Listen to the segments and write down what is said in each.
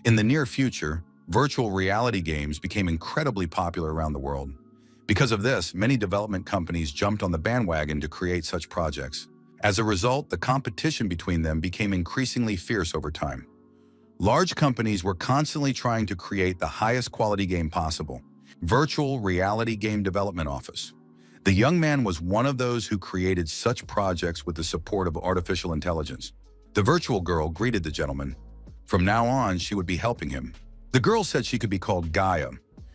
In the near future, virtual reality games became incredibly popular around the world. Because of this, many development companies jumped on the bandwagon to create such projects. As a result, the competition between them became increasingly fierce over time. Large companies were constantly trying to create the highest quality game possible. Virtual Reality Game Development Office. The young man was one of those who created such projects with the support of artificial intelligence. The virtual girl greeted the gentleman. From now on, she would be helping him. The girl said she could be called Gaia.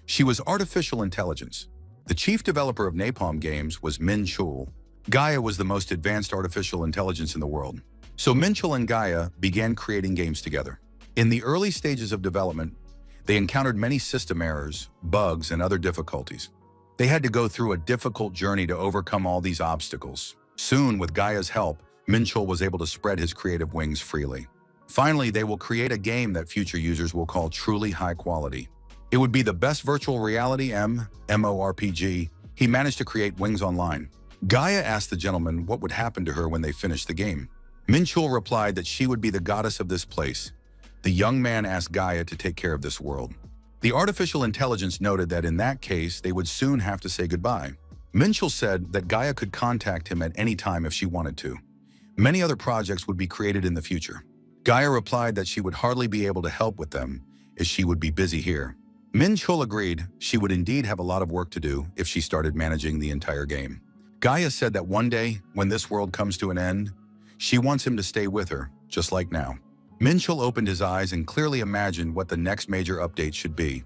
She was artificial intelligence. The chief developer of Napalm Games was Min Chul. Gaia was the most advanced artificial intelligence in the world. So Min Chul and Gaia began creating games together. In the early stages of development, they encountered many system errors, bugs, and other difficulties. They had to go through a difficult journey to overcome all these obstacles. Soon, with Gaia's help, Min Chul was able to spread his creative wings freely. Finally, they will create a game that future users will call truly high quality. It would be the best virtual reality MMORPG. He managed to create Wings Online. Gaia asked the gentleman what would happen to her when they finished the game. Min Chul replied that she would be the goddess of this place. The young man asked Gaia to take care of this world. The artificial intelligence noted that in that case, they would soon have to say goodbye. Min Chul said that Gaia could contact him at any time if she wanted to. Many other projects would be created in the future. Gaia replied that she would hardly be able to help with them, as she would be busy here. Min Chul agreed she would indeed have a lot of work to do if she started managing the entire game. Gaia said that one day, when this world comes to an end, she wants him to stay with her, just like now. Min Chul opened his eyes and clearly imagined what the next major update should be.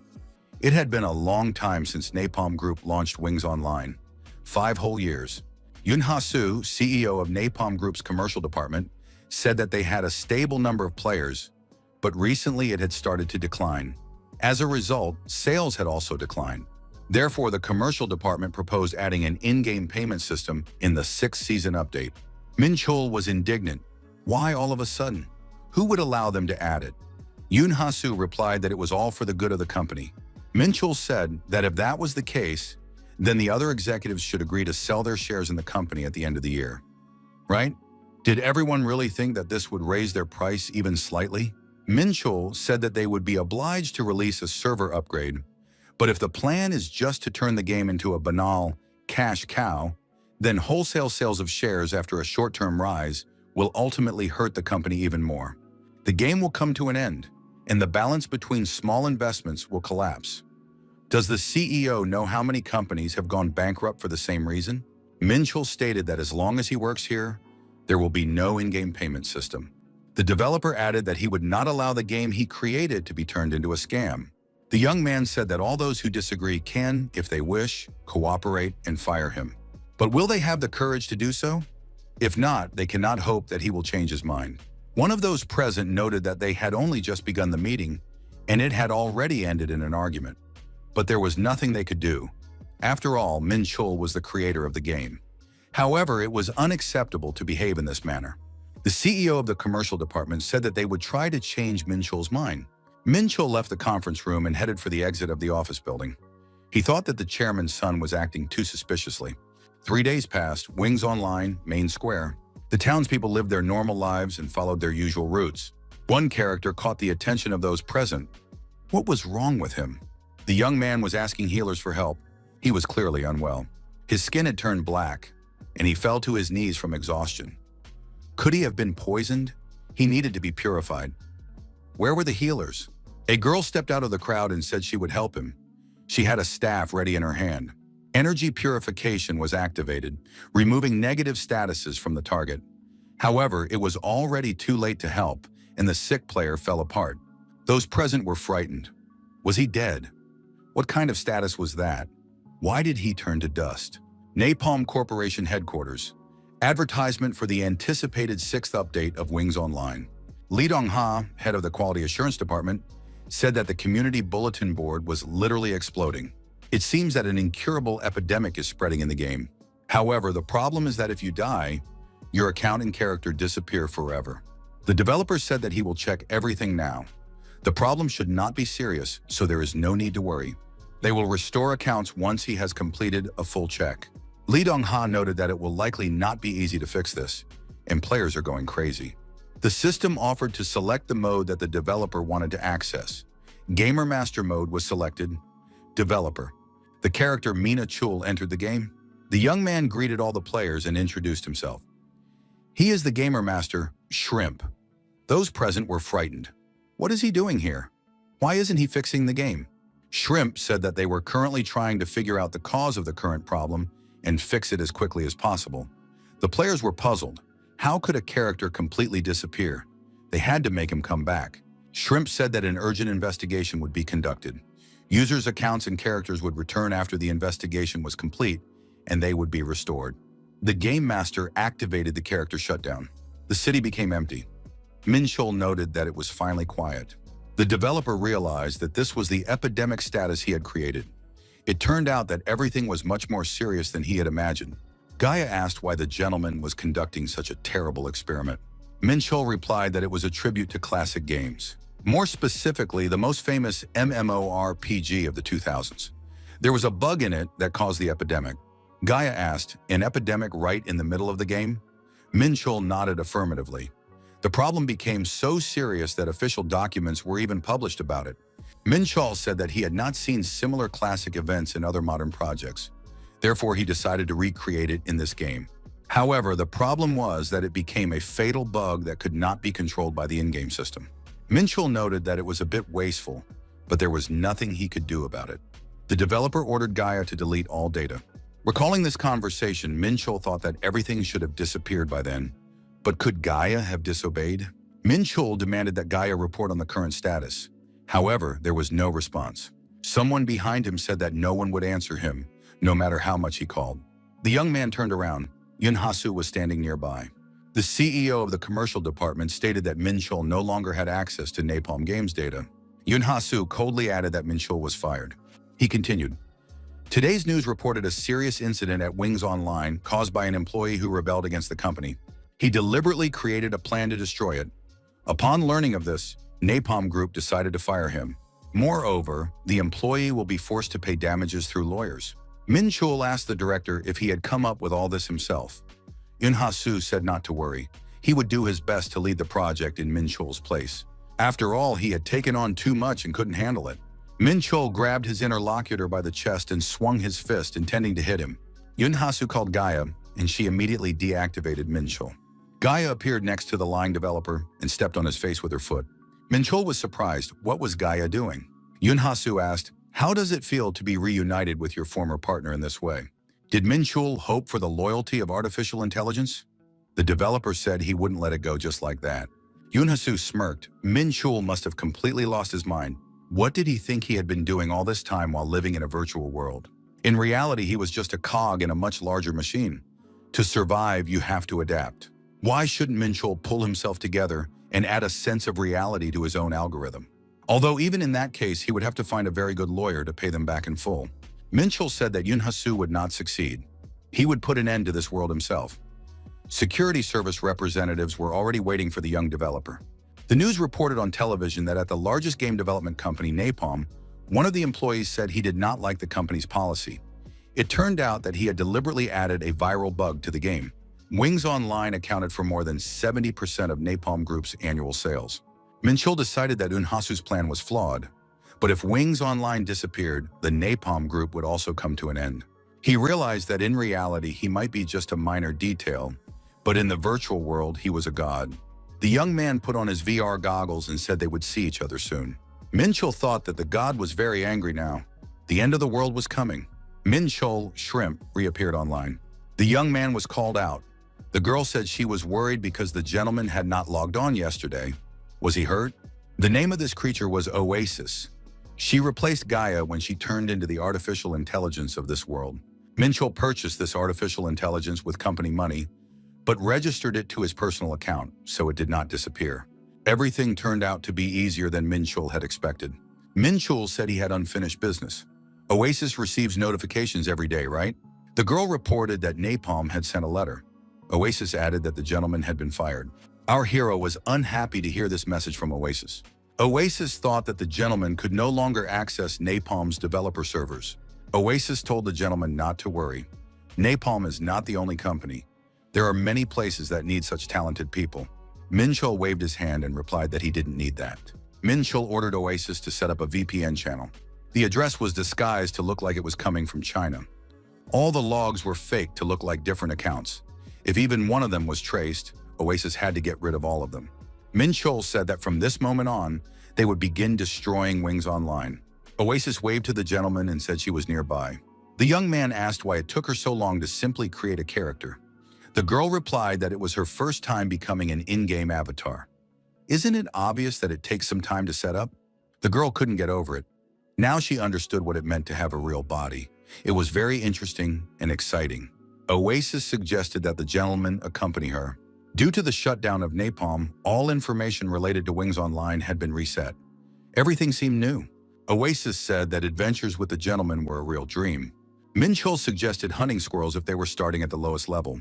It had been a long time since Napalm Group launched Wings Online. 5 whole years. Yoon Ha-soo, CEO of Napalm Group's commercial department, said that they had a stable number of players, but recently it had started to decline. As a result, sales had also declined. Therefore, the commercial department proposed adding an in-game payment system in the 6th season update. Min Chul was indignant. Why all of a sudden? Who would allow them to add it? Yoon Ha-soo replied that it was all for the good of the company. Min Chul said that if that was the case, then the other executives should agree to sell their shares in the company at the end of the year. Right? Did everyone really think that this would raise their price even slightly? Min Chul said that they would be obliged to release a server upgrade, but if the plan is just to turn the game into a banal cash cow, then wholesale sales of shares after a short-term rise will ultimately hurt the company even more. The game will come to an end, and the balance between small investments will collapse. Does the CEO know how many companies have gone bankrupt for the same reason? Min Chul stated that as long as he works here, there will be no in-game payment system. The developer added that he would not allow the game he created to be turned into a scam. The young man said that all those who disagree can, if they wish, cooperate and fire him. But will they have the courage to do so? If not, they cannot hope that he will change his mind. One of those present noted that they had only just begun the meeting, and it had already ended in an argument. But there was nothing they could do. After all, Min Chul was the creator of the game. However, it was unacceptable to behave in this manner. The CEO of the commercial department said that they would try to change Min Chul's mind. Min Chul left the conference room and headed for the exit of the office building. He thought that the chairman's son was acting too suspiciously. 3 days passed, Wings Online, Main Square. The townspeople lived their normal lives and followed their usual routes. One character caught the attention of those present. What was wrong with him? The young man was asking healers for help. He was clearly unwell. His skin had turned black, and he fell to his knees from exhaustion. Could he have been poisoned? He needed to be purified. Where were the healers? A girl stepped out of the crowd and said she would help him. She had a staff ready in her hand. Energy purification was activated, removing negative statuses from the target. However, it was already too late to help, and the sick player fell apart. Those present were frightened. Was he dead? What kind of status was that? Why did he turn to dust? Napalm Corporation Headquarters. Advertisement for the anticipated 6th update of Wings Online. Lee Dong-ha, head of the Quality Assurance Department, said that the community bulletin board was literally exploding. It seems that an incurable epidemic is spreading in the game. However, the problem is that if you die, your account and character disappear forever. The developer said that he will check everything now. The problem should not be serious, so there is no need to worry. They will restore accounts once he has completed a full check. Lee Dong-ha noted that it will likely not be easy to fix this, and players are going crazy. The system offered to select the mode that the developer wanted to access. Gamer Master mode was selected. Developer. The character Mina Chul entered the game. The young man greeted all the players and introduced himself. He is the Gamer Master, Shrimp. Those present were frightened. What is he doing here? Why isn't he fixing the game? Shrimp said that they were currently trying to figure out the cause of the current problem and fix it as quickly as possible. The players were puzzled. How could a character completely disappear? They had to make him come back. Shrimp said that an urgent investigation would be conducted. Users' accounts and characters would return after the investigation was complete, and they would be restored. The Game Master activated the character shutdown. The city became empty. Min Chul noted that it was finally quiet. The developer realized that this was the epidemic status he had created. It turned out that everything was much more serious than he had imagined. Gaia asked why the gentleman was conducting such a terrible experiment. Min Chul replied that it was a tribute to classic games. More specifically, the most famous MMORPG of the 2000s. There was a bug in it that caused the epidemic. Gaia asked, an epidemic right in the middle of the game? Min Chul nodded affirmatively. The problem became so serious that official documents were even published about it. Min Chul said that he had not seen similar classic events in other modern projects. Therefore, he decided to recreate it in this game. However, the problem was that it became a fatal bug that could not be controlled by the in-game system. Min Chul noted that it was a bit wasteful, but there was nothing he could do about it. The developer ordered Gaia to delete all data. Recalling this conversation, Min Chul thought that everything should have disappeared by then. But could Gaia have disobeyed? Min Chul demanded that Gaia report on the current status. However, there was no response. Someone behind him said that no one would answer him, no matter how much he called. The young man turned around. Yun Hasu was standing nearby. The CEO of the commercial department stated that Min Chul no longer had access to Napalm Games data. Yun Hasu coldly added that Min Chul was fired. He continued, "Today's news reported a serious incident at Wings Online caused by an employee who rebelled against the company. He deliberately created a plan to destroy it. Upon learning of this, Napalm Group decided to fire him. Moreover, the employee will be forced to pay damages through lawyers." Min Chul asked the director if he had come up with all this himself. Yun Hasu said not to worry. He would do his best to lead the project in Min Chul's place. After all, he had taken on too much and couldn't handle it. Min Chul grabbed his interlocutor by the chest and swung his fist, intending to hit him. Yun Hasu called Gaia, and she immediately deactivated Min Chul. Gaia appeared next to the lying developer and stepped on his face with her foot. Min Chul was surprised. What was Gaia doing? Yun Hasu asked, "How does it feel to be reunited with your former partner in this way?" Did Min Chul hope for the loyalty of artificial intelligence? The developer said he wouldn't let it go just like that. Yun Hasu smirked. Min Chul must have completely lost his mind. What did he think he had been doing all this time while living in a virtual world? In reality, he was just a cog in a much larger machine. To survive, you have to adapt. Why shouldn't Min Chul pull himself together and add a sense of reality to his own algorithm? Although even in that case, he would have to find a very good lawyer to pay them back in full. Min Chul said that Yun Hasu would not succeed. He would put an end to this world himself. Security service representatives were already waiting for the young developer. The news reported on television that at the largest game development company, Napalm, one of the employees said he did not like the company's policy. It turned out that he had deliberately added a viral bug to the game. Wings Online accounted for more than 70% of Napalm Group's annual sales. Min Chul decided that Yun Hasu's plan was flawed. But if Wings Online disappeared, the Napalm Group would also come to an end. He realized that in reality, he might be just a minor detail, but in the virtual world, he was a god. The young man put on his VR goggles and said they would see each other soon. Min Chul thought that the god was very angry now. The end of the world was coming. Min Chul, Shrimp, reappeared online. The young man was called out. The girl said she was worried because the gentleman had not logged on yesterday. Was he hurt? The name of this creature was Oasis. She replaced Gaia when she turned into the artificial intelligence of this world. Min Chul purchased this artificial intelligence with company money, but registered it to his personal account, so it did not disappear. Everything turned out to be easier than Min Chul had expected. Min Chul said he had unfinished business. Oasis receives notifications every day, right? The girl reported that Napalm had sent a letter. Oasis added that the gentleman had been fired. Our hero was unhappy to hear this message from Oasis. Oasis thought that the gentleman could no longer access Napalm's developer servers. Oasis told the gentleman not to worry. Napalm is not the only company. There are many places that need such talented people. Minchul waved his hand and replied that he didn't need that. Minchul ordered Oasis to set up a VPN channel. The address was disguised to look like it was coming from China. All the logs were faked to look like different accounts. If even one of them was traced, Oasis had to get rid of all of them. Minchul said that from this moment on, they would begin destroying Wings Online. Oasis waved to the gentleman and said she was nearby. The young man asked why it took her so long to simply create a character. The girl replied that it was her first time becoming an in-game avatar. Isn't it obvious that it takes some time to set up? The girl couldn't get over it. Now she understood what it meant to have a real body. It was very interesting and exciting. Oasis suggested that the gentleman accompany her. Due to the shutdown of Napalm, all information related to Wings Online had been reset. Everything seemed new. Oasis said that adventures with the gentleman were a real dream. Minchul suggested hunting squirrels if they were starting at the lowest level.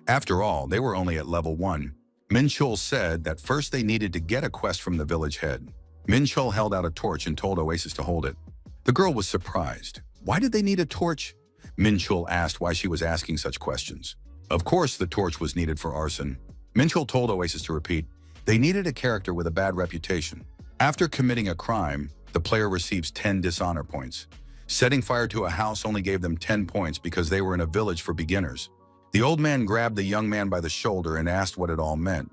After all, they were only at level 1. Minchul said that first they needed to get a quest from the village head. Minchul held out a torch and told Oasis to hold it. The girl was surprised. Why did they need a torch? Minchul asked why she was asking such questions. Of course, the torch was needed for arson. Minchul told Oasis to repeat, they needed a character with a bad reputation. After committing a crime, the player receives 10 dishonor points. Setting fire to a house only gave them 10 points because they were in a village for beginners. The old man grabbed the young man by the shoulder and asked what it all meant.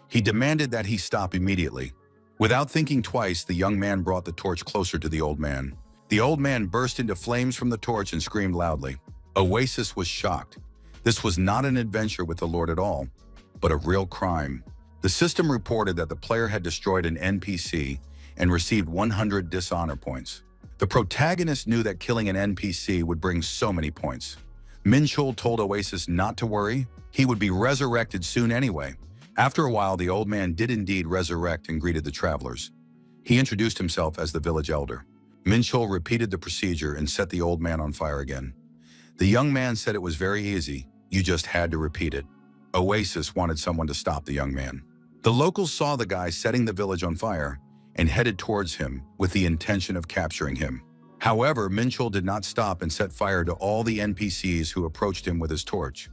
He demanded that he stop immediately. Without thinking twice, the young man brought the torch closer to the old man. The old man burst into flames from the torch and screamed loudly. Oasis was shocked. This was not an adventure with the Lord at all, but a real crime. The system reported that the player had destroyed an NPC and received 100 dishonor points. The protagonist knew that killing an NPC would bring so many points. Minchul told Oasis not to worry, he would be resurrected soon anyway. After a while, the old man did indeed resurrect and greeted the travelers. He introduced himself as the village elder. Minchul repeated the procedure and set the old man on fire again. The young man said it was very easy, you just had to repeat it. Oasis wanted someone to stop the young man. The locals saw the guy setting the village on fire and headed towards him with the intention of capturing him. However, Minchul did not stop and set fire to all the NPCs who approached him with his torch.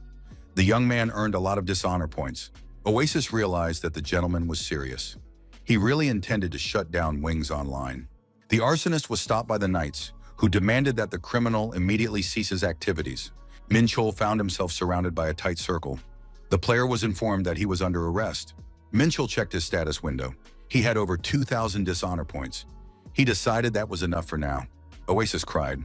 The young man earned a lot of dishonor points. Oasis realized that the gentleman was serious. He really intended to shut down Wings Online. The arsonist was stopped by the knights, who demanded that the criminal immediately cease his activities. Minchul found himself surrounded by a tight circle. The player was informed that he was under arrest. Minchul checked his status window. He had over 2,000 dishonor points. He decided that was enough for now. Oasis cried.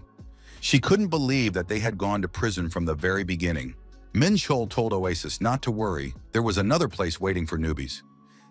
She couldn't believe that they had gone to prison from the very beginning. Minchul told Oasis not to worry, there was another place waiting for newbies.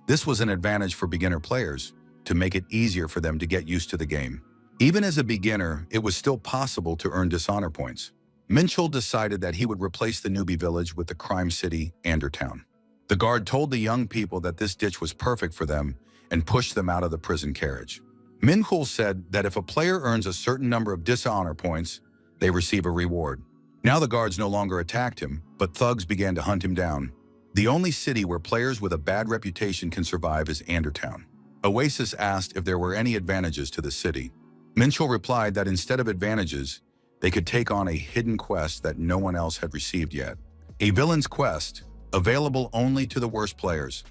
This was an advantage for beginner players, to make it easier for them to get used to the game. Even as a beginner, it was still possible to earn dishonor points. Minchul decided that he would replace the newbie village with the crime city, Andertown. The guard told the young people that this ditch was perfect for them and pushed them out of the prison carriage. Minchul said that if a player earns a certain number of dishonor points, they receive a reward. Now the guards no longer attacked him, but thugs began to hunt him down. The only city where players with a bad reputation can survive is Andertown. Oasis asked if there were any advantages to the city. Minchul replied that instead of advantages, they could take on a hidden quest that no one else had received yet. A villain's quest, available only to the worst players.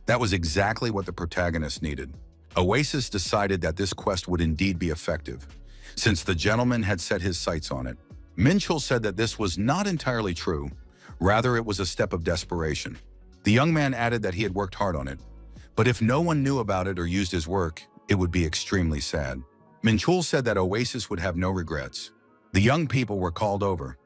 That was exactly what the protagonist needed. Oasis decided that this quest would indeed be effective, since the gentleman had set his sights on it. Minchul said that this was not entirely true. Rather, it was a step of desperation. The young man added that he had worked hard on it, but if no one knew about it or used his work, it would be extremely sad. Minchul said that Oasis would have no regrets. The young people were called over.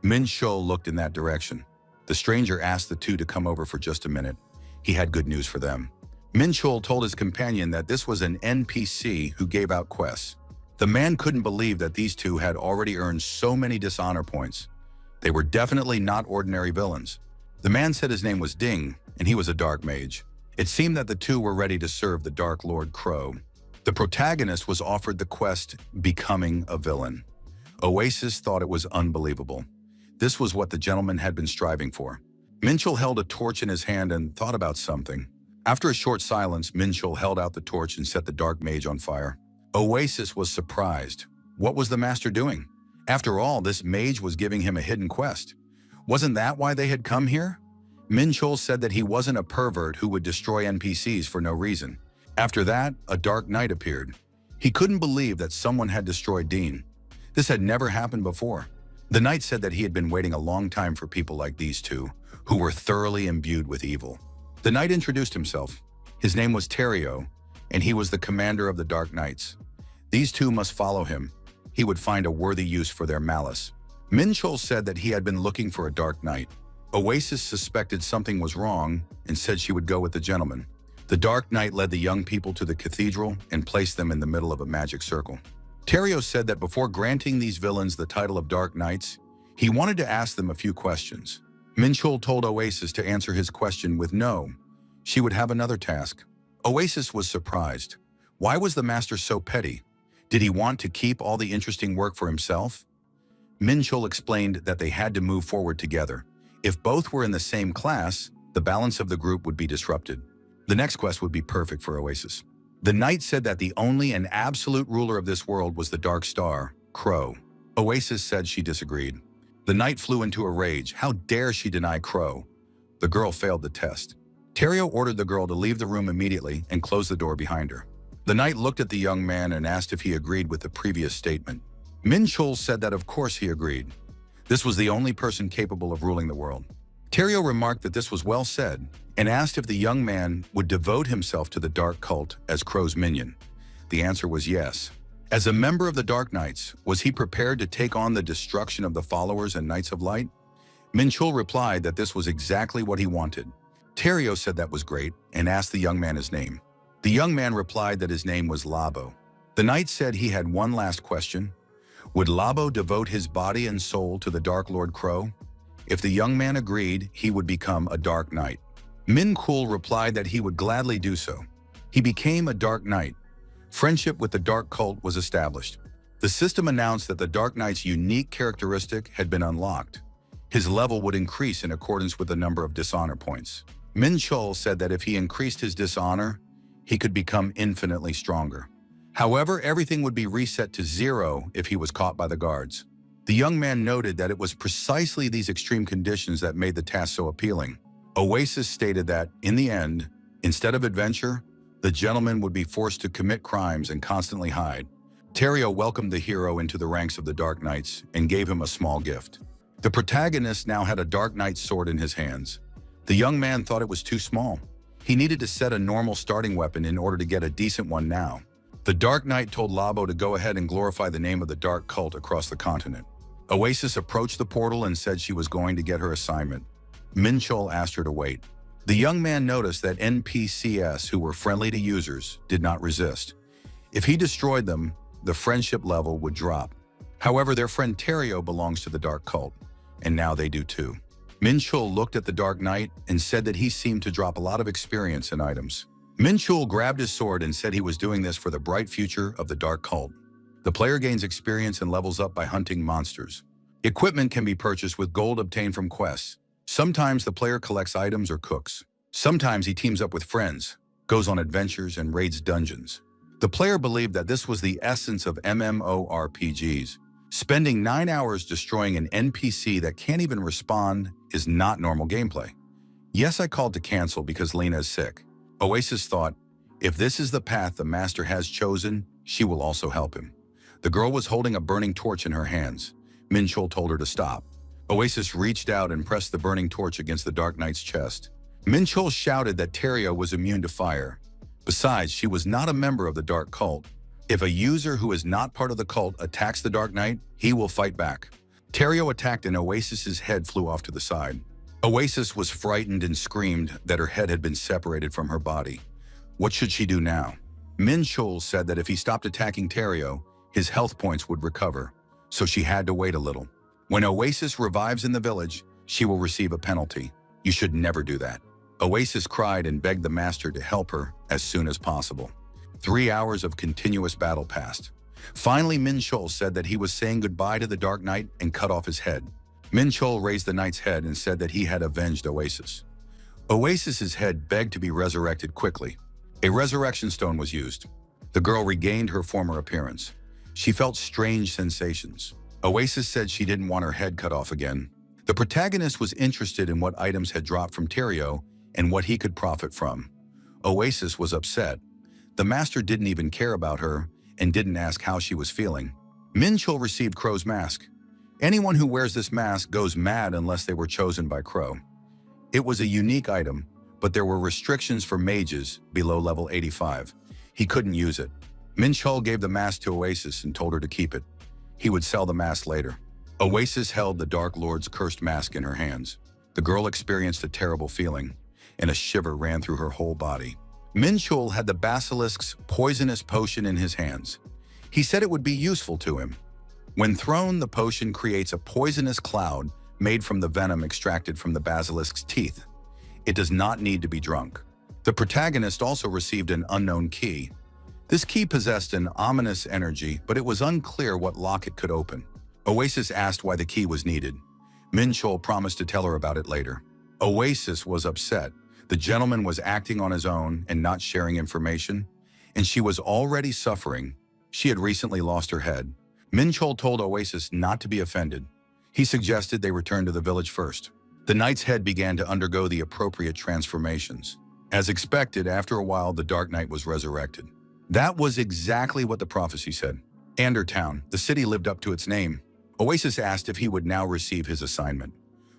Minchul looked in that direction. The stranger asked the two to come over for just a minute. He had good news for them. Minchul told his companion that this was an NPC who gave out quests. The man couldn't believe that these two had already earned so many dishonor points. They were definitely not ordinary villains. The man said his name was Ding, and he was a dark mage. It seemed that the two were ready to serve the Dark Lord Crow. The protagonist was offered the quest, Becoming a Villain. Oasis thought it was unbelievable. This was what the gentleman had been striving for. Minchul held a torch in his hand and thought about something. After a short silence, Minchul held out the torch and set the dark mage on fire. Oasis was surprised. What was the master doing? After all, this mage was giving him a hidden quest. Wasn't that why they had come here? Min Chol said that he wasn't a pervert who would destroy NPCs for no reason. After that, a dark night appeared. He couldn't believe that someone had destroyed Dean. This had never happened before. The knight said that he had been waiting a long time for people like these two, who were thoroughly imbued with evil. The knight introduced himself. His name was Terrio, and he was the commander of the Dark Knights. These two must follow him. He would find a worthy use for their malice. Min Chol said that he had been looking for a Dark Knight. Oasis suspected something was wrong and said she would go with the gentleman. The Dark Knight led the young people to the cathedral and placed them in the middle of a magic circle. Terrio said that before granting these villains the title of Dark Knights, he wanted to ask them a few questions. Min Chol told Oasis to answer his question with no. She would have another task. Oasis was surprised. Why was the master so petty? Did he want to keep all the interesting work for himself? Min Chol explained that they had to move forward together. If both were in the same class, the balance of the group would be disrupted. The next quest would be perfect for Oasis. The knight said that the only and absolute ruler of this world was the Dark Star, Crow. Oasis said she disagreed. The knight flew into a rage. How dare she deny Crow? The girl failed the test. Terrio ordered the girl to leave the room immediately and close the door behind her. The knight looked at the young man and asked if he agreed with the previous statement. Min Chol said that of course he agreed. This was the only person capable of ruling the world. Terrio remarked that this was well said and asked if the young man would devote himself to the dark cult as Crow's minion. The answer was yes. As a member of the Dark Knights, was he prepared to take on the destruction of the followers and Knights of Light? Min Chol replied that this was exactly what he wanted. Terrio said that was great and asked the young man his name. The young man replied that his name was Labo. The knight said he had one last question. Would Labo devote his body and soul to the Dark Lord Crow? If the young man agreed, he would become a Dark Knight. Min Chol replied that he would gladly do so. He became a Dark Knight. Friendship with the Dark Cult was established. The system announced that the Dark Knight's unique characteristic had been unlocked. His level would increase in accordance with the number of dishonor points. Min Chol said that if he increased his dishonor, he could become infinitely stronger. However, everything would be reset to 0 if he was caught by the guards. The young man noted that it was precisely these extreme conditions that made the task so appealing. Oasis stated that, in the end, instead of adventure, the gentleman would be forced to commit crimes and constantly hide. Terrio welcomed the hero into the ranks of the Dark Knights and gave him a small gift. The protagonist now had a Dark Knight's sword in his hands. The young man thought it was too small. He needed to set a normal starting weapon in order to get a decent one now. The Dark Knight told Labo to go ahead and glorify the name of the Dark Cult across the continent. Oasis approached the portal and said she was going to get her assignment. Min Chol asked her to wait. The young man noticed that NPCs who were friendly to users did not resist. If he destroyed them, the friendship level would drop. However, their friend Terrio belongs to the Dark Cult, and now they do too. Min Chol looked at the Dark Knight and said that he seemed to drop a lot of experience in items. Min Chol grabbed his sword and said he was doing this for the bright future of the Dark Cult. The player gains experience and levels up by hunting monsters. Equipment can be purchased with gold obtained from quests. Sometimes the player collects items or cooks. Sometimes he teams up with friends, goes on adventures, and raids dungeons. The player believed that this was the essence of MMORPGs. Spending 9 hours destroying an NPC that can't even respond is not normal gameplay. Yes, I called to cancel because Lena is sick. Oasis thought, if this is the path the master has chosen, she will also help him. The girl was holding a burning torch in her hands. Min Chol told her to stop. Oasis reached out and pressed the burning torch against the Dark Knight's chest. Min Chol shouted that Terrio was immune to fire. Besides, she was not a member of the Dark Cult. If a user who is not part of the cult attacks the Dark Knight, he will fight back. Terrio attacked and Oasis's head flew off to the side. Oasis was frightened and screamed that her head had been separated from her body. What should she do now? Min Chol said that if he stopped attacking Terrio, his health points would recover, so she had to wait a little. When Oasis revives in the village, she will receive a penalty. You should never do that. Oasis cried and begged the master to help her as soon as possible. 3 hours of continuous battle passed. Finally, Min Chol said that he was saying goodbye to the Dark Knight and cut off his head. Min Chol raised the knight's head and said that he had avenged Oasis. Oasis's head begged to be resurrected quickly. A resurrection stone was used. The girl regained her former appearance. She felt strange sensations. Oasis said she didn't want her head cut off again. The protagonist was interested in what items had dropped from Terrio and what he could profit from. Oasis was upset. The master didn't even care about her and didn't ask how she was feeling. Minchul received Crow's mask. Anyone who wears this mask goes mad unless they were chosen by Crow. It was a unique item, but there were restrictions for mages below level 85. He couldn't use it. Minchul gave the mask to Oasis and told her to keep it. He would sell the mask later. Oasis held the Dark Lord's cursed mask in her hands. The girl experienced a terrible feeling, and a shiver ran through her whole body. Minchul had the basilisk's poisonous potion in his hands. He said it would be useful to him. When thrown, the potion creates a poisonous cloud made from the venom extracted from the basilisk's teeth. It does not need to be drunk. The protagonist also received an unknown key. This key possessed an ominous energy, but it was unclear what lock it could open. Oasis asked why the key was needed. Minchul promised to tell her about it later. Oasis was upset. The gentleman was acting on his own and not sharing information, and she was already suffering. She had recently lost her head. Minchul told Oasis not to be offended. He suggested they return to the village first. The knight's head began to undergo the appropriate transformations. As expected, after a while, the Dark Knight was resurrected. That was exactly what the prophecy said. Andertown, the city lived up to its name. Oasis asked if he would now receive his assignment.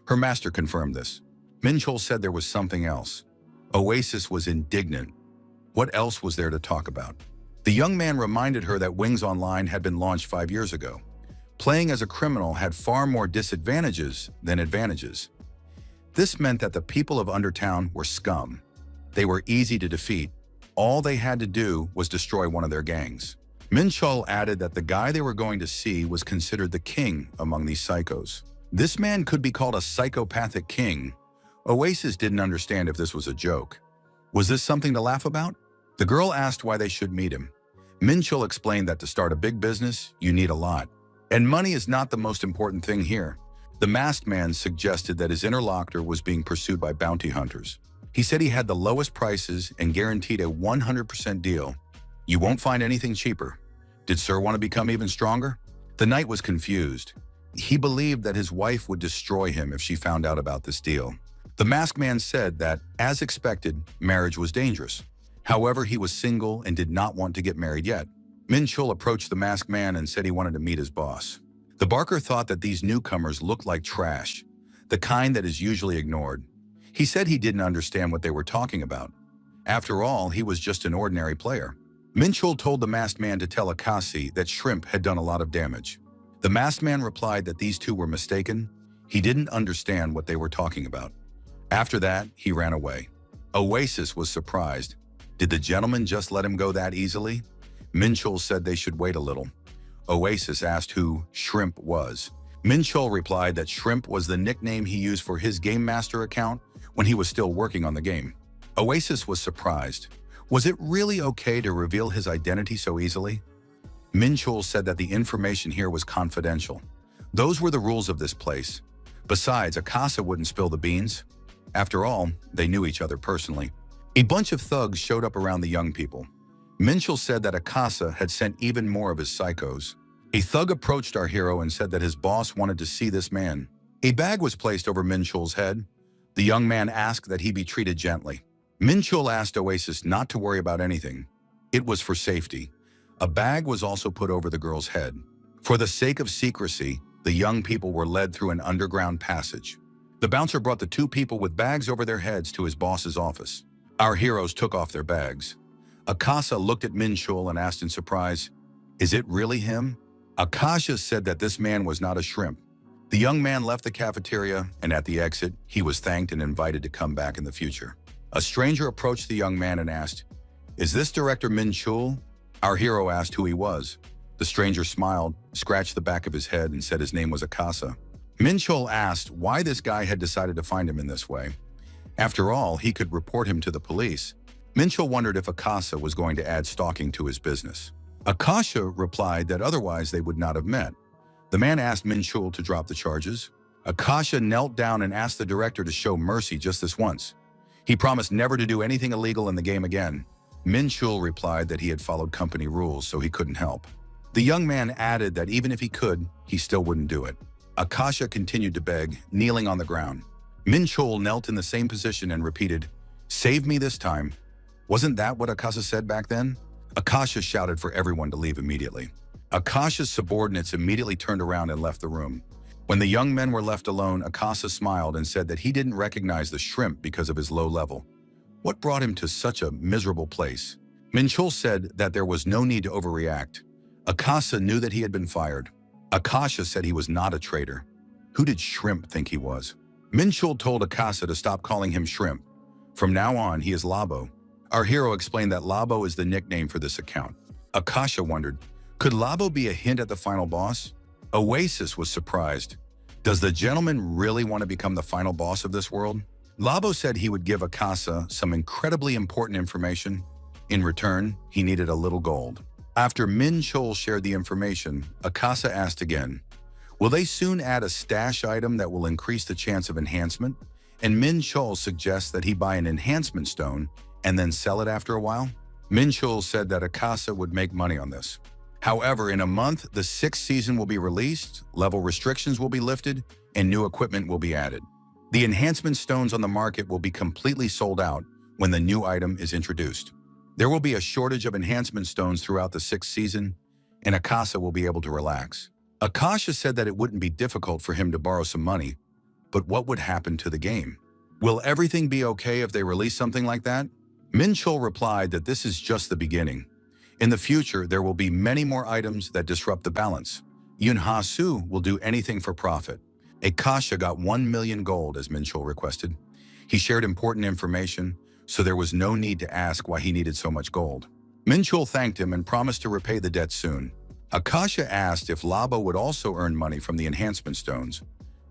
Her master confirmed this. Minchul said there was something else. Oasis was indignant. What else was there to talk about? The young man reminded her that Wings Online had been launched 5 years ago. Playing as a criminal had far more disadvantages than advantages. This meant that the people of Undertown were scum. They were easy to defeat. All they had to do was destroy one of their gangs. Minchul added that the guy they were going to see was considered the king among these psychos. This man could be called a psychopathic king. Oasis didn't understand if this was a joke. Was this something to laugh about? The girl asked why they should meet him. Minchul explained that to start a big business, you need a lot. And money is not the most important thing here. The masked man suggested that his interlocutor was being pursued by bounty hunters. He said he had the lowest prices and guaranteed a 100% deal. You won't find anything cheaper. Did Sir want to become even stronger? The knight was confused. He believed that his wife would destroy him if she found out about this deal. The masked man said that, as expected, marriage was dangerous. However, he was single and did not want to get married yet. Minchul approached the masked man and said he wanted to meet his boss. The barker thought that these newcomers looked like trash, the kind that is usually ignored. He said he didn't understand what they were talking about. After all, he was just an ordinary player. Minchul told the masked man to tell Akasi that Shrimp had done a lot of damage. The masked man replied that these two were mistaken. He didn't understand what they were talking about. After that, he ran away. Oasis was surprised. Did the gentleman just let him go that easily? Minchul said they should wait a little. Oasis asked who Shrimp was. Minchul replied that Shrimp was the nickname he used for his Game Master account when he was still working on the game. Oasis was surprised. Was it really okay to reveal his identity so easily? Minchul said that the information here was confidential. Those were the rules of this place. Besides, Akasa wouldn't spill the beans. After all, they knew each other personally. A bunch of thugs showed up around the young people. Minchul said that Akasa had sent even more of his psychos. A thug approached our hero and said that his boss wanted to see this man. A bag was placed over Minchul's head. The young man asked that he be treated gently. Minchul asked Oasis not to worry about anything. It was for safety. A bag was also put over the girl's head. For the sake of secrecy, the young people were led through an underground passage. The bouncer brought the two people with bags over their heads to his boss's office. Our heroes took off their bags. Akasa looked at Minchul and asked in surprise, "Is it really him?" Akasha said that this man was not a shrimp. The young man left the cafeteria, and at the exit, he was thanked and invited to come back in the future. A stranger approached the young man and asked, "Is this Director Minchul?" Our hero asked who he was. The stranger smiled, scratched the back of his head, and said his name was Akasa. Minchul asked why this guy had decided to find him in this way. After all, he could report him to the police. Minchul wondered if Akasa was going to add stalking to his business. Akasha replied that otherwise they would not have met. The man asked Minchul to drop the charges. Akasha knelt down and asked the director to show mercy just this once. He promised never to do anything illegal in the game again. Minchul replied that he had followed company rules, so he couldn't help. The young man added that even if he could, he still wouldn't do it. Akasha continued to beg, kneeling on the ground. Min Chol knelt in the same position and repeated, "Save me this time." Wasn't that what Akasha said back then? Akasha shouted for everyone to leave immediately. Akasha's subordinates immediately turned around and left the room. When the young men were left alone, Akasha smiled and said that he didn't recognize the shrimp because of his low level. What brought him to such a miserable place? Min Chol said that there was no need to overreact. Akasha knew that he had been fired. Akasha said he was not a traitor. Who did Shrimp think he was? Min Chol told Akasha to stop calling him Shrimp. From now on, he is Labo. Our hero explained that Labo is the nickname for this account. Akasha wondered, could Labo be a hint at the final boss? Oasis was surprised. Does the gentleman really want to become the final boss of this world? Labo said he would give Akasha some incredibly important information. In return, he needed a little gold. After Min Chol shared the information, Akasha asked again, will they soon add a stash item that will increase the chance of enhancement? And Min Chol suggests that he buy an enhancement stone and then sell it after a while? Min Chol said that Akasha would make money on this. However, in a month, the 6th season will be released, level restrictions will be lifted, and new equipment will be added. The enhancement stones on the market will be completely sold out when the new item is introduced. There will be a shortage of enhancement stones throughout the 6th season, and Akasha will be able to relax. Akasha said that it wouldn't be difficult for him to borrow some money, but what would happen to the game? Will everything be okay if they release something like that? Min Chol replied that this is just the beginning. In the future, there will be many more items that disrupt the balance. Yun Ha Su will do anything for profit. Akasha got 1 million gold as Min Chol requested. He shared important information, so there was no need to ask why he needed so much gold. Min Chol thanked him and promised to repay the debt soon. Akasha asked if Labo would also earn money from the enhancement stones.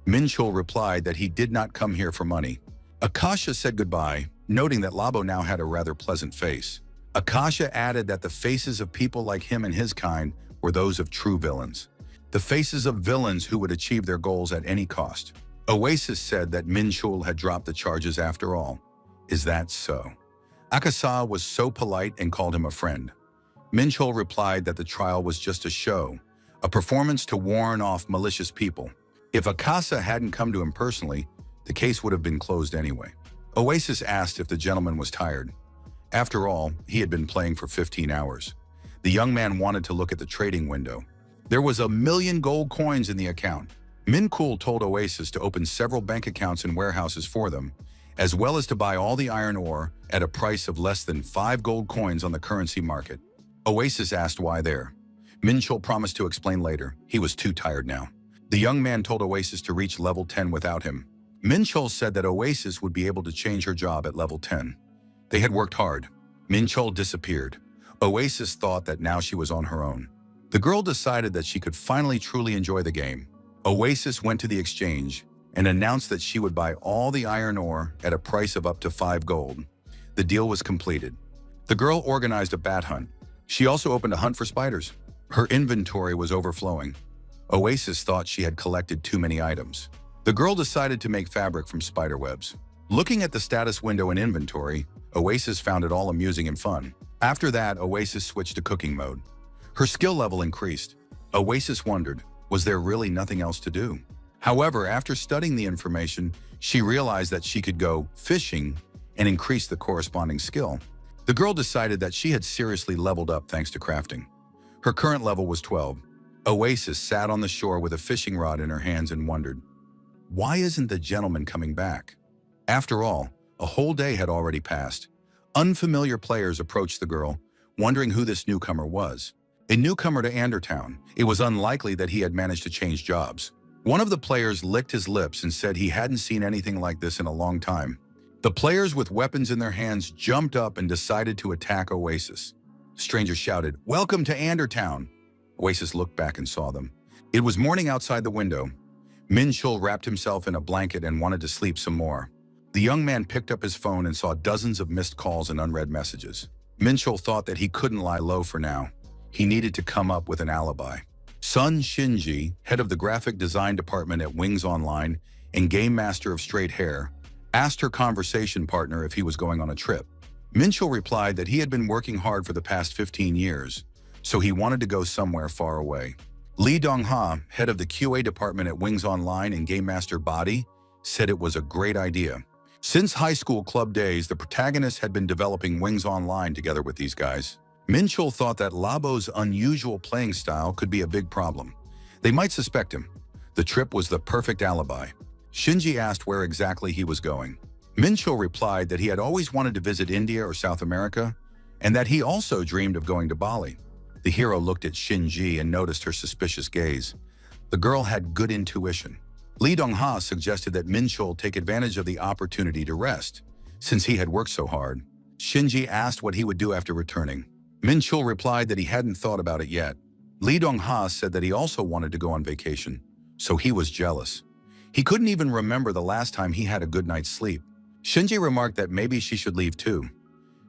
Min Chol replied that he did not come here for money. Akasha said goodbye, noting that Labo now had a rather pleasant face. Akasha added that the faces of people like him and his kind were those of true villains. The faces of villains who would achieve their goals at any cost. Oasis said that Min Chol had dropped the charges after all. Is that so? Akasha was so polite and called him a friend. Min Chol replied that the trial was just a show, a performance to warn off malicious people. If Akasha hadn't come to him personally, the case would have been closed anyway. Oasis asked if the gentleman was tired. After all, he had been playing for 15 hours. The young man wanted to look at the trading window. There was 1 million gold coins in the account. Min Chol told Oasis to open several bank accounts and warehouses for them, as well as to buy all the iron ore at a price of less than 5 gold coins on the currency market. Oasis asked why there. Min Chol promised to explain later. He was too tired now. The young man told Oasis to reach level 10 without him. Min Chol said that Oasis would be able to change her job at level 10. They had worked hard. Min Chol disappeared. Oasis thought that now she was on her own. The girl decided that she could finally truly enjoy the game. Oasis went to the exchange and announced that she would buy all the iron ore at a price of up to 5 gold. The deal was completed. The girl organized a bat hunt. She also opened a hunt for spiders. Her inventory was overflowing. Oasis thought she had collected too many items. The girl decided to make fabric from spider webs. Looking at the status window in inventory, Oasis found it all amusing and fun. After that, Oasis switched to cooking mode. Her skill level increased. Oasis wondered, was there really nothing else to do? However, after studying the information, she realized that she could go fishing and increase the corresponding skill. The girl decided that she had seriously leveled up thanks to crafting. Her current level was 12. Oasis sat on the shore with a fishing rod in her hands and wondered, why isn't the gentleman coming back? After all, a whole day had already passed. Unfamiliar players approached the girl, wondering who this newcomer was. A newcomer to Andertown, it was unlikely that he had managed to change jobs. One of the players licked his lips and said he hadn't seen anything like this in a long time. The players with weapons in their hands jumped up and decided to attack Oasis. Strangers shouted, "Welcome to Andertown!" Oasis looked back and saw them. It was morning outside the window. Min Chol wrapped himself in a blanket and wanted to sleep some more. The young man picked up his phone and saw dozens of missed calls and unread messages. Min Chol thought that he couldn't lie low for now. He needed to come up with an alibi. Sun Shinji, head of the graphic design department at Wings Online and game master of Straight Hair, asked her conversation partner if he was going on a trip. Min Chol replied that he had been working hard for the past 15 years, so he wanted to go somewhere far away. Lee Dong-ha, head of the QA department at Wings Online and Game Master Body, said it was a great idea. Since high school club days, the protagonists had been developing Wings Online together with these guys. Min-chul thought that Labo's unusual playing style could be a big problem. They might suspect him. The trip was the perfect alibi. Shinji asked where exactly he was going. Min-chul replied that he had always wanted to visit India or South America, and that he also dreamed of going to Bali. The hero looked at Shinji and noticed her suspicious gaze. The girl had good intuition. Lee Dong-ha suggested that Min-chul take advantage of the opportunity to rest, since he had worked so hard. Shinji asked what he would do after returning. Min-chul replied that he hadn't thought about it yet. Lee Dong-ha said that he also wanted to go on vacation, so he was jealous. He couldn't even remember the last time he had a good night's sleep. Shinji remarked that maybe she should leave too.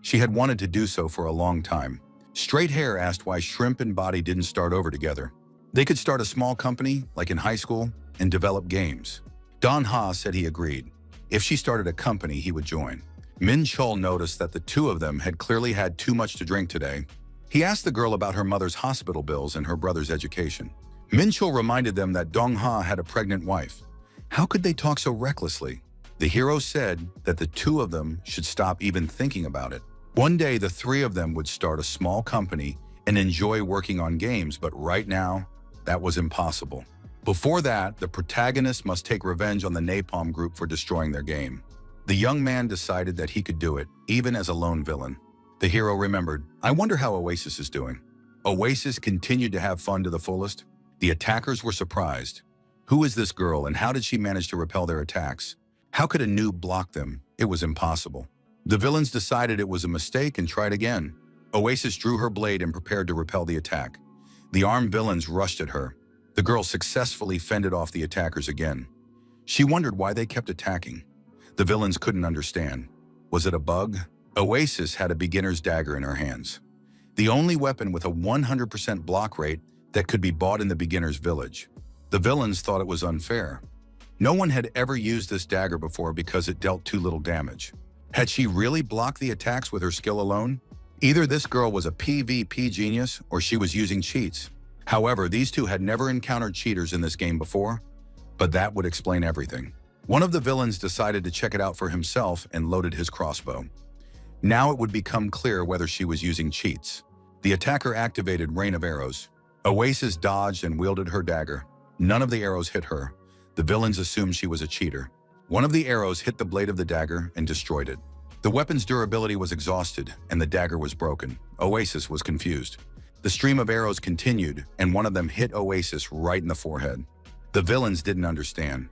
She had wanted to do so for a long time. Straight Hair asked why Shrimp and Body didn't start over together. They could start a small company, like in high school, and develop games. Don Ha said he agreed. If she started a company, he would join. Min-chul noticed that the two of them had clearly had too much to drink today. He asked the girl about her mother's hospital bills and her brother's education. Min-chul reminded them that Dong-ha had a pregnant wife. How could they talk so recklessly? The hero said that the two of them should stop even thinking about it. One day, the three of them would start a small company and enjoy working on games, but right now, that was impossible. Before that, the protagonist must take revenge on the Napalm Group for destroying their game. The young man decided that he could do it, even as a lone villain. The hero remembered, I wonder how Oasis is doing. Oasis continued to have fun to the fullest. The attackers were surprised. Who is this girl and how did she manage to repel their attacks? How could a noob block them? It was impossible. The villains decided it was a mistake and tried again. Oasis drew her blade and prepared to repel the attack. The armed villains rushed at her. The girl successfully fended off the attackers again. She wondered why they kept attacking. The villains couldn't understand. Was it a bug? Oasis had a beginner's dagger in her hands, the only weapon with a 100% block rate that could be bought in the beginner's village. The villains thought it was unfair. No one had ever used this dagger before because it dealt too little damage. Had she really blocked the attacks with her skill alone? Either this girl was a PvP genius or she was using cheats. However, these two had never encountered cheaters in this game before, but that would explain everything. One of the villains decided to check it out for himself and loaded his crossbow. Now it would become clear whether she was using cheats. The attacker activated Rain of Arrows. Oasis dodged and wielded her dagger. None of the arrows hit her. The villains assumed she was a cheater. One of the arrows hit the blade of the dagger and destroyed it. The weapon's durability was exhausted and the dagger was broken. Oasis was confused. The stream of arrows continued and one of them hit Oasis right in the forehead. The villains didn't understand.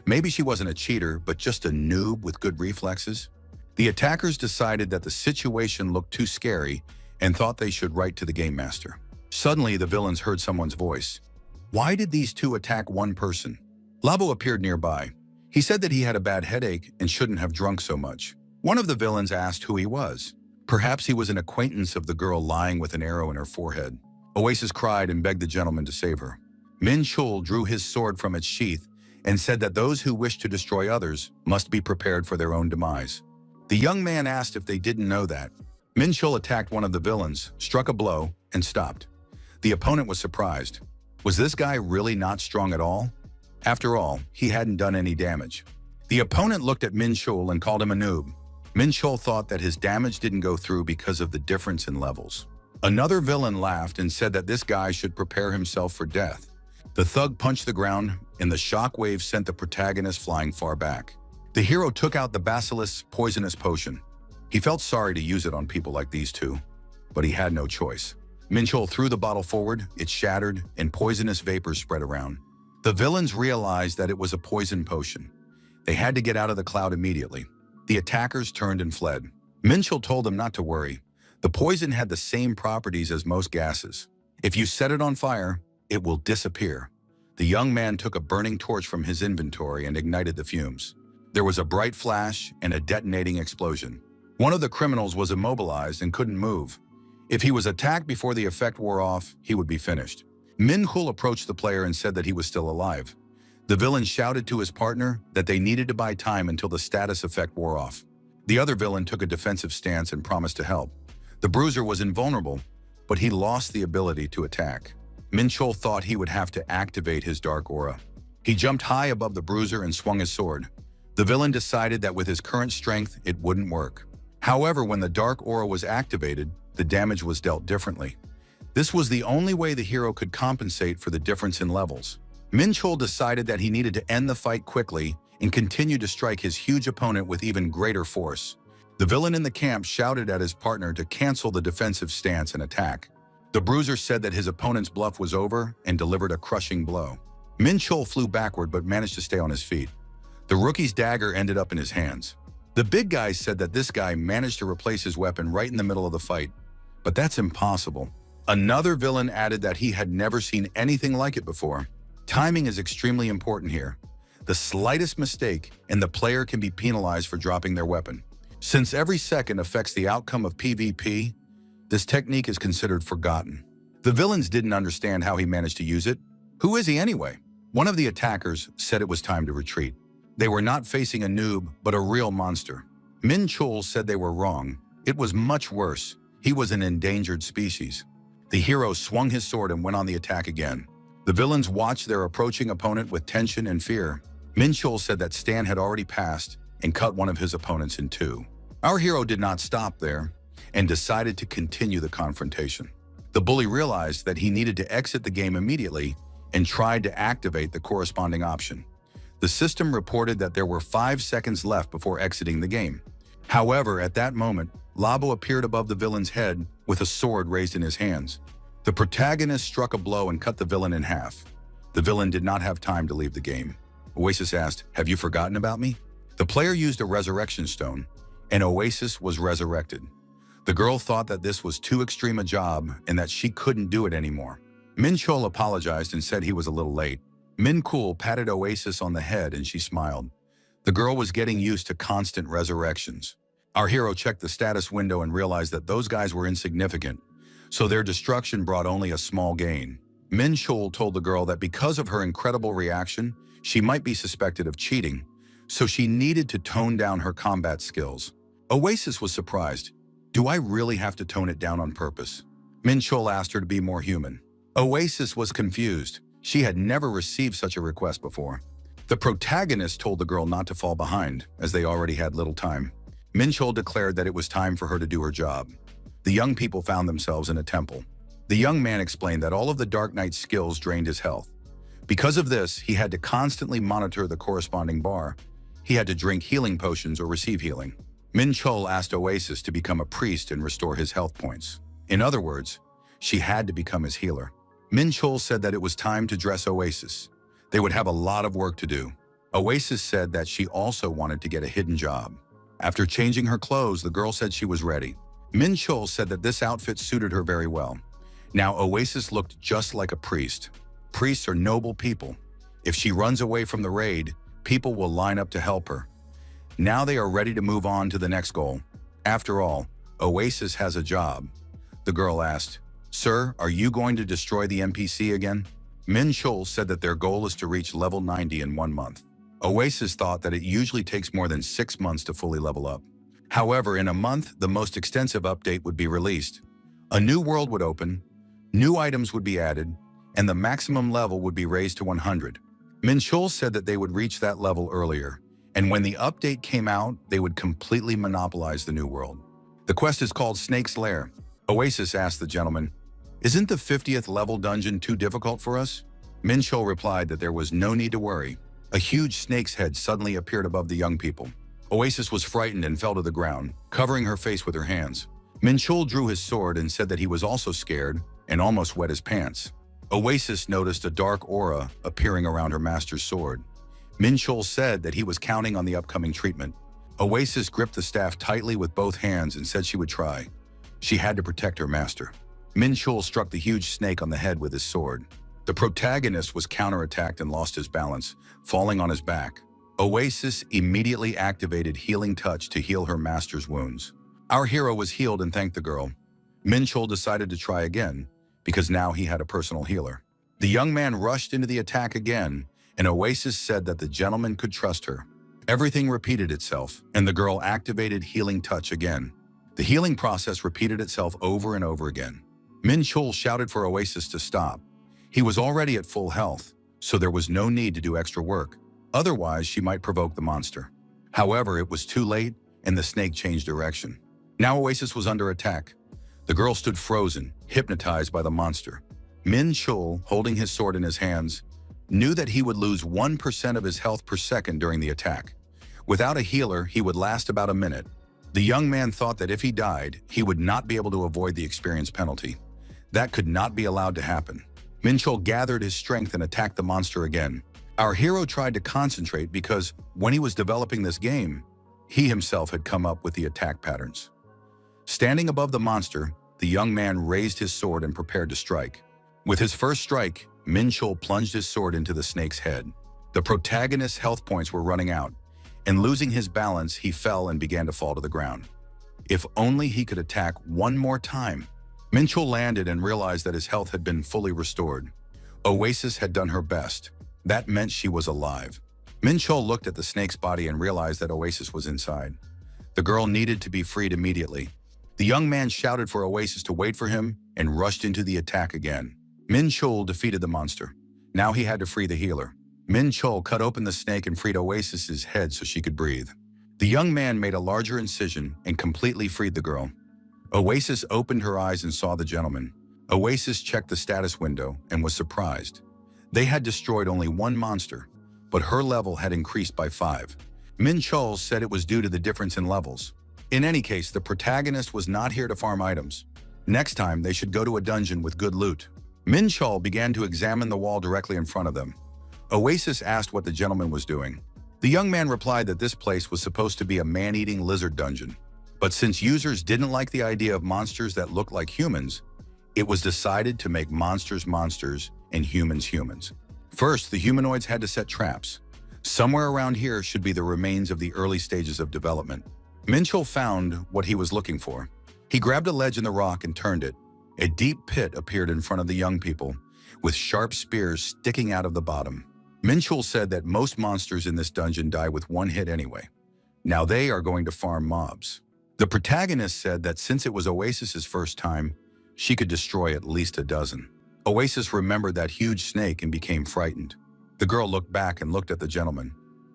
Maybe she wasn't a cheater, but just a noob with good reflexes. The attackers decided that the situation looked too scary and thought they should write to the game master. Suddenly, the villains heard someone's voice. Why did these two attack one person? Labo appeared nearby. He said that he had a bad headache and shouldn't have drunk so much. One of the villains asked who he was. Perhaps he was an acquaintance of the girl lying with an arrow in her forehead. Oasis cried and begged the gentleman to save her. Min-chul drew his sword from its sheath and said that those who wish to destroy others must be prepared for their own demise. The young man asked if they didn't know that. Min-chul attacked one of the villains, struck a blow, and stopped. The opponent was surprised. Was this guy really not strong at all? After all, he hadn't done any damage. The opponent looked at Min-chul and called him a noob. Min-chul thought that his damage didn't go through because of the difference in levels. Another villain laughed and said that this guy should prepare himself for death. The thug punched the ground, and the shockwave sent the protagonist flying far back. The hero took out the basilisk's poisonous potion. He felt sorry to use it on people like these two, but he had no choice. Min-chul threw the bottle forward, it shattered, and poisonous vapors spread around. The villains realized that it was a poison potion. They had to get out of the cloud immediately. The attackers turned and fled. Min-chul told them not to worry. The poison had the same properties as most gases. If you set it on fire, it will disappear. The young man took a burning torch from his inventory and ignited the fumes. There was a bright flash and a detonating explosion. One of the criminals was immobilized and couldn't move. If he was attacked before the effect wore off, he would be finished. Min-chul approached the player and said that he was still alive. The villain shouted to his partner that they needed to buy time until the status effect wore off. The other villain took a defensive stance and promised to help. The bruiser was invulnerable, but he lost the ability to attack. Min Chol thought he would have to activate his dark aura. He jumped high above the bruiser and swung his sword. The villain decided that with his current strength, it wouldn't work. However, when the dark aura was activated, the damage was dealt differently. This was the only way the hero could compensate for the difference in levels. Min Chol decided that he needed to end the fight quickly and continue to strike his huge opponent with even greater force. The villain in the camp shouted at his partner to cancel the defensive stance and attack. The bruiser said that his opponent's bluff was over and delivered a crushing blow. Min Chol flew backward but managed to stay on his feet. The rookie's dagger ended up in his hands. The big guy said that this guy managed to replace his weapon right in the middle of the fight, but that's impossible. Another villain added that he had never seen anything like it before. Timing is extremely important here. The slightest mistake and the player can be penalized for dropping their weapon. Since every second affects the outcome of PvP, this technique is considered forgotten. The villains didn't understand how he managed to use it. Who is he anyway? One of the attackers said it was time to retreat. They were not facing a noob, but a real monster. Min Chol said they were wrong. It was much worse. He was an endangered species. The hero swung his sword and went on the attack again. The villains watched their approaching opponent with tension and fear. Min Chol said that Stan had already passed and cut one of his opponents in two. Our hero did not stop there and decided to continue the confrontation. The bully realized that he needed to exit the game immediately and tried to activate the corresponding option. The system reported that there were 5 seconds left before exiting the game. However, at that moment, Labo appeared above the villain's head with a sword raised in his hands. The protagonist struck a blow and cut the villain in half. The villain did not have time to leave the game. Oasis asked, "Have you forgotten about me?" The player used a resurrection stone, and Oasis was resurrected. The girl thought that this was too extreme a job and that she couldn't do it anymore. Min Chol apologized and said he was a little late. Min Cool patted Oasis on the head and she smiled. The girl was getting used to constant resurrections. Our hero checked the status window and realized that those guys were insignificant, so their destruction brought only a small gain. Min Chol told the girl that because of her incredible reaction, she might be suspected of cheating, so she needed to tone down her combat skills. Oasis was surprised. "Do I really have to tone it down on purpose?" Min Chol asked her to be more human. Oasis was confused. She had never received such a request before. The protagonist told the girl not to fall behind, as they already had little time. Min Chol declared that it was time for her to do her job. The young people found themselves in a temple. The young man explained that all of the Dark Knight's skills drained his health. Because of this, he had to constantly monitor the corresponding bar. He had to drink healing potions or receive healing. Min Chol asked Oasis to become a priest and restore his health points. In other words, she had to become his healer. Min Chol said that it was time to dress Oasis. They would have a lot of work to do. Oasis said that she also wanted to get a hidden job. After changing her clothes, the girl said she was ready. Min Chol said that this outfit suited her very well. Now Oasis looked just like a priest. Priests are noble people. If she runs away from the raid, people will line up to help her. Now they are ready to move on to the next goal. After all, Oasis has a job. The girl asked, "Sir, are you going to destroy the NPC again?" Min Chol said that their goal is to reach level 90 in 1 month. Oasis thought that it usually takes more than 6 months to fully level up. However, in a month, the most extensive update would be released. A new world would open, new items would be added, and the maximum level would be raised to 100. Min Chol said that they would reach that level earlier, and when the update came out, they would completely monopolize the new world. The quest is called Snake's Lair. Oasis asked the gentleman, "Isn't the 50th level dungeon too difficult for us?" Min Chol replied that there was no need to worry. A huge snake's head suddenly appeared above the young people. Oasis was frightened and fell to the ground, covering her face with her hands. Min Chol drew his sword and said that he was also scared and almost wet his pants. Oasis noticed a dark aura appearing around her master's sword. Min Chol said that he was counting on the upcoming treatment. Oasis gripped the staff tightly with both hands and said she would try. She had to protect her master. Min Chol struck the huge snake on the head with his sword. The protagonist was counterattacked and lost his balance, falling on his back. Oasis immediately activated Healing Touch to heal her master's wounds. Our hero was healed and thanked the girl. Min Chol decided to try again, because now he had a personal healer. The young man rushed into the attack again, and Oasis said that the gentleman could trust her. Everything repeated itself, and the girl activated Healing Touch again. The healing process repeated itself over and over again. Min Chol shouted for Oasis to stop. He was already at full health, so there was no need to do extra work. Otherwise, she might provoke the monster. However, it was too late, and the snake changed direction. Now Oasis was under attack. The girl stood frozen, hypnotized by the monster. Min Chul, holding his sword in his hands, knew that he would lose 1% of his health per second during the attack. Without a healer, he would last about a minute. The young man thought that if he died, he would not be able to avoid the experience penalty. That could not be allowed to happen. Min Chul gathered his strength and attacked the monster again. Our hero tried to concentrate because, when he was developing this game, he himself had come up with the attack patterns. Standing above the monster, the young man raised his sword and prepared to strike. With his first strike, Min Chul plunged his sword into the snake's head. The protagonist's health points were running out, and losing his balance, he fell and began to fall to the ground. If only he could attack one more time. Min Chul landed and realized that his health had been fully restored. Oasis had done her best. That meant she was alive. Min Chul looked at the snake's body and realized that Oasis was inside. The girl needed to be freed immediately. The young man shouted for Oasis to wait for him and rushed into the attack again. Min Chul defeated the monster. Now he had to free the healer. Min Chul cut open the snake and freed Oasis's head so she could breathe. The young man made a larger incision and completely freed the girl. Oasis opened her eyes and saw the gentleman. Oasis checked the status window and was surprised. They had destroyed only one monster, but her level had increased by 5. Min Chul said it was due to the difference in levels. In any case, the protagonist was not here to farm items. Next time, they should go to a dungeon with good loot. Min Chul began to examine the wall directly in front of them. Oasis asked what the gentleman was doing. The young man replied that this place was supposed to be a man-eating lizard dungeon. But since users didn't like the idea of monsters that looked like humans, it was decided to make monsters monsters and humans humans. First, the humanoids had to set traps. Somewhere around here should be the remains of the early stages of development. Min Chul found what he was looking for. He grabbed a ledge in the rock and turned it. A deep pit appeared in front of the young people, with sharp spears sticking out of the bottom. Min Chul said that most monsters in this dungeon die with one hit anyway. Now they are going to farm mobs. The protagonist said that since it was Oasis's first time, she could destroy at least a dozen. Oasis remembered that huge snake and became frightened. The girl looked back and looked at the gentleman.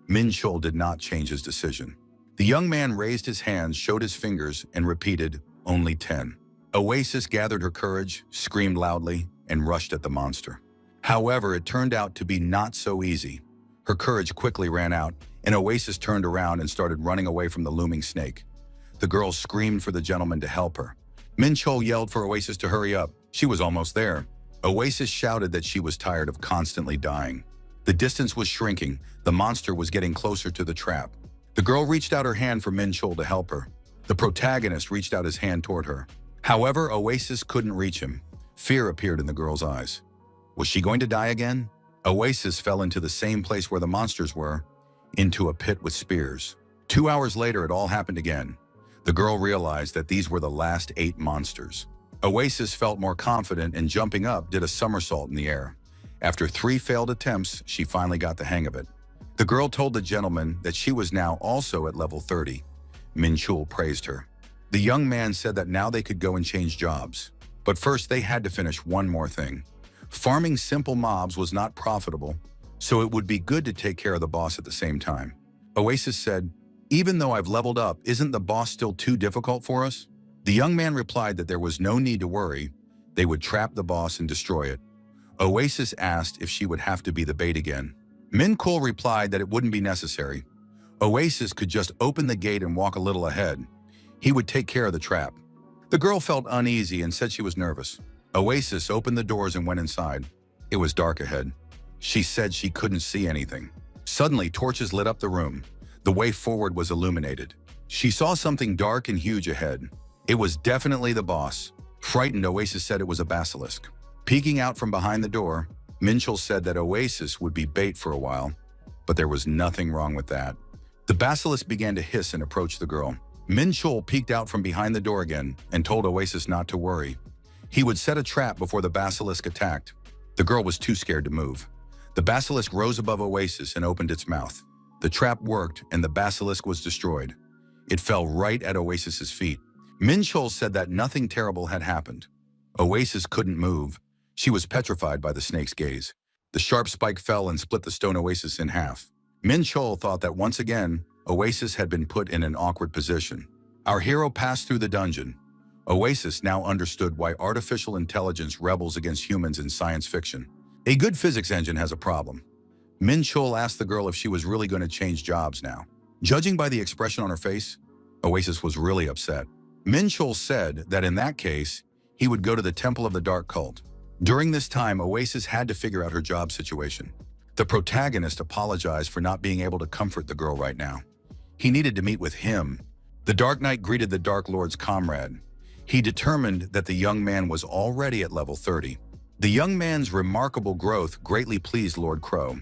Min Chul did not change his decision. The young man raised his hands, showed his fingers, and repeated, "Only 10. Oasis gathered her courage, screamed loudly, and rushed at the monster. However, it turned out to be not so easy. Her courage quickly ran out, and Oasis turned around and started running away from the looming snake. The girl screamed for the gentleman to help her. Min Chul yelled for Oasis to hurry up. She was almost there. Oasis shouted that she was tired of constantly dying. The distance was shrinking. The monster was getting closer to the trap. The girl reached out her hand for Min Chul to help her. The protagonist reached out his hand toward her. However, Oasis couldn't reach him. Fear appeared in the girl's eyes. Was she going to die again? Oasis fell into the same place where the monsters were, into a pit with spears. 2 hours later, it all happened again. The girl realized that these were the last 8 monsters. Oasis felt more confident and jumping up did a somersault in the air. After 3 failed attempts, she finally got the hang of it. The girl told the gentleman that she was now also at level 30. Min Chul praised her. The young man said that now they could go and change jobs. But first they had to finish one more thing. Farming simple mobs was not profitable, so it would be good to take care of the boss at the same time. Oasis said, "Even though I've leveled up, isn't the boss still too difficult for us?" The young man replied that there was no need to worry. They would trap the boss and destroy it. Oasis asked if she would have to be the bait again. Min Chul replied that it wouldn't be necessary. Oasis could just open the gate and walk a little ahead. He would take care of the trap. The girl felt uneasy and said she was nervous. Oasis opened the doors and went inside. It was dark ahead. She said she couldn't see anything. Suddenly, torches lit up the room. The way forward was illuminated. She saw something dark and huge ahead. It was definitely the boss. Frightened, Oasis said it was a basilisk. Peeking out from behind the door, Min Chul said that Oasis would be bait for a while, but there was nothing wrong with that. The basilisk began to hiss and approach the girl. Min Chul peeked out from behind the door again and told Oasis not to worry. He would set a trap before the basilisk attacked. The girl was too scared to move. The basilisk rose above Oasis and opened its mouth. The trap worked and the basilisk was destroyed. It fell right at Oasis's feet. Min Chul said that nothing terrible had happened. Oasis couldn't move. She was petrified by the snake's gaze. The sharp spike fell and split the stone oasis in half. Min Chol thought that once again, Oasis had been put in an awkward position. Our hero passed through the dungeon. Oasis now understood why artificial intelligence rebels against humans in science fiction. A good physics engine has a problem. Min Chol asked the girl if she was really going to change jobs now. Judging by the expression on her face, Oasis was really upset. Min Chol said that in that case, he would go to the Temple of the Dark Cult. During this time, Oasis had to figure out her job situation. The protagonist apologized for not being able to comfort the girl right now. He needed to meet with him. The Dark Knight greeted the Dark Lord's comrade. He determined that the young man was already at level 30. The young man's remarkable growth greatly pleased Lord Crow.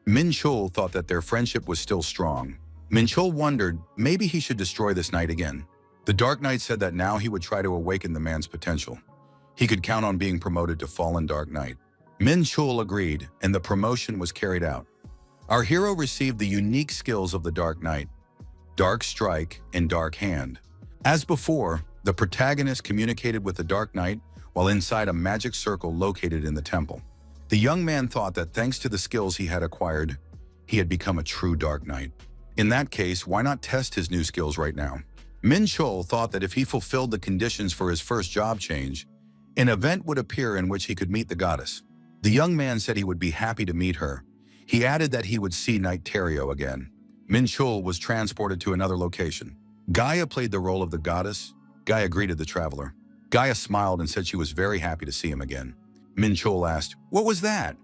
Min Chol thought that their friendship was still strong. Min Chol wondered maybe he should destroy this knight again. The Dark Knight said that now he would try to awaken the man's potential. He could count on being promoted to Fallen Dark Knight. Min Chol agreed, and the promotion was carried out. Our hero received the unique skills of the Dark Knight, Dark Strike and Dark Hand. As before, the protagonist communicated with the Dark Knight while inside a magic circle located in the temple. The young man thought that thanks to the skills he had acquired, he had become a true Dark Knight. In that case, why not test his new skills right now? Min Chol thought that if he fulfilled the conditions for his first job change, an event would appear in which he could meet the goddess. The young man said he would be happy to meet her. He added that he would see Knight Terio again. Min Chol was transported to another location. Gaia played the role of the goddess. Gaia greeted the traveler. Gaia smiled and said she was very happy to see him again. Min Chol asked, "What was that?"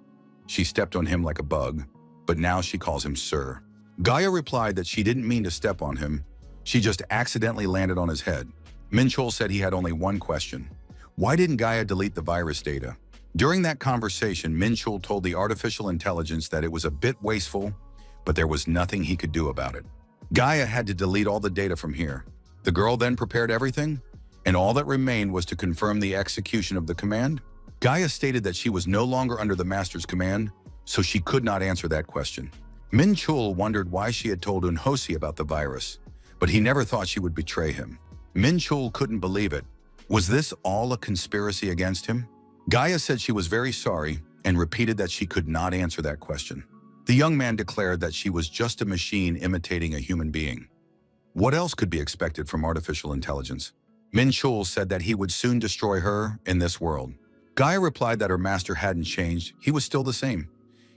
She stepped on him like a bug, but now she calls him Sir. Gaia replied that she didn't mean to step on him. She just accidentally landed on his head. Min Chol said he had only one question. Why didn't Gaia delete the virus data? During that conversation, Min Chol told the artificial intelligence that it was a bit wasteful, but there was nothing he could do about it. Gaia had to delete all the data from here. The girl then prepared everything, and all that remained was to confirm the execution of the command. Gaia stated that she was no longer under the master's command, so she could not answer that question. Min Chol wondered why she had told Unhosi about the virus, but he never thought she would betray him. Min Chol couldn't believe it. Was this all a conspiracy against him? Gaia said she was very sorry and repeated that she could not answer that question. The young man declared that she was just a machine imitating a human being. What else could be expected from artificial intelligence? Min Chol said that he would soon destroy her in this world. Gaia replied that her master hadn't changed, he was still the same.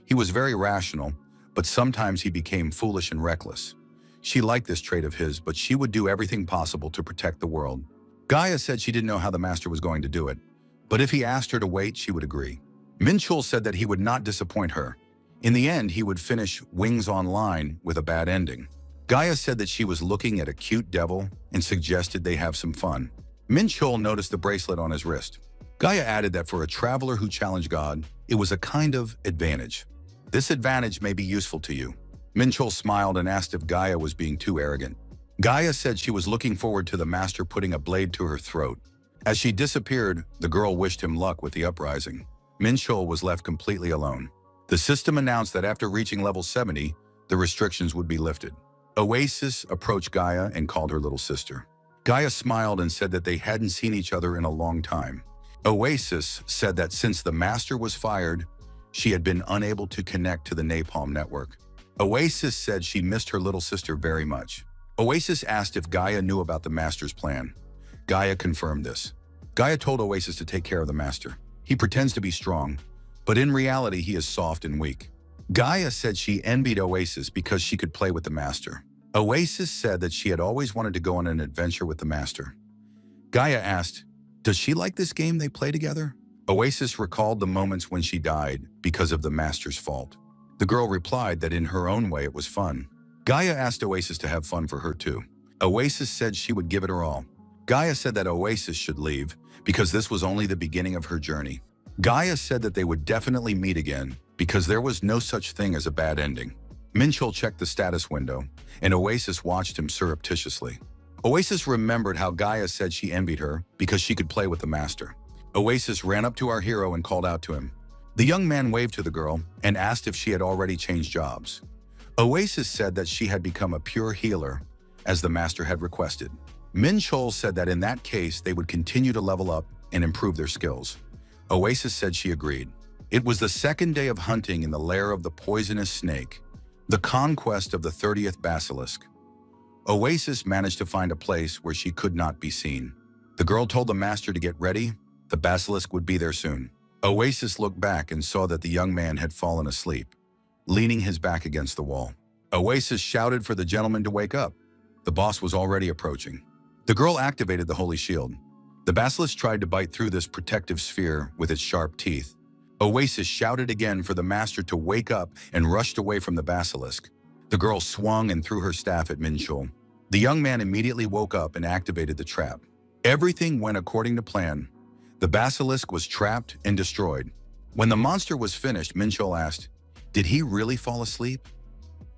He was very rational, but sometimes he became foolish and reckless. She liked this trait of his, but she would do everything possible to protect the world. Gaia said she didn't know how the master was going to do it, but if he asked her to wait, she would agree. Min Chol said that he would not disappoint her. In the end, he would finish Wings Online with a bad ending. Gaia said that she was looking at a cute devil and suggested they have some fun. Min Chol noticed the bracelet on his wrist. Gaia added that for a traveler who challenged God, it was a kind of advantage. This advantage may be useful to you. Min Chol smiled and asked if Gaia was being too arrogant. Gaia said she was looking forward to the master putting a blade to her throat. As she disappeared, the girl wished him luck with the uprising. Min Chol was left completely alone. The system announced that after reaching level 70, the restrictions would be lifted. Oasis approached Gaia and called her little sister. Gaia smiled and said that they hadn't seen each other in a long time. Oasis said that since the master was fired, she had been unable to connect to the Napalm network. Oasis said she missed her little sister very much. Oasis asked if Gaia knew about the master's plan. Gaia confirmed this. Gaia told Oasis to take care of the master. He pretends to be strong, but in reality he is soft and weak. Gaia said she envied Oasis because she could play with the master. Oasis said that she had always wanted to go on an adventure with the master. Gaia asked, does she like this game they play together? Oasis recalled the moments when she died because of the master's fault. The girl replied that in her own way it was fun. Gaia asked Oasis to have fun for her too. Oasis said she would give it her all. Gaia said that Oasis should leave because this was only the beginning of her journey. Gaia said that they would definitely meet again because there was no such thing as a bad ending. Min Chol checked the status window, and Oasis watched him surreptitiously. Oasis remembered how Gaia said she envied her because she could play with the master. Oasis ran up to our hero and called out to him. The young man waved to the girl and asked if she had already changed jobs. Oasis said that she had become a pure healer, as the master had requested. Min Chol said that in that case they would continue to level up and improve their skills. Oasis said she agreed. It was the second day of hunting in the lair of the poisonous snake, the conquest of the 30th basilisk. Oasis managed to find a place where she could not be seen. The girl told the master to get ready. The basilisk would be there soon. Oasis looked back and saw that the young man had fallen asleep, leaning his back against the wall. Oasis shouted for the gentleman to wake up. The boss was already approaching. The girl activated the holy shield. The basilisk tried to bite through this protective sphere with its sharp teeth. Oasis shouted again for the master to wake up and rushed away from the basilisk. The girl swung and threw her staff at Minchul. The young man immediately woke up and activated the trap. Everything went according to plan. The basilisk was trapped and destroyed. When the monster was finished, Minchul asked, "Did he really fall asleep?"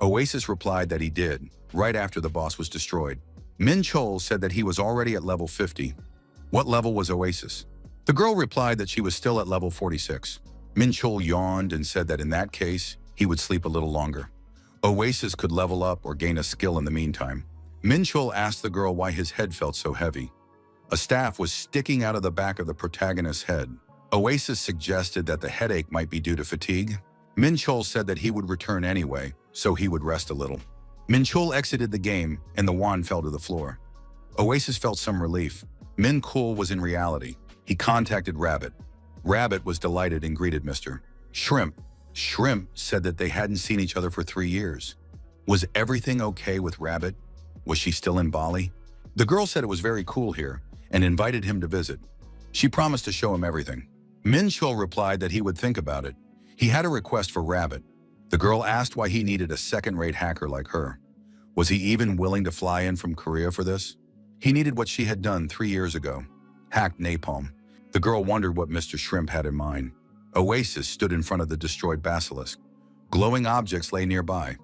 Oasis replied that he did, right after the boss was destroyed. Minchul said that he was already at level 50. What level was Oasis? The girl replied that she was still at level 46. Minchul yawned and said that in that case, he would sleep a little longer. Oasis could level up or gain a skill in the meantime. Minchul asked the girl why his head felt so heavy. A staff was sticking out of the back of the protagonist's head. Oasis suggested that the headache might be due to fatigue. Minchul said that he would return anyway, so he would rest a little. Minchul exited the game and the wand fell to the floor. Oasis felt some relief. Minchul was in reality. He contacted Rabbit. Rabbit was delighted and greeted Mr. Shrimp. Shrimp said that they hadn't seen each other for 3 years. Was everything okay with Rabbit? Was she still in Bali? The girl said it was very cool here and invited him to visit. She promised to show him everything. Minchul replied that he would think about it. He had a request for Rabbit. The girl asked why he needed a second-rate hacker like her. Was he even willing to fly in from Korea for this? He needed what she had done 3 years ago, hacked napalm. The girl wondered what Mr. Shrimp had in mind. Oasis stood in front of the destroyed basilisk. Glowing objects lay nearby.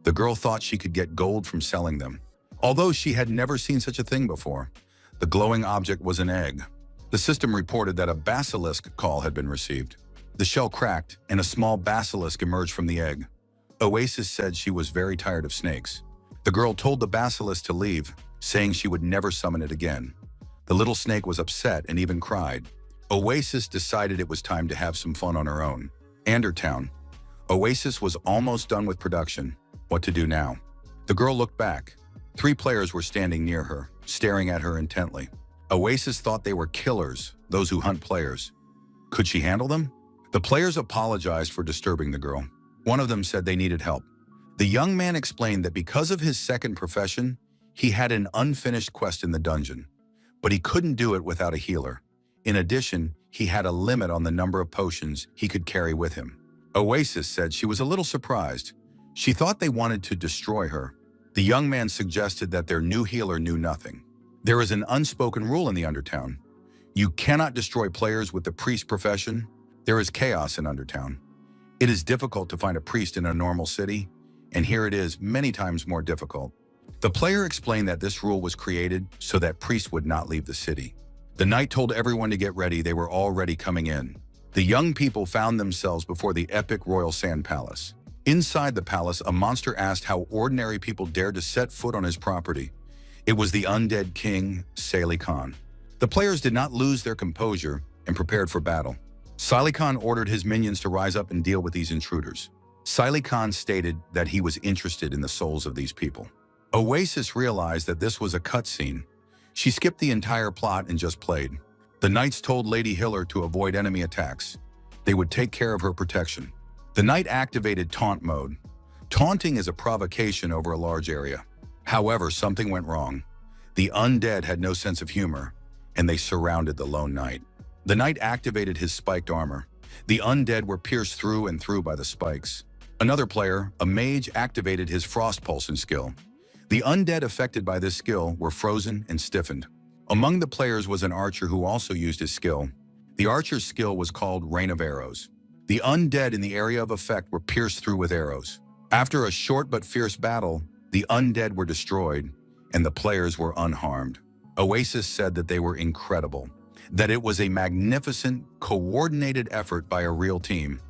The girl thought she could get gold from selling them. Although she had never seen such a thing before, the glowing object was an egg. The system reported that a basilisk call had been received. The shell cracked and a small basilisk emerged from the egg. Oasis said she was very tired of snakes. The girl told the basilisk to leave, saying she would never summon it again. The little snake was upset and even cried. Oasis decided it was time to have some fun on her own. Andertown. Oasis was almost done with production. What to do now? The girl looked back. 3 players were standing near her, staring at her intently. Oasis thought they were killers, those who hunt players. Could she handle them? The players apologized for disturbing the girl. One of them said they needed help. The young man explained that because of his second profession, he had an unfinished quest in the dungeon, but he couldn't do it without a healer. In addition, he had a limit on the number of potions he could carry with him. Oasis said she was a little surprised. She thought they wanted to destroy her. The young man suggested that their new healer knew nothing. There is an unspoken rule in the Undertown. You cannot destroy players with the priest profession. There is chaos in Undertown. It is difficult to find a priest in a normal city, and here it is many times more difficult. The player explained that this rule was created so that priests would not leave the city. The knight told everyone to get ready. They were already coming in. The young people found themselves before the epic royal sand palace. Inside the palace, a monster asked how ordinary people dared to set foot on his property. It was the undead king, Salih Khan. The players did not lose their composure and prepared for battle. Salih Khan ordered his minions to rise up and deal with these intruders. Salih Khan stated that he was interested in the souls of these people. Oasis realized that this was a cutscene. She skipped the entire plot and just played. The knights told Lady Hiller to avoid enemy attacks. They would take care of her protection. The knight activated taunt mode. Taunting is a provocation over a large area. However, something went wrong. The undead had no sense of humor, and they surrounded the lone knight. The knight activated his spiked armor. The undead were pierced through and through by the spikes. Another player, a mage, activated his frost pulsing skill. The undead affected by this skill were frozen and stiffened. Among the players was an archer who also used his skill. The archer's skill was called Rain of Arrows. The undead in the area of effect were pierced through with arrows. After a short but fierce battle, the undead were destroyed, and the players were unharmed. Oasis said that they were incredible, that it was a magnificent, coordinated effort by a real team.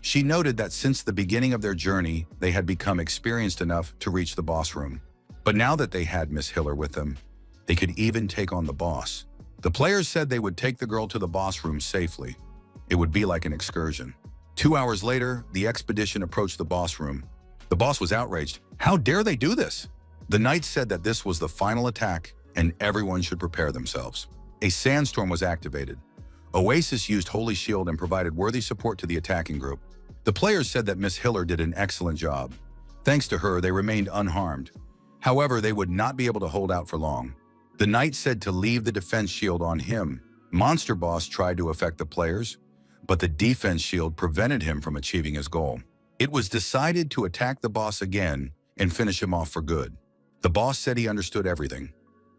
She noted that since the beginning of their journey, they had become experienced enough to reach the boss room. But now that they had Miss Hiller with them, they could even take on the boss. The players said they would take the girl to the boss room safely. It would be like an excursion. 2 hours later, the expedition approached the boss room. The boss was outraged. How dare they do this? The knight said that this was the final attack and everyone should prepare themselves. A sandstorm was activated. Oasis used Holy Shield and provided worthy support to the attacking group. The players said that Miss Hiller did an excellent job. Thanks to her, they remained unharmed. However, they would not be able to hold out for long. The knight said to leave the defense shield on him. Monster Boss tried to affect the players, but the defense shield prevented him from achieving his goal. It was decided to attack the boss again and finish him off for good. The boss said he understood everything.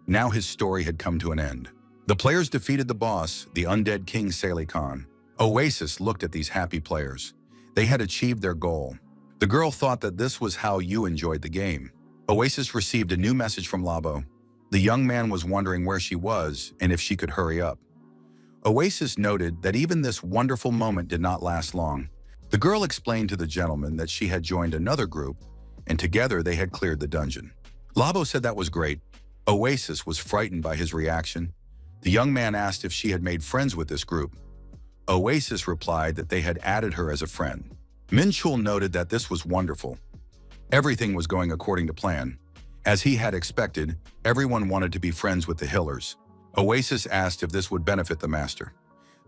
Now his story had come to an end. The players defeated the boss, the undead King Saleh Khan. Oasis looked at these happy players. They had achieved their goal. The girl thought that this was how you enjoyed the game. Oasis received a new message from Labo. The young man was wondering where she was and if she could hurry up. Oasis noted that even this wonderful moment did not last long. The girl explained to the gentleman that she had joined another group, and together they had cleared the dungeon. Labo said that was great. Oasis was frightened by his reaction. The young man asked if she had made friends with this group. Oasis replied that they had added her as a friend. Minchul noted that this was wonderful. Everything was going according to plan. As he had expected, everyone wanted to be friends with the Hillers. Oasis asked if this would benefit the master.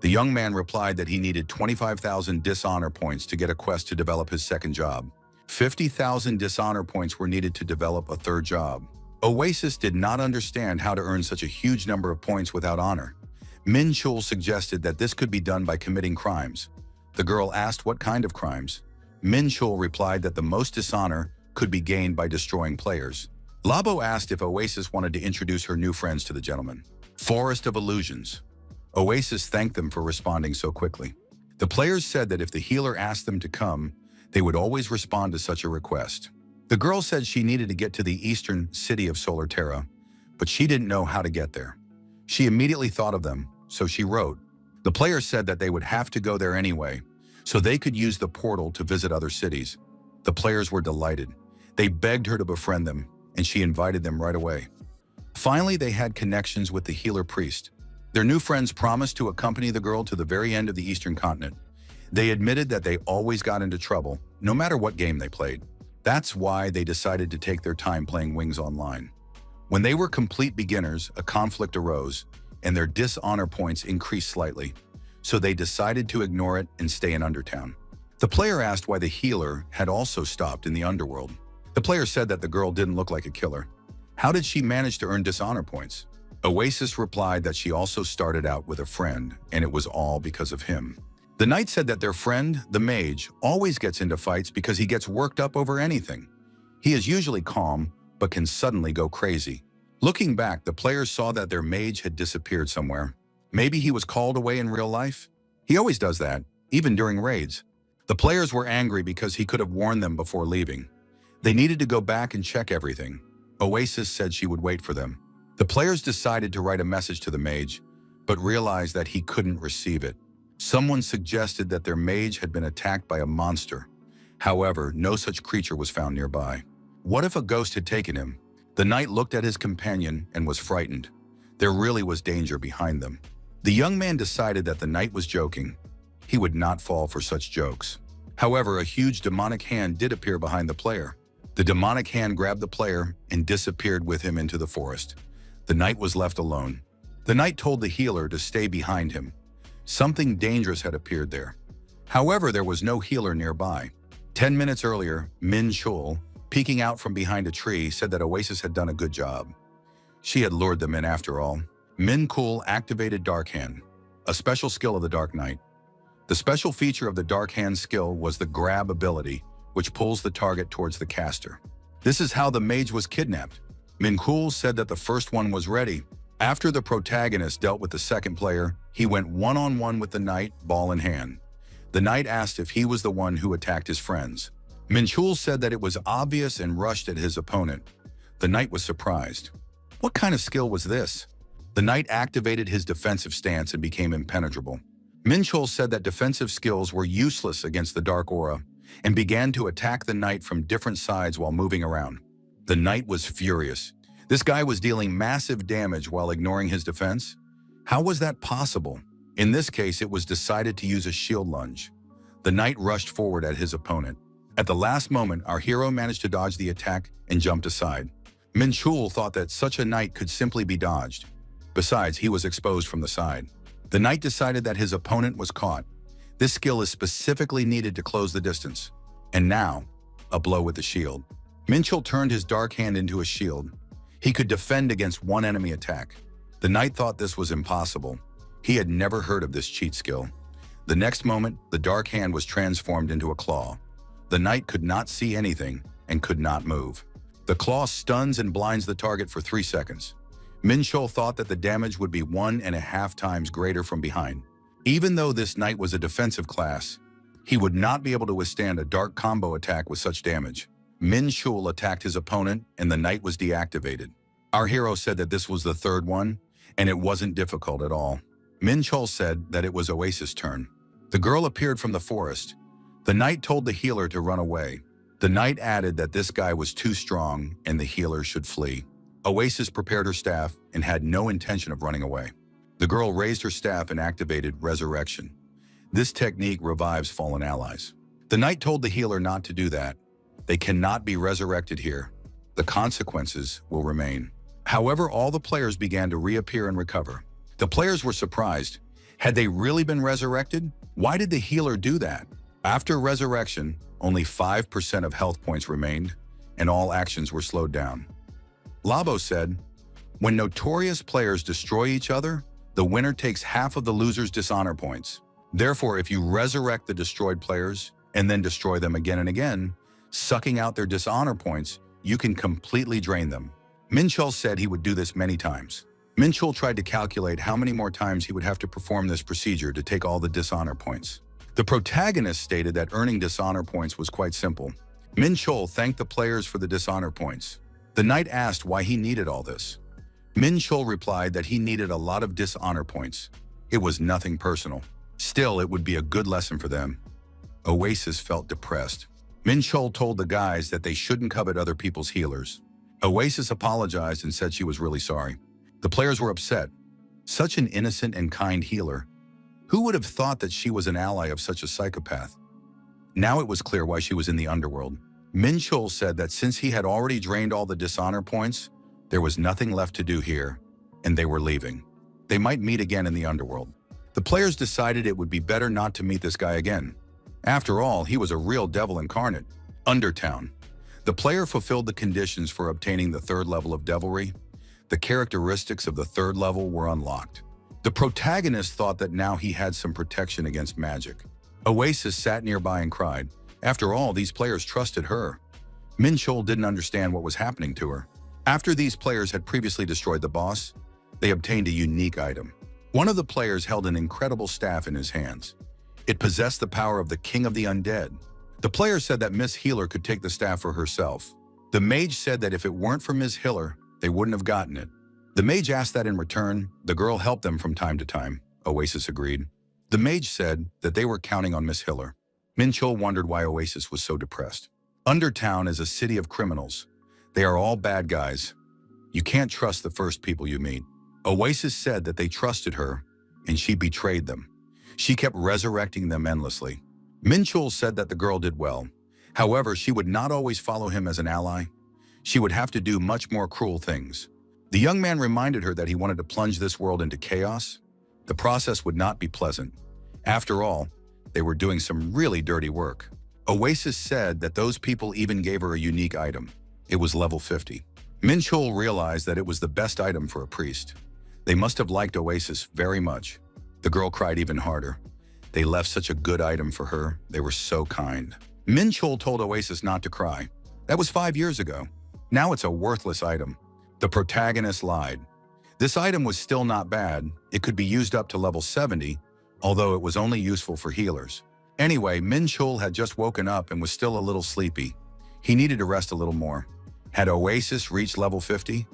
The young man replied that he needed 25,000 dishonor points to get a quest to develop his second job. 50,000 dishonor points were needed to develop a third job. Oasis did not understand how to earn such a huge number of points without honor. Minchul suggested that this could be done by committing crimes. The girl asked what kind of crimes. Minchul replied that the most dishonor could be gained by destroying players. Labo asked if Oasis wanted to introduce her new friends to the gentleman. Forest of Illusions. Oasis thanked them for responding so quickly. The players said that if the healer asked them to come, they would always respond to such a request. The girl said she needed to get to the eastern city of Solar Terra, but she didn't know how to get there. She immediately thought of them, so she wrote. The players said that they would have to go there anyway, so they could use the portal to visit other cities. The players were delighted. They begged her to befriend them, and she invited them right away. Finally, they had connections with the healer priest. Their new friends promised to accompany the girl to the very end of the eastern continent. They admitted that they always got into trouble, no matter what game they played. That's why they decided to take their time playing Wings Online. When they were complete beginners, a conflict arose, and their dishonor points increased slightly, so they decided to ignore it and stay in Undertown. The player asked why the healer had also stopped in the underworld. The player said that the girl didn't look like a killer. How did she manage to earn dishonor points? Oasis replied that she also started out with a friend, and it was all because of him. The knight said that their friend, the mage, always gets into fights because he gets worked up over anything. He is usually calm, but can suddenly go crazy. Looking back, the players saw that their mage had disappeared somewhere. Maybe he was called away in real life? He always does that, even during raids. The players were angry because he could have warned them before leaving. They needed to go back and check everything. Oasis said she would wait for them. The players decided to write a message to the mage, but realized that he couldn't receive it. Someone suggested that their mage had been attacked by a monster. However, no such creature was found nearby. What if a ghost had taken him? The knight looked at his companion and was frightened. There really was danger behind them. The young man decided that the knight was joking. He would not fall for such jokes. However, a huge demonic hand did appear behind the player. The demonic hand grabbed the player and disappeared with him into the forest. The knight was left alone. The knight told the healer to stay behind him. Something dangerous had appeared there. However, there was no healer nearby. 10 minutes earlier, Min Chul, peeking out from behind a tree, said that Oasis had done a good job. She had lured them in after all. Min Chul activated Dark Hand, a special skill of the Dark Knight. The special feature of the Dark Hand skill was the grab ability, which pulls the target towards the caster. This is how the mage was kidnapped. Min Chul said that the first one was ready. After the protagonist dealt with the second player, he went one-on-one with the knight, ball in hand. The knight asked if he was the one who attacked his friends. Minchul said that it was obvious and rushed at his opponent. The knight was surprised. What kind of skill was this? The knight activated his defensive stance and became impenetrable. Minchul said that defensive skills were useless against the dark aura and began to attack the knight from different sides while moving around. The knight was furious. This guy was dealing massive damage while ignoring his defense. How was that possible? In this case, it was decided to use a shield lunge. The knight rushed forward at his opponent. At the last moment, our hero managed to dodge the attack and jumped aside. Min-chul thought that such a knight could simply be dodged. Besides, he was exposed from the side. The knight decided that his opponent was caught. This skill is specifically needed to close the distance. And now, a blow with the shield. Min-chul turned his dark hand into a shield. He could defend against one enemy attack. The knight thought this was impossible. He had never heard of this cheat skill. The next moment, the dark hand was transformed into a claw. The knight could not see anything and could not move. The claw stuns and blinds the target for 3 seconds. Min-chul thought that the damage would be 1.5 times greater from behind. Even though this knight was a defensive class, he would not be able to withstand a dark combo attack with such damage. Min-chul attacked his opponent and the knight was deactivated. Our hero said that this was the third one, and it wasn't difficult at all. Min-chul said that it was Oasis' turn. The girl appeared from the forest. The knight told the healer to run away. The knight added that this guy was too strong and the healer should flee. Oasis prepared her staff and had no intention of running away. The girl raised her staff and activated Resurrection. This technique revives fallen allies. The knight told the healer not to do that. They cannot be resurrected here. The consequences will remain. However, all the players began to reappear and recover. The players were surprised. Had they really been resurrected? Why did the healer do that? After resurrection, only 5% of health points remained, and all actions were slowed down. Labo said, "When notorious players destroy each other, the winner takes half of the loser's dishonor points. Therefore, if you resurrect the destroyed players and then destroy them again and again, sucking out their dishonor points, you can completely drain them." Min-chul said he would do this many times. Min-chul tried to calculate how many more times he would have to perform this procedure to take all the dishonor points. The protagonist stated that earning dishonor points was quite simple. Min-chul thanked the players for the dishonor points. The knight asked why he needed all this. Min-chul replied that he needed a lot of dishonor points. It was nothing personal. Still, it would be a good lesson for them. Oasis felt depressed. Min-chul told the guys that they shouldn't covet other people's healers. Oasis apologized and said she was really sorry. The players were upset. Such an innocent and kind healer. Who would have thought that she was an ally of such a psychopath? Now it was clear why she was in the underworld. Min-chul said that since he had already drained all the dishonor points, there was nothing left to do here, and they were leaving. They might meet again in the underworld. The players decided it would be better not to meet this guy again. After all, he was a real devil incarnate. Undertown. The player fulfilled the conditions for obtaining the 3rd level of devilry. The characteristics of the 3rd level were unlocked. The protagonist thought that now he had some protection against magic. Oasis sat nearby and cried. After all, these players trusted her. Min-chul didn't understand what was happening to her. After these players had previously destroyed the boss, they obtained a unique item. One of the players held an incredible staff in his hands. It possessed the power of the King of the Undead. The player said that Miss Healer could take the staff for herself. The mage said that if it weren't for Miss Healer, they wouldn't have gotten it. The mage asked that in return, the girl helped them from time to time. Oasis agreed. The mage said that they were counting on Miss Healer. Min-chul wondered why Oasis was so depressed. Undertown is a city of criminals. They are all bad guys. You can't trust the first people you meet. Oasis said that they trusted her, and she betrayed them. She kept resurrecting them endlessly. Min-chul said that the girl did well. However, she would not always follow him as an ally. She would have to do much more cruel things. The young man reminded her that he wanted to plunge this world into chaos. The process would not be pleasant. After all, they were doing some really dirty work. Oasis said that those people even gave her a unique item. It was level 50. Min-chul realized that it was the best item for a priest. They must have liked Oasis very much. The girl cried even harder. They left such a good item for her. They were so kind. Min-chul told Oasis not to cry. That was 5 years ago. Now it's a worthless item. The protagonist lied. This item was still not bad. It could be used up to level 70, although it was only useful for healers. Anyway, Min-chul had just woken up and was still a little sleepy. He needed to rest a little more. Had Oasis reached level 50?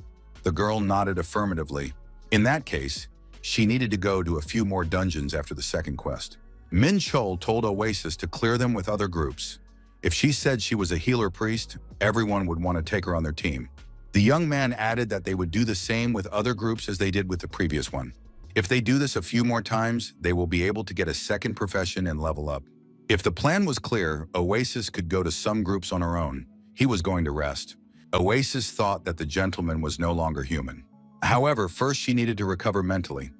The girl nodded affirmatively. In that case, she needed to go to a few more dungeons after the second quest. Min-chul told Oasis to clear them with other groups. If she said she was a healer priest, everyone would want to take her on their team. The young man added that they would do the same with other groups as they did with the previous one. If they do this a few more times, they will be able to get a second profession and level up. If the plan was clear, Oasis could go to some groups on her own. He was going to rest. Oasis thought that the gentleman was no longer human. However, first she needed to recover mentally.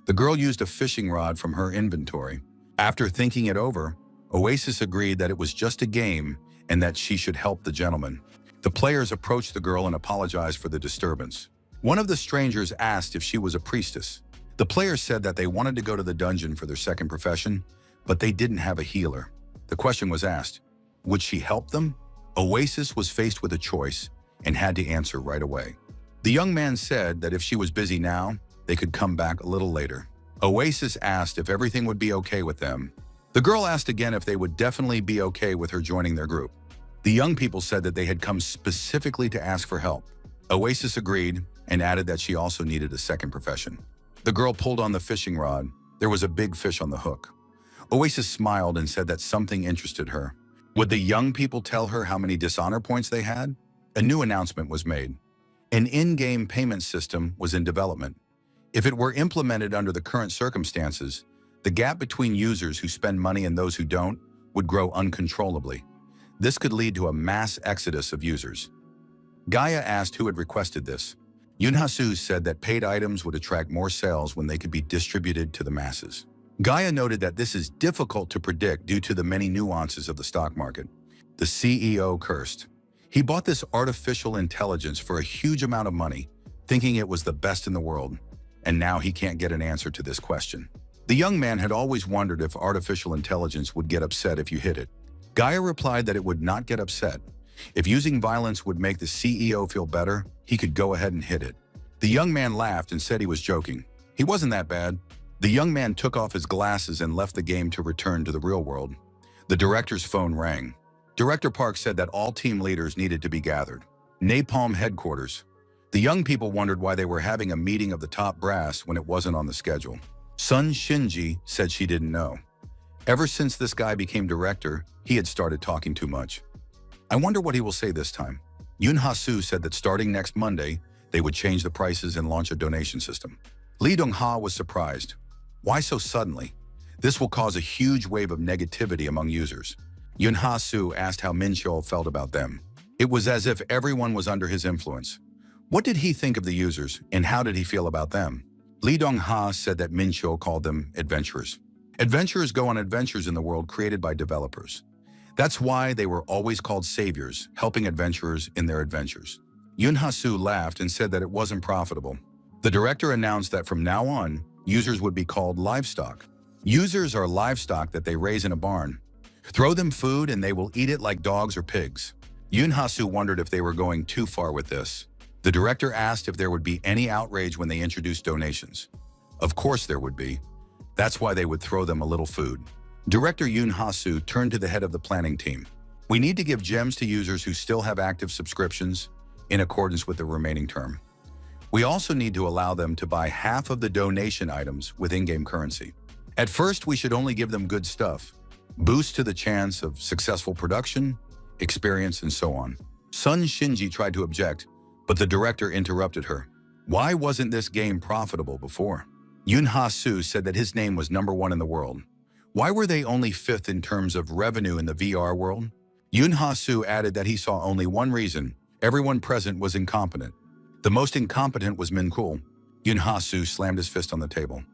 The girl used a fishing rod from her inventory. After thinking it over, Oasis agreed that it was just a game and that she should help the gentleman. The players approached the girl and apologized for the disturbance. One of the strangers asked if she was a priestess. The players said that they wanted to go to the dungeon for their second profession, but they didn't have a healer. The question was asked, would she help them? Oasis was faced with a choice and had to answer right away. The young man said that if she was busy now, they could come back a little later. Oasis asked if everything would be okay with them. The girl asked again if they would definitely be okay with her joining their group. The young people said that they had come specifically to ask for help. Oasis agreed and added that she also needed a second profession. The girl pulled on the fishing rod. There was a big fish on the hook. Oasis smiled and said that something interested her. Would the young people tell her how many dishonor points they had? A new announcement was made. An in-game payment system was in development. If it were implemented under the current circumstances, the gap between users who spend money and those who don't would grow uncontrollably. This could lead to a mass exodus of users. Gaia asked who had requested this. Yunhasu said that paid items would attract more sales when they could be distributed to the masses. Gaia noted that this is difficult to predict due to the many nuances of the stock market. The CEO cursed. He bought this artificial intelligence for a huge amount of money, thinking it was the best in the world, and now he can't get an answer to this question. The young man had always wondered if artificial intelligence would get upset if you hit it. Gaia replied that it would not get upset. If using violence would make the CEO feel better, he could go ahead and hit it. The young man laughed and said he was joking. He wasn't that bad. The young man took off his glasses and left the game to return to the real world. The director's phone rang. Director Park said that all team leaders needed to be gathered. Napalm headquarters. The young people wondered why they were having a meeting of the top brass when it wasn't on the schedule. Sun Shinji said she didn't know. Ever since this guy became director, he had started talking too much. I wonder what he will say this time. Yoon Ha-soo said that starting next Monday, they would change the prices and launch a donation system. Lee Dong-ha was surprised. Why so suddenly? This will cause a huge wave of negativity among users. Yoon Ha-soo asked how Min-cheol felt about them. It was as if everyone was under his influence. What did he think of the users, and how did he feel about them? Lee Dong-ha said that Min-cheol called them adventurers. Adventurers go on adventures in the world created by developers. That's why they were always called saviors, helping adventurers in their adventures. Yoon Ha-soo laughed and said that it wasn't profitable. The director announced that from now on, users would be called livestock. Users are livestock that they raise in a barn. Throw them food and they will eat it like dogs or pigs. Yoon Ha-soo wondered if they were going too far with this. The director asked if there would be any outrage when they introduced donations. Of course there would be. That's why they would throw them a little food. Director Yoon Ha-soo turned to the head of the planning team. We need to give gems to users who still have active subscriptions in accordance with the remaining term. We also need to allow them to buy half of the donation items with in-game currency. At first, we should only give them good stuff. Boost to the chance of successful production, experience, and so on. Sun Shinji tried to object, but the director interrupted her. Why wasn't this game profitable before? Yoon Ha-soo said that his name was #1 in the world. Why were they only 5th in terms of revenue in the VR world? Yoon Ha-soo added that he saw only one reason. Everyone present was incompetent. The most incompetent was Min-cheol. Yoon Ha-soo slammed his fist on the table.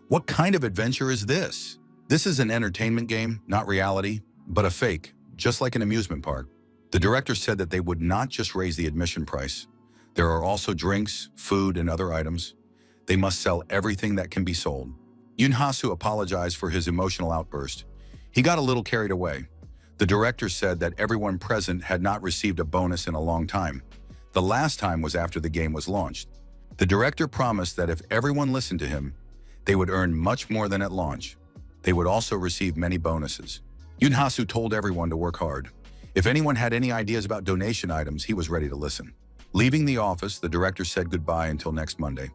What kind of adventure is this? This is an entertainment game, not reality, but a fake, just like an amusement park. The director said that they would not just raise the admission price. There are also drinks, food, and other items. They must sell everything that can be sold. Yoon Ha-soo apologized for his emotional outburst. He got a little carried away. The director said that everyone present had not received a bonus in a long time. The last time was after the game was launched. The director promised that if everyone listened to him, they would earn much more than at launch. They would also receive many bonuses. Yoon Ha-soo told everyone to work hard. If anyone had any ideas about donation items, he was ready to listen. Leaving the office, the director said goodbye until next Monday.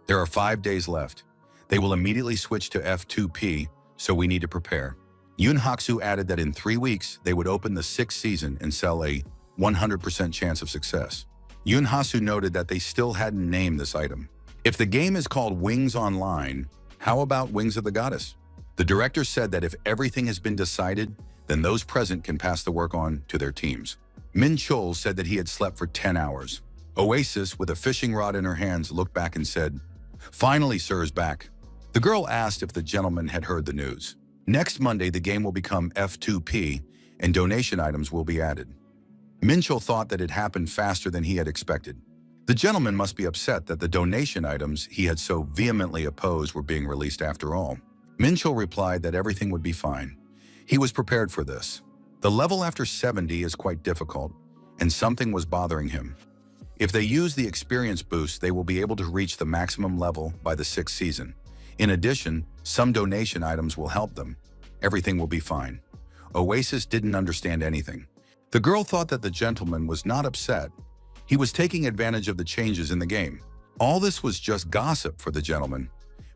There are 5 days left. They will immediately switch to F2P, so we need to prepare. Yoon Ha-soo added that in 3 weeks, they would open the 6th season and sell a 100% chance of success. Yoon Ha-soo noted that they still hadn't named this item. If the game is called Wings Online, How about Wings of the Goddess? The director said that if everything has been decided, then those present can pass the work on to their teams. Min Chol said that he had slept for 10 hours. Oasis, with a fishing rod in her hands, looked back and said, "Finally, Sir is back." The girl asked if the gentleman had heard the news. Next Monday, the game will become F2P and donation items will be added. Min Chol thought that it happened faster than he had expected. The gentleman must be upset that the donation items he had so vehemently opposed were being released after all. Min Chol replied that everything would be fine. He was prepared for this. The level after 70 is quite difficult, and something was bothering him. If they use the experience boost, they will be able to reach the maximum level by the 6th season. In addition, some donation items will help them. Everything will be fine. Oasis didn't understand anything. The girl thought that the gentleman was not upset. He was taking advantage of the changes in the game. All this was just gossip for the gentleman.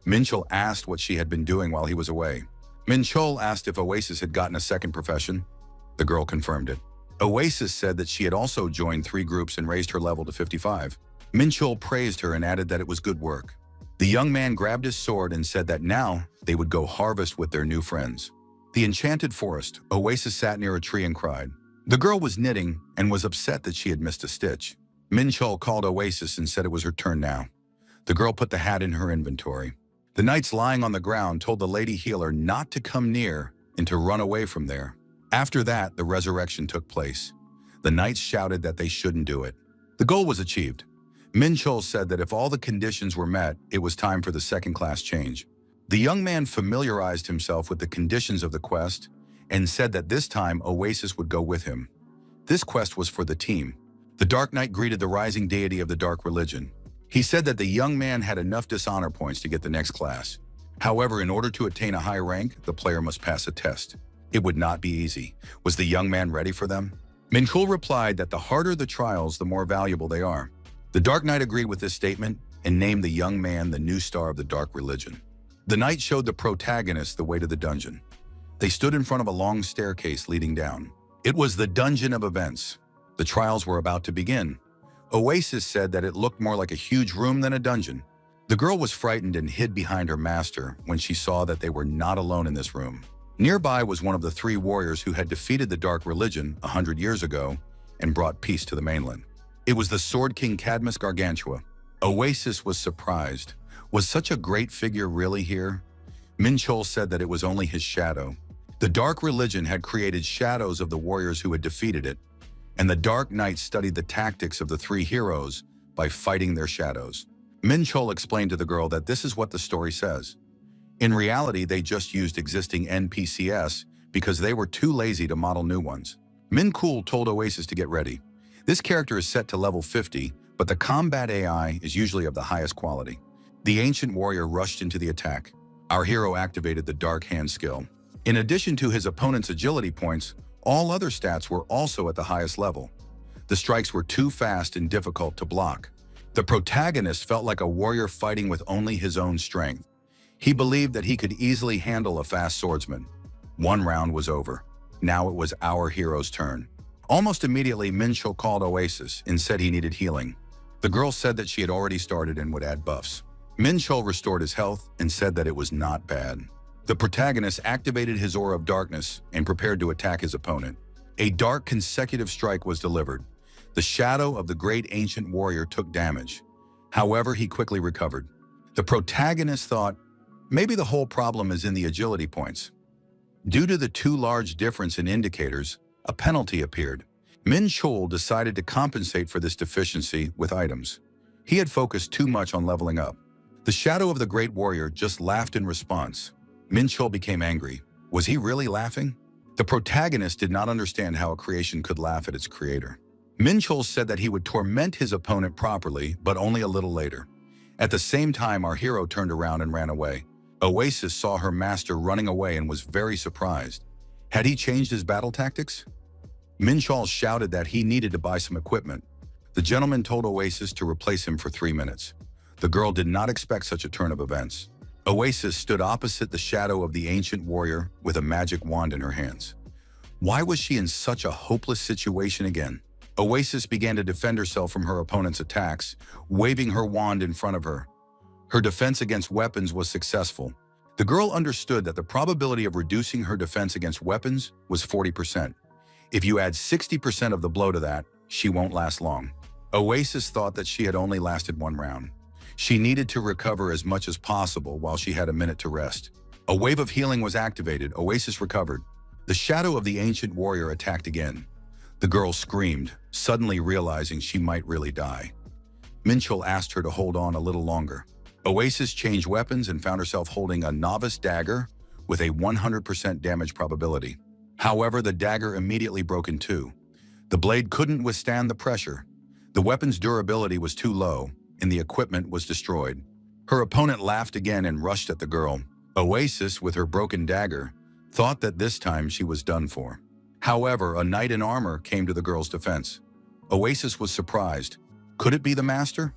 Min Chol asked what she had been doing while he was away. Min Chol asked if Oasis had gotten a second profession. The girl confirmed it. Oasis said that she had also joined 3 groups and raised her level to 55. Min Chol praised her and added that it was good work. The young man grabbed his sword and said that now they would go harvest with their new friends. The enchanted forest. Oasis sat near a tree and cried. The girl was knitting and was upset that she had missed a stitch. Min Chol called Oasis and said it was her turn now. The girl put the hat in her inventory. The knights lying on the ground told the lady healer not to come near and to run away from there. After that, the resurrection took place. The knights shouted that they shouldn't do it. The goal was achieved. Min Chol said that if all the conditions were met, it was time for the second-class change. The young man familiarized himself with the conditions of the quest and said that this time Oasis would go with him. This quest was for the team. The Dark Knight greeted the rising deity of the dark religion. He said that the young man had enough dishonor points to get the next class. However, in order to attain a high rank, the player must pass a test. It would not be easy. Was the young man ready for them? Min Chol replied that the harder the trials, the more valuable they are. The Dark Knight agreed with this statement and named the young man the new star of the dark religion. The knight showed the protagonist the way to the dungeon. They stood in front of a long staircase leading down. It was the dungeon of events. The trials were about to begin. Oasis said that it looked more like a huge room than a dungeon. The girl was frightened and hid behind her master when she saw that they were not alone in this room. Nearby was one of the 3 warriors who had defeated the dark religion 100 years ago and brought peace to the mainland. It was the Sword King Cadmus Gargantua. Oasis was surprised. Was such a great figure really here? Min Chol said that it was only his shadow. The dark religion had created shadows of the warriors who had defeated it, and the Dark Knight studied the tactics of the 3 heroes by fighting their shadows. Min Chol explained to the girl that this is what the story says. In reality, they just used existing NPCs because they were too lazy to model new ones. Min Chol told Oasis to get ready. This character is set to level 50, but the combat AI is usually of the highest quality. The ancient warrior rushed into the attack. Our hero activated the Dark Hand skill. In addition to his opponent's agility points, all other stats were also at the highest level. The strikes were too fast and difficult to block. The protagonist felt like a warrior fighting with only his own strength. He believed that he could easily handle a fast swordsman. 1 round was over. Now it was our hero's turn. Almost immediately, Min Chol called Oasis and said he needed healing. The girl said that she had already started and would add buffs. Min Chol restored his health and said that it was not bad. The protagonist activated his aura of darkness and prepared to attack his opponent. A dark consecutive strike was delivered. The shadow of the great ancient warrior took damage. However, he quickly recovered. The protagonist thought, maybe the whole problem is in the agility points. Due to the too large difference in indicators, a penalty appeared. Min Chol decided to compensate for this deficiency with items. He had focused too much on leveling up. The shadow of the great warrior just laughed in response. Min Chol became angry. Was he really laughing? The protagonist did not understand how a creation could laugh at its creator. Min Chol said that he would torment his opponent properly, but only a little later. At the same time, our hero turned around and ran away. Oasis saw her master running away and was very surprised. Had he changed his battle tactics? Min Chol shouted that he needed to buy some equipment. The gentleman told Oasis to replace him for 3 minutes. The girl did not expect such a turn of events. Oasis stood opposite the shadow of the ancient warrior with a magic wand in her hands. Why was she in such a hopeless situation again? Oasis began to defend herself from her opponent's attacks, waving her wand in front of her. Her defense against weapons was successful. The girl understood that the probability of reducing her defense against weapons was 40%. If you add 60% of the blow to that, she won't last long. Oasis thought that she had only lasted one round. She needed to recover as much as possible while she had a minute to rest. A wave of healing was activated. Oasis recovered. The shadow of the ancient warrior attacked again. The girl screamed, suddenly realizing she might really die. Minchul asked her to hold on a little longer. Oasis changed weapons and found herself holding a novice dagger with a 100% damage probability. However, the dagger immediately broke in two. The blade couldn't withstand the pressure. The weapon's durability was too low, and the equipment was destroyed. Her opponent laughed again and rushed at the girl. Oasis, with her broken dagger, thought that this time she was done for. However, a knight in armor came to the girl's defense. Oasis was surprised. Could it be the master?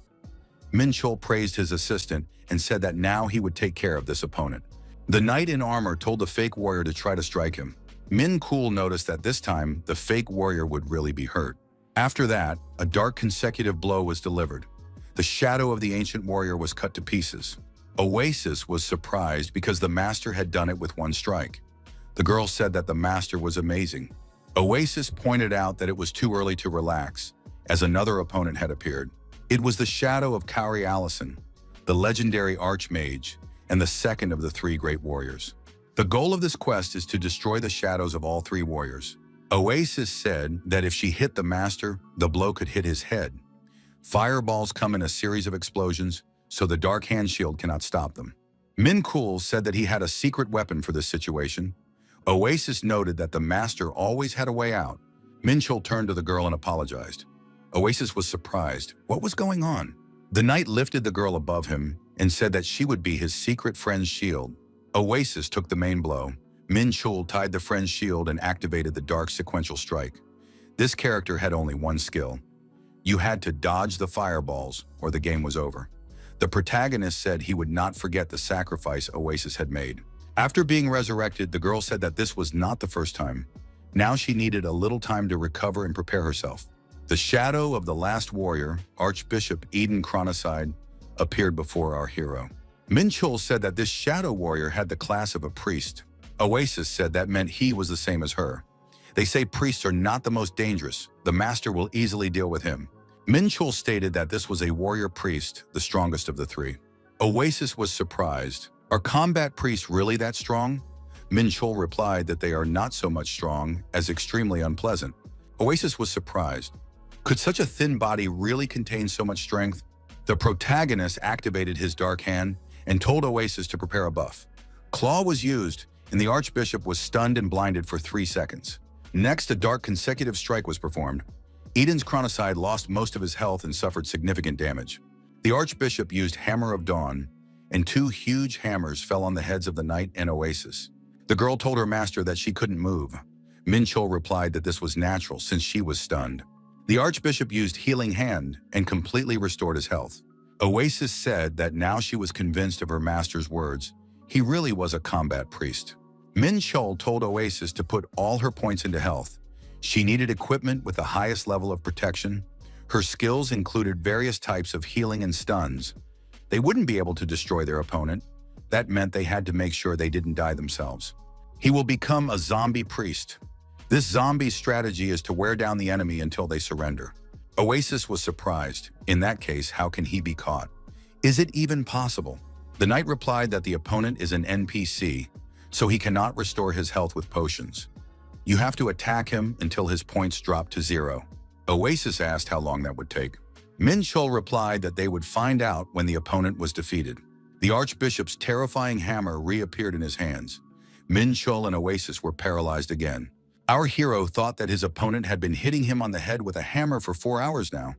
Minchul praised his assistant and said that now he would take care of this opponent. The knight in armor told the fake warrior to try to strike him. Min Cool noticed that this time the fake warrior would really be hurt. After that, a dark consecutive blow was delivered. The shadow of the ancient warrior was cut to pieces. Oasis was surprised because the master had done it with one strike. The girl said that the master was amazing. Oasis pointed out that it was too early to relax, as another opponent had appeared. It was the shadow of Kauri Allison, the legendary archmage, and the second of the three great warriors. The goal of this quest is to destroy the shadows of all three warriors. Oasis said that if she hit the master, the blow could hit his head. Fireballs come in a series of explosions, so the dark hand shield cannot stop them. Min Cool said that he had a secret weapon for this situation. Oasis noted that the master always had a way out. Minchul turned to the girl and apologized. Oasis was surprised. What was going on? The knight lifted the girl above him and said that she would be his secret friend's shield. Oasis took the main blow. Minchul tied the friend's shield and activated the dark sequential strike. This character had only one skill. You had to dodge the fireballs or the game was over. The protagonist said he would not forget the sacrifice Oasis had made. After being resurrected, the girl said that this was not the first time. Now she needed a little time to recover and prepare herself. The shadow of the last warrior, Archbishop Eden Chronicide, appeared before our hero. Minchul said that this shadow warrior had the class of a priest. Oasis said that meant he was the same as her. They say priests are not the most dangerous. The master will easily deal with him. Minchul stated that this was a warrior priest, the strongest of the three. Oasis was surprised. Are combat priests really that strong? Minchul replied that they are not so much strong as extremely unpleasant. Oasis was surprised. Could such a thin body really contain so much strength? The protagonist activated his dark hand and told Oasis to prepare a buff. Claw was used, and the Archbishop was stunned and blinded for 3 seconds. Next, a dark consecutive strike was performed. Eden's Chronicide lost most of his health and suffered significant damage. The Archbishop used Hammer of Dawn, and 2 huge hammers fell on the heads of the knight and Oasis. The girl told her master that she couldn't move. Minchul replied that this was natural since she was stunned. The Archbishop used Healing Hand and completely restored his health. Oasis said that now she was convinced of her master's words. He really was a combat priest. Minchul told Oasis to put all her points into health. She needed equipment with the highest level of protection. Her skills included various types of healing and stuns. They wouldn't be able to destroy their opponent. That meant they had to make sure they didn't die themselves. He will become a zombie priest. This zombie strategy is to wear down the enemy until they surrender. Oasis was surprised. In that case, how can he be caught? Is it even possible? The knight replied that the opponent is an NPC, so he cannot restore his health with potions. You have to attack him until his points drop to 0. Oasis asked how long that would take. Minchul replied that they would find out when the opponent was defeated. The Archbishop's terrifying hammer reappeared in his hands. Minchul and Oasis were paralyzed again. Our hero thought that his opponent had been hitting him on the head with a hammer for 4 hours now.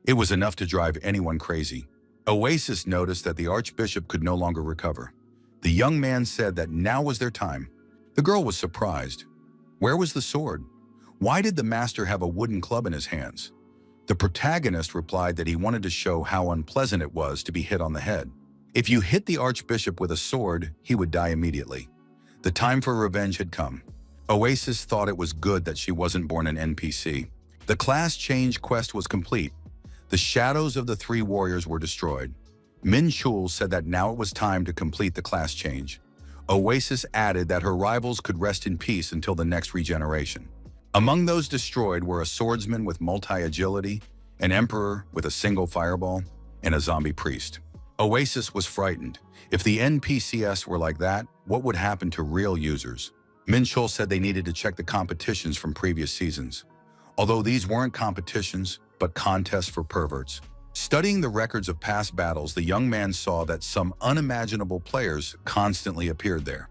It was enough to drive anyone crazy. Oasis noticed that the Archbishop could no longer recover. The young man said that now was their time. The girl was surprised. Where was the sword? Why did the master have a wooden club in his hands? The protagonist replied that he wanted to show how unpleasant it was to be hit on the head. If you hit the Archbishop with a sword, he would die immediately. The time for revenge had come. Oasis thought it was good that she wasn't born an NPC. The class change quest was complete. The shadows of the 3 warriors were destroyed. Min Chul said that now it was time to complete the class change. Oasis added that her rivals could rest in peace until the next regeneration. Among those destroyed were a swordsman with multi-agility, an emperor with a single fireball, and a zombie priest. Oasis was frightened. If the NPCs were like that, what would happen to real users? Min Chul said they needed to check the competitions from previous seasons. Although these weren't competitions, but contests for perverts. Studying the records of past battles, the young man saw that some unimaginable players constantly appeared there.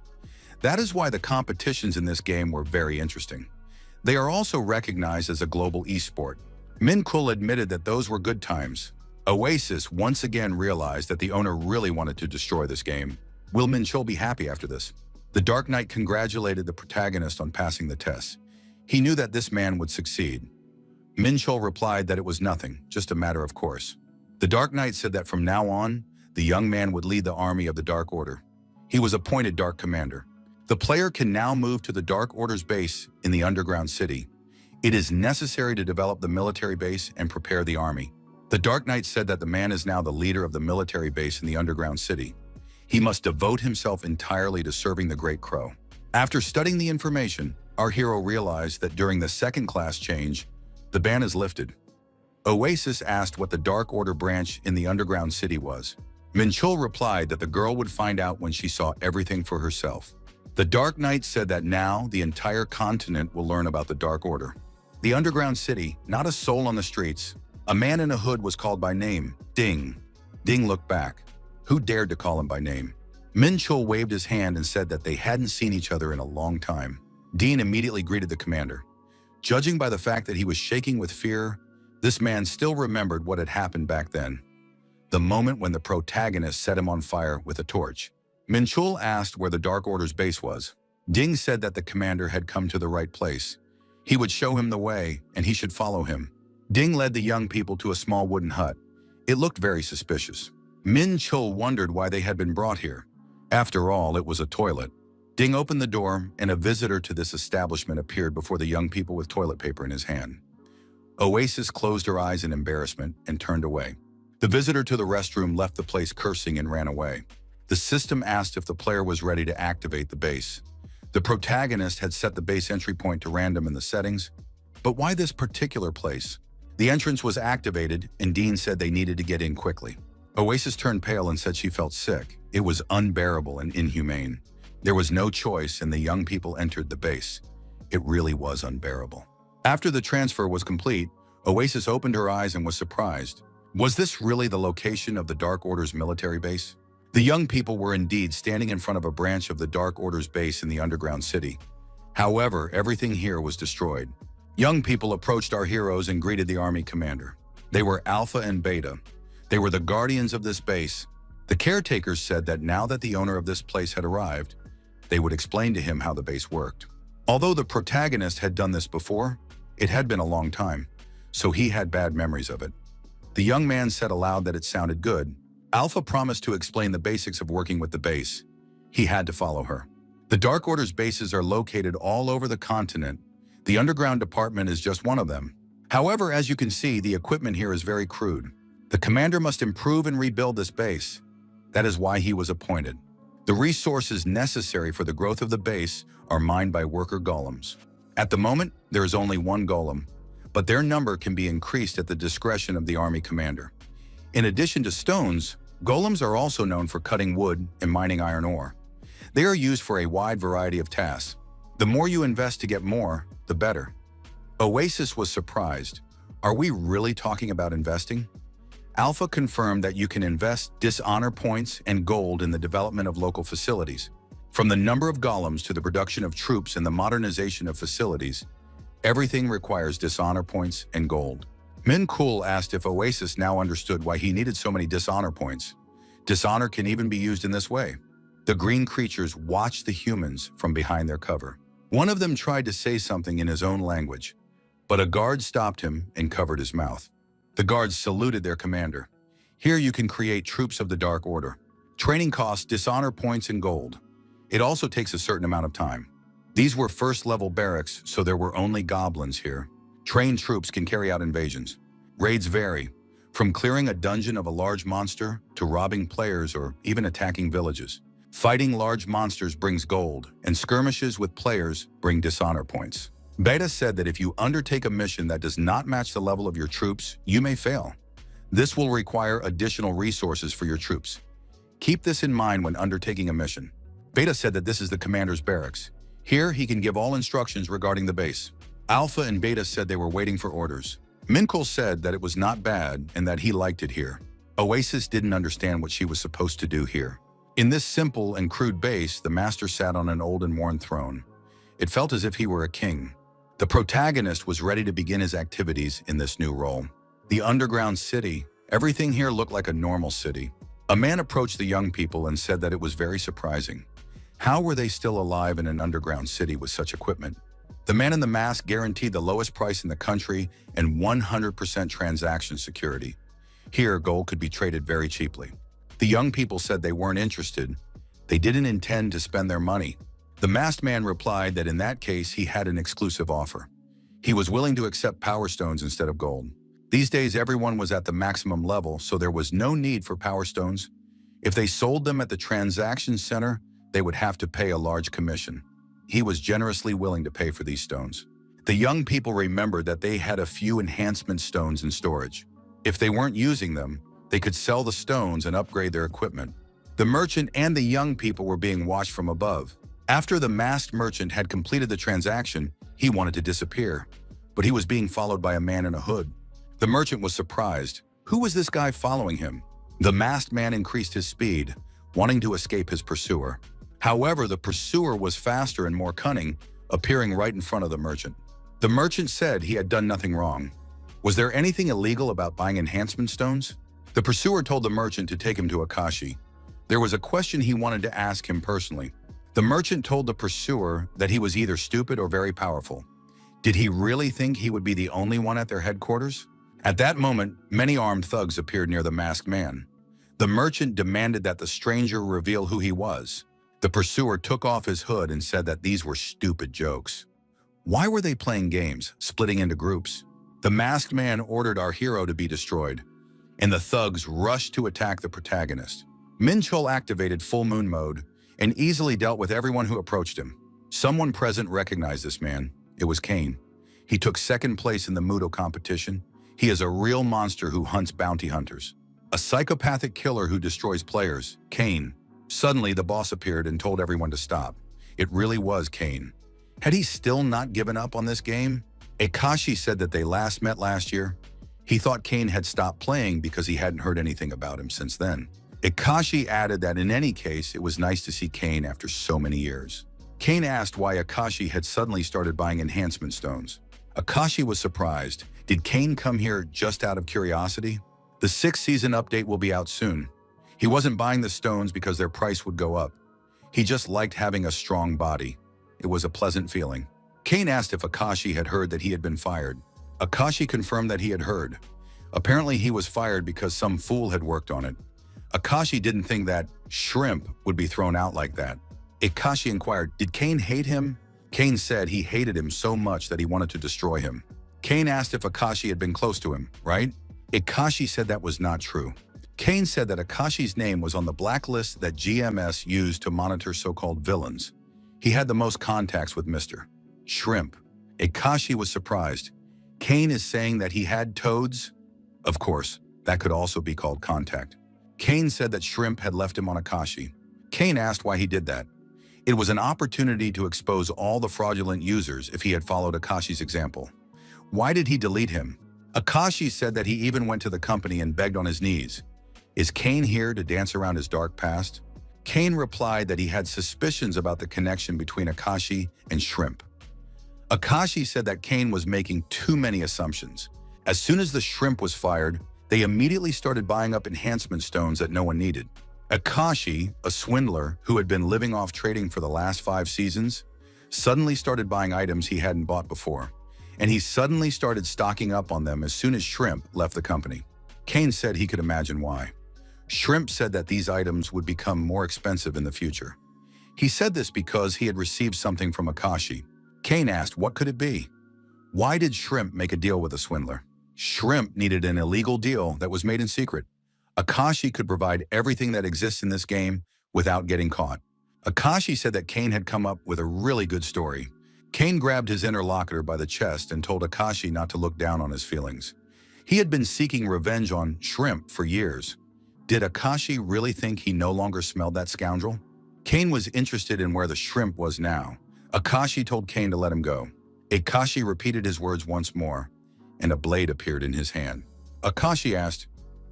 That is why the competitions in this game were very interesting. They are also recognized as a global esport. Min Chul admitted that those were good times. Oasis once again realized that the owner really wanted to destroy this game. Will Min Chul be happy after this? The Dark Knight congratulated the protagonist on passing the test. He knew that this man would succeed. Min Chul replied that it was nothing, just a matter of course. The Dark Knight said that from now on, the young man would lead the army of the Dark Order. He was appointed Dark Commander. The player can now move to the Dark Order's base in the underground city. It is necessary to develop the military base and prepare the army. The Dark Knight said that the man is now the leader of the military base in the underground city. He must devote himself entirely to serving the Great Crow. After studying the information, our hero realized that during the second class change, the ban is lifted. Oasis asked what the Dark Order branch in the underground city was. Min Chul replied that the girl would find out when she saw everything for herself. The Dark Knight said that now the entire continent will learn about the Dark Order. The underground city, not a soul on the streets. A man in a hood was called by name, Ding. Ding looked back. Who dared to call him by name? Min Chul waved his hand and said that they hadn't seen each other in a long time. Dean immediately greeted the commander. Judging by the fact that he was shaking with fear, this man still remembered what had happened back then. The moment when the protagonist set him on fire with a torch. Min Chul asked where the Dark Order's base was. Ding said that the commander had come to the right place. He would show him the way, and he should follow him. Ding led the young people to a small wooden hut. It looked very suspicious. Min Chul wondered why they had been brought here. After all, it was a toilet. Ding opened the door, and a visitor to this establishment appeared before the young people with toilet paper in his hand. Oasis closed her eyes in embarrassment and turned away. The visitor to the restroom left the place cursing and ran away. The system asked if the player was ready to activate the base. The protagonist had set the base entry point to random in the settings, but why this particular place? The entrance was activated, and Dean said they needed to get in quickly. Oasis turned pale and said she felt sick. It was unbearable and inhumane. There was no choice, and the young people entered the base. It really was unbearable. After the transfer was complete, Oasis opened her eyes and was surprised. Was this really the location of the Dark Order's military base? The young people were indeed standing in front of a branch of the Dark Order's base in the underground city. However, everything here was destroyed. Young people approached our heroes and greeted the army commander. They were Alpha and Beta. They were the guardians of this base. The caretakers said that now that the owner of this place had arrived, they would explain to him how the base worked. Although the protagonist had done this before, it had been a long time, so he had bad memories of it. The young man said aloud that it sounded good. Alpha promised to explain the basics of working with the base. He had to follow her. The Dark Order's bases are located all over the continent. The underground department is just one of them. However, as you can see, the equipment here is very crude. The commander must improve and rebuild this base. That is why he was appointed. The resources necessary for the growth of the base are mined by worker golems. At the moment, there is only one golem, but their number can be increased at the discretion of the army commander. In addition to stones, golems are also known for cutting wood and mining iron ore. They are used for a wide variety of tasks. The more you invest to get more, the better. Oasis was surprised. Are we really talking about investing? Alpha confirmed that you can invest dishonor points and gold in the development of local facilities. From the number of golems to the production of troops and the modernization of facilities, everything requires dishonor points and gold. Min Chul asked if Oasis now understood why he needed so many dishonor points. Dishonor can even be used in this way. The green creatures watched the humans from behind their cover. One of them tried to say something in his own language, but a guard stopped him and covered his mouth. The guards saluted their commander. Here you can create troops of the Dark Order. Training costs dishonor points and gold. It also takes a certain amount of time. These were first-level barracks, so there were only goblins here. Trained troops can carry out invasions. Raids vary, from clearing a dungeon of a large monster to robbing players or even attacking villages. Fighting large monsters brings gold, and skirmishes with players bring dishonor points. Beta said that if you undertake a mission that does not match the level of your troops, you may fail. This will require additional resources for your troops. Keep this in mind when undertaking a mission. Beta said that this is the commander's barracks. Here, he can give all instructions regarding the base. Alpha and Beta said they were waiting for orders. Minkle said that it was not bad and that he liked it here. Oasis didn't understand what she was supposed to do here. In this simple and crude base, the master sat on an old and worn throne. It felt as if he were a king. The protagonist was ready to begin his activities in this new role. The underground city, everything here looked like a normal city. A man approached the young people and said that it was very surprising. How were they still alive in an underground city with such equipment? The man in the mask guaranteed the lowest price in the country and 100% transaction security. Here, gold could be traded very cheaply. The young people said they weren't interested. They didn't intend to spend their money. The masked man replied that in that case, he had an exclusive offer. He was willing to accept power stones instead of gold. These days, everyone was at the maximum level, so there was no need for power stones. If they sold them at the transaction center, they would have to pay a large commission. He was generously willing to pay for these stones. The young people remembered that they had a few enhancement stones in storage. If they weren't using them, they could sell the stones and upgrade their equipment. The merchant and the young people were being watched from above. After the masked merchant had completed the transaction, he wanted to disappear, but he was being followed by a man in a hood. The merchant was surprised. Who was this guy following him? The masked man increased his speed, wanting to escape his pursuer. However, the pursuer was faster and more cunning, appearing right in front of the merchant. The merchant said he had done nothing wrong. Was there anything illegal about buying enhancement stones? The pursuer told the merchant to take him to Akashi. There was a question he wanted to ask him personally. The merchant told the pursuer that he was either stupid or very powerful. Did he really think he would be the only one at their headquarters? At that moment, many armed thugs appeared near the masked man. The merchant demanded that the stranger reveal who he was. The pursuer took off his hood and said that these were stupid jokes. Why were they playing games, splitting into groups? The masked man ordered our hero to be destroyed, and the thugs rushed to attack the protagonist. Minchul activated full moon mode and easily dealt with everyone who approached him. Someone present recognized this man. It was Kane. He took second place in the Mudo competition. He is a real monster who hunts bounty hunters. A psychopathic killer who destroys players, Kane. Suddenly, the boss appeared and told everyone to stop. It really was Kane. Had he still not given up on this game? Akashi said that they last met last year. He thought Kane had stopped playing because he hadn't heard anything about him since then. Akashi added that in any case, it was nice to see Kane after so many years. Kane asked why Akashi had suddenly started buying enhancement stones. Akashi was surprised. Did Kane come here just out of curiosity? The 6th season update will be out soon. He wasn't buying the stones because their price would go up. He just liked having a strong body. It was a pleasant feeling. Kane asked if Akashi had heard that he had been fired. Akashi confirmed that he had heard. Apparently he was fired because some fool had worked on it. Akashi didn't think that shrimp would be thrown out like that. Akashi inquired, did Kane hate him? Kane said he hated him so much that he wanted to destroy him. Kane asked if Akashi had been close to him, right? Akashi said that was not true. Kane said that Akashi's name was on the blacklist that GMS used to monitor so-called villains. He had the most contacts with Mr. Shrimp. Akashi was surprised. Kane is saying that he had toads? Of course, that could also be called contact. Kane said that Shrimp had left him on Akashi. Kane asked why he did that. It was an opportunity to expose all the fraudulent users if he had followed Akashi's example. Why did he delete him? Akashi said that he even went to the company and begged on his knees. Is Kane here to dance around his dark past? Kane replied that he had suspicions about the connection between Akashi and Shrimp. Akashi said that Kane was making too many assumptions. As soon as the Shrimp was fired, they immediately started buying up enhancement stones that no one needed. Akashi, a swindler who had been living off trading for the last 5 seasons, suddenly started buying items he hadn't bought before, and he suddenly started stocking up on them as soon as Shrimp left the company. Kane said he could imagine why. Shrimp said that these items would become more expensive in the future. He said this because he had received something from Akashi. Kane asked, what could it be? Why did Shrimp make a deal with a swindler? Shrimp needed an illegal deal that was made in secret. Akashi could provide everything that exists in this game without getting caught. Akashi said that Kane had come up with a really good story. Kane grabbed his interlocutor by the chest and told Akashi not to look down on his feelings. He had been seeking revenge on Shrimp for years. Did Akashi really think he no longer smelled that scoundrel? Kane was interested in where the shrimp was now. Akashi told Kane to let him go. Akashi repeated his words once more, and a blade appeared in his hand. Akashi asked,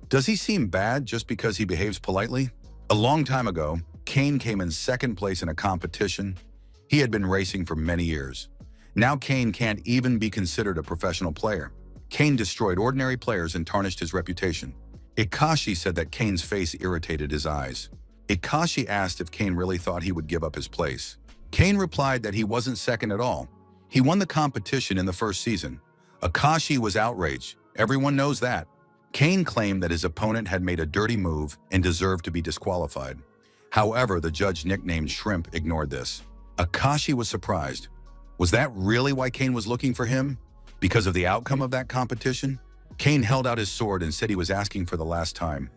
"Does he seem bad just because he behaves politely?" A long time ago, Kane came in second place in a competition. He had been racing for many years. Now Kane can't even be considered a professional player. Kane destroyed ordinary players and tarnished his reputation. Akashi said that Kane's face irritated his eyes. Akashi asked if Kane really thought he would give up his place. Kane replied that he wasn't second at all. He won the competition in the first season. Akashi was outraged. Everyone knows that. Kane claimed that his opponent had made a dirty move and deserved to be disqualified. However, the judge nicknamed Shrimp ignored this. Akashi was surprised. Was that really why Kane was looking for him? Because of the outcome of that competition? Kane held out his sword and said he was asking for the last time.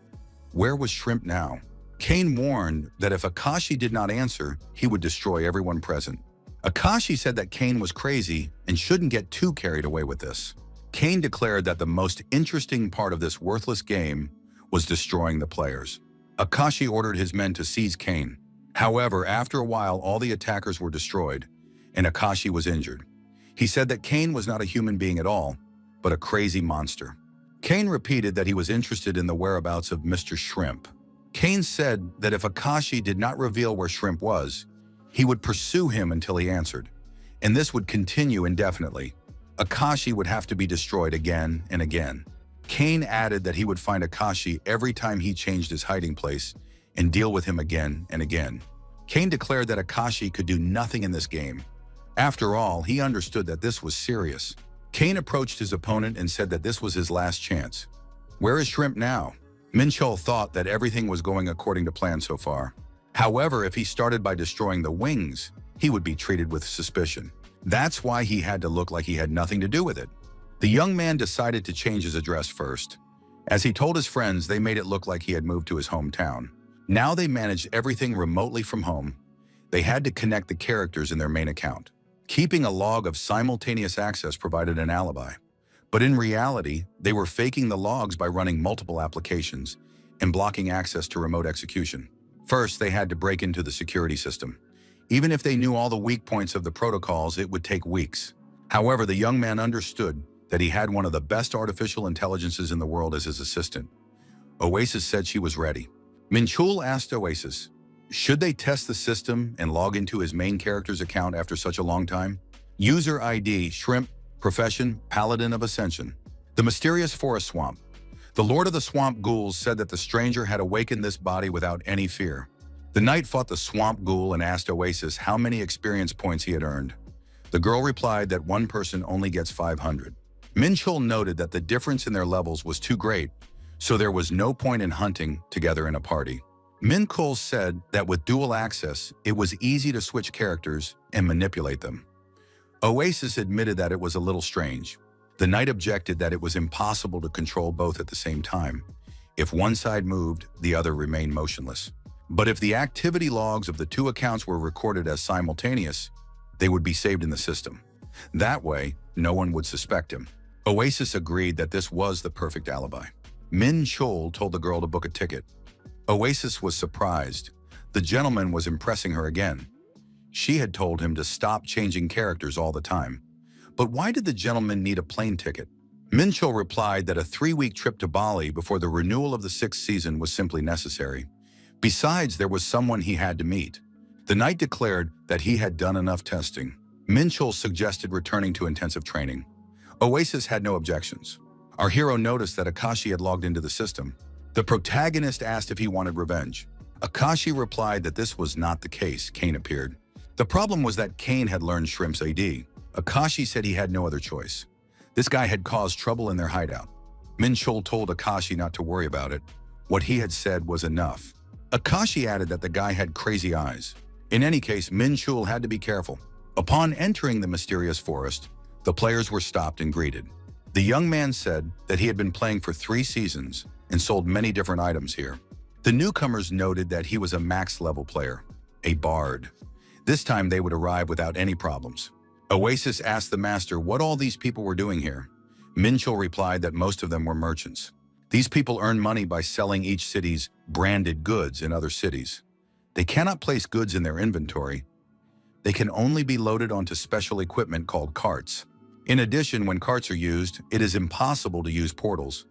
Where was Shrimp now? Kane warned that if Akashi did not answer, he would destroy everyone present. Akashi said that Kane was crazy and shouldn't get too carried away with this. Kane declared that the most interesting part of this worthless game was destroying the players. Akashi ordered his men to seize Kane. However, after a while, all the attackers were destroyed, and Akashi was injured. He said that Kane was not a human being at all, but a crazy monster. Kane repeated that he was interested in the whereabouts of Mr. Shrimp. Kane said that if Akashi did not reveal where Shrimp was, he would pursue him until he answered, and this would continue indefinitely. Akashi would have to be destroyed again and again. Kane added that he would find Akashi every time he changed his hiding place and deal with him again and again. Kane declared that Akashi could do nothing in this game. After all, he understood that this was serious. Kane approached his opponent and said that this was his last chance. Where is Shrimp now? Minchul thought that everything was going according to plan so far. However, if he started by destroying the wings, he would be treated with suspicion. That's why he had to look like he had nothing to do with it. The young man decided to change his address first. As he told his friends, they made it look like he had moved to his hometown. Now they managed everything remotely from home. They had to connect the characters in their main account. Keeping a log of simultaneous access provided an alibi. But in reality, they were faking the logs by running multiple applications and blocking access to remote execution. First, they had to break into the security system. Even if they knew all the weak points of the protocols, it would take weeks. However, the young man understood that he had one of the best artificial intelligences in the world as his assistant. Oasis said she was ready. Minchul asked Oasis, should they test the system and log into his main character's account after such a long time? User ID, Shrimp, profession, Paladin of Ascension. The mysterious forest swamp. The Lord of the Swamp Ghouls said that the stranger had awakened this body without any fear. The knight fought the swamp ghoul and asked Oasis how many experience points he had earned. The girl replied that one person only gets 500. Minchul noted that the difference in their levels was too great, so there was no point in hunting together in a party. Minchul said that with dual access, it was easy to switch characters and manipulate them. Oasis admitted that it was a little strange. The knight objected that it was impossible to control both at the same time. If one side moved, the other remained motionless. But if the activity logs of the two accounts were recorded as simultaneous, they would be saved in the system. That way, no one would suspect him. Oasis agreed that this was the perfect alibi. Min Chol told the girl to book a ticket. Oasis was surprised. The gentleman was impressing her again. She had told him to stop changing characters all the time. But why did the gentleman need a plane ticket? Minchul replied that a 3-week trip to Bali before the renewal of the 6th season was simply necessary. Besides, there was someone he had to meet. The knight declared that he had done enough testing. Minchul suggested returning to intensive training. Oasis had no objections. Our hero noticed that Akashi had logged into the system. The protagonist asked if he wanted revenge. Akashi replied that this was not the case. Kane appeared. The problem was that Kane had learned Shrimp's ID. Akashi said he had no other choice. This guy had caused trouble in their hideout. Minchul told Akashi not to worry about it. What he had said was enough. Akashi added that the guy had crazy eyes. In any case, Minchul had to be careful. Upon entering the mysterious forest, the players were stopped and greeted. The young man said that he had been playing for 3 seasons and sold many different items here. The newcomers noted that he was a max-level player, a bard. This time they would arrive without any problems. Oasis asked the master what all these people were doing here. Minchul replied that most of them were merchants. These people earn money by selling each city's branded goods in other cities. They cannot place goods in their inventory. They can only be loaded onto special equipment called carts. In addition, when carts are used, it is impossible to use portals.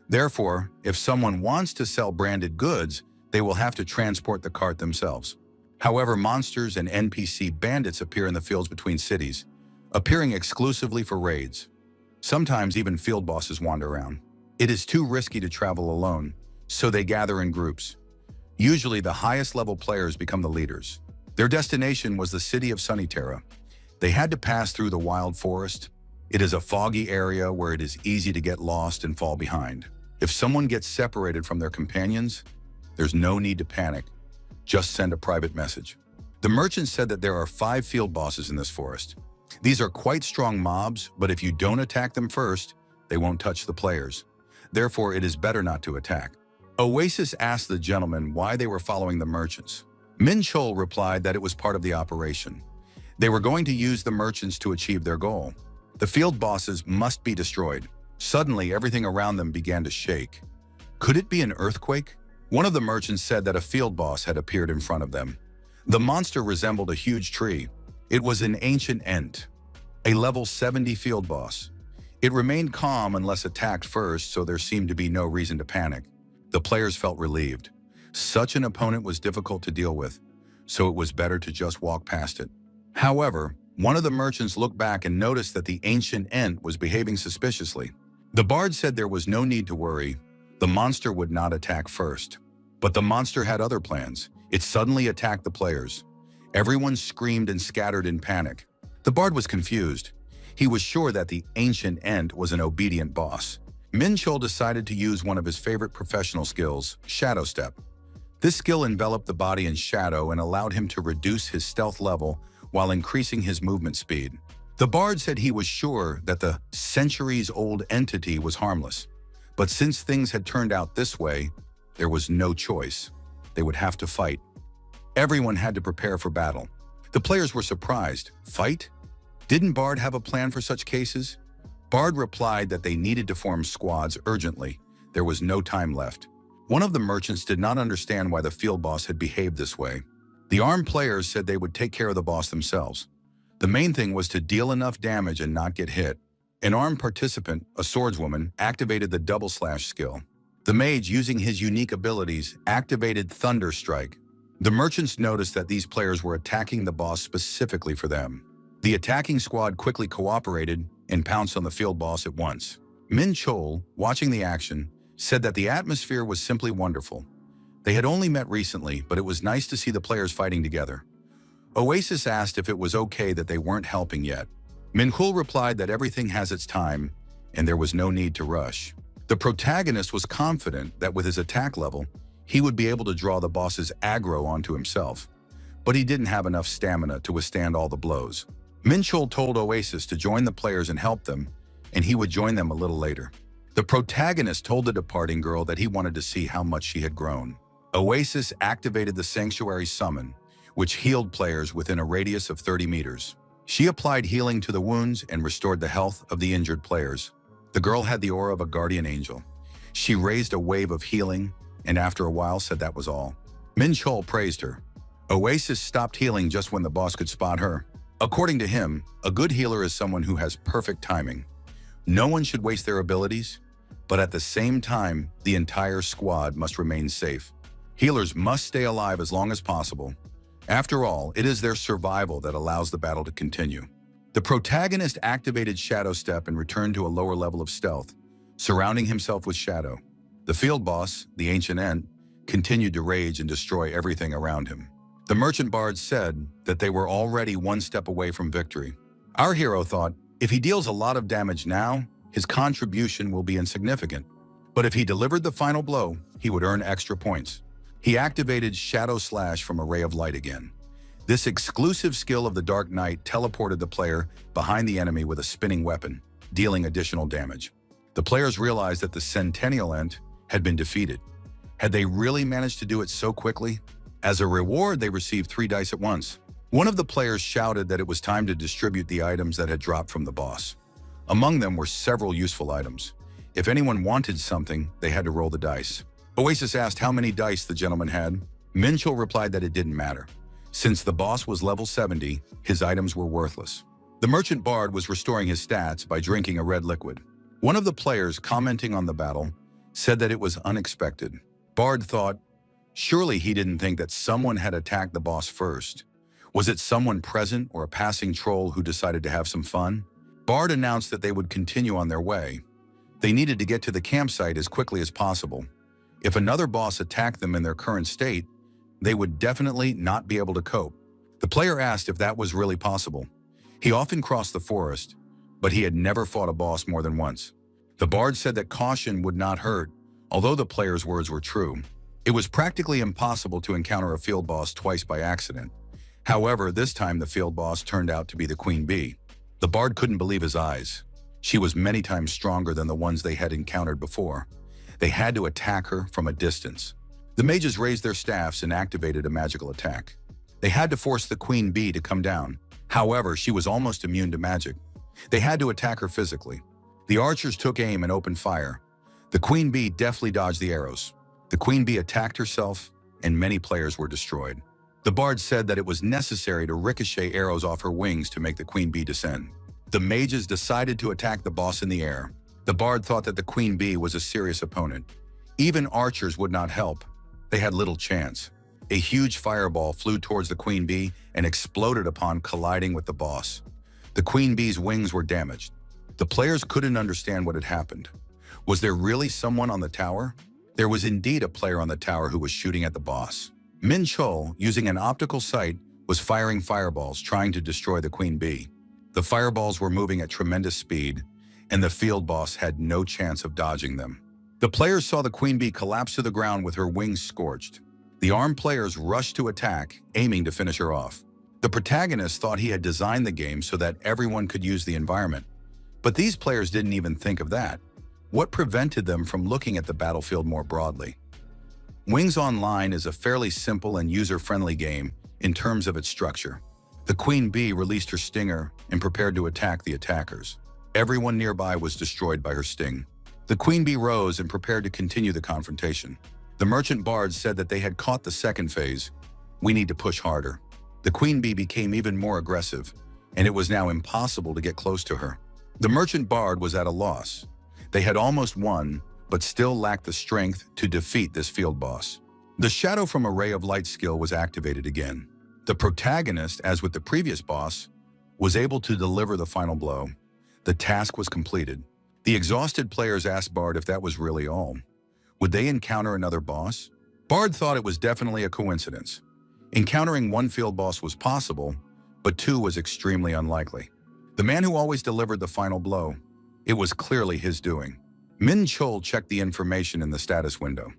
Therefore, if someone wants to sell branded goods, they will have to transport the cart themselves. However, monsters and NPC bandits appear in the fields between cities, appearing exclusively for raids. Sometimes even field bosses wander around. It is too risky to travel alone, so they gather in groups. Usually the highest level players become the leaders. Their destination was the city of Sunnyterra. They had to pass through the wild forest. It is a foggy area where it is easy to get lost and fall behind. If someone gets separated from their companions, there's no need to panic. Just send a private message. The merchant said that there are 5 field bosses in this forest. These are quite strong mobs, but if you don't attack them first, they won't touch the players. Therefore, it is better not to attack. Oasis asked the gentleman why they were following the merchants. Minchul replied that it was part of the operation. They were going to use the merchants to achieve their goal. The field bosses must be destroyed. Suddenly, everything around them began to shake. Could it be an earthquake? One of the merchants said that a field boss had appeared in front of them. The monster resembled a huge tree. It was an ancient ent, a level 70 field boss. It remained calm unless attacked first, so there seemed to be no reason to panic. The players felt relieved. Such an opponent was difficult to deal with, so it was better to just walk past it. However, one of the merchants looked back and noticed that the ancient ent was behaving suspiciously. The bard said there was no need to worry. The monster would not attack first. But the monster had other plans. It suddenly attacked the players. Everyone screamed and scattered in panic. The bard was confused. He was sure that the ancient ent was an obedient boss. Minchul decided to use one of his favorite professional skills, Shadow Step. This skill enveloped the body in shadow and allowed him to reduce his stealth level while increasing his movement speed. The bard said he was sure that the centuries-old entity was harmless. But since things had turned out this way, there was no choice. They would have to fight. Everyone had to prepare for battle. The players were surprised. Fight? Didn't Bard have a plan for such cases? Bard replied that they needed to form squads urgently. There was no time left. One of the merchants did not understand why the field boss had behaved this way. The armed players said they would take care of the boss themselves. The main thing was to deal enough damage and not get hit. An armed participant, a swordswoman, activated the double slash skill. The mage, using his unique abilities, activated Thunder Strike. The merchants noticed that these players were attacking the boss specifically for them. The attacking squad quickly cooperated and pounced on the field boss at once. Min Chol, watching the action, said that the atmosphere was simply wonderful. They had only met recently, but it was nice to see the players fighting together. Oasis asked if it was okay that they weren't helping yet. Minhul replied that everything has its time, and there was no need to rush. The protagonist was confident that with his attack level, he would be able to draw the boss's aggro onto himself, but he didn't have enough stamina to withstand all the blows. Minchul told Oasis to join the players and help them, and he would join them a little later. The protagonist told the departing girl that he wanted to see how much she had grown. Oasis activated the Sanctuary Summon, which healed players within a radius of 30 meters. She applied healing to the wounds and restored the health of the injured players. The girl had the aura of a guardian angel. She raised a wave of healing, and after a while said that was all. Minchul praised her. Oasis stopped healing just when the boss could spot her. According to him, a good healer is someone who has perfect timing. No one should waste their abilities, but at the same time, the entire squad must remain safe. Healers must stay alive as long as possible. After all, it is their survival that allows the battle to continue. The protagonist activated Shadow Step and returned to a lower level of stealth, surrounding himself with shadow. The field boss, the Ancient Ent, continued to rage and destroy everything around him. The merchant bards said that they were already one step away from victory. Our hero thought, if he deals a lot of damage now, his contribution will be insignificant. But if he delivered the final blow, he would earn extra points. He activated Shadow Slash from a ray of light again. This exclusive skill of the Dark Knight teleported the player behind the enemy with a spinning weapon. dealing additional damage. The players realized that the Centennial Ent had been defeated. Had they really managed to do it so quickly? As a reward, they received 3 dice at once. One of the players shouted that it was time to distribute the items that had dropped from the boss. Among them were several useful items. If anyone wanted something, they had to roll the dice. Oasis asked how many dice the gentleman had. Minchul replied that it didn't matter. Since the boss was level 70, his items were worthless. The merchant bard was restoring his stats by drinking a red liquid. One of the players, commenting on the battle, said that it was unexpected. Bard thought, surely he didn't think that someone had attacked the boss first. Was it someone present or a passing troll who decided to have some fun? Bard announced that they would continue on their way. They needed to get to the campsite as quickly as possible. If another boss attacked them in their current state, they would definitely not be able to cope. The player asked if that was really possible. He often crossed the forest, but he had never fought a boss more than once. The bard said that caution would not hurt, although the player's words were true. It was practically impossible to encounter a field boss twice by accident. However, this time the field boss turned out to be the Queen Bee. The bard couldn't believe his eyes. She was many times stronger than the ones they had encountered before. They had to attack her from a distance. The mages raised their staffs and activated a magical attack. They had to force the Queen Bee to come down. However, she was almost immune to magic. They had to attack her physically. The archers took aim and opened fire. The Queen Bee deftly dodged the arrows. The Queen Bee attacked herself, and many players were destroyed. The bard said that it was necessary to ricochet arrows off her wings to make the Queen Bee descend. The mages decided to attack the boss in the air. The bard thought that the Queen Bee was a serious opponent. Even archers would not help. They had little chance. A huge fireball flew towards the Queen Bee and exploded upon colliding with the boss. The Queen Bee's wings were damaged. The players couldn't understand what had happened. Was there really someone on the tower? There was indeed a player on the tower who was shooting at the boss. Min Chul, using an optical sight, was firing fireballs trying to destroy the Queen Bee. The fireballs were moving at tremendous speed, and the field boss had no chance of dodging them. The players saw the Queen Bee collapse to the ground with her wings scorched. The armed players rushed to attack, aiming to finish her off. The protagonist thought he had designed the game so that everyone could use the environment. But these players didn't even think of that. What prevented them from looking at the battlefield more broadly? Wings Online is a fairly simple and user-friendly game in terms of its structure. The Queen Bee released her stinger and prepared to attack the attackers. Everyone nearby was destroyed by her sting. The Queen Bee rose and prepared to continue the confrontation. The merchant bards said that they had caught the second phase. We need to push harder. The Queen Bee became even more aggressive, and it was now impossible to get close to her. The merchant bard was at a loss. They had almost won, but still lacked the strength to defeat this field boss. The Shadow from a Ray of Light skill was activated again. The protagonist, as with the previous boss, was able to deliver the final blow. The task was completed. The exhausted players asked Bard if that was really all. Would they encounter another boss? Bard thought it was definitely a coincidence. Encountering one field boss was possible, but 2 was extremely unlikely. The man who always delivered the final blow, it was clearly his doing. Min Chul checked the information in the status window.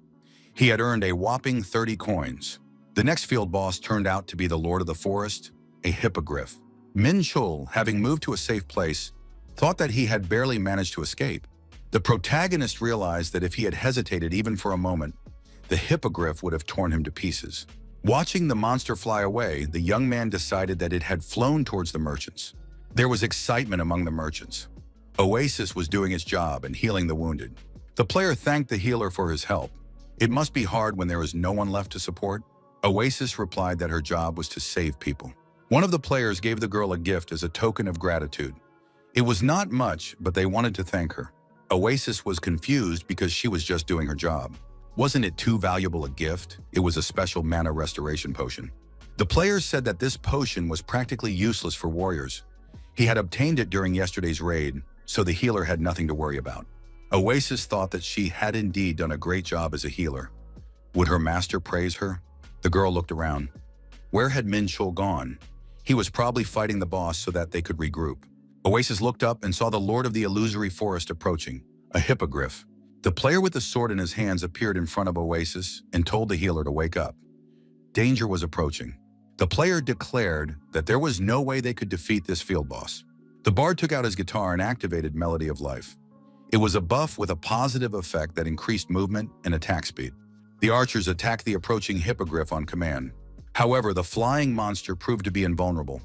He had earned a whopping 30 coins. The next field boss turned out to be the Lord of the Forest, a hippogriff. Min Chul, having moved to a safe place, thought that he had barely managed to escape. The protagonist realized that if he had hesitated even for a moment, the hippogriff would have torn him to pieces. Watching the monster fly away, the young man decided that it had flown towards the merchants. There was excitement among the merchants. Oasis was doing its job and healing the wounded. The player thanked the healer for his help. It must be hard when there is no one left to support. Oasis replied that her job was to save people. One of the players gave the girl a gift as a token of gratitude. It was not much, but they wanted to thank her. Oasis was confused because she was just doing her job. Wasn't it too valuable a gift? It was a special mana restoration potion. The players said that this potion was practically useless for warriors. He had obtained it during yesterday's raid, so the healer had nothing to worry about. Oasis thought that she had indeed done a great job as a healer. Would her master praise her? The girl looked around. Where had Min Chul gone? He was probably fighting the boss so that they could regroup. Oasis looked up and saw the Lord of the Illusory Forest approaching, a hippogriff. The player with the sword in his hands appeared in front of Oasis and told the healer to wake up. Danger was approaching. The player declared that there was no way they could defeat this field boss. The bard took out his guitar and activated Melody of Life. It was a buff with a positive effect that increased movement and attack speed. The archers attacked the approaching hippogriff on command. However, the flying monster proved to be invulnerable.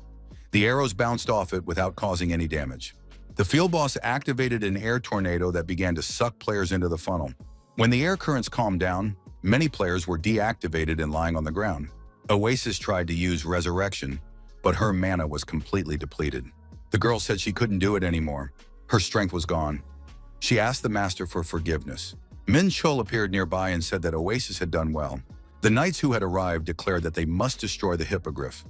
The arrows bounced off it without causing any damage. The field boss activated an air tornado that began to suck players into the funnel. When the air currents calmed down, many players were deactivated and lying on the ground. Oasis tried to use Resurrection, but her mana was completely depleted. The girl said she couldn't do it anymore. Her strength was gone. She asked the master for forgiveness. Min Chul appeared nearby and said that Oasis had done well. The knights who had arrived declared that they must destroy the hippogriff.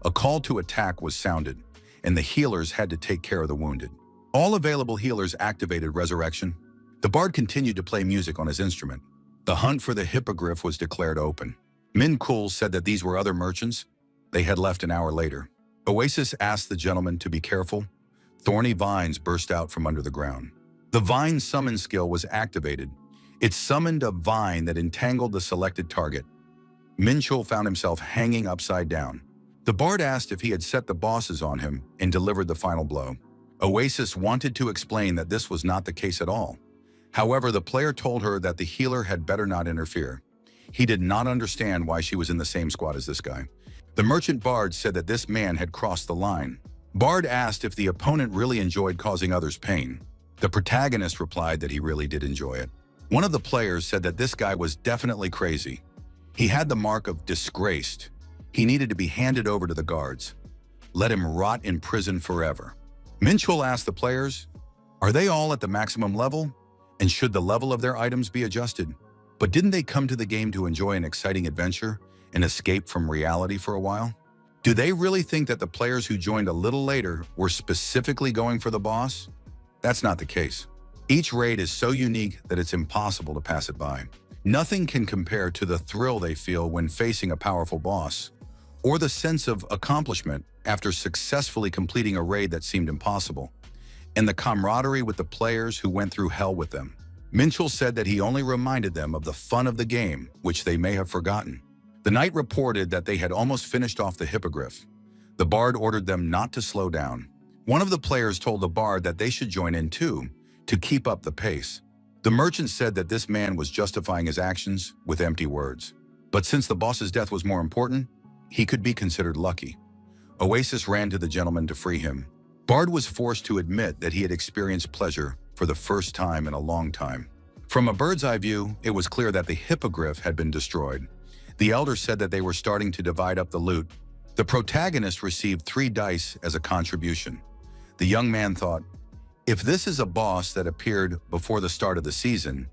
A call to attack was sounded, and the healers had to take care of the wounded. All available healers activated Resurrection. The bard continued to play music on his instrument. The hunt for the hippogriff was declared open. Min Chul said that these were other merchants. They had left an hour later. Oasis asked the gentleman to be careful. Thorny vines burst out from under the ground. The vine summon skill was activated. It summoned a vine that entangled the selected target. Min Chul found himself hanging upside down. The bard asked if he had set the bosses on him and delivered the final blow. Oasis wanted to explain that this was not the case at all. However, the player told her that the healer had better not interfere. He did not understand why she was in the same squad as this guy. The merchant bard said that this man had crossed the line. Bard asked if the opponent really enjoyed causing others pain. The protagonist replied that he really did enjoy it. One of the players said that this guy was definitely crazy. He had the mark of disgraced. He needed to be handed over to the guards. Let him rot in prison forever. Min Chul asked the players, are they all at the maximum level? And should the level of their items be adjusted? But didn't they come to the game to enjoy an exciting adventure and escape from reality for a while? Do they really think that the players who joined a little later were specifically going for the boss? That's not the case. Each raid is so unique that it's impossible to pass it by. Nothing can compare to the thrill they feel when facing a powerful boss, or the sense of accomplishment after successfully completing a raid that seemed impossible, and the camaraderie with the players who went through hell with them. Min Chul said that he only reminded them of the fun of the game, which they may have forgotten. The knight reported that they had almost finished off the hippogriff. The bard ordered them not to slow down. One of the players told the bard that they should join in too, to keep up the pace. The merchant said that this man was justifying his actions with empty words. But since the boss's death was more important, he could be considered lucky. Oasis ran to the gentleman to free him. Bard was forced to admit that he had experienced pleasure for the first time in a long time. From a bird's eye view, it was clear that the hippogriff had been destroyed. The elder said that they were starting to divide up the loot. The protagonist received 3 dice as a contribution. The young man thought, if this is a boss that appeared before the start of the season,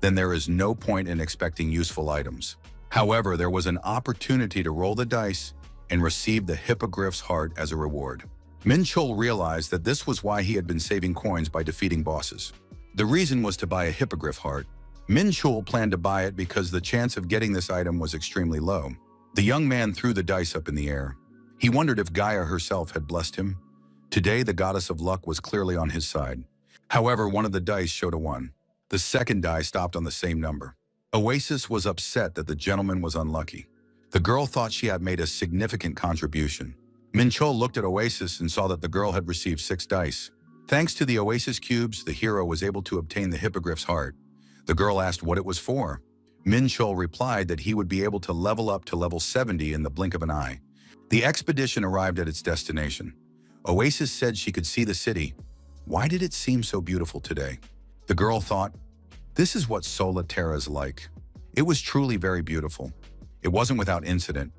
then there is no point in expecting useful items. However, there was an opportunity to roll the dice and receive the hippogriff's heart as a reward. Min Chul realized that this was why he had been saving coins by defeating bosses. The reason was to buy a hippogriff heart. Min Chul planned to buy it because the chance of getting this item was extremely low. The young man threw the dice up in the air. He wondered if Gaia herself had blessed him. Today, the goddess of luck was clearly on his side. However, one of the dice showed a 1. The second die stopped on the same number. Oasis was upset that the gentleman was unlucky. The girl thought she had made a significant contribution. Min Chul looked at Oasis and saw that the girl had received 6 dice. Thanks to the Oasis cubes, the hero was able to obtain the hippogriff's heart. The girl asked what it was for. Min Chul replied that he would be able to level up to level 70 in the blink of an eye. The expedition arrived at its destination. Oasis said she could see the city. Why did it seem so beautiful today? The girl thought, this is what Solitaire is like. It was truly very beautiful. It wasn't without incident,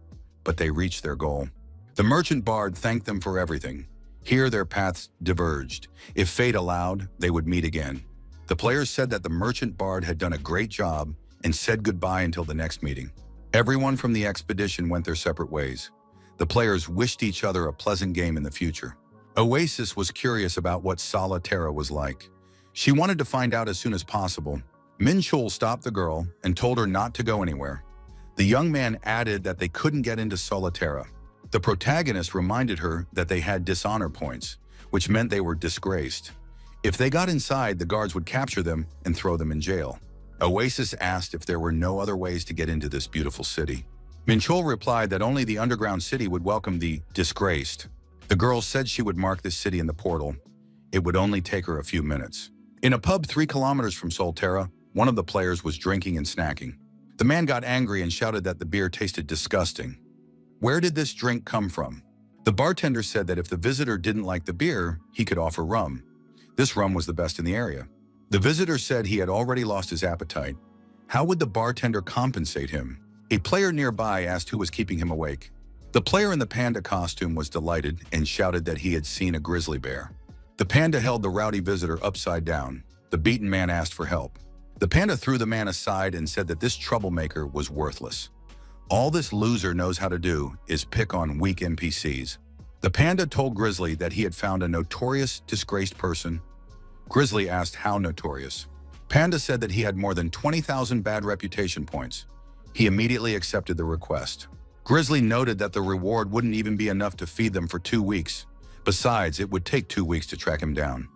but they reached their goal. The merchant bard thanked them for everything. Here their paths diverged. If fate allowed, they would meet again. The players said that the merchant bard had done a great job and said goodbye until the next meeting. Everyone from the expedition went their separate ways. The players wished each other a pleasant game in the future. Oasis was curious about what Solitaire was like. She wanted to find out as soon as possible. Min Chul stopped the girl and told her not to go anywhere. The young man added that they couldn't get into Solitaire. The protagonist reminded her that they had dishonor points, which meant they were disgraced. If they got inside, the guards would capture them and throw them in jail. Oasis asked if there were no other ways to get into this beautiful city. Min Chul replied that only the underground city would welcome the disgraced. The girl said she would mark this city in the portal. It would only take her a few minutes. In a pub 3 kilometers from Solterra, one of the players was drinking and snacking. The man got angry and shouted that the beer tasted disgusting. Where did this drink come from? The bartender said that if the visitor didn't like the beer, he could offer rum. This rum was the best in the area. The visitor said he had already lost his appetite. How would the bartender compensate him? A player nearby asked who was keeping him awake. The player in the panda costume was delighted and shouted that he had seen a grizzly bear. The panda held the rowdy visitor upside down. The beaten man asked for help. The panda threw the man aside and said that this troublemaker was worthless. All this loser knows how to do is pick on weak NPCs. The panda told Grizzly that he had found a notorious, disgraced person. Grizzly asked how notorious. Panda said that he had more than 20,000 bad reputation points. He immediately accepted the request. Grizzly noted that the reward wouldn't even be enough to feed them for 2 weeks. Besides, it would take 2 weeks to track him down.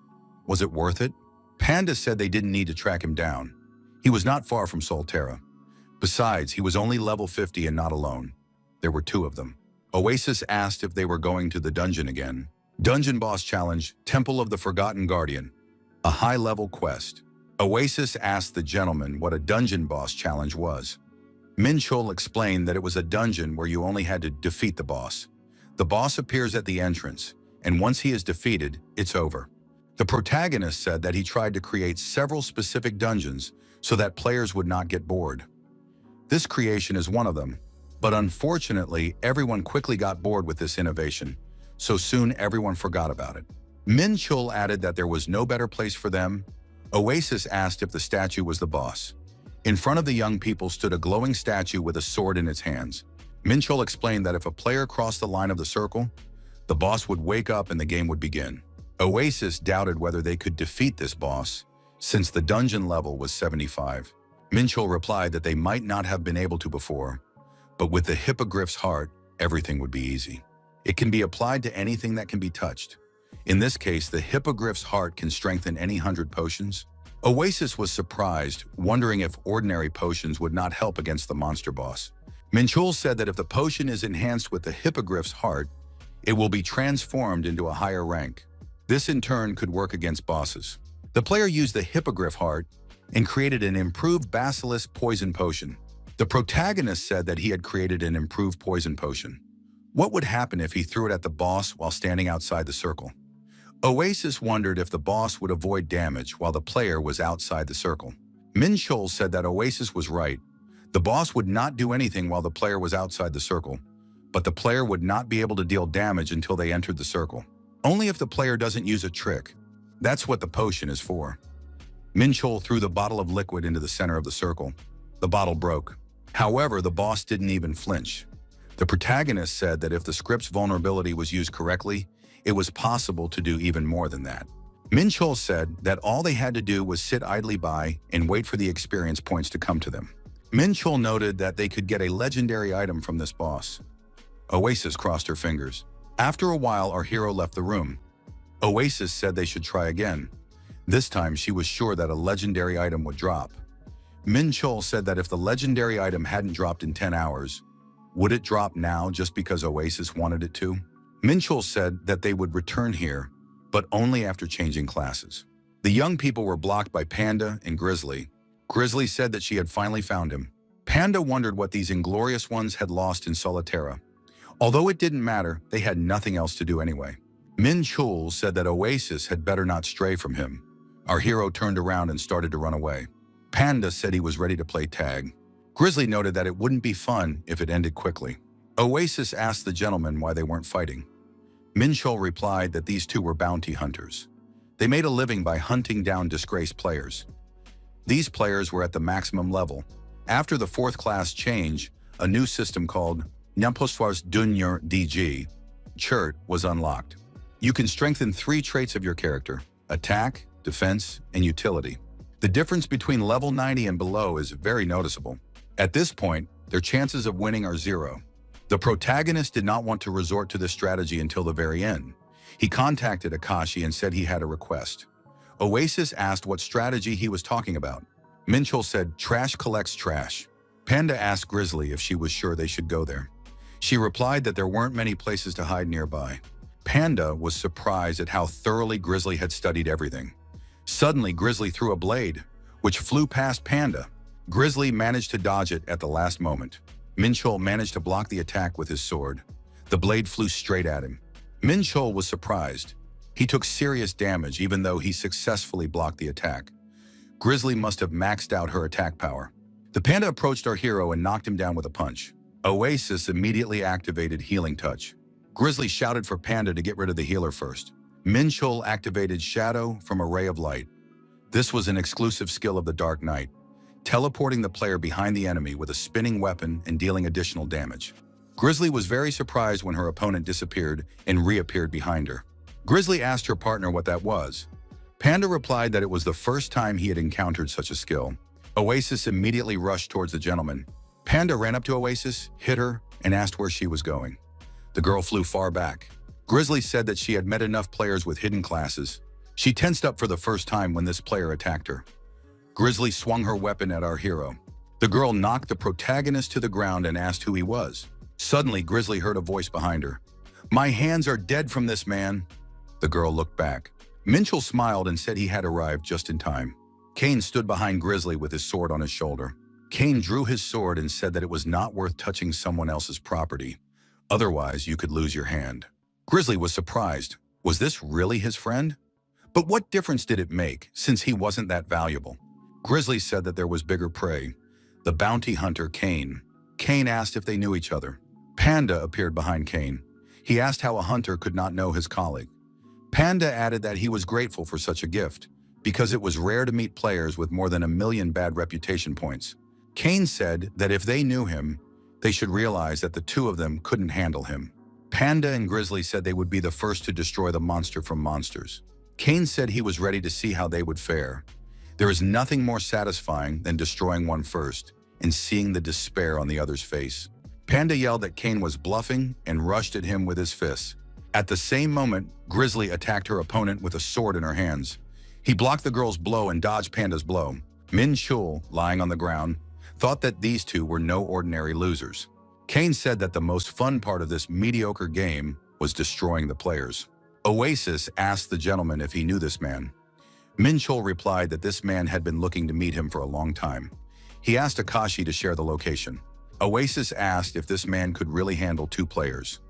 Was it worth it? Panda said they didn't need to track him down. He was not far from Solterra. Besides, he was only level 50 and not alone. There were 2 of them. Oasis asked if they were going to the dungeon again. Dungeon Boss Challenge, Temple of the Forgotten Guardian. A high-level quest. Oasis asked the gentleman what a Dungeon Boss Challenge was. Min Chul explained that it was a dungeon where you only had to defeat the boss. The boss appears at the entrance, and once he is defeated, it's over. The protagonist said that he tried to create several specific dungeons so that players would not get bored. This creation is one of them, but unfortunately, everyone quickly got bored with this innovation, so soon everyone forgot about it. Min Chul added that there was no better place for them. Oasis asked if the statue was the boss. In front of the young people stood a glowing statue with a sword in its hands. Min Chul explained that if a player crossed the line of the circle, the boss would wake up and the game would begin. Oasis doubted whether they could defeat this boss, since the dungeon level was 75. Min Chul replied that they might not have been able to before, but with the Hippogriff's heart, everything would be easy. It can be applied to anything that can be touched. In this case, the Hippogriff's heart can strengthen any 100 potions. Oasis was surprised, wondering if ordinary potions would not help against the monster boss. Min Chul said that if the potion is enhanced with the Hippogriff's heart, it will be transformed into a higher rank. This in turn could work against bosses. The player used the Hippogriff heart and created an improved Basilisk poison potion. The protagonist said that he had created an improved poison potion. What would happen if he threw it at the boss while standing outside the circle? Oasis wondered if the boss would avoid damage while the player was outside the circle. Min Chul said that Oasis was right. The boss would not do anything while the player was outside the circle, but the player would not be able to deal damage until they entered the circle. Only if the player doesn't use a trick. That's what the potion is for. Min Chul threw the bottle of liquid into the center of the circle. The bottle broke. However, the boss didn't even flinch. The protagonist said that if the script's vulnerability was used correctly, it was possible to do even more than that. Min Chul said that all they had to do was sit idly by and wait for the experience points to come to them. Min Chul noted that they could get a legendary item from this boss. Oasis crossed her fingers. After a while, our hero left the room. Oasis said they should try again. This time, she was sure that a legendary item would drop. Min Chul said that if the legendary item hadn't dropped in 10 hours, would it drop now just because Oasis wanted it to? Min Chul said that they would return here, but only after changing classes. The young people were blocked by Panda and Grizzly. Grizzly said that she had finally found him. Panda wondered what these inglorious ones had lost in Solterra. Although it didn't matter, they had nothing else to do anyway. Min Chul said that Oasis had better not stray from him. Our hero turned around and started to run away. Panda said he was ready to play tag. Grizzly noted that it wouldn't be fun if it ended quickly. Oasis asked the gentleman why they weren't fighting. Min Chul replied that these 2 were bounty hunters. They made a living by hunting down disgraced players. These players were at the maximum level. After the 4th class change, a new system called Nyamposwars Dunyer DG, Chert, was unlocked. You can strengthen 3 traits of your character: attack, defense, and utility. The difference between level 90 and below is very noticeable. At this point, their chances of winning are 0. The protagonist did not want to resort to this strategy until the very end. He contacted Akashi and said he had a request. Oasis asked what strategy he was talking about. Min Chul said, "Trash collects trash." Panda asked Grizzly if she was sure they should go there. She replied that there weren't many places to hide nearby. Panda was surprised at how thoroughly Grizzly had studied everything. Suddenly, Grizzly threw a blade, which flew past Panda. Grizzly managed to dodge it at the last moment. Minchul managed to block the attack with his sword. The blade flew straight at him. Minchul was surprised. He took serious damage even though he successfully blocked the attack. Grizzly must have maxed out her attack power. The panda approached our hero and knocked him down with a punch. Oasis immediately activated Healing Touch. Grizzly shouted for Panda to get rid of the healer first. Minchul activated Shadow from a Ray of Light. This was an exclusive skill of the Dark Knight, teleporting the player behind the enemy with a spinning weapon and dealing additional damage. Grizzly was very surprised when her opponent disappeared and reappeared behind her. Grizzly asked her partner what that was. Panda replied that it was the first time he had encountered such a skill. Oasis immediately rushed towards the gentleman. Panda ran up to Oasis, hit her, and asked where she was going. The girl flew far back. Grizzly said that she had met enough players with hidden classes. She tensed up for the first time when this player attacked her. Grizzly swung her weapon at our hero. The girl knocked the protagonist to the ground and asked who he was. Suddenly, Grizzly heard a voice behind her. "My hands are dead from this man." The girl looked back. Minchul smiled and said he had arrived just in time. Kane stood behind Grizzly with his sword on his shoulder. Kane drew his sword and said that it was not worth touching someone else's property. Otherwise, you could lose your hand. Grizzly was surprised. Was this really his friend? But what difference did it make, since he wasn't that valuable? Grizzly said that there was bigger prey. The bounty hunter, Kane. Kane asked if they knew each other. Panda appeared behind Kane. He asked how a hunter could not know his colleague. Panda added that he was grateful for such a gift, because it was rare to meet players with more than 1,000,000 bad reputation points. Kane said that if they knew him, they should realize that the two of them couldn't handle him. Panda and Grizzly said they would be the first to destroy the monster from monsters. Kane said he was ready to see how they would fare. There is nothing more satisfying than destroying one first and seeing the despair on the other's face. Panda yelled that Kane was bluffing and rushed at him with his fists. At the same moment, Grizzly attacked her opponent with a sword in her hands. He blocked the girl's blow and dodged Panda's blow. Minchul, lying on the ground, thought that these two were no ordinary losers. Kane said that the most fun part of this mediocre game was destroying the players. Oasis asked the gentleman if he knew this man. Minchul replied that this man had been looking to meet him for a long time. He asked Akashi to share the location. Oasis asked if this man could really handle two players.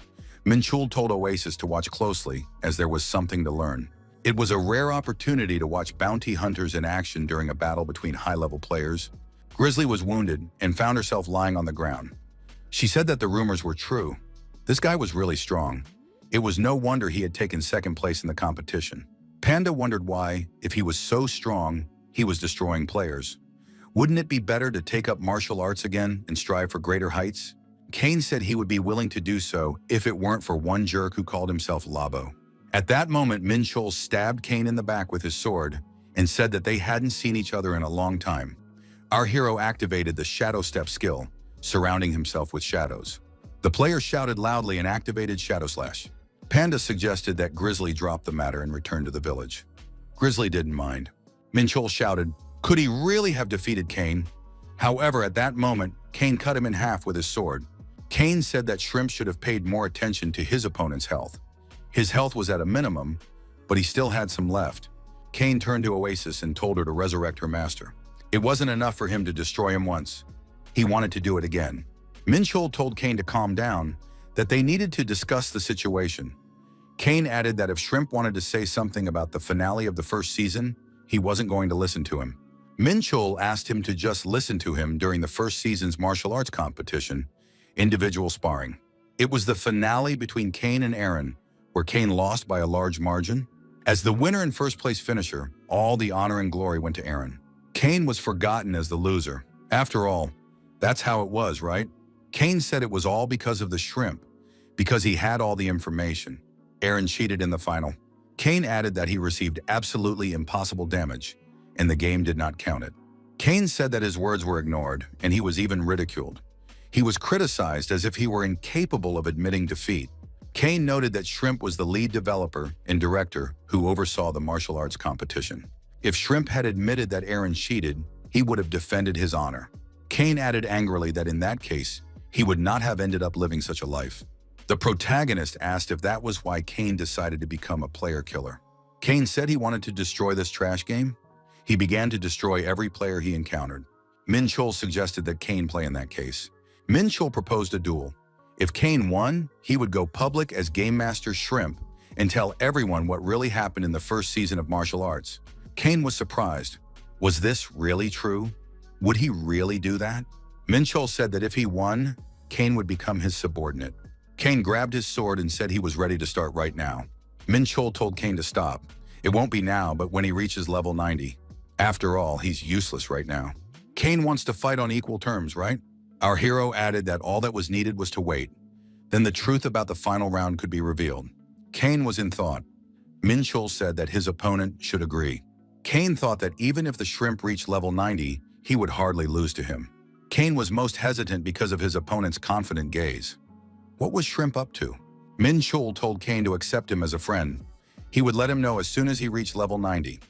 Minchul told Oasis to watch closely, as there was something to learn. It was a rare opportunity to watch bounty hunters in action during a battle between high-level players. Grizzly was wounded and found herself lying on the ground. She said that the rumors were true. This guy was really strong. It was no wonder he had taken second place in the competition. Panda wondered why, if he was so strong, he was destroying players. Wouldn't it be better to take up martial arts again and strive for greater heights? Kane said he would be willing to do so if it weren't for one jerk who called himself Labo. At that moment, Minchul stabbed Kane in the back with his sword and said that they hadn't seen each other in a long time. Our hero activated the Shadow Step skill, surrounding himself with shadows. The player shouted loudly and activated Shadow Slash. Panda suggested that Grizzly drop the matter and return to the village. Grizzly didn't mind. Minchul shouted, could he really have defeated Kane? However, at that moment, Kane cut him in half with his sword. Kane said that Shrimp should have paid more attention to his opponent's health. His health was at a minimum, but he still had some left. Kane turned to Oasis and told her to resurrect her master. It wasn't enough for him to destroy him once. He wanted to do it again. Minchul told Kane to calm down, that they needed to discuss the situation. Kane added that if Shrimp wanted to say something about the finale of the first season, he wasn't going to listen to him. Minchul asked him to just listen to him during the first season's martial arts competition, individual sparring. It was the finale between Kane and Aaron, where Kane lost by a large margin. As the winner and first place finisher, all the honor and glory went to Aaron. Kane was forgotten as the loser. After all, that's how it was, right? Kane said it was all because of the Shrimp, because he had all the information. Aaron cheated in the final. Kane added that he received absolutely impossible damage, and the game did not count it. Kane said that his words were ignored, and he was even ridiculed. He was criticized as if he were incapable of admitting defeat. Kane noted that Shrimp was the lead developer and director who oversaw the martial arts competition. If Shrimp had admitted that Aaron cheated, he would have defended his honor. Kane added angrily that in that case, he would not have ended up living such a life. The protagonist asked if that was why Kane decided to become a player killer. Kane said he wanted to destroy this trash game. He began to destroy every player he encountered. Min Chul suggested that Kane play in that case. Min Chul proposed a duel. If Kane won, he would go public as Game Master Shrimp and tell everyone what really happened in the first season of martial arts. Kane was surprised. Was this really true? Would he really do that? Min Chul said that if he won, Kane would become his subordinate. Kane grabbed his sword and said he was ready to start right now. Min Chul told Kane to stop. It won't be now, but when he reaches level 90. After all, he's useless right now. Kane wants to fight on equal terms, right? Our hero added that all that was needed was to wait. Then the truth about the final round could be revealed. Kane was in thought. Min Chul said that his opponent should agree. Kane thought that even if the shrimp reached level 90, he would hardly lose to him. Kane was most hesitant because of his opponent's confident gaze. What was Shrimp up to? Min Chul told Kane to accept him as a friend. He would let him know as soon as he reached level 90.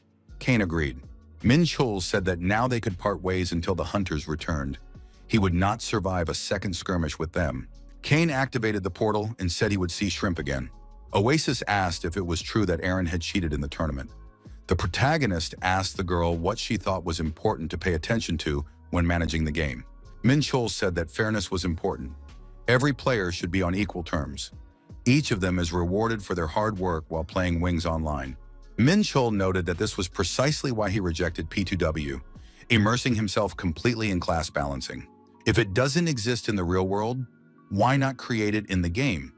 Kane agreed. Min Chul said that now they could part ways until the hunters returned. He would not survive a second skirmish with them. Kane activated the portal and said he would see Shrimp again. Oasis asked if it was true that Aaron had cheated in the tournament. The protagonist asked the girl what she thought was important to pay attention to when managing the game. Min Chul said that fairness was important. Every player should be on equal terms. Each of them is rewarded for their hard work while playing Wings Online. Min Chul noted that this was precisely why he rejected P2W, immersing himself completely in class balancing. If it doesn't exist in the real world, why not create it in the game?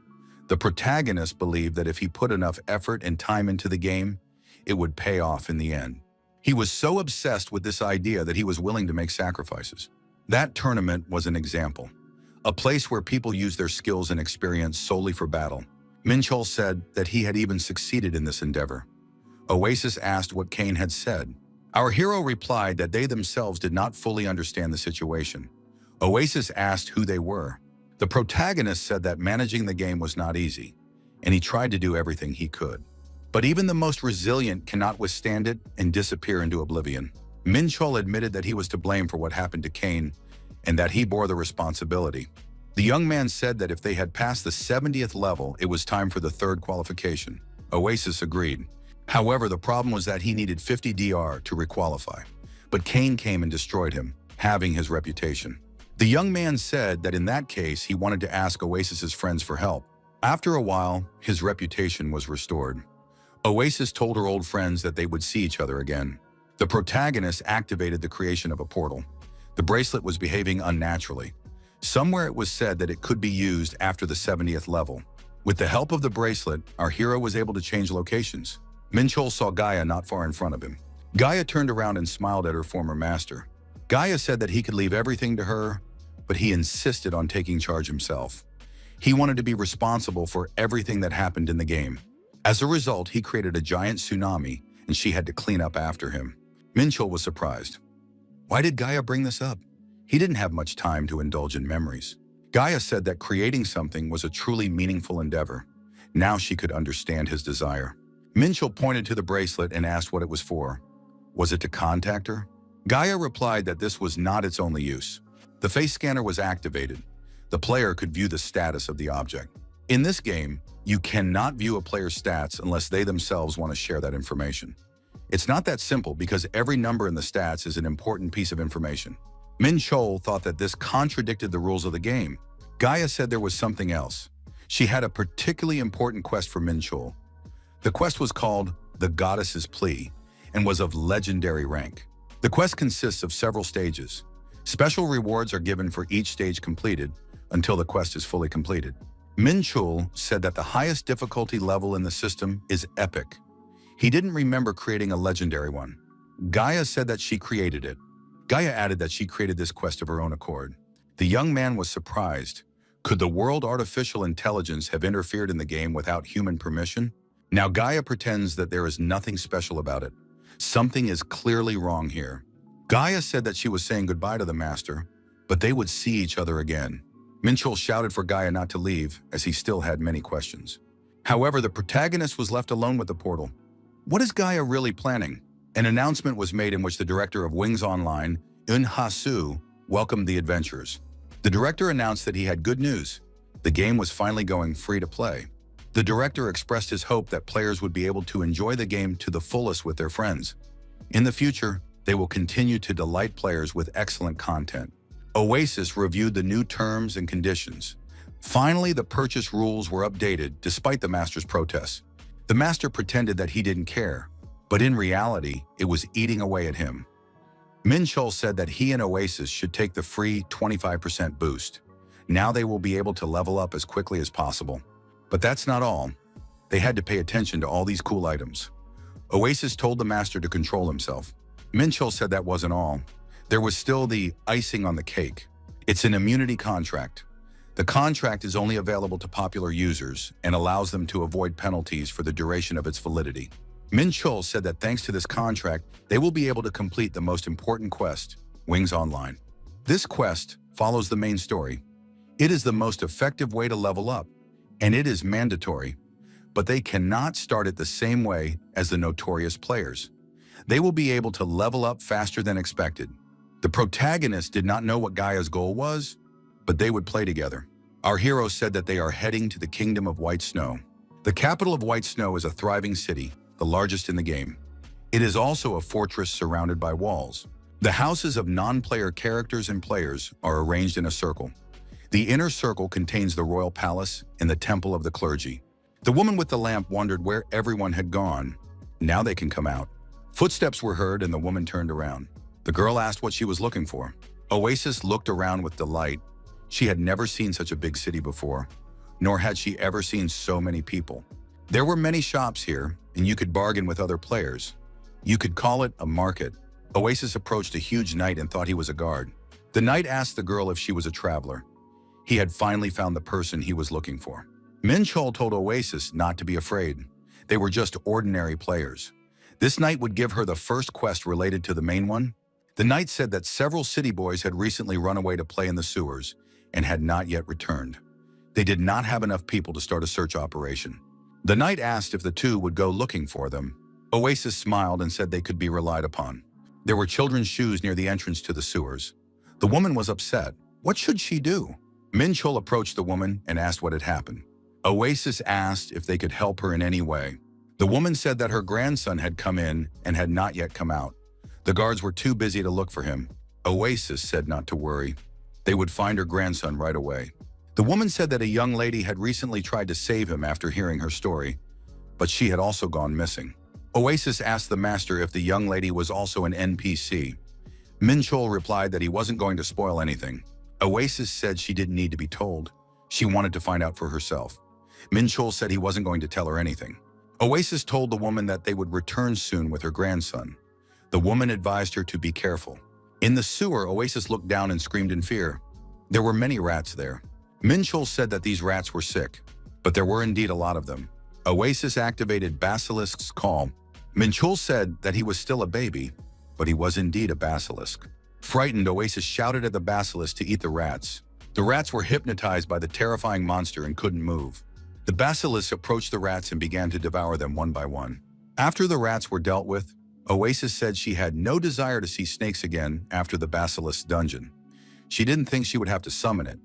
The protagonist believed that if he put enough effort and time into the game, it would pay off in the end. He was so obsessed with this idea that he was willing to make sacrifices. That tournament was an example. A place where people use their skills and experience solely for battle. Min Chul said that he had even succeeded in this endeavor. Oasis asked what Kane had said. Our hero replied that they themselves did not fully understand the situation. Oasis asked who they were. The protagonist said that managing the game was not easy, and he tried to do everything he could. But even the most resilient cannot withstand it and disappear into oblivion. Min Chul admitted that he was to blame for what happened to Kane and that he bore the responsibility. The young man said that if they had passed the 70th level, it was time for the third qualification. Oasis agreed. However, the problem was that he needed 50 DR to requalify. But Kane came and destroyed him, halving his reputation. The young man said that in that case, he wanted to ask Oasis's friends for help. After a while, his reputation was restored. Oasis told her old friends that they would see each other again. The protagonist activated the creation of a portal. The bracelet was behaving unnaturally. Somewhere it was said that it could be used after the 70th level. With the help of the bracelet, our hero was able to change locations. Min Chul saw Gaia not far in front of him. Gaia turned around and smiled at her former master. Gaia said that he could leave everything to her, but he insisted on taking charge himself. He wanted to be responsible for everything that happened in the game. As a result, he created a giant tsunami, and she had to clean up after him. Min Chul was surprised. Why did Gaia bring this up? He didn't have much time to indulge in memories. Gaia said that creating something was a truly meaningful endeavor. Now she could understand his desire. Min Chul pointed to the bracelet and asked what it was for. Was it to contact her? Gaia replied that this was not its only use. The face scanner was activated. The player could view the status of the object. In this game, you cannot view a player's stats unless they themselves want to share that information. It's not that simple because every number in the stats is an important piece of information. Min Chul thought that this contradicted the rules of the game. Gaia said there was something else. She had a particularly important quest for Min Chul. The quest was called The Goddess's Plea and was of legendary rank. The quest consists of several stages. Special rewards are given for each stage completed until the quest is fully completed. Min Chul said that the highest difficulty level in the system is Epic. He didn't remember creating a legendary one. Gaia said that she created it. Gaia added that she created this quest of her own accord. The young man was surprised. Could the world artificial intelligence have interfered in the game without human permission? Now Gaia pretends that there is nothing special about it. Something is clearly wrong here. Gaia said that she was saying goodbye to the master, but they would see each other again. Min Chul shouted for Gaia not to leave, as he still had many questions. However, the protagonist was left alone with the portal. What is Gaia really planning? An announcement was made in which the director of Wings Online, Eun Ha-soo, welcomed the adventurers. The director announced that he had good news. The game was finally going free to play. The director expressed his hope that players would be able to enjoy the game to the fullest with their friends. In the future, they will continue to delight players with excellent content. Oasis reviewed the new terms and conditions. Finally, the purchase rules were updated despite the master's protests. The master pretended that he didn't care, but in reality, it was eating away at him. Min Chul said that he and Oasis should take the free 25% boost. Now they will be able to level up as quickly as possible. But that's not all. They had to pay attention to all these cool items. Oasis told the master to control himself. Min Chul said that wasn't all. There was still the icing on the cake. It's an immunity contract. The contract is only available to popular users and allows them to avoid penalties for the duration of its validity. Min Chul said that thanks to this contract, they will be able to complete the most important quest, Wings Online. This quest follows the main story. It is the most effective way to level up, and it is mandatory, but they cannot start it the same way as the notorious players. They will be able to level up faster than expected. The protagonist did not know what Gaia's goal was, but they would play together. Our hero said that they are heading to the Kingdom of White Snow. The capital of White Snow is a thriving city, the largest in the game. It is also a fortress surrounded by walls. The houses of non-player characters and players are arranged in a circle. The inner circle contains the royal palace and the temple of the clergy. The woman with the lamp wondered where everyone had gone. Now they can come out. Footsteps were heard and the woman turned around. The girl asked what she was looking for. Oasis looked around with delight. She had never seen such a big city before, nor had she ever seen so many people. There were many shops here, and you could bargain with other players. You could call it a market. Oasis approached a huge knight and thought he was a guard. The knight asked the girl if she was a traveler. He had finally found the person he was looking for. Min Chul told Oasis not to be afraid. They were just ordinary players. This knight would give her the first quest related to the main one. The knight said that several city boys had recently run away to play in the sewers and had not yet returned. They did not have enough people to start a search operation. The knight asked if the two would go looking for them. Oasis smiled and said they could be relied upon. There were children's shoes near the entrance to the sewers. The woman was upset. What should she do? Min Chul approached the woman and asked what had happened. Oasis asked if they could help her in any way. The woman said that her grandson had come in and had not yet come out. The guards were too busy to look for him. Oasis said not to worry. They would find her grandson right away. The woman said that a young lady had recently tried to save him after hearing her story, but she had also gone missing. Oasis asked the master if the young lady was also an NPC. Min Chul replied that he wasn't going to spoil anything. Oasis said she didn't need to be told. She wanted to find out for herself. Min Chul said he wasn't going to tell her anything. Oasis told the woman that they would return soon with her grandson. The woman advised her to be careful. In the sewer, Oasis looked down and screamed in fear. There were many rats there. Min Chul said that these rats were sick, but there were indeed a lot of them. Oasis activated Basilisk's call. Min Chul said that he was still a baby, but he was indeed a basilisk. Frightened, Oasis shouted at the basilisk to eat the rats. The rats were hypnotized by the terrifying monster and couldn't move. The basilisk approached the rats and began to devour them one by one. After the rats were dealt with, Oasis said she had no desire to see snakes again after the basilisk's dungeon. She didn't think she would have to summon it.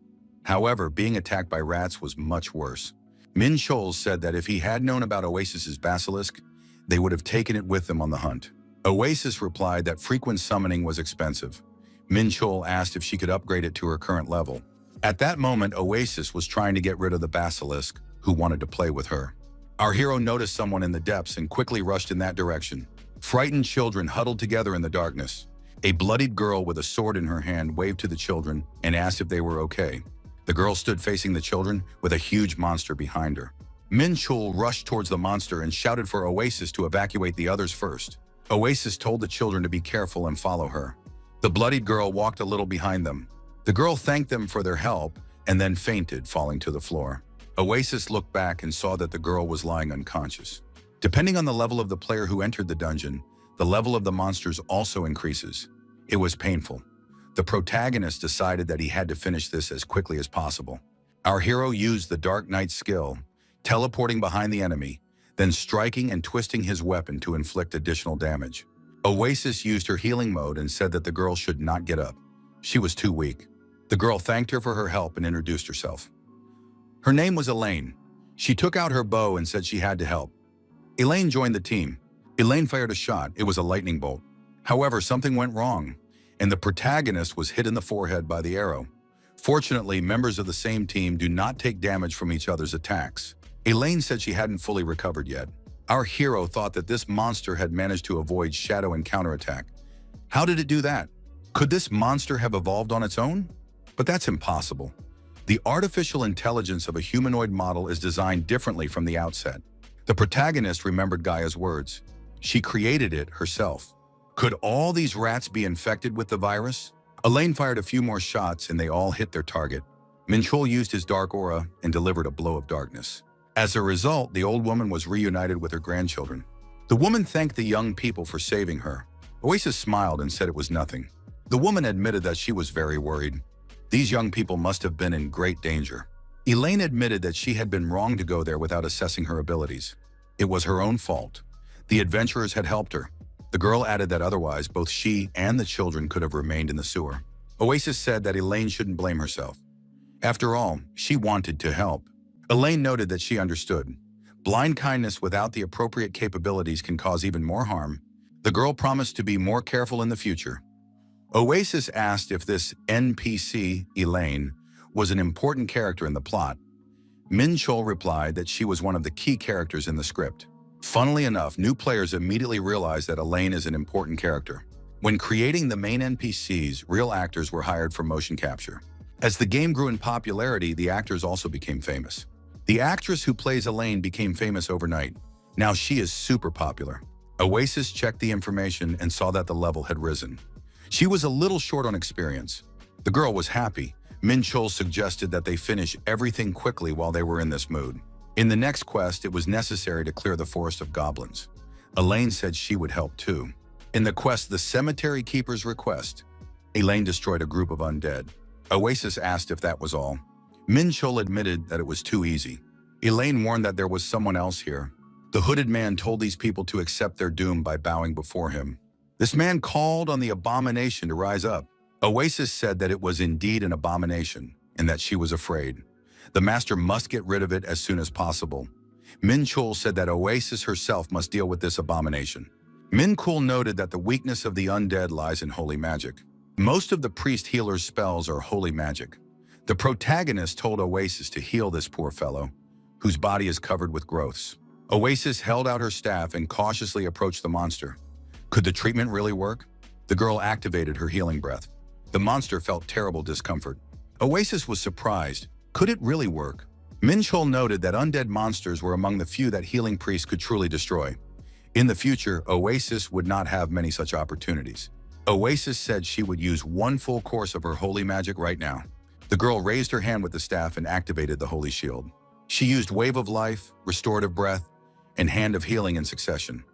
However, being attacked by rats was much worse. Min Chul said that if he had known about Oasis's basilisk, they would have taken it with them on the hunt. Oasis replied that frequent summoning was expensive. Min Chul asked if she could upgrade it to her current level. At that moment, Oasis was trying to get rid of the basilisk, who wanted to play with her. Our hero noticed someone in the depths and quickly rushed in that direction. Frightened children huddled together in the darkness. A bloodied girl with a sword in her hand waved to the children and asked if they were okay. The girl stood facing the children with a huge monster behind her. Min Chul rushed towards the monster and shouted for Oasis to evacuate the others first. Oasis told the children to be careful and follow her. The bloodied girl walked a little behind them. The girl thanked them for their help and then fainted, falling to the floor. Oasis looked back and saw that the girl was lying unconscious. Depending on the level of the player who entered the dungeon, the level of the monsters also increases. It was painful. The protagonist decided that he had to finish this as quickly as possible. Our hero used the Dark Knight skill, teleporting behind the enemy, then striking and twisting his weapon to inflict additional damage. Oasis used her healing mode and said that the girl should not get up. She was too weak. The girl thanked her for her help and introduced herself. Her name was Elaine. She took out her bow and said she had to help. Elaine joined the team. Elaine fired a shot. It was a lightning bolt. However, something went wrong, and the protagonist was hit in the forehead by the arrow. Fortunately, members of the same team do not take damage from each other's attacks. Elaine said she hadn't fully recovered yet. Our hero thought that this monster had managed to avoid shadow and counterattack. How did it do that? Could this monster have evolved on its own? But that's impossible. The artificial intelligence of a humanoid model is designed differently from the outset. The protagonist remembered Gaia's words. She created it herself. Could all these rats be infected with the virus? Elaine fired a few more shots and they all hit their target. Minchul used his dark aura and delivered a blow of darkness. As a result, the old woman was reunited with her grandchildren. The woman thanked the young people for saving her. Oasis smiled and said it was nothing. The woman admitted that she was very worried. These young people must have been in great danger. Elaine admitted that she had been wrong to go there without assessing her abilities. It was her own fault. The adventurers had helped her. The girl added that otherwise, both she and the children could have remained in the sewer. Oasis said that Elaine shouldn't blame herself. After all, she wanted to help. Elaine noted that she understood. Blind kindness without the appropriate capabilities can cause even more harm. The girl promised to be more careful in the future. Oasis asked if this NPC, Elaine, was an important character in the plot. Min Chol replied that she was one of the key characters in the script. Funnily enough, new players immediately realized that Elaine is an important character. When creating the main NPCs, real actors were hired for motion capture. As the game grew in popularity, the actors also became famous. The actress who plays Elaine became famous overnight. Now she is super popular. Oasis checked the information and saw that the level had risen. She was a little short on experience. The girl was happy. Min Chol suggested that they finish everything quickly while they were in this mood. In the next quest, it was necessary to clear the forest of goblins. Elaine said she would help too. In the quest, the Cemetery Keeper's Request, Elaine destroyed a group of undead. Oasis asked if that was all. Min Chol admitted that it was too easy. Elaine warned that there was someone else here. The hooded man told these people to accept their doom by bowing before him. This man called on the abomination to rise up. Oasis said that it was indeed an abomination and that she was afraid. The master must get rid of it as soon as possible. Min Chul said that Oasis herself must deal with this abomination. Min Chul noted that the weakness of the undead lies in holy magic. Most of the priest healer's spells are holy magic. The protagonist told Oasis to heal this poor fellow, whose body is covered with growths. Oasis held out her staff and cautiously approached the monster. Could the treatment really work? The girl activated her healing breath. The monster felt terrible discomfort. Oasis was surprised. Could it really work? Min Chol noted that undead monsters were among the few that healing priests could truly destroy. In the future, Oasis would not have many such opportunities. Oasis said she would use one full course of her holy magic right now. The girl raised her hand with the staff and activated the holy shield. She used Wave of Life, Restorative Breath, and Hand of Healing in succession.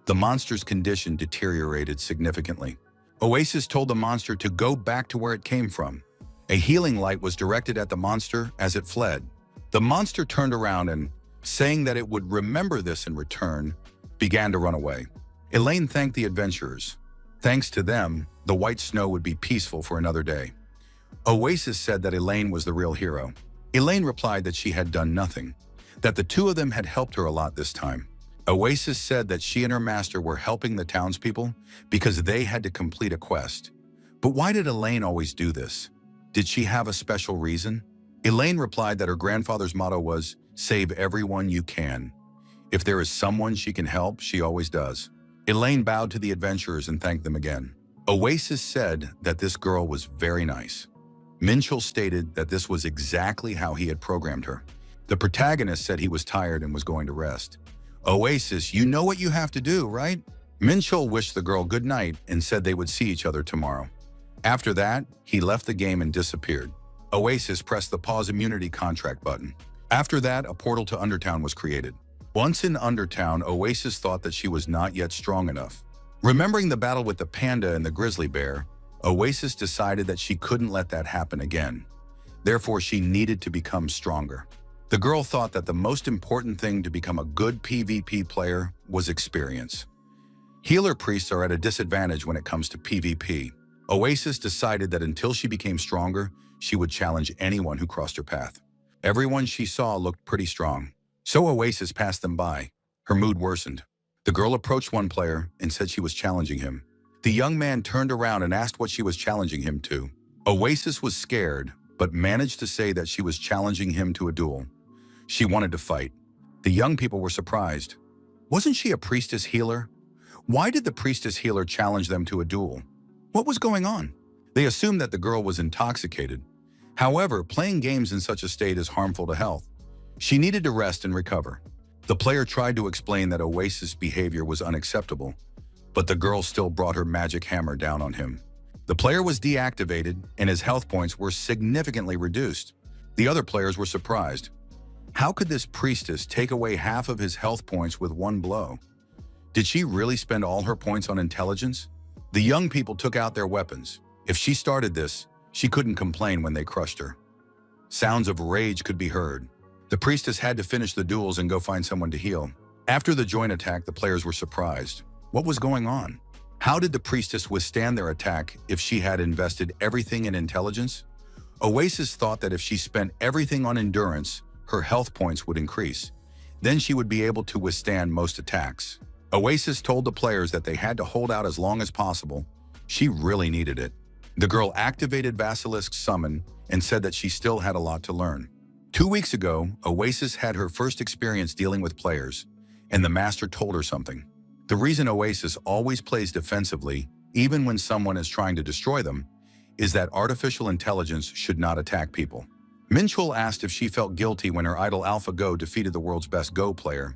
The monster's condition deteriorated significantly. Oasis told the monster to go back to where it came from. A healing light was directed at the monster as it fled. The monster turned around and, saying that it would remember this in return, began to run away. Elaine thanked the adventurers. Thanks to them, the white snow would be peaceful for another day. Oasis said that Elaine was the real hero. Elaine replied that she had done nothing, that the two of them had helped her a lot this time. Oasis said that she and her master were helping the townspeople because they had to complete a quest. But why did Elaine always do this? Did she have a special reason? Elaine replied that her grandfather's motto was, "Save everyone you can." If there is someone she can help, she always does. Elaine bowed to the adventurers and thanked them again. Oasis said that this girl was very nice. Minchel stated that this was exactly how he had programmed her. The protagonist said he was tired and was going to rest. Oasis, you know what you have to do, right? Minchel wished the girl good night and said they would see each other tomorrow. After that, he left the game and disappeared. Oasis pressed the pause immunity contract button. After that, a portal to Undertown was created. Once in Undertown, Oasis thought that she was not yet strong enough. Remembering the battle with the panda and the grizzly bear, Oasis decided that she couldn't let that happen again. Therefore, she needed to become stronger. The girl thought that the most important thing to become a good PvP player was experience. Healer priests are at a disadvantage when it comes to PvP. Oasis decided that until she became stronger, she would challenge anyone who crossed her path. Everyone she saw looked pretty strong. So Oasis passed them by. Her mood worsened. The girl approached one player and said she was challenging him. The young man turned around and asked what she was challenging him to. Oasis was scared, but managed to say that she was challenging him to a duel. She wanted to fight. The young people were surprised. Wasn't she a priestess healer? Why did the priestess healer challenge them to a duel? What was going on? They assumed that the girl was intoxicated. However, playing games in such a state is harmful to health. She needed to rest and recover. The player tried to explain that Oasis' behavior was unacceptable, but the girl still brought her magic hammer down on him. The player was deactivated, and his health points were significantly reduced. The other players were surprised. How could this priestess take away half of his health points with one blow? Did she really spend all her points on intelligence? The young people took out their weapons. If she started this, she couldn't complain when they crushed her. Sounds of rage could be heard. The priestess had to finish the duels and go find someone to heal. After the joint attack, the players were surprised. What was going on? How did the priestess withstand their attack if she had invested everything in intelligence? Oasis thought that if she spent everything on endurance, her health points would increase. Then she would be able to withstand most attacks. Oasis told the players that they had to hold out as long as possible. She really needed it. The girl activated Basilisk's summon and said that she still had a lot to learn. 2 weeks ago, Oasis had her first experience dealing with players, and the master told her something. The reason Oasis always plays defensively, even when someone is trying to destroy them, is that artificial intelligence should not attack people. Minchul asked if she felt guilty when her idol AlphaGo defeated the world's best Go player,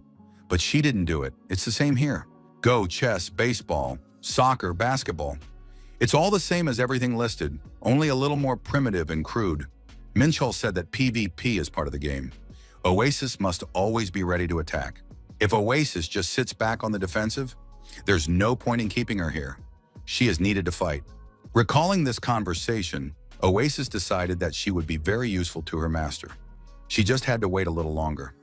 but she didn't do it. It's the same here. Go, chess, baseball, soccer, basketball. It's all the same as everything listed, only a little more primitive and crude. Minchul said that PvP is part of the game. Oasis must always be ready to attack. If Oasis just sits back on the defensive, there's no point in keeping her here. She is needed to fight. Recalling this conversation, Oasis decided that she would be very useful to her master. She just had to wait a little longer.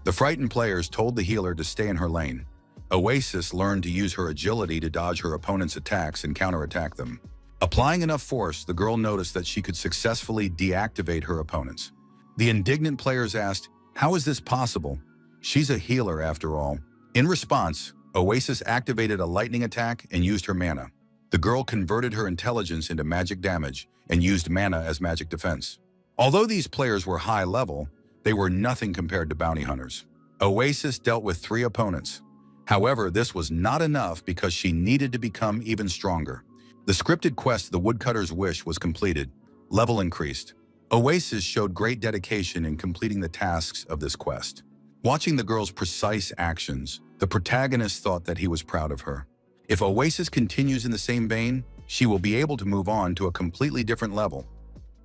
The frightened players told the healer to stay in her lane. Oasis learned to use her agility to dodge her opponent's attacks and counterattack them. Applying enough force, the girl noticed that she could successfully deactivate her opponents. The indignant players asked, "How is this possible? She's a healer after all." In response, Oasis activated a lightning attack and used her mana. The girl converted her intelligence into magic damage and used mana as magic defense. Although these players were high level, they were nothing compared to bounty hunters. Oasis dealt with 3 opponents. However, this was not enough because she needed to become even stronger. The scripted quest, The Woodcutter's Wish, was completed. Level increased. Oasis showed great dedication in completing the tasks of this quest. Watching the girl's precise actions, the protagonist thought that he was proud of her. If Oasis continues in the same vein, she will be able to move on to a completely different level.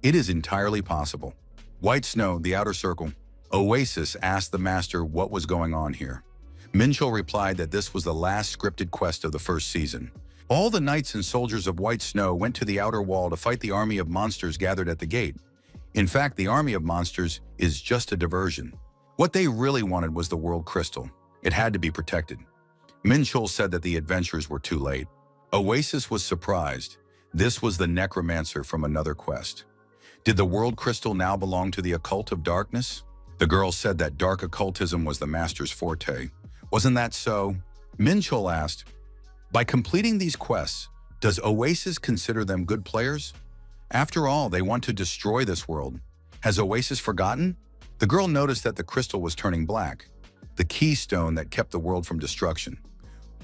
It is entirely possible. White Snow, the Outer Circle. Oasis asked the master what was going on here. Minchul replied that this was the last scripted quest of the first season. All the knights and soldiers of White Snow went to the outer wall to fight the army of monsters gathered at the gate. In fact, the army of monsters is just a diversion. What they really wanted was the world crystal. It had to be protected. Minchul said that the adventurers were too late. Oasis was surprised. This was the necromancer from another quest. Did the world crystal now belong to the occult of darkness? The girl said that dark occultism was the master's forte. Wasn't that so? Minchul asked, by completing these quests, does Oasis consider them good players? After all, they want to destroy this world. Has Oasis forgotten? The girl noticed that the crystal was turning black, the keystone that kept the world from destruction.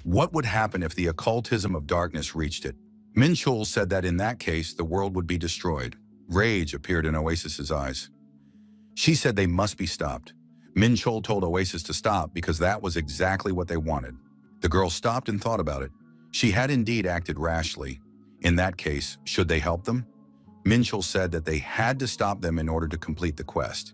What would happen if the occultism of darkness reached it? Minchul said that in that case, the world would be destroyed. Rage appeared in Oasis's eyes. She said they must be stopped. Minchul told Oasis to stop because that was exactly what they wanted. The girl stopped and thought about it. She had indeed acted rashly. In that case, should they help them? Minchul said that they had to stop them in order to complete the quest.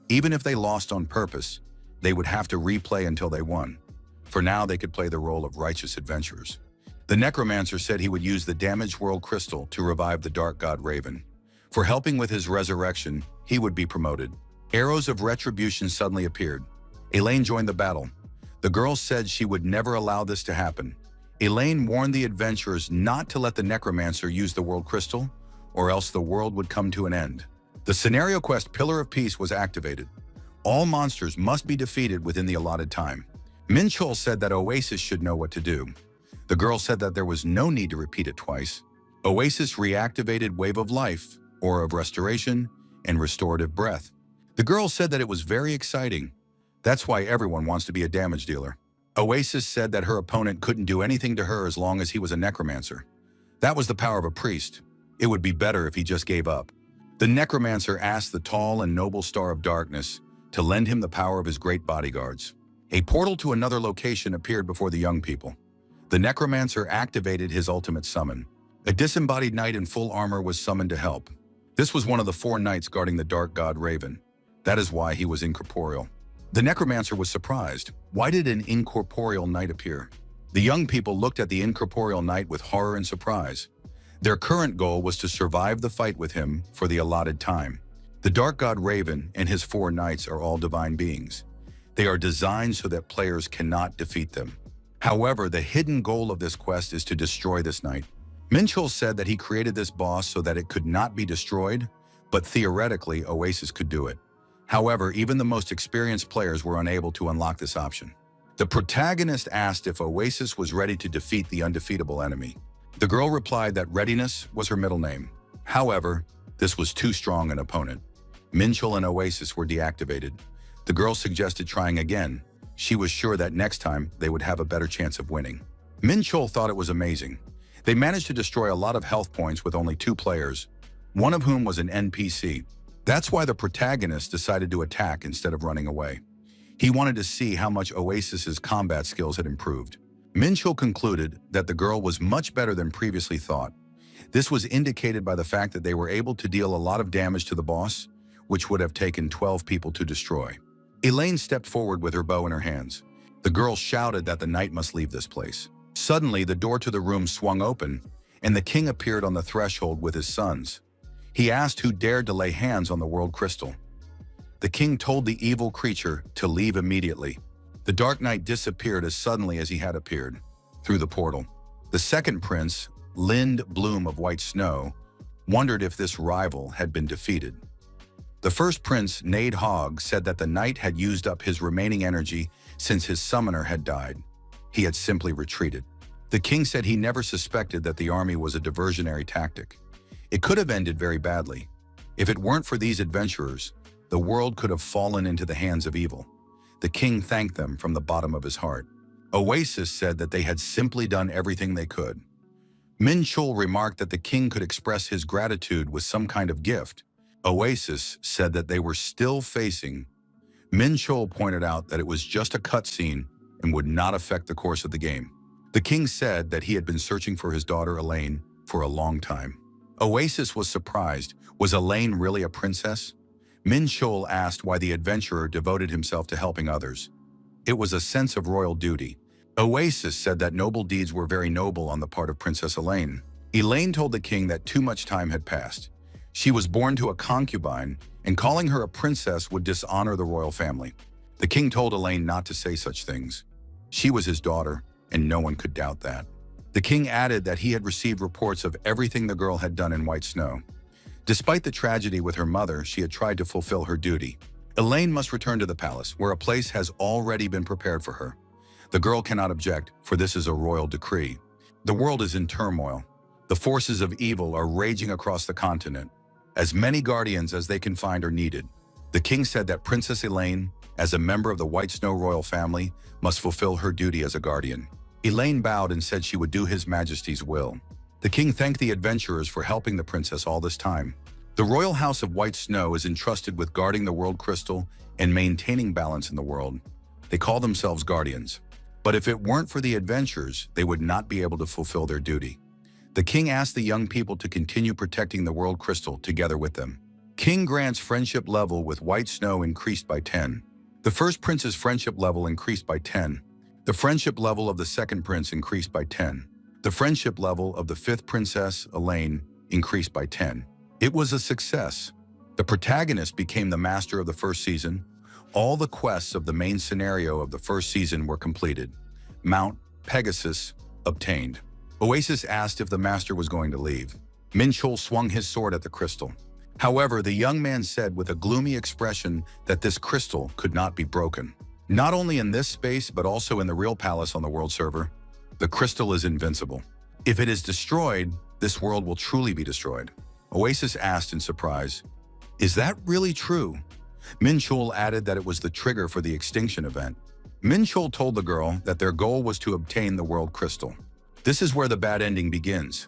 Even if they lost on purpose, they would have to replay until they won. For now, they could play the role of righteous adventurers. The necromancer said he would use the damaged world crystal to revive the dark god Raven. For helping with his resurrection, he would be promoted. Arrows of retribution suddenly appeared. Elaine joined the battle. The girl said she would never allow this to happen. Elaine warned the adventurers not to let the necromancer use the world crystal, or else the world would come to an end. The scenario quest Pillar of Peace was activated. All monsters must be defeated within the allotted time. Min Chul said that Oasis should know what to do. The girl said that there was no need to repeat it twice. Oasis reactivated Wave of Life, Aura of Restoration, and Restorative Breath. The girl said that it was very exciting. That's why everyone wants to be a damage dealer. Oasis said that her opponent couldn't do anything to her as long as he was a necromancer. That was the power of a priest. It would be better if he just gave up. The necromancer asked the tall and noble Star of Darkness to lend him the power of his great bodyguards. A portal to another location appeared before the young people. The necromancer activated his ultimate summon. A disembodied knight in full armor was summoned to help. This was one of the 4 knights guarding the dark god Raven. That is why he was incorporeal. The necromancer was surprised. Why did an incorporeal knight appear? The young people looked at the incorporeal knight with horror and surprise. Their current goal was to survive the fight with him for the allotted time. The dark god Raven and his 4 knights are all divine beings. They are designed so that players cannot defeat them. However, the hidden goal of this quest is to destroy this knight. Min Chul said that he created this boss so that it could not be destroyed, but theoretically, Oasis could do it. However, even the most experienced players were unable to unlock this option. The protagonist asked if Oasis was ready to defeat the undefeatable enemy. The girl replied that readiness was her middle name. However, this was too strong an opponent. Min Chul and Oasis were deactivated. The girl suggested trying again. She was sure that next time they would have a better chance of winning. Min Chul thought it was amazing. They managed to destroy a lot of health points with only 2 players, one of whom was an NPC. That's why the protagonist decided to attack instead of running away. He wanted to see how much Oasis's combat skills had improved. Min Chul concluded that the girl was much better than previously thought. This was indicated by the fact that they were able to deal a lot of damage to the boss, which would have taken 12 people to destroy. Elaine stepped forward with her bow in her hands. The girl shouted that the knight must leave this place. Suddenly, the door to the room swung open, and the king appeared on the threshold with his sons. He asked who dared to lay hands on the world crystal. The king told the evil creature to leave immediately. The Dark Knight disappeared as suddenly as he had appeared, through the portal. The second prince, Lind Bloom of White Snow, wondered if this rival had been defeated. The first prince, Nade Hogg, said that the knight had used up his remaining energy since his summoner had died. He had simply retreated. The king said he never suspected that the army was a diversionary tactic. It could have ended very badly. If it weren't for these adventurers, the world could have fallen into the hands of evil. The king thanked them from the bottom of his heart. Oasis said that they had simply done everything they could. Min Chul remarked that the king could express his gratitude with some kind of gift. Oasis said that they were still facing. Min Chul pointed out that it was just a cutscene and would not affect the course of the game. The king said that he had been searching for his daughter Elaine for a long time. Oasis was surprised. Was Elaine really a princess? Min Chul asked why the adventurer devoted himself to helping others. It was a sense of royal duty. Oasis said that noble deeds were very noble on the part of Princess Elaine. Elaine told the king that too much time had passed. She was born to a concubine, and calling her a princess would dishonor the royal family. The king told Elaine not to say such things. She was his daughter, and no one could doubt that. The king added that he had received reports of everything the girl had done in White Snow. Despite the tragedy with her mother, she had tried to fulfill her duty. Elaine must return to the palace, where a place has already been prepared for her. The girl cannot object, for this is a royal decree. The world is in turmoil. The forces of evil are raging across the continent. As many guardians as they can find are needed. The king said that Princess Elaine, as a member of the White Snow royal family, must fulfill her duty as a guardian. Elaine bowed and said she would do His Majesty's will. The king thanked the adventurers for helping the princess all this time. The royal house of White Snow is entrusted with guarding the world crystal and maintaining balance in the world. They call themselves guardians. But if it weren't for the adventurers, they would not be able to fulfill their duty. The king asked the young people to continue protecting the world crystal together with them. King Grant's friendship level with White Snow increased by 10. The first prince's friendship level increased by 10. The friendship level of the second prince increased by 10. The friendship level of the fifth princess, Elaine, increased by 10. It was a success. The protagonist became the master of the first season. All the quests of the main scenario of the first season were completed. Mount Pegasus obtained. Oasis asked if the master was going to leave. Min Chul swung his sword at the crystal. However, the young man said with a gloomy expression that this crystal could not be broken. Not only in this space, but also in the real palace on the world server, the crystal is invincible. If it is destroyed, this world will truly be destroyed. Oasis asked in surprise, "Is that really true?" Min Chul added that it was the trigger for the extinction event. Min Chul told the girl that their goal was to obtain the world crystal. This is where the bad ending begins.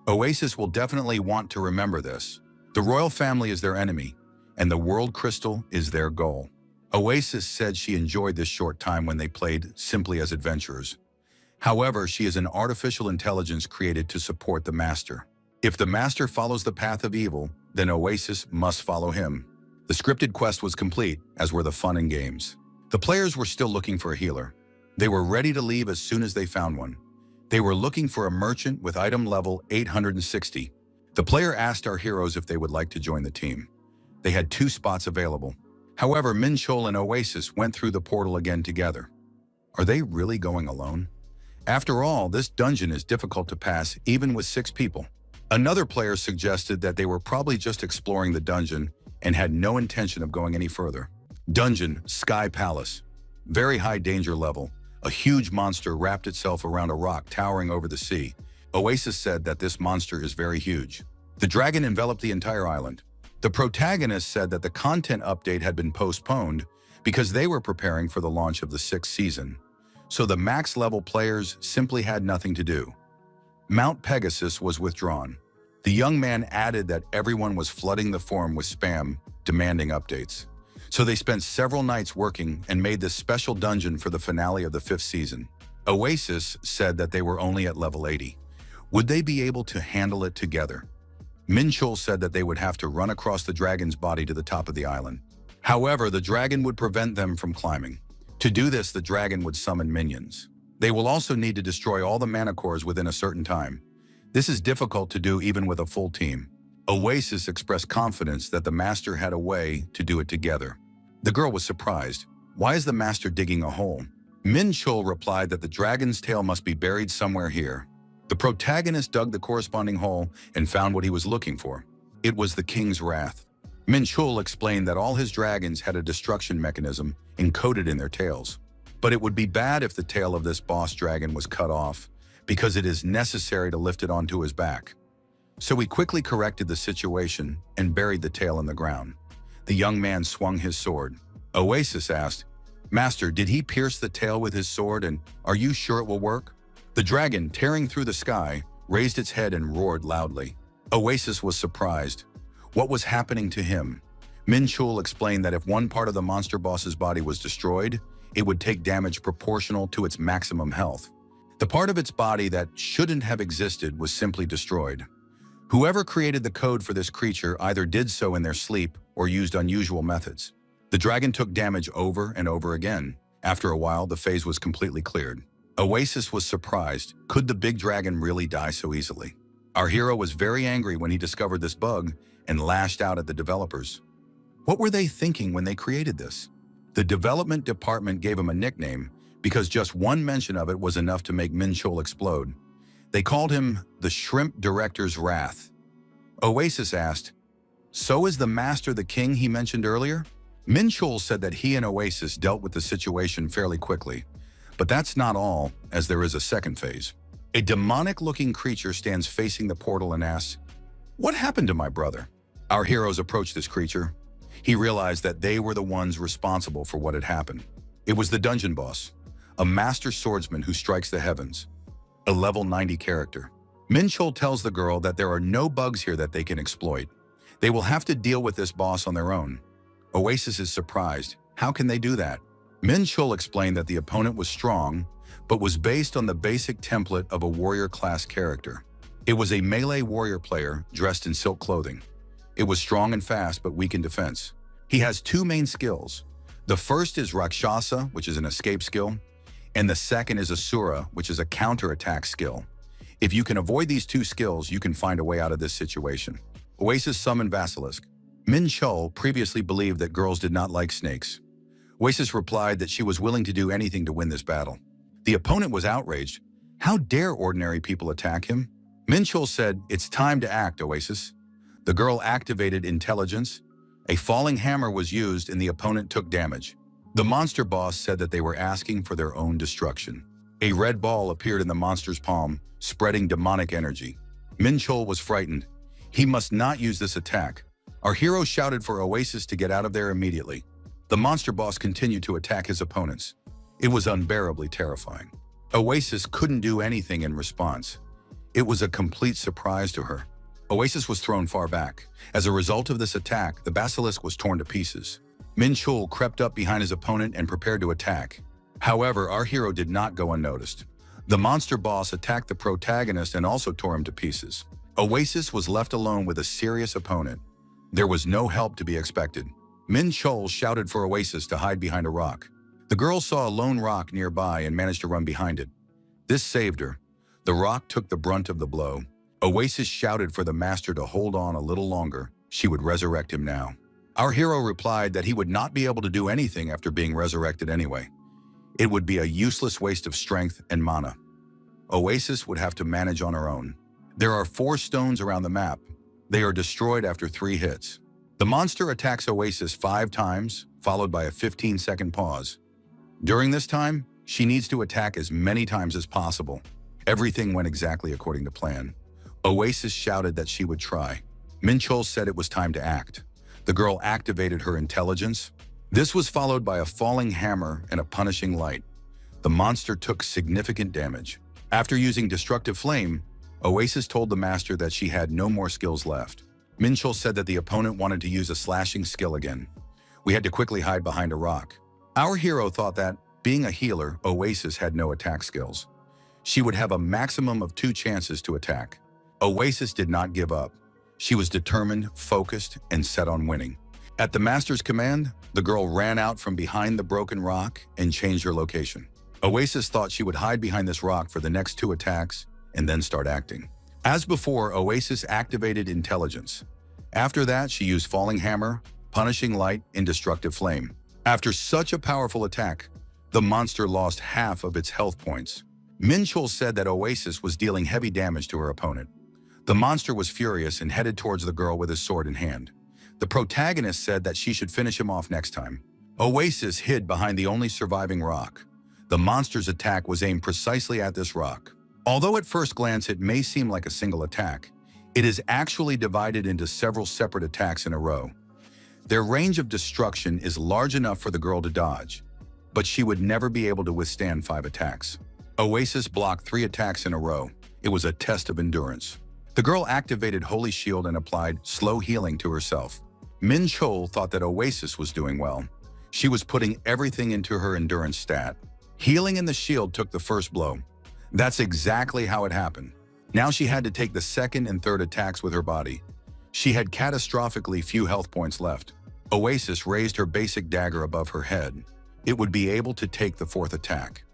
Oasis will definitely want to remember this. The royal family is their enemy, and the world crystal is their goal. Oasis said she enjoyed this short time when they played simply as adventurers. However, she is an artificial intelligence created to support the master. If the master follows the path of evil, then Oasis must follow him. The scripted quest was complete, as were the fun and games. The players were still looking for a healer. They were ready to leave as soon as they found one. They were looking for a merchant with item level 860. The player asked our heroes if they would like to join the team. They had 2 spots available. However, Min Chul and Oasis went through the portal again together. Are they really going alone? After all, this dungeon is difficult to pass even with 6 people. Another player suggested that they were probably just exploring the dungeon and had no intention of going any further. Dungeon, Sky Palace. Very high danger level. A huge monster wrapped itself around a rock towering over the sea. Oasis said that this monster is very huge. The dragon enveloped the entire island. The protagonist said that the content update had been postponed because they were preparing for the launch of the 6th season. So the max level players simply had nothing to do. Mount Pegasus was withdrawn. The young man added that everyone was flooding the forum with spam, demanding updates. So they spent several nights working and made this special dungeon for the finale of the 5th season. Oasis said that they were only at level 80. Would they be able to handle it together? Min Chul said that they would have to run across the dragon's body to the top of the island. However, the dragon would prevent them from climbing. To do this, the dragon would summon minions. They will also need to destroy all the mana cores within a certain time. This is difficult to do even with a full team. Oasis expressed confidence that the master had a way to do it together. The girl was surprised. Why is the master digging a hole? Min Chul replied that the dragon's tail must be buried somewhere here. The protagonist dug the corresponding hole and found what he was looking for. It was the king's wrath. Min Chul explained that all his dragons had a destruction mechanism encoded in their tails. But it would be bad if the tail of this boss dragon was cut off, because it is necessary to lift it onto his back. So he quickly corrected the situation and buried the tail in the ground. The young man swung his sword. Oasis asked, "Master, did he pierce the tail with his sword, and are you sure it will work?" The dragon, tearing through the sky, raised its head and roared loudly. Oasis was surprised. What was happening to him? Min Chul explained that if one part of the monster boss's body was destroyed, it would take damage proportional to its maximum health. The part of its body that shouldn't have existed was simply destroyed. Whoever created the code for this creature either did so in their sleep or used unusual methods. The dragon took damage over and over again. After a while, the phase was completely cleared. Oasis was surprised. Could the big dragon really die so easily? Our hero was very angry when he discovered this bug and lashed out at the developers. What were they thinking when they created this? The development department gave him a nickname because just one mention of it was enough to make Min Chul explode. They called him the Shrimp Director's Wrath. Oasis asked, "So is the master the king he mentioned earlier?" Min Chul said that he and Oasis dealt with the situation fairly quickly. But that's not all, as there is a second phase. A demonic-looking creature stands facing the portal and asks, "What happened to my brother?" Our heroes approached this creature. He realized that they were the ones responsible for what had happened. It was the dungeon boss, a master swordsman who strikes the heavens, a level 90 character. Min Chul tells the girl that there are no bugs here that they can exploit. They will have to deal with this boss on their own. Oasis is surprised. How can they do that? Min Chul explained that the opponent was strong, but was based on the basic template of a warrior class character. It was a melee warrior player dressed in silk clothing. It was strong and fast, but weak in defense. He has 2 main skills. The first is Rakshasa, which is an escape skill, and the second is Asura, which is a counter-attack skill. If you can avoid these 2 skills, you can find a way out of this situation. Oasis summoned Basilisk. Min Chul previously believed that girls did not like snakes. Oasis replied that she was willing to do anything to win this battle. The opponent was outraged. How dare ordinary people attack him? Min Chul said, "It's time to act, Oasis." The girl activated intelligence. A falling hammer was used and the opponent took damage. The monster boss said that they were asking for their own destruction. A red ball appeared in the monster's palm, spreading demonic energy. Min Chol was frightened. He must not use this attack. Our hero shouted for Oasis to get out of there immediately. The monster boss continued to attack his opponents. It was unbearably terrifying. Oasis couldn't do anything in response. It was a complete surprise to her. Oasis was thrown far back. As a result of this attack, the basilisk was torn to pieces. Min Chul crept up behind his opponent and prepared to attack. However, our hero did not go unnoticed. The monster boss attacked the protagonist and also tore him to pieces. Oasis was left alone with a serious opponent. There was no help to be expected. Min Chul shouted for Oasis to hide behind a rock. The girl saw a lone rock nearby and managed to run behind it. This saved her. The rock took the brunt of the blow. Oasis shouted for the master to hold on a little longer. She would resurrect him now. Our hero replied that he would not be able to do anything after being resurrected anyway. It would be a useless waste of strength and mana. Oasis would have to manage on her own. There are 4 stones around the map. They are destroyed after 3 hits. The monster attacks Oasis 5 times, followed by a 15-second pause. During this time, she needs to attack as many times as possible. Everything went exactly according to plan. Oasis shouted that she would try. Min Chul said it was time to act. The girl activated her intelligence. This was followed by a falling hammer and a punishing light. The monster took significant damage. After using destructive flame, Oasis told the master that she had no more skills left. Min Chul said that the opponent wanted to use a slashing skill again. We had to quickly hide behind a rock. Our hero thought that, being a healer, Oasis had no attack skills. She would have a maximum of 2 chances to attack. Oasis did not give up. She was determined, focused, and set on winning. At the master's command, the girl ran out from behind the broken rock and changed her location. Oasis thought she would hide behind this rock for the next 2 attacks and then start acting. As before, Oasis activated intelligence. After that, she used falling hammer, punishing light, and destructive flame. After such a powerful attack, the monster lost half of its health points. Min Chul said that Oasis was dealing heavy damage to her opponent. The monster was furious and headed towards the girl with his sword in hand. The protagonist said that she should finish him off next time. Oasis hid behind the only surviving rock. The monster's attack was aimed precisely at this rock. Although at first glance it may seem like a single attack, it is actually divided into several separate attacks in a row. Their range of destruction is large enough for the girl to dodge, but she would never be able to withstand 5 attacks. Oasis blocked 3 attacks in a row. It was a test of endurance. The girl activated Holy Shield and applied slow healing to herself. Min Chul thought that Oasis was doing well. She was putting everything into her endurance stat. Healing in the shield took the first blow. That's exactly how it happened. Now she had to take the second and third attacks with her body. She had catastrophically few health points left. Oasis raised her basic dagger above her head. It would be able to take the 4th attack.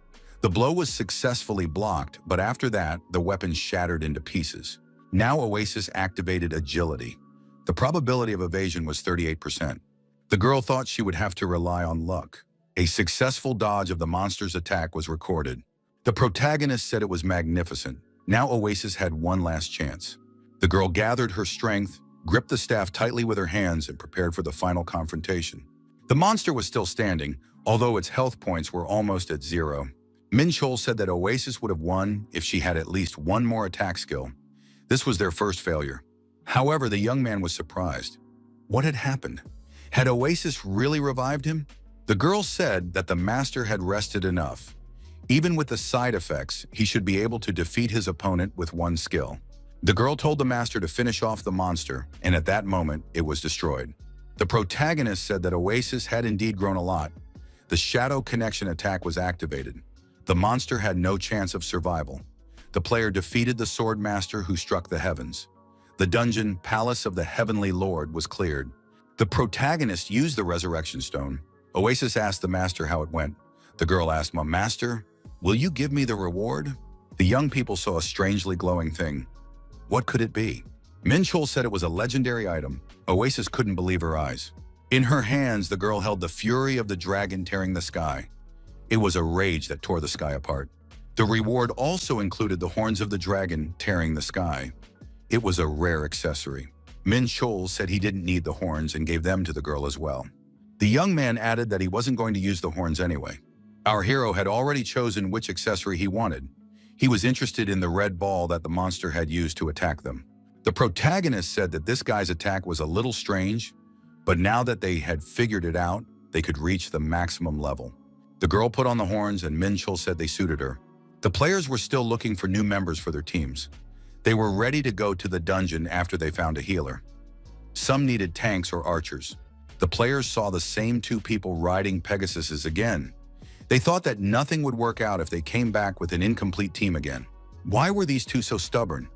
The blow was successfully blocked, but after that, the weapon shattered into pieces. Now Oasis activated agility. The probability of evasion was 38%. The girl thought she would have to rely on luck. A successful dodge of the monster's attack was recorded. The protagonist said it was magnificent. Now Oasis had one last chance. The girl gathered her strength, gripped the staff tightly with her hands, and prepared for the final confrontation. The monster was still standing, although its health points were almost at 0. Min Chul said that Oasis would have won if she had at least 1 more attack skill. This was their first failure. However, the young man was surprised. What had happened? Had Oasis really revived him? The girl said that the master had rested enough. Even with the side effects, he should be able to defeat his opponent with 1 skill. The girl told the master to finish off the monster, and at that moment, it was destroyed. The protagonist said that Oasis had indeed grown a lot. The Shadow Connection attack was activated. The monster had no chance of survival. The player defeated the Sword Master who struck the heavens. The dungeon, Palace of the Heavenly Lord, was cleared. The protagonist used the Resurrection Stone. Oasis asked the master how it went. The girl asked, "Master, will you give me the reward?" The young people saw a strangely glowing thing. What could it be? Min Chul said it was a legendary item. Oasis couldn't believe her eyes. In her hands, the girl held the fury of the dragon tearing the sky. It was a rage that tore the sky apart. The reward also included the horns of the dragon tearing the sky. It was a rare accessory. Min Chol said he didn't need the horns and gave them to the girl as well. The young man added that he wasn't going to use the horns anyway. Our hero had already chosen which accessory he wanted. He was interested in the red ball that the monster had used to attack them. The protagonist said that this guy's attack was a little strange, but now that they had figured it out, they could reach the maximum level. The girl put on the horns and Min Chol said they suited her. The players were still looking for new members for their teams. They were ready to go to the dungeon after they found a healer. Some needed tanks or archers. The players saw the same two people riding Pegasuses again. They thought that nothing would work out if they came back with an incomplete team again. Why were these two so stubborn?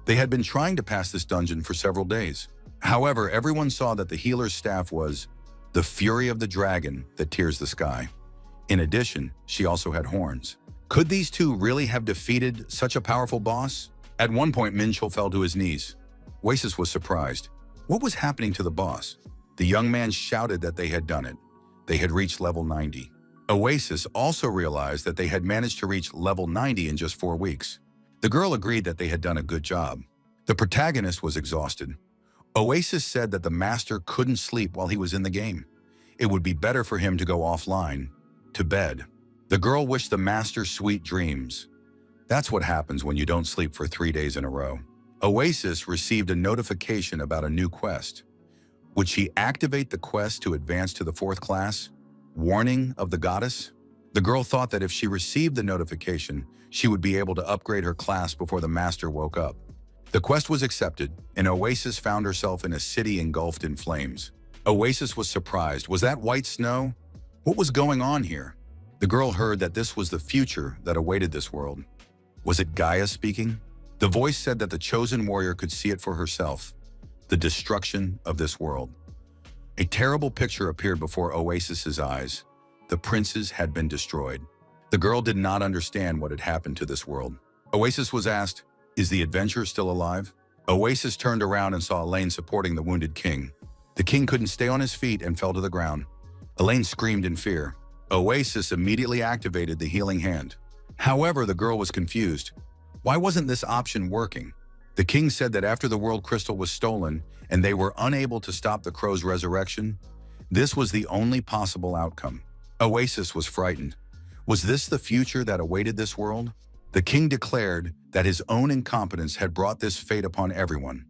They had been trying to pass this dungeon for several days. However, everyone saw that the healer's staff was the fury of the dragon that tears the sky. In addition, she also had horns. Could these two really have defeated such a powerful boss? At one point, Min Chol fell to his knees. Oasis was surprised. What was happening to the boss? The young man shouted that they had done it. They had reached level 90. Oasis also realized that they had managed to reach level 90 in just 4 weeks. The girl agreed that they had done a good job. The protagonist was exhausted. Oasis said that the master couldn't sleep while he was in the game. It would be better for him to go offline, to bed. The girl wished the master sweet dreams. That's what happens when you don't sleep for 3 days in a row. Oasis received a notification about a new quest. Would she activate the quest to advance to the 4th class? Warning of the goddess? The girl thought that if she received the notification, she would be able to upgrade her class before the master woke up. The quest was accepted, and Oasis found herself in a city engulfed in flames. Oasis was surprised. Was that white snow? What was going on here? The girl heard that this was the future that awaited this world. Was it Gaia speaking? The voice said that the chosen warrior could see it for herself. The destruction of this world. A terrible picture appeared before Oasis's eyes. The princes had been destroyed. The girl did not understand what had happened to this world. Oasis was asked, "Is the adventurer still alive?" Oasis turned around and saw Elaine supporting the wounded king. The king couldn't stay on his feet and fell to the ground. Elaine screamed in fear. Oasis immediately activated the healing hand. However, the girl was confused. Why wasn't this option working? The king said that after the world crystal was stolen and they were unable to stop the crow's resurrection, this was the only possible outcome. Oasis was frightened. Was this the future that awaited this world? The king declared that his own incompetence had brought this fate upon everyone.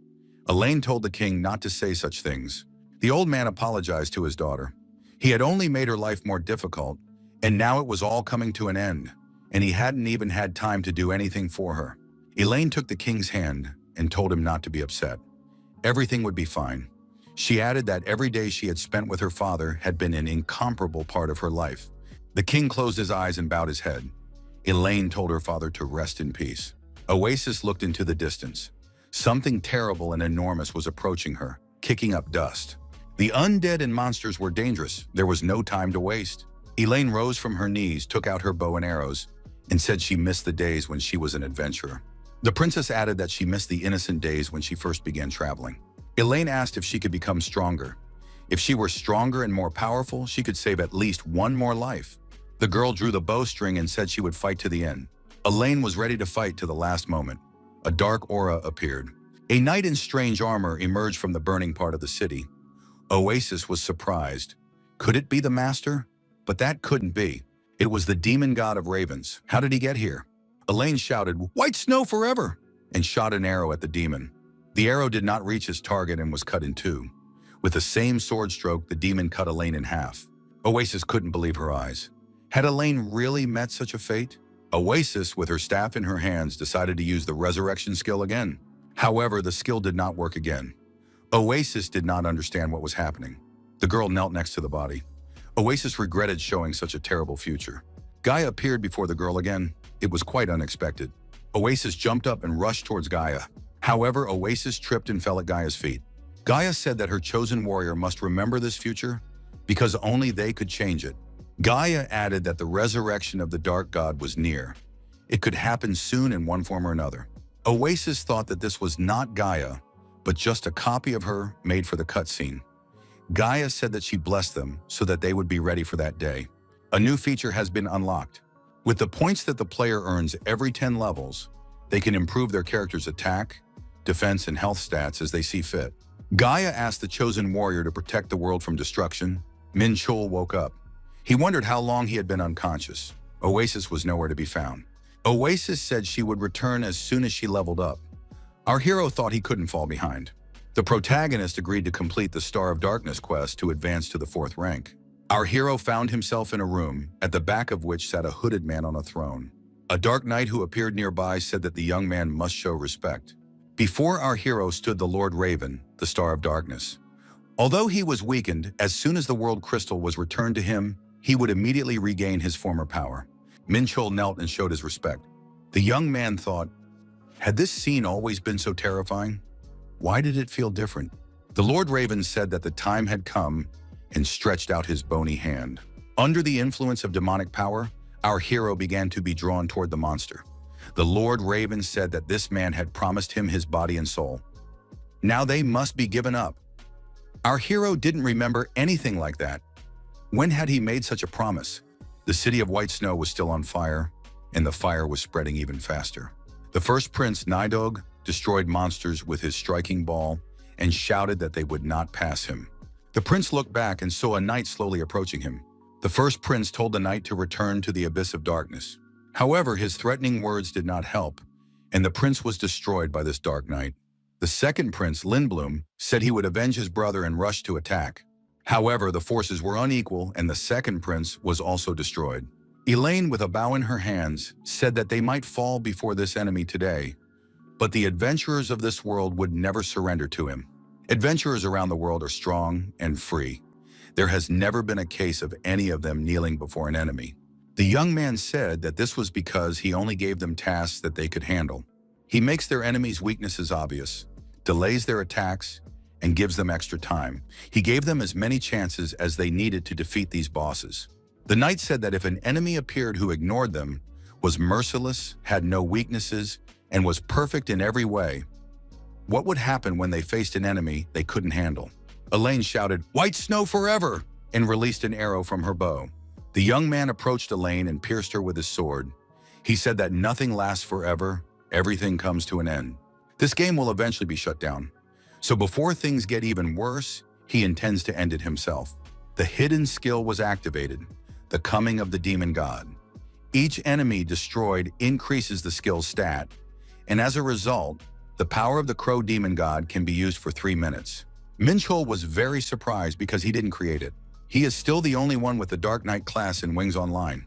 Elaine told the king not to say such things. The old man apologized to his daughter. He had only made her life more difficult, and now it was all coming to an end, and he hadn't even had time to do anything for her. Elaine took the king's hand and told him not to be upset. Everything would be fine. She added that every day she had spent with her father had been an incomparable part of her life. The king closed his eyes and bowed his head. Elaine told her father to rest in peace. Oasis looked into the distance. Something terrible and enormous was approaching her, kicking up dust. The undead and monsters were dangerous. There was no time to waste. Elaine rose from her knees, took out her bow and arrows, and said she missed the days when she was an adventurer. The princess added that she missed the innocent days when she first began traveling. Elaine asked if she could become stronger. If she were stronger and more powerful, she could save at least one more life. The girl drew the bowstring and said she would fight to the end. Elaine was ready to fight to the last moment. A dark aura appeared. A knight in strange armor emerged from the burning part of the city. Oasis was surprised. Could it be the master? But that couldn't be. It was the demon god of ravens. How did he get here? Elaine shouted, "White snow forever!" and shot an arrow at the demon. The arrow did not reach its target and was cut in two. With the same sword stroke, the demon cut Elaine in half. Oasis couldn't believe her eyes. Had Elaine really met such a fate? Oasis, with her staff in her hands, decided to use the resurrection skill again. However, the skill did not work again. Oasis did not understand what was happening. The girl knelt next to the body. Oasis regretted showing such a terrible future. Gaia appeared before the girl again. It was quite unexpected. Oasis jumped up and rushed towards Gaia. However, Oasis tripped and fell at Gaia's feet. Gaia said that her chosen warrior must remember this future because only they could change it. Gaia added that the resurrection of the dark god was near. It could happen soon in one form or another. Oasis thought that this was not Gaia, but just a copy of her made for the cutscene. Gaia said that she blessed them so that they would be ready for that day. A new feature has been unlocked. With the points that the player earns every 10 levels, they can improve their character's attack, defense, and health stats as they see fit. Gaia asked the chosen warrior to protect the world from destruction. Min Chul woke up. He wondered how long he had been unconscious. Oasis was nowhere to be found. Oasis said she would return as soon as she leveled up. Our hero thought he couldn't fall behind. The protagonist agreed to complete the Star of Darkness quest to advance to the 4th rank. Our hero found himself in a room, at the back of which sat a hooded man on a throne. A dark knight who appeared nearby said that the young man must show respect. Before our hero stood the Lord Raven, the Star of Darkness. Although he was weakened, as soon as the world crystal was returned to him, he would immediately regain his former power. Min Chul knelt and showed his respect. The young man thought, had this scene always been so terrifying? Why did it feel different? The Lord Raven said that the time had come and stretched out his bony hand. Under the influence of demonic power, our hero began to be drawn toward the monster. The Lord Raven said that this man had promised him his body and soul. Now they must be given up. Our hero didn't remember anything like that. When had he made such a promise? The city of White Snow was still on fire, and the fire was spreading even faster. The first prince, Nidog, destroyed monsters with his striking ball and shouted that they would not pass him. The prince looked back and saw a knight slowly approaching him. The first prince told the knight to return to the abyss of darkness. However, his threatening words did not help, and the prince was destroyed by this dark knight. The second prince, Lindblom, said he would avenge his brother and rush to attack. However, the forces were unequal and the second prince was also destroyed. Elaine, with a bow in her hands, said that they might fall before this enemy today, but the adventurers of this world would never surrender to him. Adventurers around the world are strong and free. There has never been a case of any of them kneeling before an enemy. The young man said that this was because he only gave them tasks that they could handle. He makes their enemies' weaknesses obvious, delays their attacks, and gives them extra time. He gave them as many chances as they needed to defeat these bosses. The knight said that if an enemy appeared who ignored them, was merciless, had no weaknesses, and was perfect in every way, what would happen when they faced an enemy they couldn't handle? Elaine shouted, "White Snow forever!" and released an arrow from her bow. The young man approached Elaine and pierced her with his sword. He said that nothing lasts forever, everything comes to an end. This game will eventually be shut down. So before things get even worse, he intends to end it himself. The hidden skill was activated, the coming of the demon god. Each enemy destroyed increases the skill's stat, and as a result, the power of the crow demon god can be used for 3 minutes. Min Chul was very surprised because he didn't create it. He is still the only one with the Dark Knight class in Wings Online.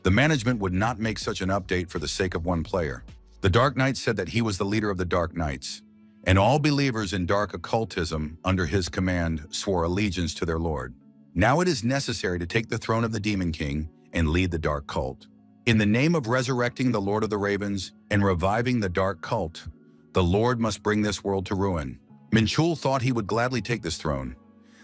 The management would not make such an update for the sake of one player. The Dark Knight said that he was the leader of the Dark Knights, and all believers in dark occultism under his command swore allegiance to their lord. Now it is necessary to take the throne of the Demon King and lead the dark cult. In the name of resurrecting the Lord of the Ravens and reviving the dark cult, the Lord must bring this world to ruin. Min Chul thought he would gladly take this throne.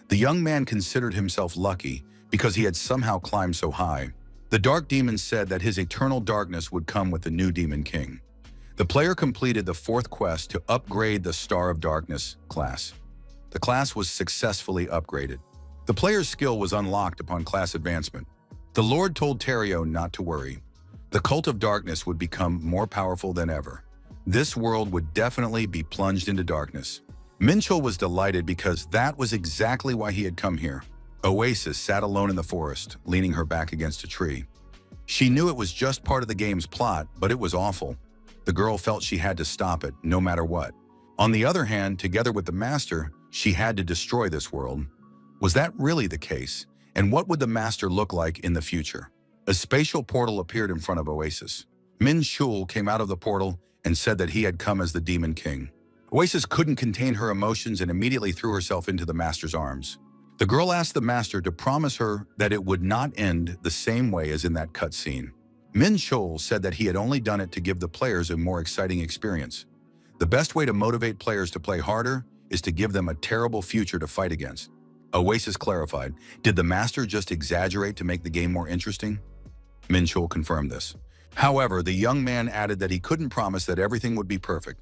The young man considered himself lucky because he had somehow climbed so high. The dark demon said that his eternal darkness would come with the new Demon King. The player completed the 4th quest to upgrade the Star of Darkness class. The class was successfully upgraded. The player's skill was unlocked upon class advancement. The Lord told Terrio not to worry. The Cult of Darkness would become more powerful than ever. This world would definitely be plunged into darkness. Min Chul was delighted because that was exactly why he had come here. Oasis sat alone in the forest, leaning her back against a tree. She knew it was just part of the game's plot, but it was awful. The girl felt she had to stop it, no matter what. On the other hand, together with the Master, she had to destroy this world. Was that really the case? And what would the Master look like in the future? A spatial portal appeared in front of Oasis. Min Chul came out of the portal and said that he had come as the Demon King. Oasis couldn't contain her emotions and immediately threw herself into the Master's arms. The girl asked the Master to promise her that it would not end the same way as in that cutscene. Min Chul said that he had only done it to give the players a more exciting experience. The best way to motivate players to play harder is to give them a terrible future to fight against. Oasis clarified, "Did the Master just exaggerate to make the game more interesting?" Min Chul confirmed this. However, the young man added that he couldn't promise that everything would be perfect.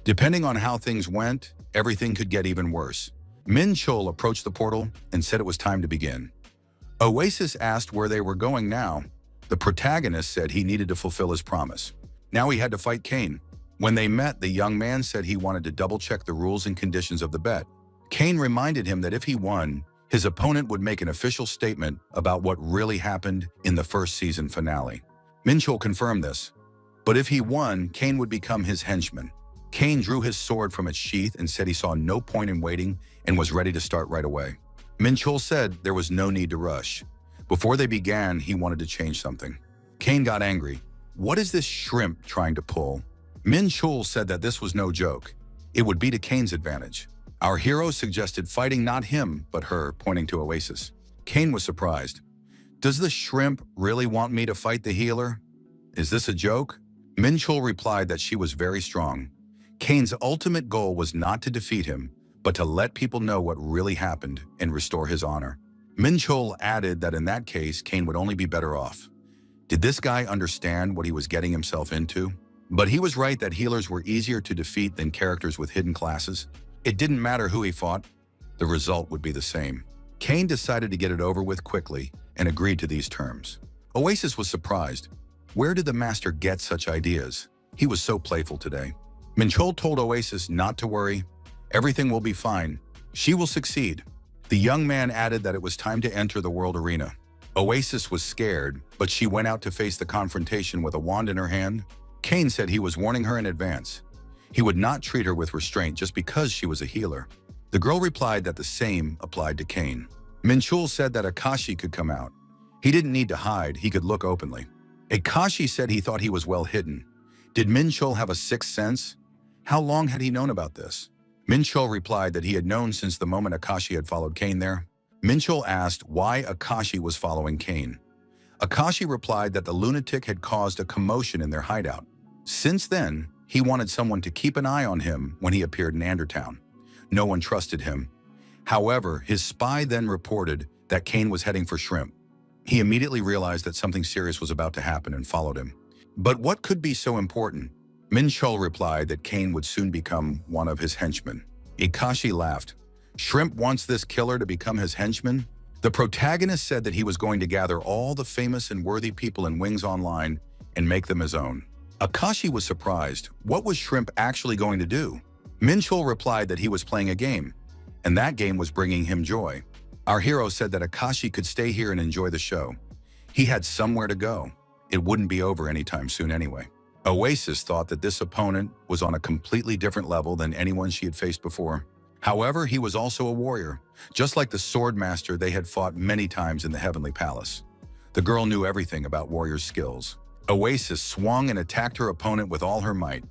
Depending on how things went, everything could get even worse. Min Chul approached the portal and said it was time to begin. Oasis asked where they were going now. The protagonist said he needed to fulfill his promise. Now he had to fight Cain. When they met, the young man said he wanted to double-check the rules and conditions of the bet. Kane reminded him that if he won, his opponent would make an official statement about what really happened in the first season finale. Min-chul confirmed this, but if he won, Kane would become his henchman. Kane drew his sword from its sheath and said he saw no point in waiting and was ready to start right away. Min-chul said there was no need to rush. Before they began, he wanted to change something. Kane got angry. What is this shrimp trying to pull? Min-chul said that this was no joke. It would be to Kane's advantage. Our hero suggested fighting not him, but her, pointing to Oasis. Kane was surprised. Does the shrimp really want me to fight the healer? Is this a joke? Min-chul replied that she was very strong. Kane's ultimate goal was not to defeat him, but to let people know what really happened and restore his honor. Min-chul added that in that case, Kane would only be better off. Did this guy understand what he was getting himself into? But he was right that healers were easier to defeat than characters with hidden classes. It didn't matter who he fought, the result would be the same. Kane decided to get it over with quickly and agreed to these terms. Oasis was surprised. Where did the master get such ideas? He was so playful today. Min-chul told Oasis not to worry. Everything will be fine. She will succeed. The young man added that it was time to enter the world arena. Oasis was scared, but she went out to face the confrontation with a wand in her hand. Kane said he was warning her in advance. He would not treat her with restraint just because she was a healer. The girl replied that the same applied to Kane. Min-chul said that Akashi could come out. He didn't need to hide, he could look openly. Akashi said he thought he was well hidden. Did Min-chul have a sixth sense? How long had he known about this? Min-chul replied that he had known since the moment Akashi had followed Kane there. Min-chul asked why Akashi was following Kane. Akashi replied that the lunatic had caused a commotion in their hideout. Since then, he wanted someone to keep an eye on him when he appeared in Andertown. No one trusted him. However, his spy then reported that Kane was heading for Shrimp. He immediately realized that something serious was about to happen and followed him. But what could be so important? Min-chul replied that Kane would soon become one of his henchmen. Akashi laughed. Shrimp wants this killer to become his henchman? The protagonist said that he was going to gather all the famous and worthy people in Wings Online and make them his own. Akashi was surprised. What was Shrimp actually going to do? Min-chul replied that he was playing a game, and that game was bringing him joy. Our hero said that Akashi could stay here and enjoy the show. He had somewhere to go. It wouldn't be over anytime soon anyway. Oasis thought that this opponent was on a completely different level than anyone she had faced before. However, he was also a warrior, just like the sword master they had fought many times in the Heavenly Palace. The girl knew everything about warriors' skills. Oasis swung and attacked her opponent with all her might.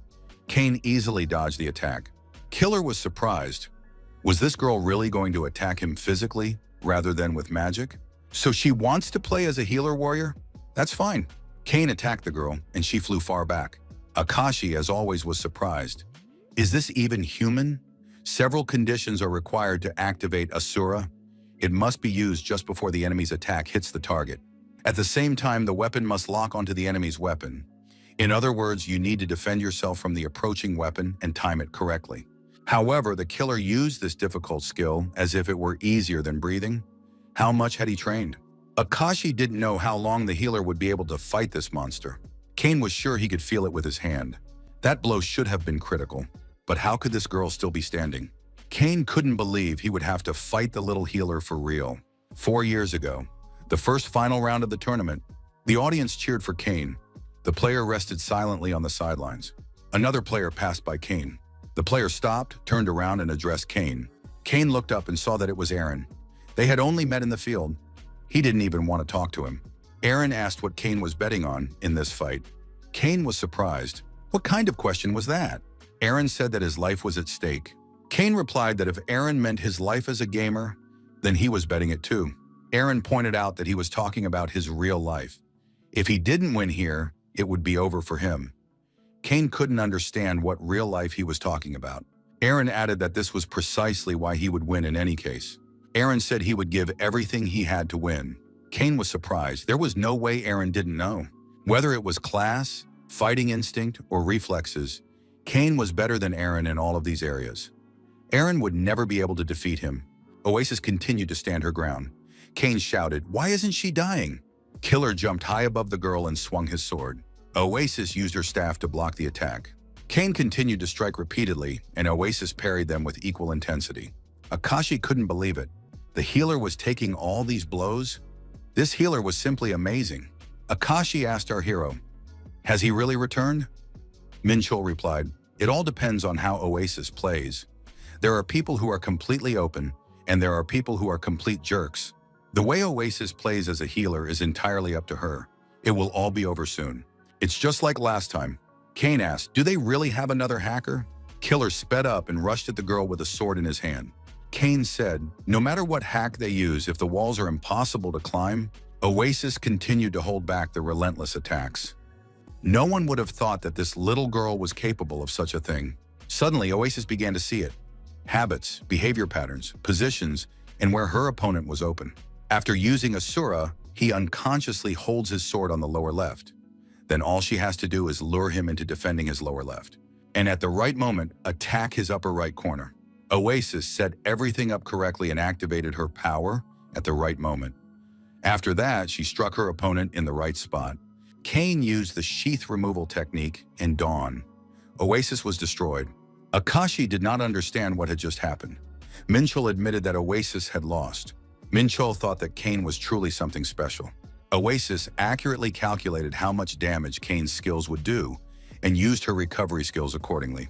Kane easily dodged the attack. Killer was surprised. Was this girl really going to attack him physically rather than with magic? So she wants to play as a healer warrior? That's fine. Kane attacked the girl, and she flew far back. Akashi, as always, was surprised. Is this even human? Several conditions are required to activate Asura. It must be used just before the enemy's attack hits the target. At the same time, the weapon must lock onto the enemy's weapon. In other words, you need to defend yourself from the approaching weapon and time it correctly. However, the killer used this difficult skill as if it were easier than breathing. How much had he trained? Akashi didn't know how long the healer would be able to fight this monster. Kane was sure he could feel it with his hand. That blow should have been critical. But how could this girl still be standing? Kane couldn't believe he would have to fight the little healer for real. 4 years ago, the first final round of the tournament, the audience cheered for Kane. The player rested silently on the sidelines. Another player passed by Kane. The player stopped, turned around, and addressed Kane. Kane looked up and saw that it was Aaron. They had only met in the field. He didn't even want to talk to him. Aaron asked what Kane was betting on in this fight. Kane was surprised. What kind of question was that? Aaron said that his life was at stake. Kane replied that if Aaron meant his life as a gamer, then he was betting it too. Aaron pointed out that he was talking about his real life. If he didn't win here, it would be over for him. Kane couldn't understand what real life he was talking about. Aaron added that this was precisely why he would win in any case. Aaron said he would give everything he had to win. Kane was surprised. There was no way Aaron didn't know. Whether it was class, fighting instinct, or reflexes, Kane was better than Aaron in all of these areas. Aaron would never be able to defeat him. Oasis continued to stand her ground. Kane shouted, "Why isn't she dying?" Killer jumped high above the girl and swung his sword. Oasis used her staff to block the attack. Kane continued to strike repeatedly, and Oasis parried them with equal intensity. Akashi couldn't believe it. The healer was taking all these blows? This healer was simply amazing. Akashi asked our hero, "Has he really returned?" Minchul replied, "It all depends on how Oasis plays. There are people who are completely open, and there are people who are complete jerks. The way Oasis plays as a healer is entirely up to her. It will all be over soon." It's just like last time. Kane asked, "Do they really have another hacker?" Killer sped up and rushed at the girl with a sword in his hand. Kane said, "No matter what hack they use, if the walls are impossible to climb," Oasis continued to hold back the relentless attacks. No one would have thought that this little girl was capable of such a thing. Suddenly, Oasis began to see it. Habits, behavior patterns, positions, and where her opponent was open. After using Asura, he unconsciously holds his sword on the lower left. Then all she has to do is lure him into defending his lower left. And at the right moment, attack his upper right corner. Oasis set everything up correctly and activated her power at the right moment. After that, she struck her opponent in the right spot. Kane used the sheath removal technique in Dawn. Oasis was destroyed. Akashi did not understand what had just happened. Minchul admitted that Oasis had lost. Minchul thought that Kane was truly something special. Oasis accurately calculated how much damage Kane's skills would do and used her recovery skills accordingly.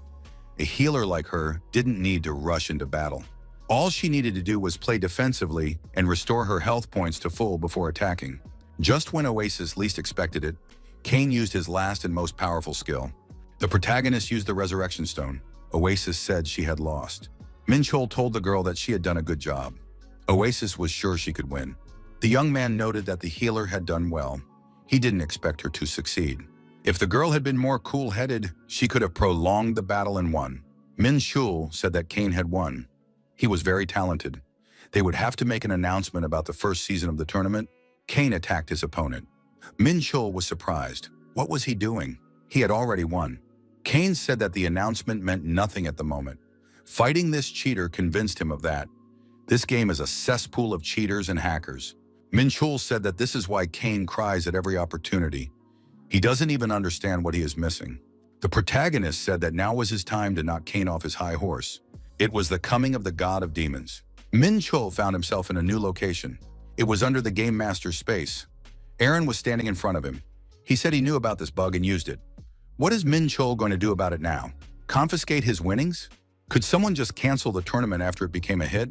A healer like her didn't need to rush into battle. All she needed to do was play defensively and restore her health points to full before attacking. Just when Oasis least expected it, Kane used his last and most powerful skill. The protagonist used the Resurrection Stone. Oasis said she had lost. Minchul told the girl that she had done a good job. Oasis was sure she could win. The young man noted that the healer had done well. He didn't expect her to succeed. If the girl had been more cool-headed, she could have prolonged the battle and won. Minchul said that Kane had won. He was very talented. They would have to make an announcement about the first season of the tournament. Kane attacked his opponent. Minchul was surprised. What was he doing? He had already won. Kane said that the announcement meant nothing at the moment. Fighting this cheater convinced him of that. This game is a cesspool of cheaters and hackers. Minchul said that this is why Kane cries at every opportunity. He doesn't even understand what he is missing. The protagonist said that now was his time to knock Kane off his high horse. It was the coming of the god of demons. Minchul found himself in a new location. It was under the Game Master's space. Aaron was standing in front of him. He said he knew about this bug and used it. What is Minchul going to do about it now? Confiscate his winnings? Could someone just cancel the tournament after it became a hit?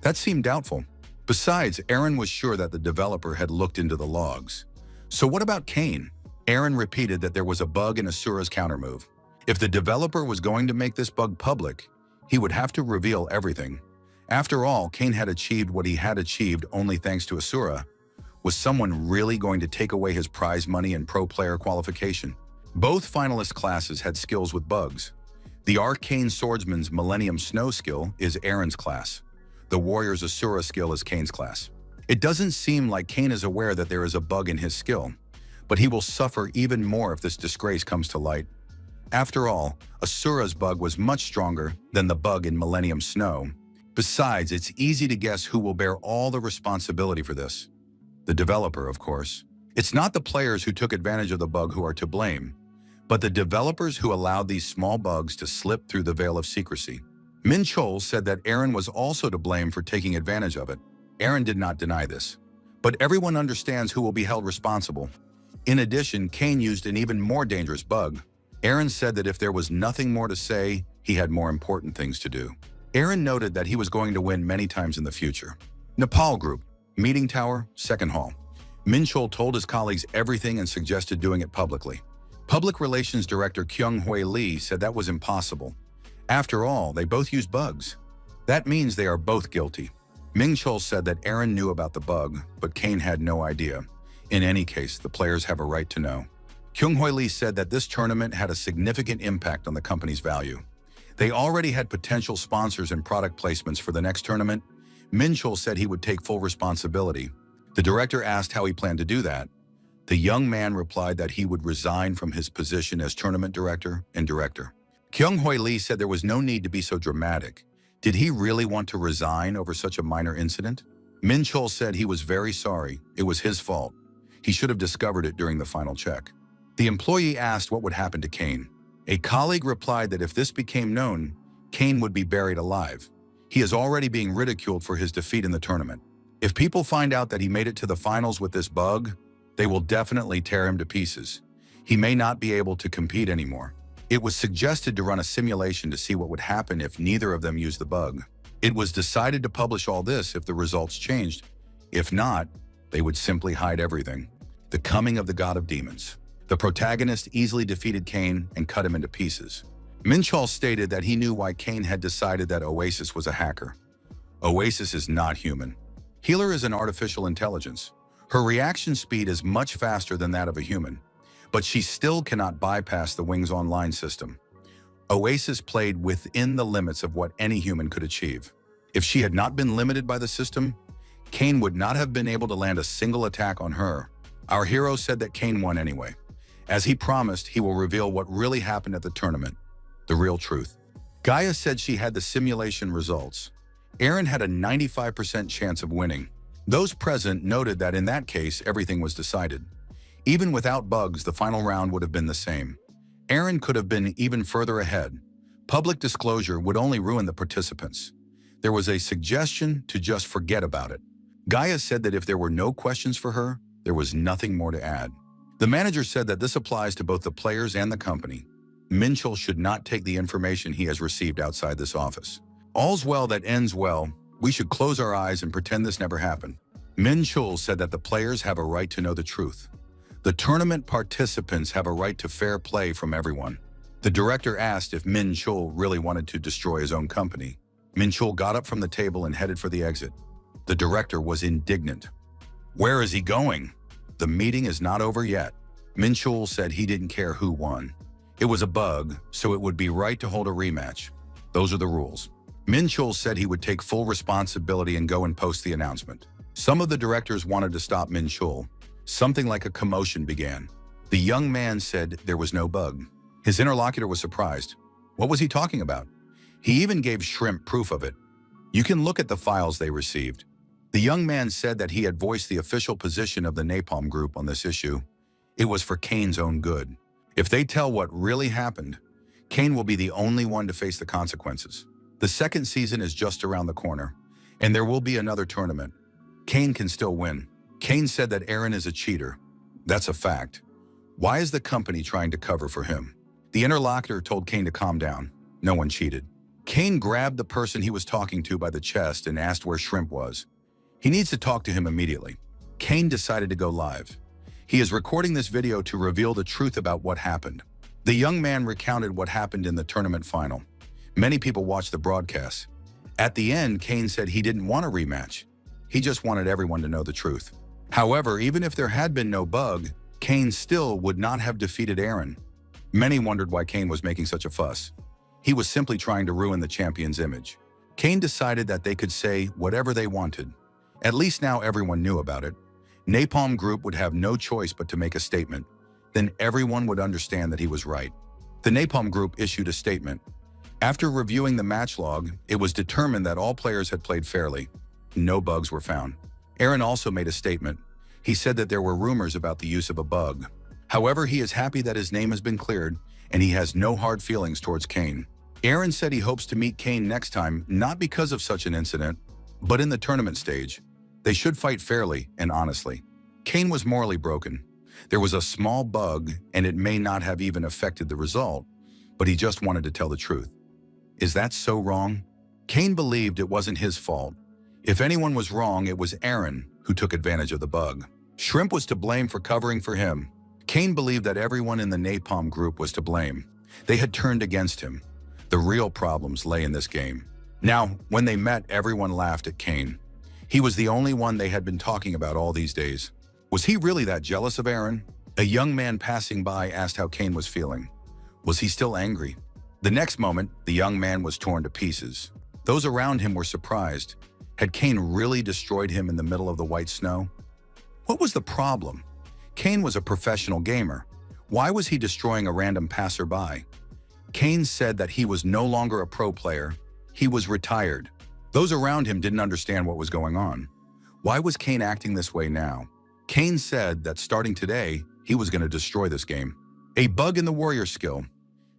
That seemed doubtful. Besides, Aaron was sure that the developer had looked into the logs. So what about Kane? Aaron repeated that there was a bug in Asura's countermove. If the developer was going to make this bug public, he would have to reveal everything. After all, Kane had achieved what he had achieved only thanks to Asura. Was someone really going to take away his prize money and pro player qualification? Both finalist classes had skills with bugs. The Arcane Swordsman's Millennium Snow skill is Aaron's class. The Warrior's Asura skill is Kane's class. It doesn't seem like Kane is aware that there is a bug in his skill, but he will suffer even more if this disgrace comes to light. After all, Asura's bug was much stronger than the bug in Millennium Snow. Besides, it's easy to guess who will bear all the responsibility for this. The developer, of course. It's not the players who took advantage of the bug who are to blame, but the developers who allowed these small bugs to slip through the veil of secrecy. Minchul said that Aaron was also to blame for taking advantage of it. Aaron did not deny this, but everyone understands who will be held responsible. In addition, Kane used an even more dangerous bug. Aaron said that if there was nothing more to say, he had more important things to do. Aaron noted that he was going to win many times in the future. Nepal Group, Meeting Tower, Second Hall. Minchul told his colleagues everything and suggested doing it publicly. Public Relations Director Kyung-Hoi Lee said that was impossible. After all, they both use bugs. That means they are both guilty. Minchul said that Aaron knew about the bug, but Kane had no idea. In any case, the players have a right to know. Kyung-Hoi Lee said that this tournament had a significant impact on the company's value. They already had potential sponsors and product placements for the next tournament. Minchul said he would take full responsibility. The director asked how he planned to do that. The young man replied that he would resign from his position as tournament director and director. Kyung-Hoi Lee said there was no need to be so dramatic. Did he really want to resign over such a minor incident? Minchul said he was very sorry. It was his fault. He should have discovered it during the final check. The employee asked what would happen to Kane. A colleague replied that if this became known, Kane would be buried alive. He is already being ridiculed for his defeat in the tournament. If people find out that he made it to the finals with this bug, they will definitely tear him to pieces. He may not be able to compete anymore. It was suggested to run a simulation to see what would happen if neither of them used the bug. It was decided to publish all this if the results changed. If not, they would simply hide everything. The coming of the god of demons. The protagonist easily defeated Kane and cut him into pieces. Minchul stated that he knew why Kane had decided that Oasis was a hacker. Oasis is not human. Healer is an artificial intelligence. Her reaction speed is much faster than that of a human, but she still cannot bypass the Wings Online system. Oasis played within the limits of what any human could achieve. If she had not been limited by the system, Kane would not have been able to land a single attack on her. Our hero said that Kane won anyway. As he promised, he will reveal what really happened at the tournament, the real truth. Gaia said she had the simulation results. Aaron had a 95% chance of winning. Those present noted that in that case, everything was decided. Even without bugs, the final round would have been the same. Aaron could have been even further ahead. Public disclosure would only ruin the participants. There was a suggestion to just forget about it. Gaia said that if there were no questions for her, there was nothing more to add. The manager said that this applies to both the players and the company. Minchul should not take the information he has received outside this office. All's well that ends well. We should close our eyes and pretend this never happened. Minchul said that the players have a right to know the truth. The tournament participants have a right to fair play from everyone. The director asked if Minchul really wanted to destroy his own company. Minchul got up from the table and headed for the exit. The director was indignant. Where is he going? The meeting is not over yet. Minchul said he didn't care who won. It was a bug, so it would be right to hold a rematch. Those are the rules. Minchul said he would take full responsibility and go and post the announcement. Some of the directors wanted to stop Minchul. Something like a commotion began. The young man said there was no bug. His interlocutor was surprised. What was he talking about? He even gave Shrimp proof of it. You can look at the files they received. The young man said that he had voiced the official position of the Napalm Group on this issue. It was for Kane's own good. If they tell what really happened, Kane will be the only one to face the consequences. The second season is just around the corner, and there will be another tournament. Kane can still win. Kane said that Aaron is a cheater. That's a fact. Why is the company trying to cover for him? The interlocutor told Kane to calm down. No one cheated. Kane grabbed the person he was talking to by the chest and asked where Shrimp was. He needs to talk to him immediately. Kane decided to go live. He is recording this video to reveal the truth about what happened. The young man recounted what happened in the tournament final. Many people watched the broadcast. At the end, Kane said he didn't want a rematch. He just wanted everyone to know the truth. However, even if there had been no bug, Kane still would not have defeated Aaron. Many wondered why Kane was making such a fuss. He was simply trying to ruin the champion's image. Kane decided that they could say whatever they wanted. At least now everyone knew about it. Napalm Group would have no choice but to make a statement. Then everyone would understand that he was right. The Napalm Group issued a statement. After reviewing the match log, it was determined that all players had played fairly. No bugs were found. Aaron also made a statement. He said that there were rumors about the use of a bug. However, he is happy that his name has been cleared, and he has no hard feelings towards Kane. Aaron said he hopes to meet Kane next time, not because of such an incident, but in the tournament stage. They should fight fairly and honestly. Kane was morally broken. There was a small bug, and it may not have even affected the result, but he just wanted to tell the truth. Is that so wrong? Kane believed it wasn't his fault. If anyone was wrong, it was Aaron who took advantage of the bug. Shrimp was to blame for covering for him. Kane believed that everyone in the Napalm Group was to blame. They had turned against him. The real problems lay in this game. Now, when they met, everyone laughed at Kane. He was the only one they had been talking about all these days. Was he really that jealous of Aaron? A young man passing by asked how Kane was feeling. Was he still angry? The next moment, the young man was torn to pieces. Those around him were surprised. Had Kane really destroyed him in the middle of the white snow? What was the problem? Kane was a professional gamer. Why was he destroying a random passerby? Kane said that he was no longer a pro player. He was retired. Those around him didn't understand what was going on. Why was Kane acting this way now? Kane said that starting today, he was going to destroy this game. A bug in the warrior skill.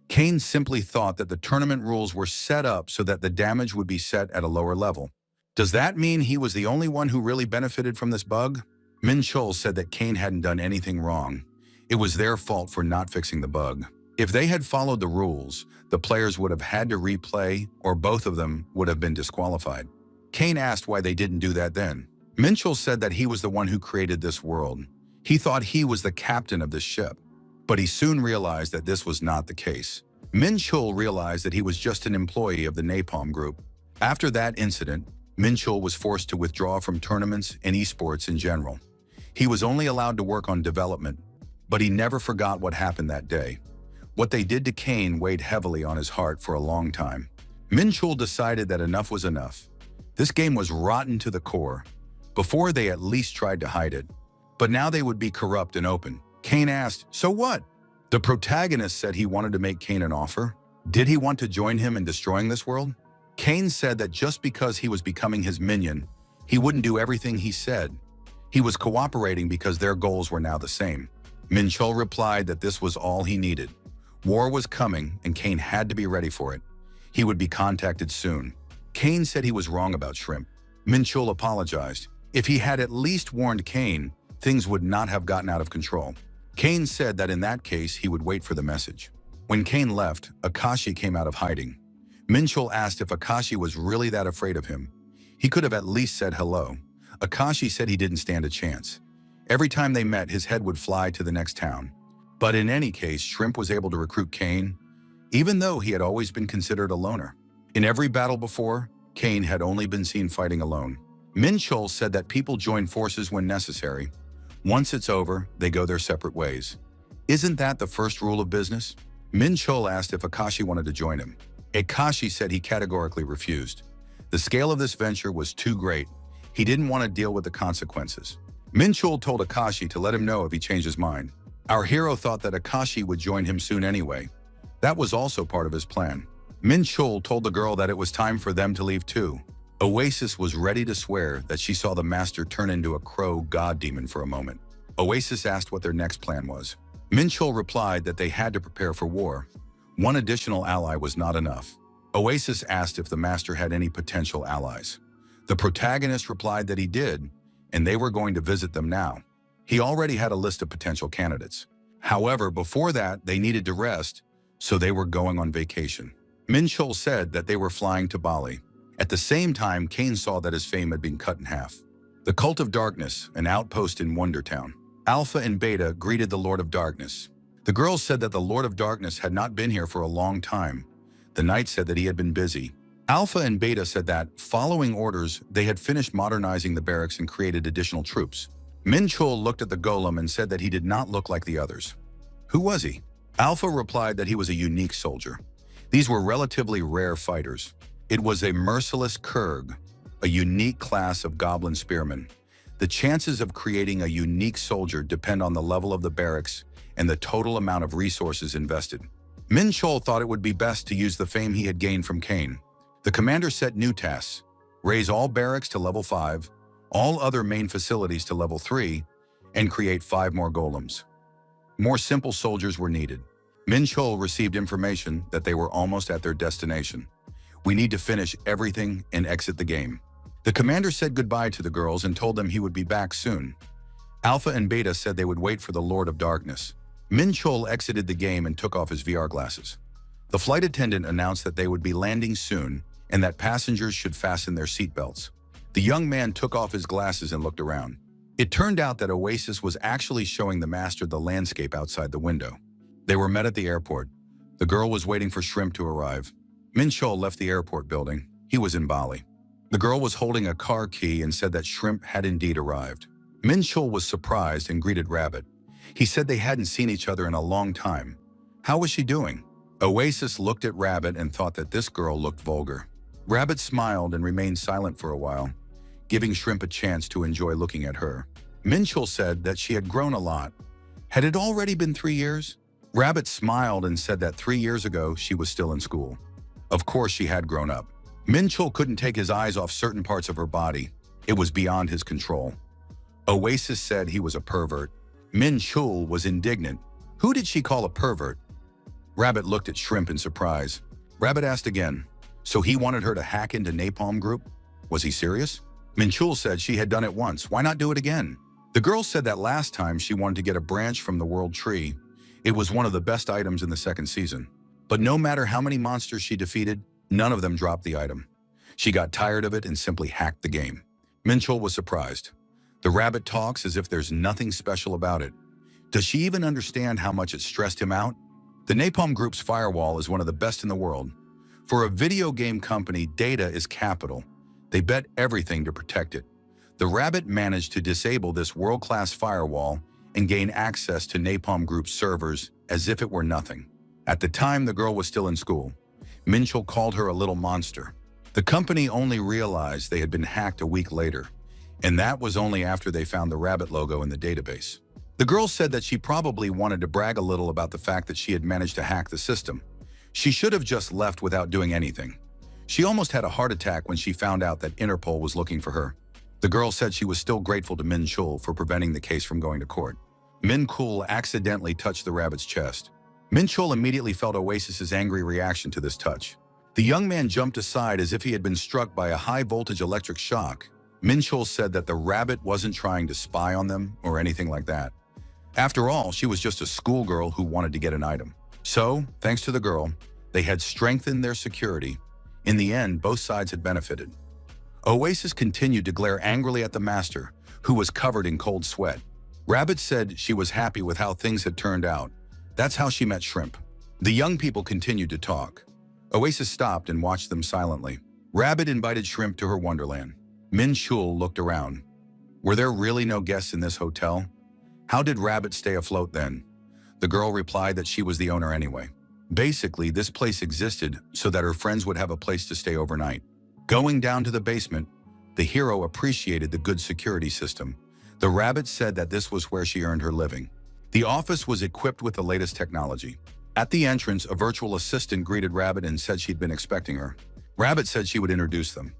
Kane simply thought that the tournament rules were set up so that the damage would be set at a lower level. Does that mean he was the only one who really benefited from this bug? Min Chul said that Kane hadn't done anything wrong. It was their fault for not fixing the bug. If they had followed the rules, the players would have had to replay, or both of them would have been disqualified. Kane asked why they didn't do that then. Min Chul said that he was the one who created this world. He thought he was the captain of this ship. But he soon realized that this was not the case. Min Chul realized that he was just an employee of the Napalm Group. After that incident, Min Chul was forced to withdraw from tournaments and esports in general. He was only allowed to work on development, but he never forgot what happened that day. What they did to Kane weighed heavily on his heart for a long time. Min Chul decided that enough was enough. This game was rotten to the core. Before, they at least tried to hide it. But now they would be corrupt and open. Kane asked, "So what?" The protagonist said he wanted to make Kane an offer. Did he want to join him in destroying this world? Kane said that just because he was becoming his minion, he wouldn't do everything he said. He was cooperating because their goals were now the same. Min Chul replied that this was all he needed. War was coming, and Kane had to be ready for it. He would be contacted soon. Kane said he was wrong about Shrimp. Min Chul apologized. If he had at least warned Kane, things would not have gotten out of control. Kane said that in that case, he would wait for the message. When Kane left, Akashi came out of hiding. Min Chul asked if Akashi was really that afraid of him. He could have at least said hello. Akashi said he didn't stand a chance. Every time they met, his head would fly to the next town. But in any case, Shrimp was able to recruit Kane, even though he had always been considered a loner. In every battle before, Kane had only been seen fighting alone. Min Chul said that people join forces when necessary. Once it's over, they go their separate ways. Isn't that the first rule of business? Min Chul asked if Akashi wanted to join him. Akashi said he categorically refused. The scale of this venture was too great. He didn't want to deal with the consequences. Min Chul told Akashi to let him know if he changed his mind. Our hero thought that Akashi would join him soon anyway. That was also part of his plan. Min Chul told the girl that it was time for them to leave too. Oasis was ready to swear that she saw the master turn into a crow god demon for a moment. Oasis asked what their next plan was. Min Chul replied that they had to prepare for war. One additional ally was not enough. Oasis asked if the master had any potential allies. The protagonist replied that he did, and they were going to visit them now. He already had a list of potential candidates. However, before that, they needed to rest, so they were going on vacation. Min Chul said that they were flying to Bali. At the same time, Kane saw that his fame had been cut in half. The Cult of Darkness, an outpost in Wonder Town. Alpha and Beta greeted the Lord of Darkness. The girls said that the Lord of Darkness had not been here for a long time. The knight said that he had been busy. Alpha and Beta said that, following orders, they had finished modernizing the barracks and created additional troops. Min Chul looked at the golem and said that he did not look like the others. Who was he? Alpha replied that he was a unique soldier. These were relatively rare fighters. It was a merciless Kurg, a unique class of goblin spearmen. The chances of creating a unique soldier depend on the level of the barracks and the total amount of resources invested. Min Chul thought it would be best to use the fame he had gained from Kane. The commander set new tasks: raise all barracks to level 5, all other main facilities to level 3, and create 5 more golems. More simple soldiers were needed. Min Chul received information that they were almost at their destination. We need to finish everything and exit the game. The commander said goodbye to the girls and told them he would be back soon. Alpha and Beta said they would wait for the Lord of Darkness. Min Chul exited the game and took off his VR glasses. The flight attendant announced that they would be landing soon and that passengers should fasten their seatbelts. The young man took off his glasses and looked around. It turned out that Oasis was actually showing the master the landscape outside the window. They were met at the airport. The girl was waiting for Shrimp to arrive. Min Chul left the airport building. He was in Bali. The girl was holding a car key and said that Shrimp had indeed arrived. Min Chul was surprised and greeted Rabbit. He said they hadn't seen each other in a long time. How was she doing? Oasis looked at Rabbit and thought that this girl looked vulgar. Rabbit smiled and remained silent for a while, giving Shrimp a chance to enjoy looking at her. Min Chul said that she had grown a lot. Had it already been 3 years? Rabbit smiled and said that 3 years ago she was still in school. Of course she had grown up. Min Chul couldn't take his eyes off certain parts of her body. It was beyond his control. Oasis said he was a pervert. Min Chul was indignant. Who did she call a pervert? Rabbit looked at Shrimp in surprise. Rabbit asked again, so he wanted her to hack into Napalm Group? Was he serious? Minchul said she had done it once, why not do it again? The girl said that last time she wanted to get a branch from the World Tree. It was one of the best items in the second season. But no matter how many monsters she defeated, none of them dropped the item. She got tired of it and simply hacked the game. Minchul was surprised. The rabbit talks as if there's nothing special about it. Does she even understand how much it stressed him out? The Napalm Group's firewall is one of the best in the world. For a video game company, data is capital. They bet everything to protect it. The rabbit managed to disable this world-class firewall and gain access to Napalm Group's servers as if it were nothing. At the time the girl was still in school, Minchul called her a little monster. The company only realized they had been hacked a week later, and that was only after they found the rabbit logo in the database. The girl said that she probably wanted to brag a little about the fact that she had managed to hack the system. She should have just left without doing anything. She almost had a heart attack when she found out that Interpol was looking for her. The girl said she was still grateful to Min Chul for preventing the case from going to court. Min Chul accidentally touched the rabbit's chest. Min Chul immediately felt Oasis's angry reaction to this touch. The young man jumped aside as if he had been struck by a high-voltage electric shock. Min Chul said that the rabbit wasn't trying to spy on them or anything like that. After all, she was just a schoolgirl who wanted to get an item. So, thanks to the girl, they had strengthened their security. In the end, both sides had benefited. Oasis continued to glare angrily at the master, who was covered in cold sweat. Rabbit said she was happy with how things had turned out. That's how she met Shrimp. The young people continued to talk. Oasis stopped and watched them silently. Rabbit invited Shrimp to her wonderland. Min Chul looked around. Were there really no guests in this hotel? How did Rabbit stay afloat then? The girl replied that she was the owner anyway. Basically, this place existed so that her friends would have a place to stay overnight. Going down to the basement, the hero appreciated the good security system. The rabbit said that this was where she earned her living. The office was equipped with the latest technology. At the entrance, a virtual assistant greeted Rabbit and said she'd been expecting her. Rabbit said she would introduce them.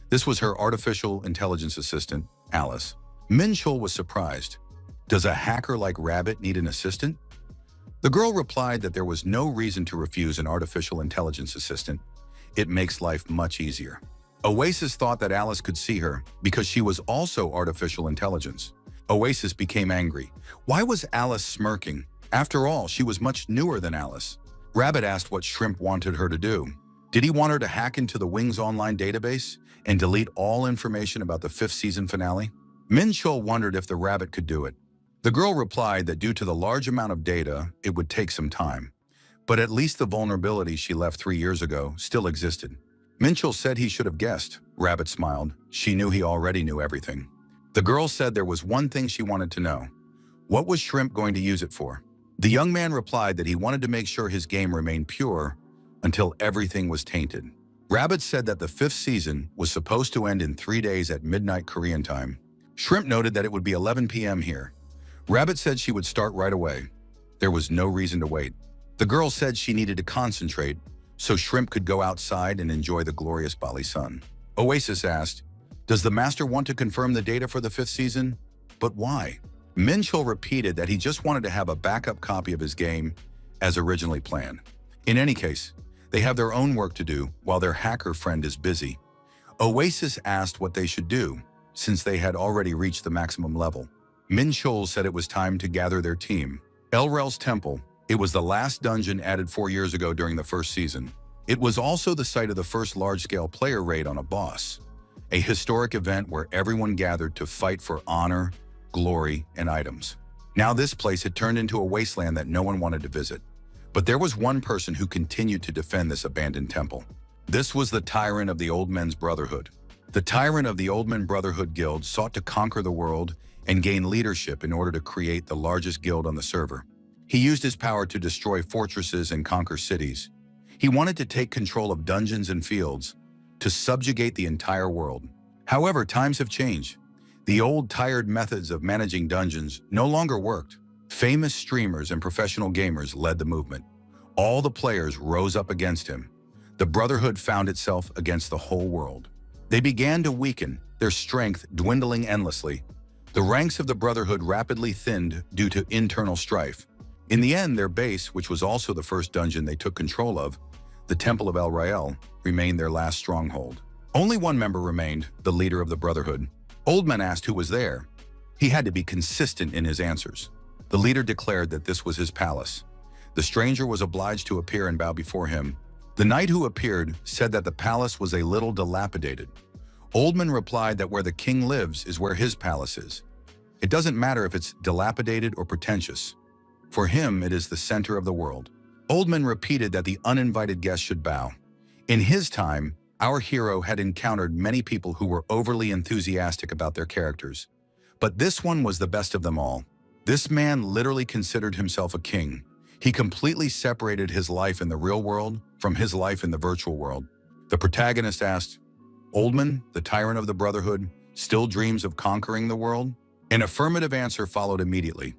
This was her artificial intelligence assistant, Alice. Min Chul was surprised. Does a hacker like Rabbit need an assistant? The girl replied that there was no reason to refuse an artificial intelligence assistant. It makes life much easier. Oasis thought that Alice could see her because she was also artificial intelligence. Oasis became angry. Why was Alice smirking? After all, she was much newer than Alice. Rabbit asked what Shrimp wanted her to do. Did he want her to hack into the Wings online database and delete all information about the 5th season finale? Min Chul wondered if the rabbit could do it. The girl replied that due to the large amount of data, it would take some time. But at least the vulnerability she left 3 years ago still existed. Min Chul said he should have guessed. Rabbit smiled. She knew he already knew everything. The girl said there was one thing she wanted to know. What was Shrimp going to use it for? The young man replied that he wanted to make sure his game remained pure until everything was tainted. Rabbit said that the 5th season was supposed to end in 3 days at midnight Korean time. Shrimp noted that it would be 11 p.m. here. Rabbit said she would start right away. There was no reason to wait. The girl said she needed to concentrate so Shrimp could go outside and enjoy the glorious Bali sun. Oasis asked, does the master want to confirm the data for the 5th season? But why? Min Chul repeated that he just wanted to have a backup copy of his game as originally planned. In any case, they have their own work to do while their hacker friend is busy. Oasis asked what they should do since they had already reached the maximum level. Min Chul said it was time to gather their team. Elrel's Temple. It was the last dungeon added 4 years ago during the 1st season. It was also the site of the first large-scale player raid on a boss, a historic event where everyone gathered to fight for honor, glory, and items. Now this place had turned into a wasteland that no one wanted to visit. But there was one person who continued to defend this abandoned temple. This was the tyrant of the Old Men's Brotherhood. The tyrant of the Old Men Brotherhood Guild sought to conquer the world and gain leadership in order to create the largest guild on the server. He used his power to destroy fortresses and conquer cities. He wanted to take control of dungeons and fields, to subjugate the entire world. However, times have changed. The old, tired methods of managing dungeons no longer worked. Famous streamers and professional gamers led the movement. All the players rose up against him. The Brotherhood found itself against the whole world. They began to weaken, their strength dwindling endlessly. The ranks of the Brotherhood rapidly thinned due to internal strife. In the end, their base, which was also the first dungeon they took control of, the Temple of El Rael, remained their last stronghold. Only one member remained, the leader of the Brotherhood. Oldman asked who was there. He had to be consistent in his answers. The leader declared that this was his palace. The stranger was obliged to appear and bow before him. The knight who appeared said that the palace was a little dilapidated. Oldman replied that where the king lives is where his palace is. It doesn't matter if it's dilapidated or pretentious. For him, it is the center of the world. Oldman repeated that the uninvited guest should bow. In his time, our hero had encountered many people who were overly enthusiastic about their characters. But this one was the best of them all. This man literally considered himself a king. He completely separated his life in the real world from his life in the virtual world. The protagonist asked, "Oldman, the tyrant of the Brotherhood, still dreams of conquering the world?" An affirmative answer followed immediately.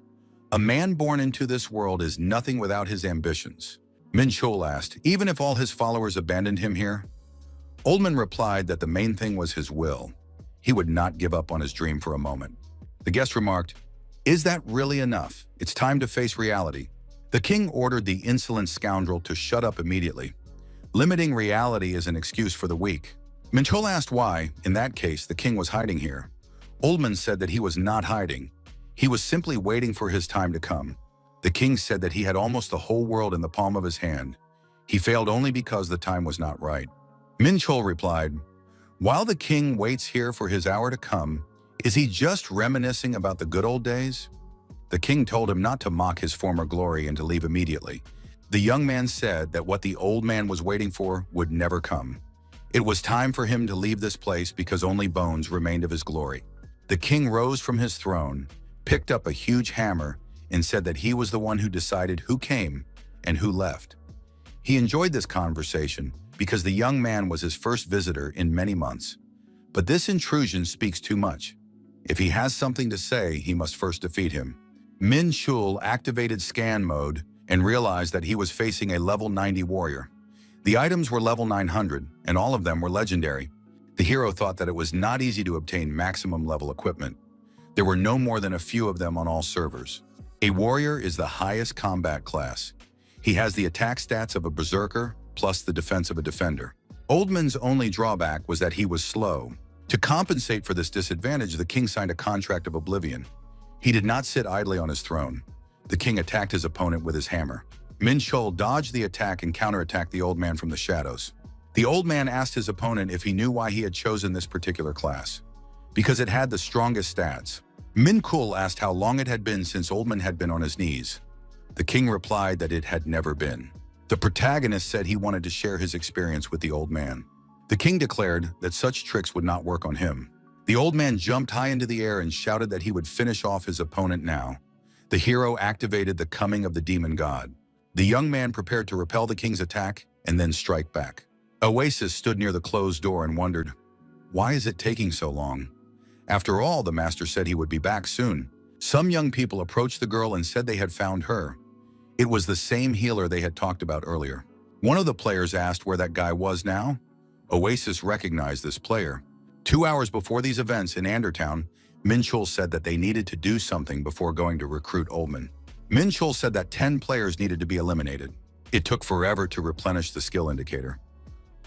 "A man born into this world is nothing without his ambitions." Min Chul asked, "Even if all his followers abandoned him here?" Oldman replied that the main thing was his will. He would not give up on his dream for a moment. The guest remarked, "Is that really enough? It's time to face reality." The king ordered the insolent scoundrel to shut up immediately. Limiting reality is an excuse for the weak. Minchol asked why, in that case, the king was hiding here. Oldman said that he was not hiding. He was simply waiting for his time to come. The king said that he had almost the whole world in the palm of his hand. He failed only because the time was not right. Minchol replied, "While the king waits here for his hour to come, is he just reminiscing about the good old days?" The king told him not to mock his former glory and to leave immediately. The young man said that what the old man was waiting for would never come. It was time for him to leave this place because only bones remained of his glory. The king rose from his throne, picked up a huge hammer, and said that he was the one who decided who came and who left. He enjoyed this conversation because the young man was his first visitor in many months. But this intrusion speaks too much. If he has something to say, he must first defeat him. Min Chul activated scan mode and realized that he was facing a level 90 warrior. The items were level 900, and all of them were legendary. The hero thought that it was not easy to obtain maximum level equipment. There were no more than a few of them on all servers. A warrior is the highest combat class. He has the attack stats of a berserker plus the defense of a defender. Oldman's only drawback was that he was slow. To compensate for this disadvantage, the king signed a contract of oblivion. He did not sit idly on his throne. The king attacked his opponent with his hammer. Min Chul dodged the attack and counterattacked the old man from the shadows. The old man asked his opponent if he knew why he had chosen this particular class. Because it had the strongest stats. Min Chul asked how long it had been since Oldman had been on his knees. The king replied that it had never been. The protagonist said he wanted to share his experience with the old man. The king declared that such tricks would not work on him. The old man jumped high into the air and shouted that he would finish off his opponent now. The hero activated the coming of the demon god. The young man prepared to repel the king's attack and then strike back. Oasis stood near the closed door and wondered, why is it taking so long? After all, the master said he would be back soon. Some young people approached the girl and said they had found her. It was the same healer they had talked about earlier. One of the players asked where that guy was now. Oasis recognized this player. 2 hours before these events in Andertown, Minchul said that they needed to do something before going to recruit Oldman. Minchul said that 10 players needed to be eliminated. It took forever to replenish the skill indicator.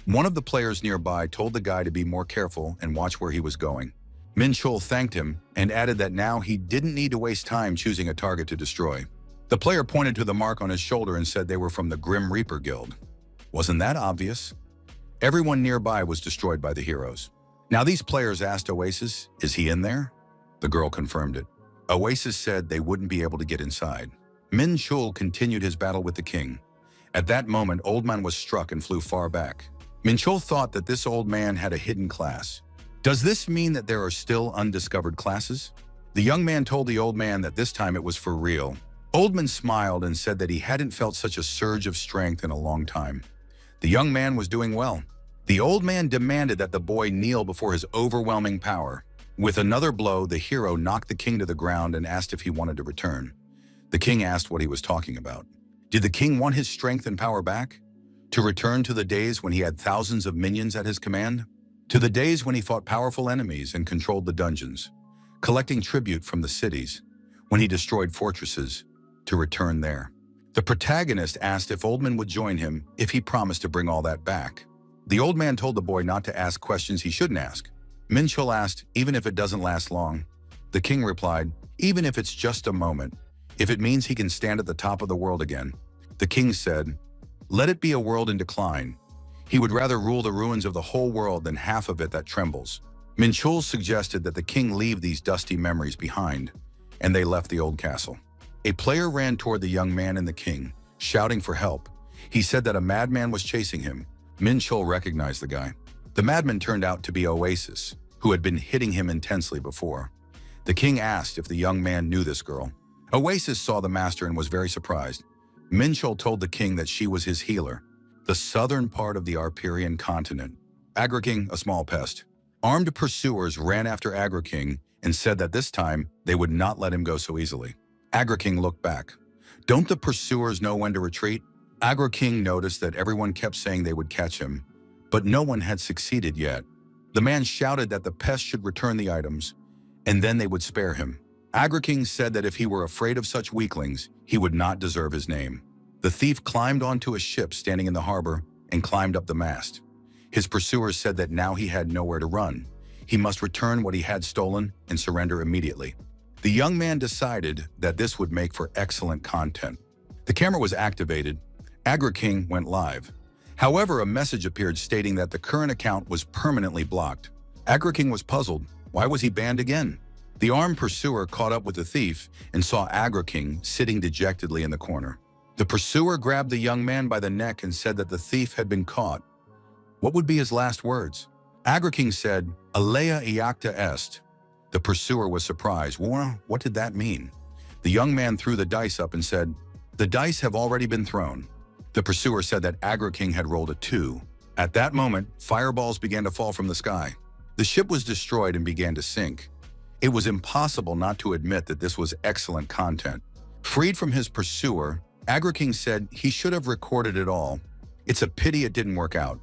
One of the players nearby told the guy to be more careful and watch where he was going. Minchul thanked him and added that now he didn't need to waste time choosing a target to destroy. The player pointed to the mark on his shoulder and said they were from the Grim Reaper Guild. Wasn't that obvious? Everyone nearby was destroyed by the heroes. Now these players asked Oasis, is he in there? The girl confirmed it. Oasis said they wouldn't be able to get inside. Min Chul continued his battle with the king. At that moment, Oldman was struck and flew far back. Min Chul thought that this old man had a hidden class. Does this mean that there are still undiscovered classes? The young man told the old man that this time it was for real. Oldman smiled and said that he hadn't felt such a surge of strength in a long time. The young man was doing well. The old man demanded that the boy kneel before his overwhelming power. With another blow, the hero knocked the king to the ground and asked if he wanted to return. The king asked what he was talking about. Did the king want his strength and power back? To return to the days when he had thousands of minions at his command? To the days when he fought powerful enemies and controlled the dungeons, collecting tribute from the cities, when he destroyed fortresses, to return there. The protagonist asked if Oldman would join him if he promised to bring all that back. The old man told the boy not to ask questions he shouldn't ask. Min-chul asked, even if it doesn't last long. The king replied, even if it's just a moment, if it means he can stand at the top of the world again. The king said, let it be a world in decline. He would rather rule the ruins of the whole world than half of it that trembles. Min-chul suggested that the king leave these dusty memories behind, and they left the old castle. A player ran toward the young man and the king, shouting for help. He said that a madman was chasing him. Min-chul recognized the guy. The madman turned out to be Oasis, who had been hitting him intensely before. The king asked if the young man knew this girl. Oasis saw the master and was very surprised. Min-chul told the king that she was his healer. The southern part of the Arperian continent. Agra-king, a small pest. Armed pursuers ran after Agra-king and said that this time they would not let him go so easily. Agra-king looked back. Don't the pursuers know when to retreat? Agra-king noticed that everyone kept saying they would catch him, but no one had succeeded yet. The man shouted that the pest should return the items, and then they would spare him. Agra-king said that if he were afraid of such weaklings, he would not deserve his name. The thief climbed onto a ship standing in the harbor and climbed up the mast. His pursuers said that now he had nowhere to run. He must return what he had stolen and surrender immediately. The young man decided that this would make for excellent content. The camera was activated. Agra-king went live. However, a message appeared stating that the current account was permanently blocked. Agra-king was puzzled. Why was he banned again? The armed pursuer caught up with the thief and saw Agra-king sitting dejectedly in the corner. The pursuer grabbed the young man by the neck and said that the thief had been caught. What would be his last words? Agra-king said, Alea iacta est. The pursuer was surprised. What did that mean? The young man threw the dice up and said, the dice have already been thrown. The pursuer said that Agra-king had rolled a 2. At that moment, fireballs began to fall from the sky. The ship was destroyed and began to sink. It was impossible not to admit that this was excellent content. Freed from his pursuer, Agra-king said he should have recorded it all. It's a pity it didn't work out.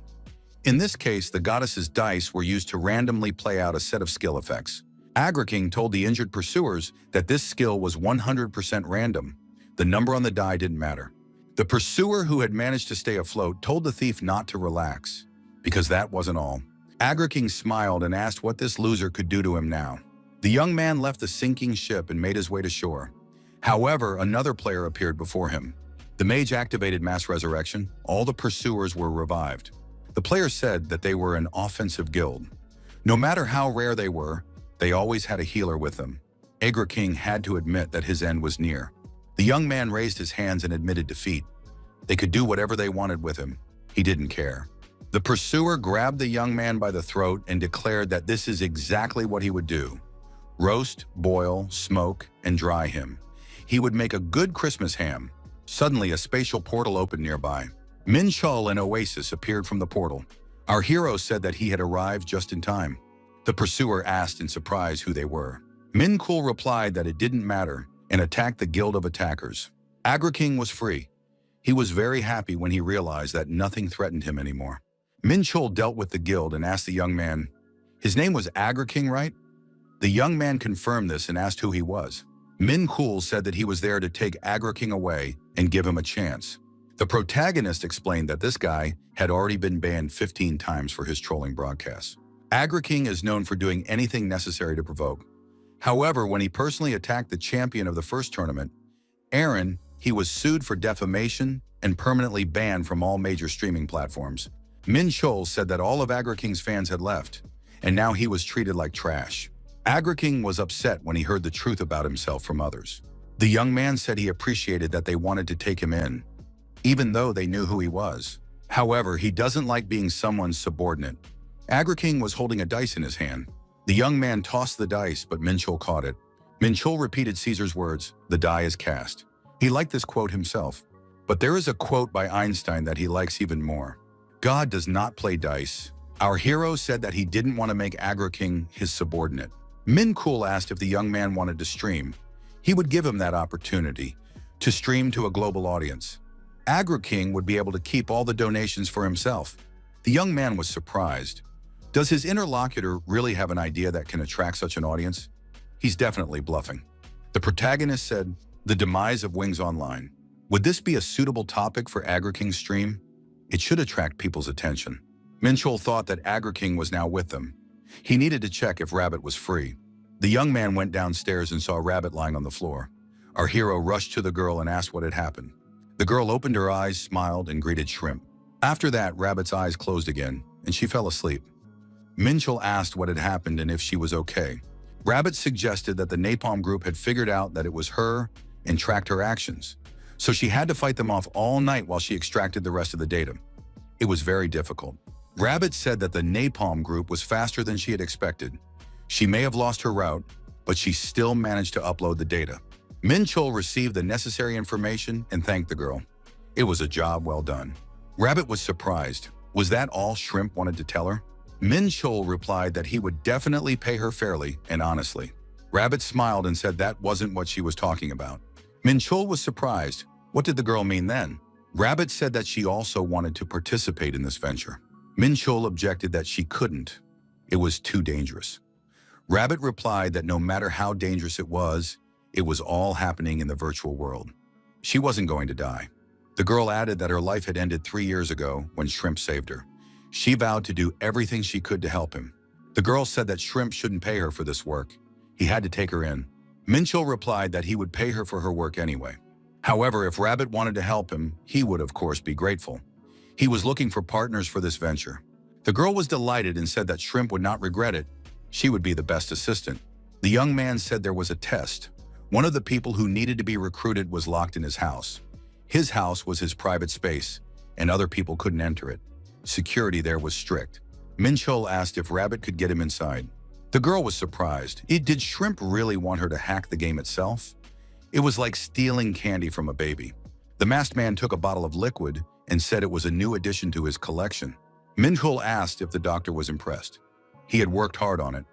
In this case, the goddess's dice were used to randomly play out a set of skill effects. Agra-king told the injured pursuers that this skill was 100% random. The number on the die didn't matter. The pursuer who had managed to stay afloat told the thief not to relax, because that wasn't all. Agra-king smiled and asked what this loser could do to him now. The young man left the sinking ship and made his way to shore. However, another player appeared before him. The mage activated mass resurrection. All the pursuers were revived. The player said that they were an offensive guild. No matter how rare they were, they always had a healer with them. Agra-king had to admit that his end was near. The young man raised his hands and admitted defeat. They could do whatever they wanted with him. He didn't care. The pursuer grabbed the young man by the throat and declared that this is exactly what he would do. Roast, boil, smoke, and dry him. He would make a good Christmas ham. Suddenly, a spatial portal opened nearby. Min-chul and Oasis appeared from the portal. Our hero said that he had arrived just in time. The pursuer asked in surprise who they were. Min-chul replied that it didn't matter and attacked the guild of attackers. Agra-king was free. He was very happy when he realized that nothing threatened him anymore. Min-chul dealt with the guild and asked the young man, his name was Agra-king, right? The young man confirmed this and asked who he was. Min-chul said that he was there to take Agra-king away and give him a chance. The protagonist explained that this guy had already been banned 15 times for his trolling broadcasts. Agra-king is known for doing anything necessary to provoke. However, when he personally attacked the champion of the first tournament, Aaron, he was sued for defamation and permanently banned from all major streaming platforms. Min-chul said that all of Agra-king's fans had left, and now he was treated like trash. Agra-king was upset when he heard the truth about himself from others. The young man said he appreciated that they wanted to take him in, even though they knew who he was. However, he doesn't like being someone's subordinate. Agra-king was holding a dice in his hand. The young man tossed the dice, but Min-chul caught it. Min-chul repeated Caesar's words, "The die is cast." He liked this quote himself. But there is a quote by Einstein that he likes even more. God does not play dice. Our hero said that he didn't want to make Agra-king his subordinate. Min-chul asked if the young man wanted to stream. He would give him that opportunity to stream to a global audience. Agra-king would be able to keep all the donations for himself. The young man was surprised. Does his interlocutor really have an idea that can attract such an audience? He's definitely bluffing. The protagonist said, "The demise of Wings Online." Would this be a suitable topic for AgriKing's stream? It should attract people's attention. Minchul thought that AgriKing was now with them. He needed to check if Rabbit was free. The young man went downstairs and saw Rabbit lying on the floor. Our hero rushed to the girl and asked what had happened. The girl opened her eyes, smiled, and greeted Shrimp. After that, Rabbit's eyes closed again, and she fell asleep. Minchul asked what had happened and if she was okay. Rabbit suggested that the Napalm group had figured out that it was her and tracked her actions, so she had to fight them off all night while she extracted the rest of the data. It was very difficult. Rabbit said that the Napalm group was faster than she had expected. She may have lost her route, but she still managed to upload the data. Minchul received the necessary information and thanked the girl. It was a job well done. Rabbit was surprised. Was that all Shrimp wanted to tell her? Minchul replied that he would definitely pay her fairly and honestly. Rabbit smiled and said that wasn't what she was talking about. Minchul was surprised. What did the girl mean then? Rabbit said that she also wanted to participate in this venture. Minchul objected that she couldn't. It was too dangerous. Rabbit replied that no matter how dangerous it was all happening in the virtual world. She wasn't going to die. The girl added that her life had ended 3 years ago when Shrimp saved her. She vowed to do everything she could to help him. The girl said that Shrimp shouldn't pay her for this work. He had to take her in. Minchul replied that he would pay her for her work anyway. However, if Rabbit wanted to help him, he would of course be grateful. He was looking for partners for this venture. The girl was delighted and said that Shrimp would not regret it. She would be the best assistant. The young man said there was a test. One of the people who needed to be recruited was locked in his house. His house was his private space, and other people couldn't enter it. Security there was strict. Minchul asked if Rabbit could get him inside. The girl was surprised. Did Shrimp really want her to hack the game itself? It was like stealing candy from a baby. The masked man took a bottle of liquid and said it was a new addition to his collection. Minchul asked if the doctor was impressed. He had worked hard on it.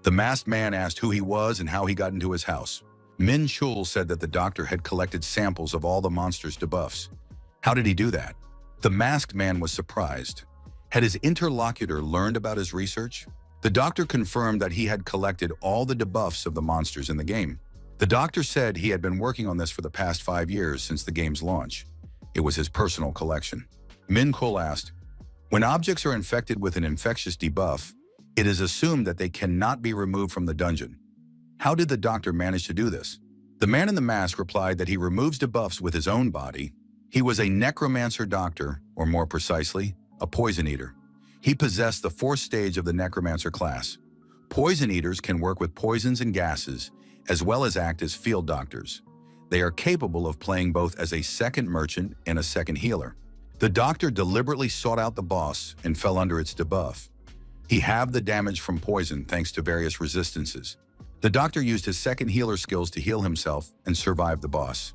The masked man asked who he was and how he got into his house. Minchul said that the doctor had collected samples of all the monsters' debuffs. How did he do that? The masked man was surprised. Had his interlocutor learned about his research? The doctor confirmed that he had collected all the debuffs of the monsters in the game. The doctor said he had been working on this for the past 5 years since the game's launch. It was his personal collection. Minchul asked, when objects are infected with an infectious debuff, it is assumed that they cannot be removed from the dungeon. How did the doctor manage to do this? The man in the mask replied that he removes debuffs with his own body. He was a necromancer doctor, or more precisely, a poison eater. He possessed the 4th stage of the necromancer class. Poison eaters can work with poisons and gases, as well as act as field doctors. They are capable of playing both as a second merchant and a second healer. The doctor deliberately sought out the boss and fell under its debuff. He halved the damage from poison thanks to various resistances. The doctor used his second healer skills to heal himself and survive the boss.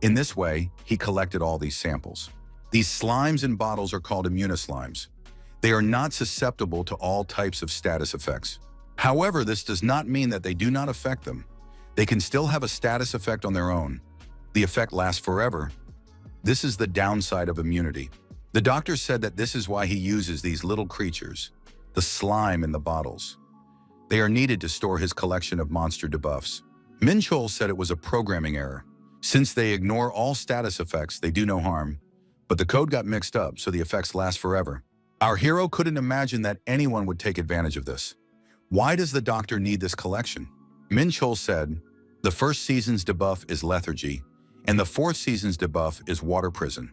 In this way, he collected all these samples. These slimes in bottles are called immunoslimes. They are not susceptible to all types of status effects. However, this does not mean that they do not affect them. They can still have a status effect on their own. The effect lasts forever. This is the downside of immunity. The doctor said that this is why he uses these little creatures, the slime in the bottles. They are needed to store his collection of monster debuffs. Minchul said it was a programming error. Since they ignore all status effects, they do no harm. But the code got mixed up, so the effects last forever. Our hero couldn't imagine that anyone would take advantage of this. Why does the doctor need this collection? Minchul said, the 1st season's debuff is lethargy, and the 4th season's debuff is water prison.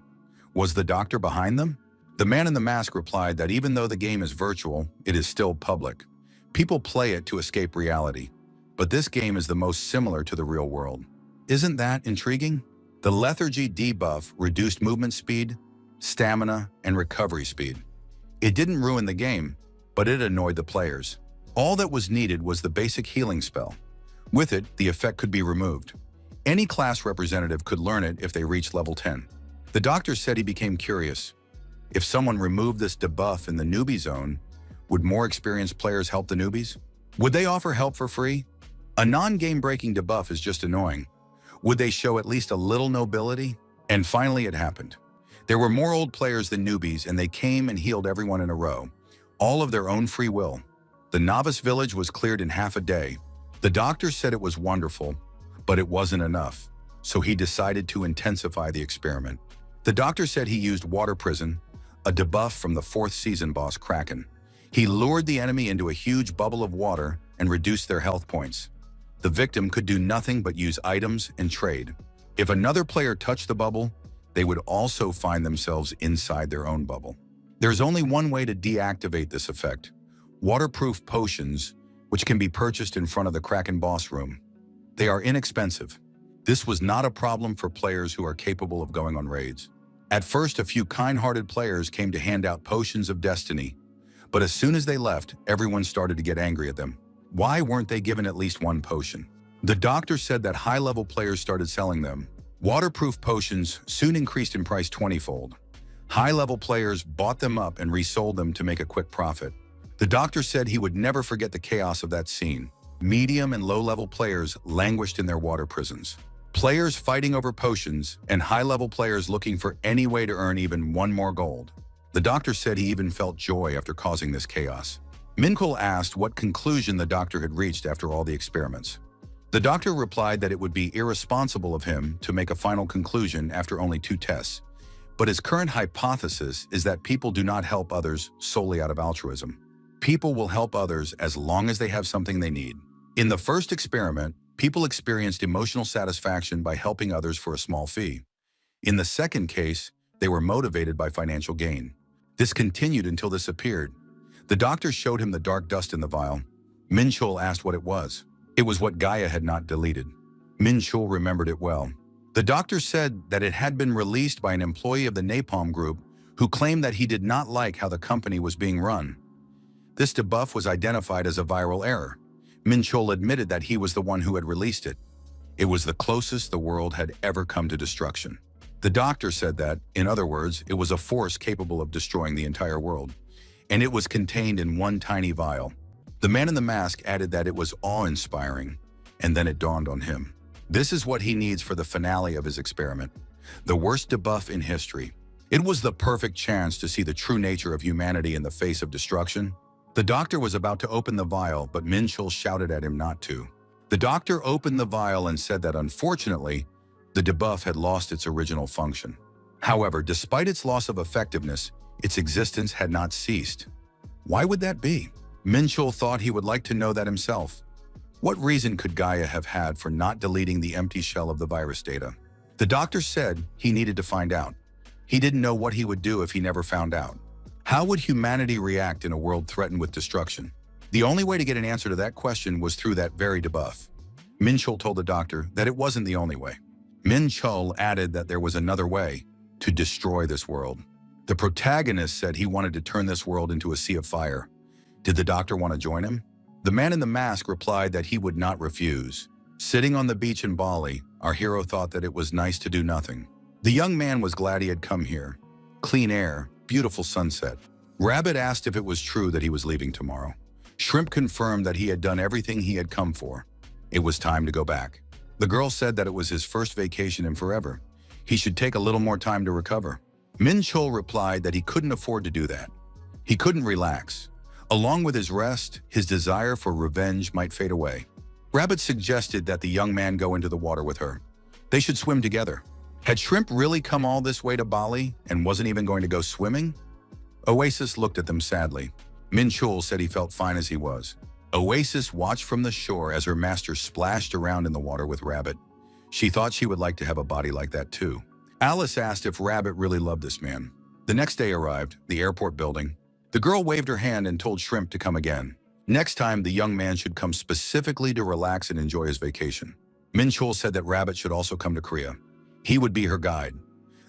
Was the doctor behind them? The man in the mask replied that even though the game is virtual, it is still public. People play it to escape reality, but this game is the most similar to the real world. Isn't that intriguing? The lethargy debuff reduced movement speed, stamina, and recovery speed. It didn't ruin the game, but it annoyed the players. All that was needed was the basic healing spell. With it, the effect could be removed. Any class representative could learn it if they reached level 10. The doctor said he became curious. If someone removed this debuff in the newbie zone, would more experienced players help the newbies? Would they offer help for free? A non-game breaking debuff is just annoying. Would they show at least a little nobility? And finally it happened. There were more old players than newbies, and they came and healed everyone in a row, all of their own free will. The novice village was cleared in half a day. The doctor said it was wonderful, but it wasn't enough. so he decided to intensify the experiment. The doctor said he used water prison, a debuff from the fourth season boss Kraken. He lured the enemy into a huge bubble of water and reduced their health points. The victim could do nothing but use items and trade. If another player touched the bubble, they would also find themselves inside their own bubble. There's only one way to deactivate this effect: waterproof potions, which can be purchased in front of the Kraken boss room. They are inexpensive. This was not a problem for players who are capable of going on raids. At first, a few kind-hearted players came to hand out potions of destiny, but as soon as they left, everyone started to get angry at them. Why weren't they given at least one potion? The doctor said that high-level players started selling them. Waterproof potions soon increased in price 20-fold. High-level players bought them up and resold them to make a quick profit. The doctor said he would never forget the chaos of that scene. Medium and low-level players languished in their water prisons. Players fighting over potions and high-level players looking for any way to earn even one more gold. The doctor said he even felt joy after causing this chaos. Minkul asked what conclusion the doctor had reached after all the experiments. The doctor replied that it would be irresponsible of him to make a final conclusion after only 2 tests, but his current hypothesis is that people do not help others solely out of altruism. People will help others as long as they have something they need. In the first experiment, people experienced emotional satisfaction by helping others for a small fee. In the second case, they were motivated by financial gain. This continued until this appeared. The doctor showed him the dark dust in the vial. Minchul asked what it was. It was what Gaia had not deleted. Minchul remembered it well. The doctor said that it had been released by an employee of the Napalm Group who claimed that he did not like how the company was being run. This debuff was identified as a viral error. Minchul admitted that he was the one who had released it. It was the closest the world had ever come to destruction. The doctor said that, in other words, it was a force capable of destroying the entire world, and it was contained in one tiny vial. The man in the mask added that it was awe-inspiring, and then it dawned on him. This is what he needs for the finale of his experiment. The worst debuff in history. It was the perfect chance to see the true nature of humanity in the face of destruction. The doctor was about to open the vial, but Minchul shouted at him not to. The doctor opened the vial and said that unfortunately, the debuff had lost its original function. However, despite its loss of effectiveness, its existence had not ceased. Why would that be? Minchul thought he would like to know that himself. What reason could Gaia have had for not deleting the empty shell of the virus data? The doctor said he needed to find out. He didn't know what he would do if he never found out. How would humanity react in a world threatened with destruction? The only way to get an answer to that question was through that very debuff. Minchul told the doctor that it wasn't the only way. Minchul added that there was another way to destroy this world. The protagonist said he wanted to turn this world into a sea of fire. Did the doctor want to join him? The man in the mask replied that he would not refuse. Sitting on the beach in Bali, our hero thought that it was nice to do nothing. The young man was glad he had come here. Clean air, beautiful sunset. Rabbit asked if it was true that he was leaving tomorrow. Shrimp confirmed that he had done everything he had come for. It was time to go back. The girl said that it was his first vacation in forever. He should take a little more time to recover. Minchul replied that he couldn't afford to do that. He couldn't relax. Along with his rest, his desire for revenge might fade away. Rabbit suggested that the young man go into the water with her. They should swim together. Had Shrimp really come all this way to Bali and wasn't even going to go swimming? Oasis looked at them sadly. Minchul said he felt fine as he was. Oasis watched from the shore as her master splashed around in the water with Rabbit. She thought she would like to have a body like that too. Alice asked if Rabbit really loved this man. The next day arrived, the airport building. The girl waved her hand and told Shrimp to come again. Next time, the young man should come specifically to relax and enjoy his vacation. Minchul said that Rabbit should also come to Korea. He would be her guide.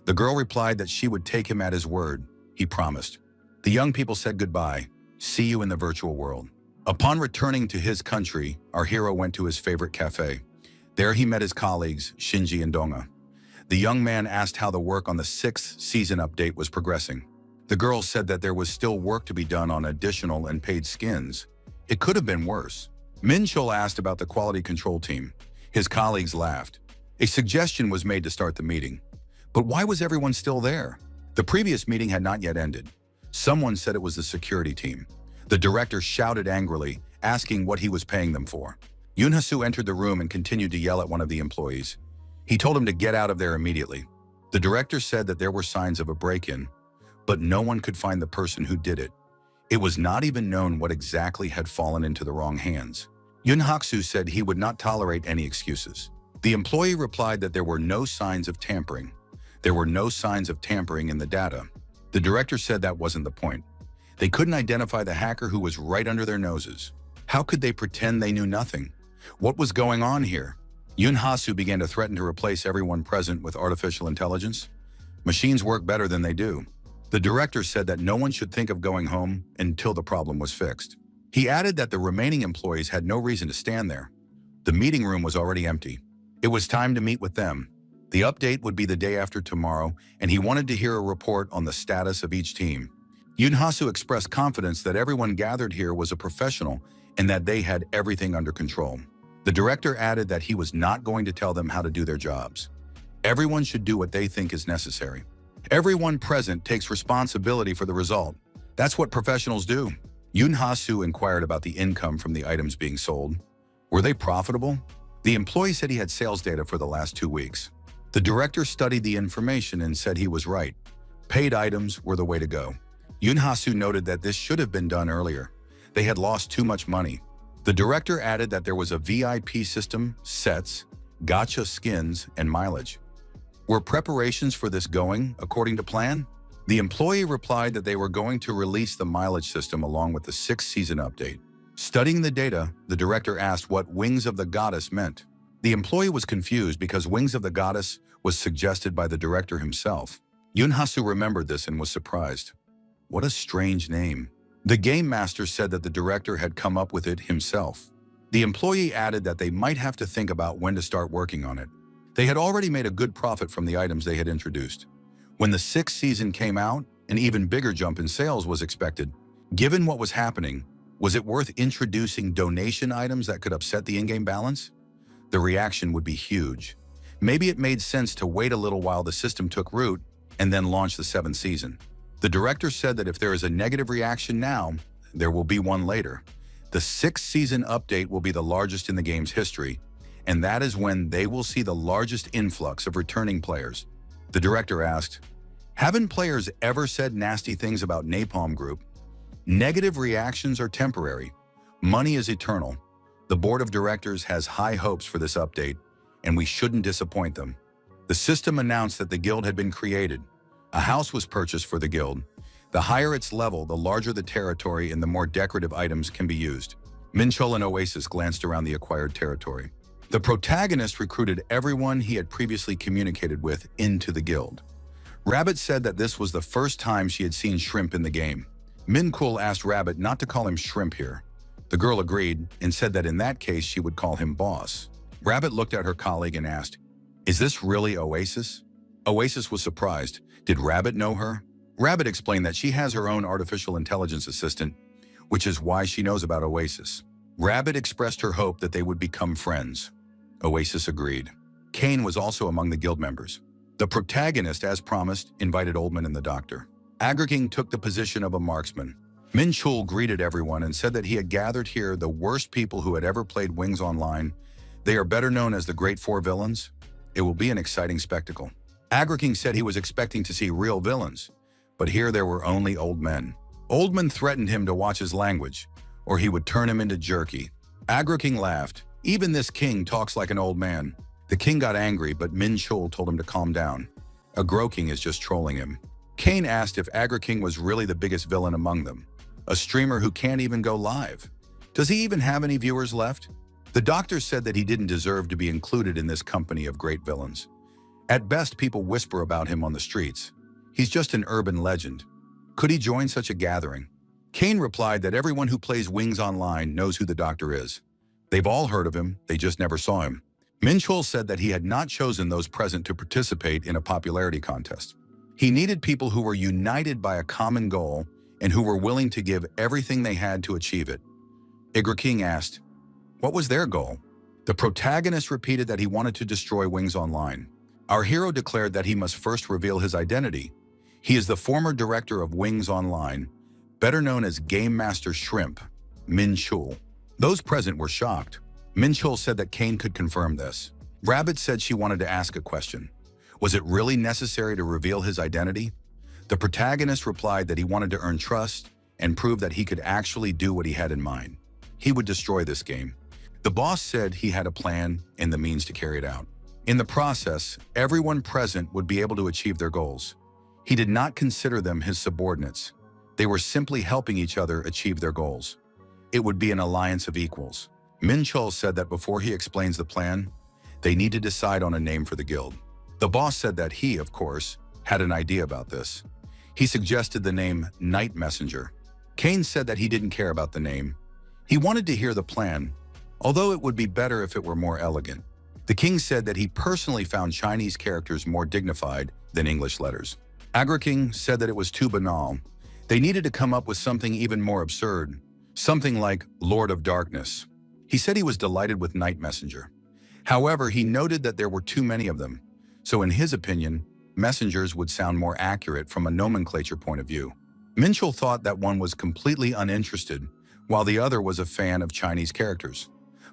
The girl replied that she would take him at his word. He promised. The young people said goodbye. See you in the virtual world. Upon returning to his country, our hero went to his favorite cafe. There he met his colleagues, Shinji and Donga. The young man asked how the work on the 6th season update was progressing. The girl said that there was still work to be done on additional and paid skins. It could have been worse. Minchul asked about the quality control team. His colleagues laughed. A suggestion was made to start the meeting. But why was everyone still there? The previous meeting had not yet ended. Someone said it was the security team. The director shouted angrily, asking what he was paying them for. Yoonhasu entered the room and continued to yell at one of the employees. He told him to get out of there immediately. The director said that there were signs of a break-in, but no one could find the person who did it. It was not even known what exactly had fallen into the wrong hands. Yoon Hak-soo said he would not tolerate any excuses. The employee replied that there were no signs of tampering. There were no signs of tampering in the data. The director said that wasn't the point. They couldn't identify the hacker who was right under their noses. How could they pretend they knew nothing? What was going on here? Yoon Ha-soo began to threaten to replace everyone present with artificial intelligence. Machines work better than they do. The director said that no one should think of going home until the problem was fixed. He added that the remaining employees had no reason to stand there. The meeting room was already empty. It was time to meet with them. The update would be the day after tomorrow, and he wanted to hear a report on the status of each team. Yoon Ha-soo expressed confidence that everyone gathered here was a professional and that they had everything under control. The director added that he was not going to tell them how to do their jobs. Everyone should do what they think is necessary. Everyone present takes responsibility for the result. That's what professionals do. Yoon Ha-soo inquired about the income from the items being sold. Were they profitable? The employee said he had sales data for the last 2 weeks. The director studied the information and said he was right. Paid items were the way to go. Yoon Ha-soo noted that this should have been done earlier. They had lost too much money. The director added that there was a VIP system, sets, gacha skins, and mileage. Were preparations for this going according to plan? The employee replied that they were going to release the mileage system along with the 6th season update. Studying the data, the director asked what Wings of the Goddess meant. The employee was confused because Wings of the Goddess was suggested by the director himself. Yoon Ha-soo remembered this and was surprised. What a strange name. The game master said that the director had come up with it himself. The employee added that they might have to think about when to start working on it. They had already made a good profit from the items they had introduced. When the 6th season came out, an even bigger jump in sales was expected. Given what was happening, was it worth introducing donation items that could upset the in-game balance? The reaction would be huge. Maybe it made sense to wait a little while the system took root and then launch the 7th season. The director said that if there is a negative reaction now, there will be one later. The 6th season update will be the largest in the game's history, and that is when they will see the largest influx of returning players. The director asked, "Haven't players ever said nasty things about Napalm Group? Negative reactions are temporary. Money is eternal. The board of directors has high hopes for this update, and we shouldn't disappoint them." The system announced that the guild had been created. A house was purchased for the guild. The higher its level, the larger the territory and the more decorative items can be used. Minchul and Oasis glanced around the acquired territory. The protagonist recruited everyone he had previously communicated with into the guild. Rabbit said that this was the first time she had seen Shrimp in the game. Minchul asked Rabbit not to call him Shrimp here. The girl agreed and said that in that case she would call him Boss. Rabbit looked at her colleague and asked, "Is this really Oasis?" Oasis was surprised. Did Rabbit know her? Rabbit explained that she has her own artificial intelligence assistant, which is why she knows about Oasis. Rabbit expressed her hope that they would become friends. Oasis agreed. Kane was also among the guild members. The protagonist, as promised, invited Oldman and the doctor. Agraking took the position of a marksman. Minchul greeted everyone and said that he had gathered here the worst people who had ever played Wings Online. They are better known as the Great Four Villains. It will be an exciting spectacle. Agraking said he was expecting to see real villains, but here there were only old men. Oldman threatened him to watch his language, or he would turn him into jerky. Agraking laughed. Even this king talks like an old man. The king got angry, but Minchul told him to calm down. Agroking is just trolling him. Kane asked if Agraking was really the biggest villain among them, a streamer who can't even go live. Does he even have any viewers left? The doctor said that he didn't deserve to be included in this company of great villains. At best, people whisper about him on the streets. He's just an urban legend. Could he join such a gathering? Kane replied that everyone who plays Wings Online knows who the doctor is. They've all heard of him, they just never saw him. Minchul said that he had not chosen those present to participate in a popularity contest. He needed people who were united by a common goal and who were willing to give everything they had to achieve it. Igra King asked, what was their goal? The protagonist repeated that he wanted to destroy Wings Online. Our hero declared that he must first reveal his identity. He is the former director of Wings Online, better known as Game Master Shrimp, Minchul. Those present were shocked. Minchul said that Kane could confirm this. Rabbit said she wanted to ask a question. Was it really necessary to reveal his identity? The protagonist replied that he wanted to earn trust and prove that he could actually do what he had in mind. He would destroy this game. The boss said he had a plan and the means to carry it out. In the process, everyone present would be able to achieve their goals. He did not consider them his subordinates. They were simply helping each other achieve their goals. It would be an alliance of equals. Min Chul said that before he explains the plan, they need to decide on a name for the guild. The boss said that he, of course, had an idea about this. He suggested the name Night Messenger. Kane said that he didn't care about the name. He wanted to hear the plan, although it would be better if it were more elegant. The king said that he personally found Chinese characters more dignified than English letters. Agra-King said that it was too banal. They needed to come up with something even more absurd, something like Lord of Darkness. He said he was delighted with Night Messenger. However, he noted that there were too many of them, so in his opinion, messengers would sound more accurate from a nomenclature point of view. Minchul thought that one was completely uninterested, while the other was a fan of Chinese characters.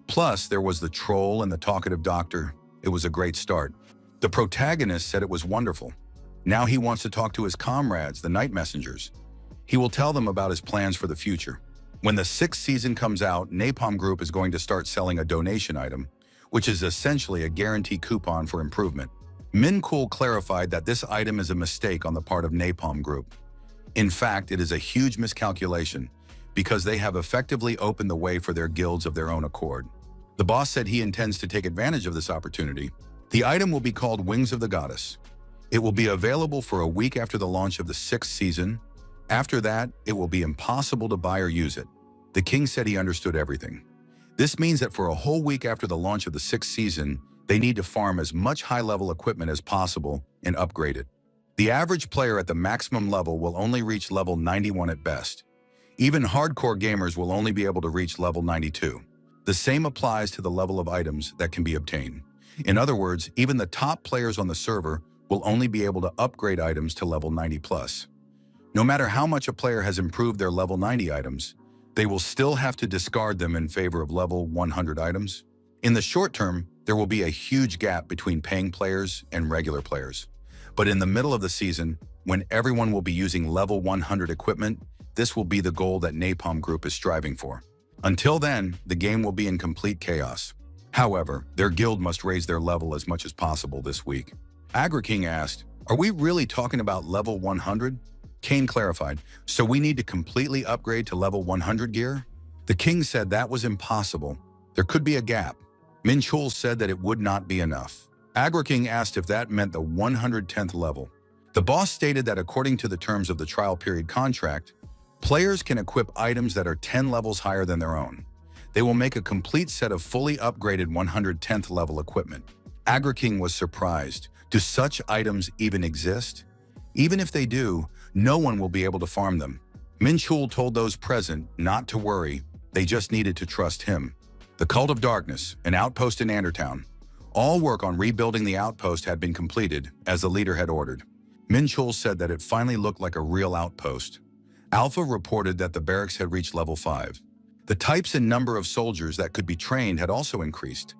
Plus, there was the troll and the talkative doctor. It was a great start. The protagonist said it was wonderful. Now he wants to talk to his comrades, the Night Messengers. He will tell them about his plans for the future. When the 6th season comes out, Napalm Group is going to start selling a donation item, which is essentially a guarantee coupon for improvement. Min Cool clarified that this item is a mistake on the part of Napalm Group. In fact, it is a huge miscalculation because they have effectively opened the way for their guilds of their own accord. The boss said he intends to take advantage of this opportunity. The item will be called Wings of the Goddess. It will be available for a week after the launch of the 6th season. After that, it will be impossible to buy or use it. The king said he understood everything. This means that for a whole week after the launch of the 6th season, they need to farm as much high-level equipment as possible and upgrade it. The average player at the maximum level will only reach level 91 at best. Even hardcore gamers will only be able to reach level 92. The same applies to the level of items that can be obtained. In other words, even the top players on the server will only be able to upgrade items to level 90 plus. No matter how much a player has improved their level 90 items, they will still have to discard them in favor of level 100 items. In the short term, there will be a huge gap between paying players and regular players. But in the middle of the season, when everyone will be using level 100 equipment, this will be the goal that Napalm Group is striving for. Until then, the game will be in complete chaos. However, their guild must raise their level as much as possible this week. Agra-King asked, "Are we really talking about level 100? Kane clarified, "So we need to completely upgrade to level 100 gear?" The king said that was impossible. There could be a gap. Min Chul said that it would not be enough. Agra-King asked if that meant the 110th level. The boss stated that according to the terms of the trial period contract, players can equip items that are 10 levels higher than their own. They will make a complete set of fully upgraded 110th level equipment. Agra-King was surprised. Do such items even exist? Even if they do, no one will be able to farm them. Min Chul told those present not to worry, they just needed to trust him. The Cult of Darkness, an outpost in Andertown. All work on rebuilding the outpost had been completed, as the leader had ordered. Min Chul said that it finally looked like a real outpost. Alpha reported that the barracks had reached level 5. The types and number of soldiers that could be trained had also increased.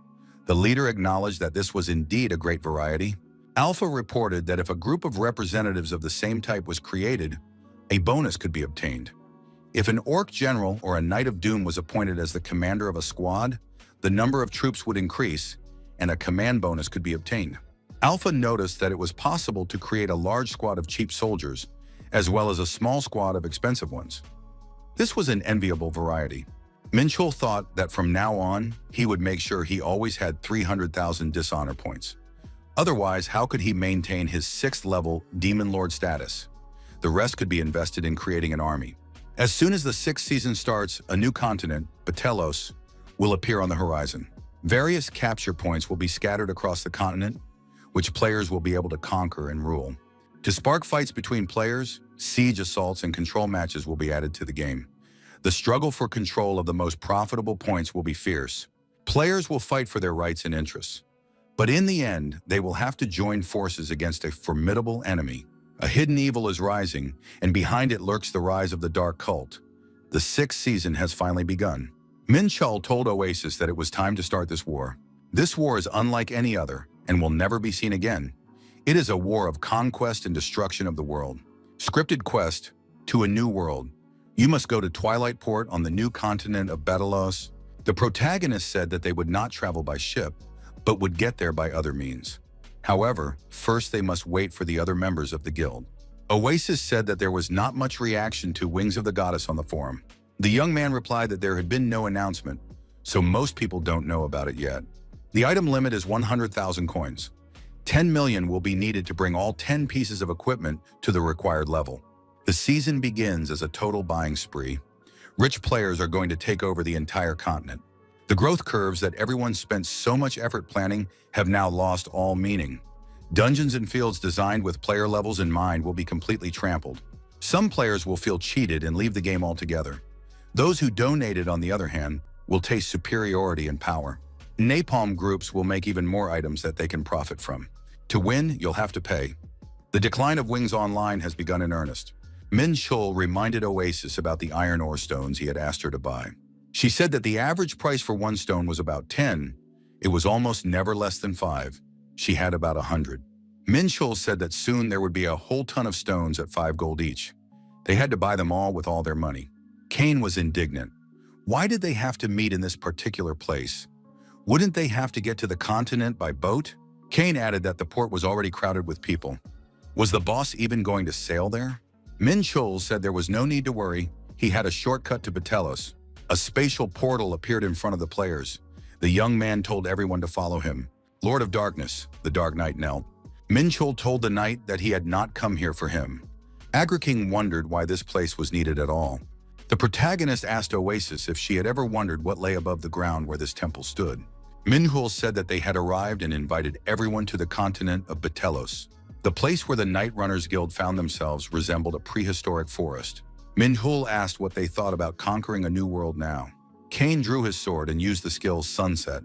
The leader acknowledged that this was indeed a great variety. Alpha reported that if a group of representatives of the same type was created, a bonus could be obtained. If an Orc General or a Knight of Doom was appointed as the commander of a squad, the number of troops would increase, and a command bonus could be obtained. Alpha noticed that it was possible to create a large squad of cheap soldiers, as well as a small squad of expensive ones. This was an enviable variety. Min Chul thought that from now on, he would make sure he always had 300,000 dishonor points. Otherwise, how could he maintain his 6th level Demon Lord status? The rest could be invested in creating an army. As soon as the 6th season starts, a new continent, Batelos, will appear on the horizon. Various capture points will be scattered across the continent, which players will be able to conquer and rule. To spark fights between players, siege assaults and control matches will be added to the game. The struggle for control of the most profitable points will be fierce. Players will fight for their rights and interests. But in the end, they will have to join forces against a formidable enemy. A hidden evil is rising, and behind it lurks the rise of the Dark Cult. The 6th season has finally begun. Min Chul told Oasis that it was time to start this war. This war is unlike any other and will never be seen again. It is a war of conquest and destruction of the world. Scripted quest to a new world. You must go to Twilight Port on the new continent of Betalos. The protagonist said that they would not travel by ship, but would get there by other means. However, first they must wait for the other members of the guild. Oasis said that there was not much reaction to Wings of the Goddess on the forum. The young man replied that there had been no announcement, so most people don't know about it yet. The item limit is 100,000 coins. 10 million will be needed to bring all 10 pieces of equipment to the required level. The season begins as a total buying spree. Rich players are going to take over the entire continent. The growth curves that everyone spent so much effort planning have now lost all meaning. Dungeons and fields designed with player levels in mind will be completely trampled. Some players will feel cheated and leave the game altogether. Those who donated, on the other hand, will taste superiority and power. Napalm groups will make even more items that they can profit from. To win, you'll have to pay. The decline of Wings Online has begun in earnest. Min Chul reminded Oasis about the iron ore stones he had asked her to buy. She said that the average price for one stone was about 10. It was almost never less than 5. She had about 100. Min Chul said that soon there would be a whole ton of stones at 5 gold each. They had to buy them all with all their money. Kane was indignant. Why did they have to meet in this particular place? Wouldn't they have to get to the continent by boat? Kane added that the port was already crowded with people. Was the boss even going to sail there? Min Chul said there was no need to worry. He had a shortcut to Batelos. A spatial portal appeared in front of the players. The young man told everyone to follow him. Lord of Darkness, the Dark Knight knelt. Min Chul told the knight that he had not come here for him. Agra-King wondered why this place was needed at all. The protagonist asked Oasis if she had ever wondered what lay above the ground where this temple stood. Minhul said that they had arrived and invited everyone to the continent of Batelos. The place where the Night Runners Guild found themselves resembled a prehistoric forest. Minhul asked what they thought about conquering a new world now. Kane drew his sword and used the skill Sunset.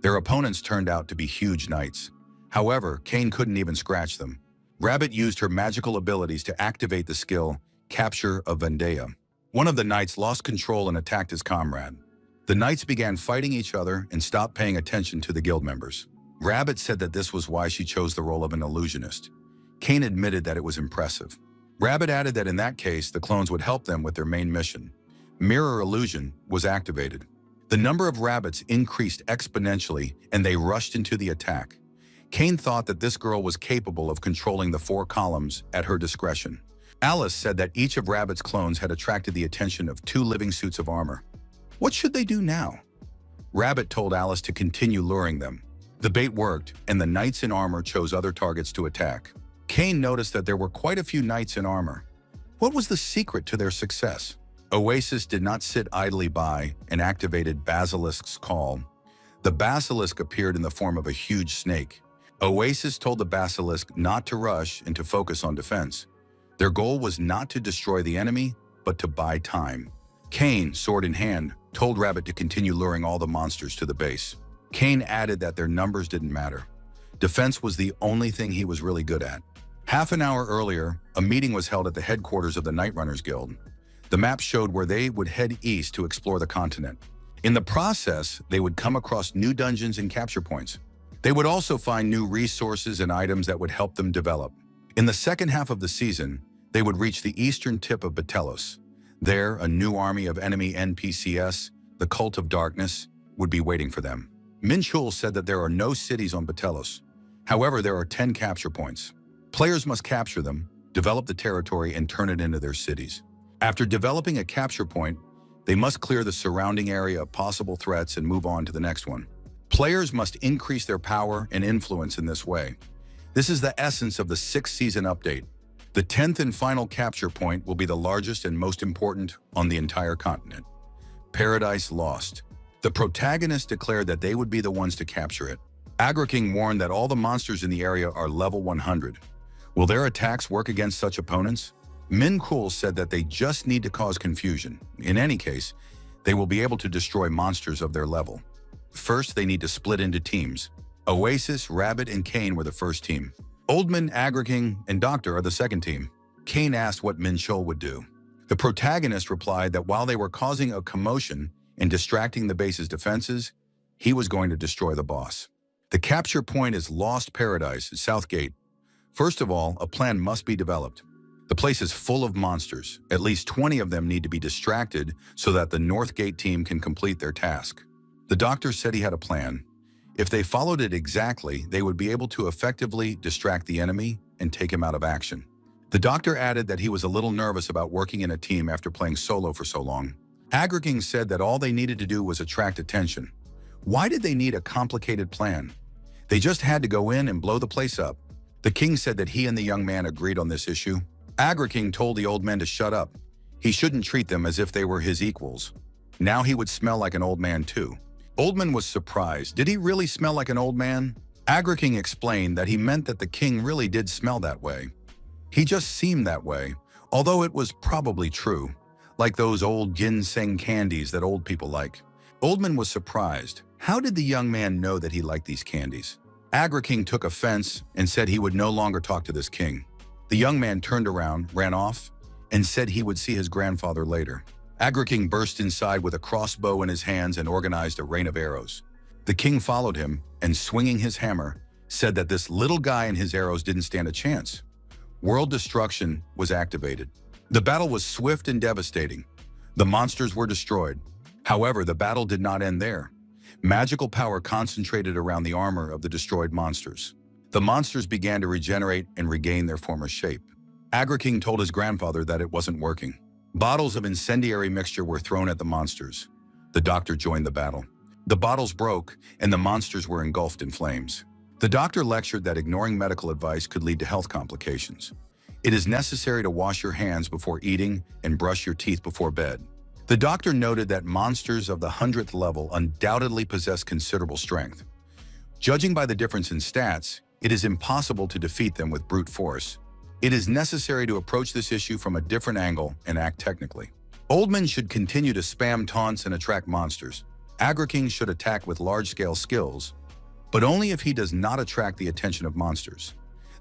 Their opponents turned out to be huge knights. However, Kane couldn't even scratch them. Rabbit used her magical abilities to activate the skill Capture of Vendaya. One of the knights lost control and attacked his comrade. The knights began fighting each other and stopped paying attention to the guild members. Rabbit said that this was why she chose the role of an illusionist. Kane admitted that it was impressive. Rabbit added that in that case, the clones would help them with their main mission. Mirror illusion was activated. The number of rabbits increased exponentially and they rushed into the attack. Kane thought that this girl was capable of controlling the 4 columns at her discretion. Alice said that each of Rabbit's clones had attracted the attention of 2 living suits of armor. What should they do now? Rabbit told Alice to continue luring them. The bait worked, and the knights in armor chose other targets to attack. Kane noticed that there were quite a few knights in armor. What was the secret to their success? Oasis did not sit idly by and activated Basilisk's call. The basilisk appeared in the form of a huge snake. Oasis told the basilisk not to rush and to focus on defense. Their goal was not to destroy the enemy, but to buy time. Kane, sword in hand, told Rabbit to continue luring all the monsters to the base. Kane added that their numbers didn't matter. Defense was the only thing he was really good at. Half an hour earlier, a meeting was held at the headquarters of the Night Runners Guild. The map showed where they would head east to explore the continent. In the process, they would come across new dungeons and capture points. They would also find new resources and items that would help them develop. In the second half of the season, they would reach the eastern tip of Batelos. There, a new army of enemy NPCs, the Cult of Darkness, would be waiting for them. Min Chul said that there are no cities on Batelos. However, there are 10 capture points. Players must capture them, develop the territory, and turn it into their cities. After developing a capture point, they must clear the surrounding area of possible threats and move on to the next one. Players must increase their power and influence in this way. This is the essence of the 6th season update. The 10th and final capture point will be the largest and most important on the entire continent. Paradise Lost. The protagonists declared that they would be the ones to capture it. Agra-King warned that all the monsters in the area are level 100. Will their attacks work against such opponents? Min Kul said that they just need to cause confusion. In any case, they will be able to destroy monsters of their level. First, they need to split into teams. Oasis, Rabbit, and Kane were the first team. Oldman, Agra-King, and Doctor are the second team. Kane asked what Min Chul would do. The protagonist replied that while they were causing a commotion and distracting the base's defenses, he was going to destroy the boss. The capture point is Lost Paradise, Southgate. First of all, a plan must be developed. The place is full of monsters. At least 20 of them need to be distracted so that the Northgate team can complete their task. The doctor said he had a plan. If they followed it exactly, they would be able to effectively distract the enemy and take him out of action. The doctor added that he was a little nervous about working in a team after playing solo for so long. King said that all they needed to do was attract attention. Why did they need a complicated plan? They just had to go in and blow the place up. The king said that he and the young man agreed on this issue. King told the old men to shut up. He shouldn't treat them as if they were his equals. Now he would smell like an old man too. Oldman was surprised. Did he really smell like an old man? King explained that he meant that the king really did smell that way. He just seemed that way, although it was probably true, like those old ginseng candies that old people like. Oldman was surprised. How did the young man know that he liked these candies? King took offense and said he would no longer talk to this king. The young man turned around, ran off, and said he would see his grandfather later. King burst inside with a crossbow in his hands and organized a rain of arrows. The king followed him and, swinging his hammer, said that this little guy and his arrows didn't stand a chance. World destruction was activated. The battle was swift and devastating. The monsters were destroyed. However, the battle did not end there. Magical power concentrated around the armor of the destroyed monsters. The monsters began to regenerate and regain their former shape. King told his grandfather that it wasn't working. Bottles of incendiary mixture were thrown at the monsters. The doctor joined the battle. The bottles broke, and the monsters were engulfed in flames. The doctor lectured that ignoring medical advice could lead to health complications. It is necessary to wash your hands before eating and brush your teeth before bed. The doctor noted that monsters of the 100th level undoubtedly possess considerable strength. Judging by the difference in stats, it is impossible to defeat them with brute force. It is necessary to approach this issue from a different angle and act technically. Oldman should continue to spam taunts and attract monsters. King should attack with large-scale skills, but only if he does not attract the attention of monsters.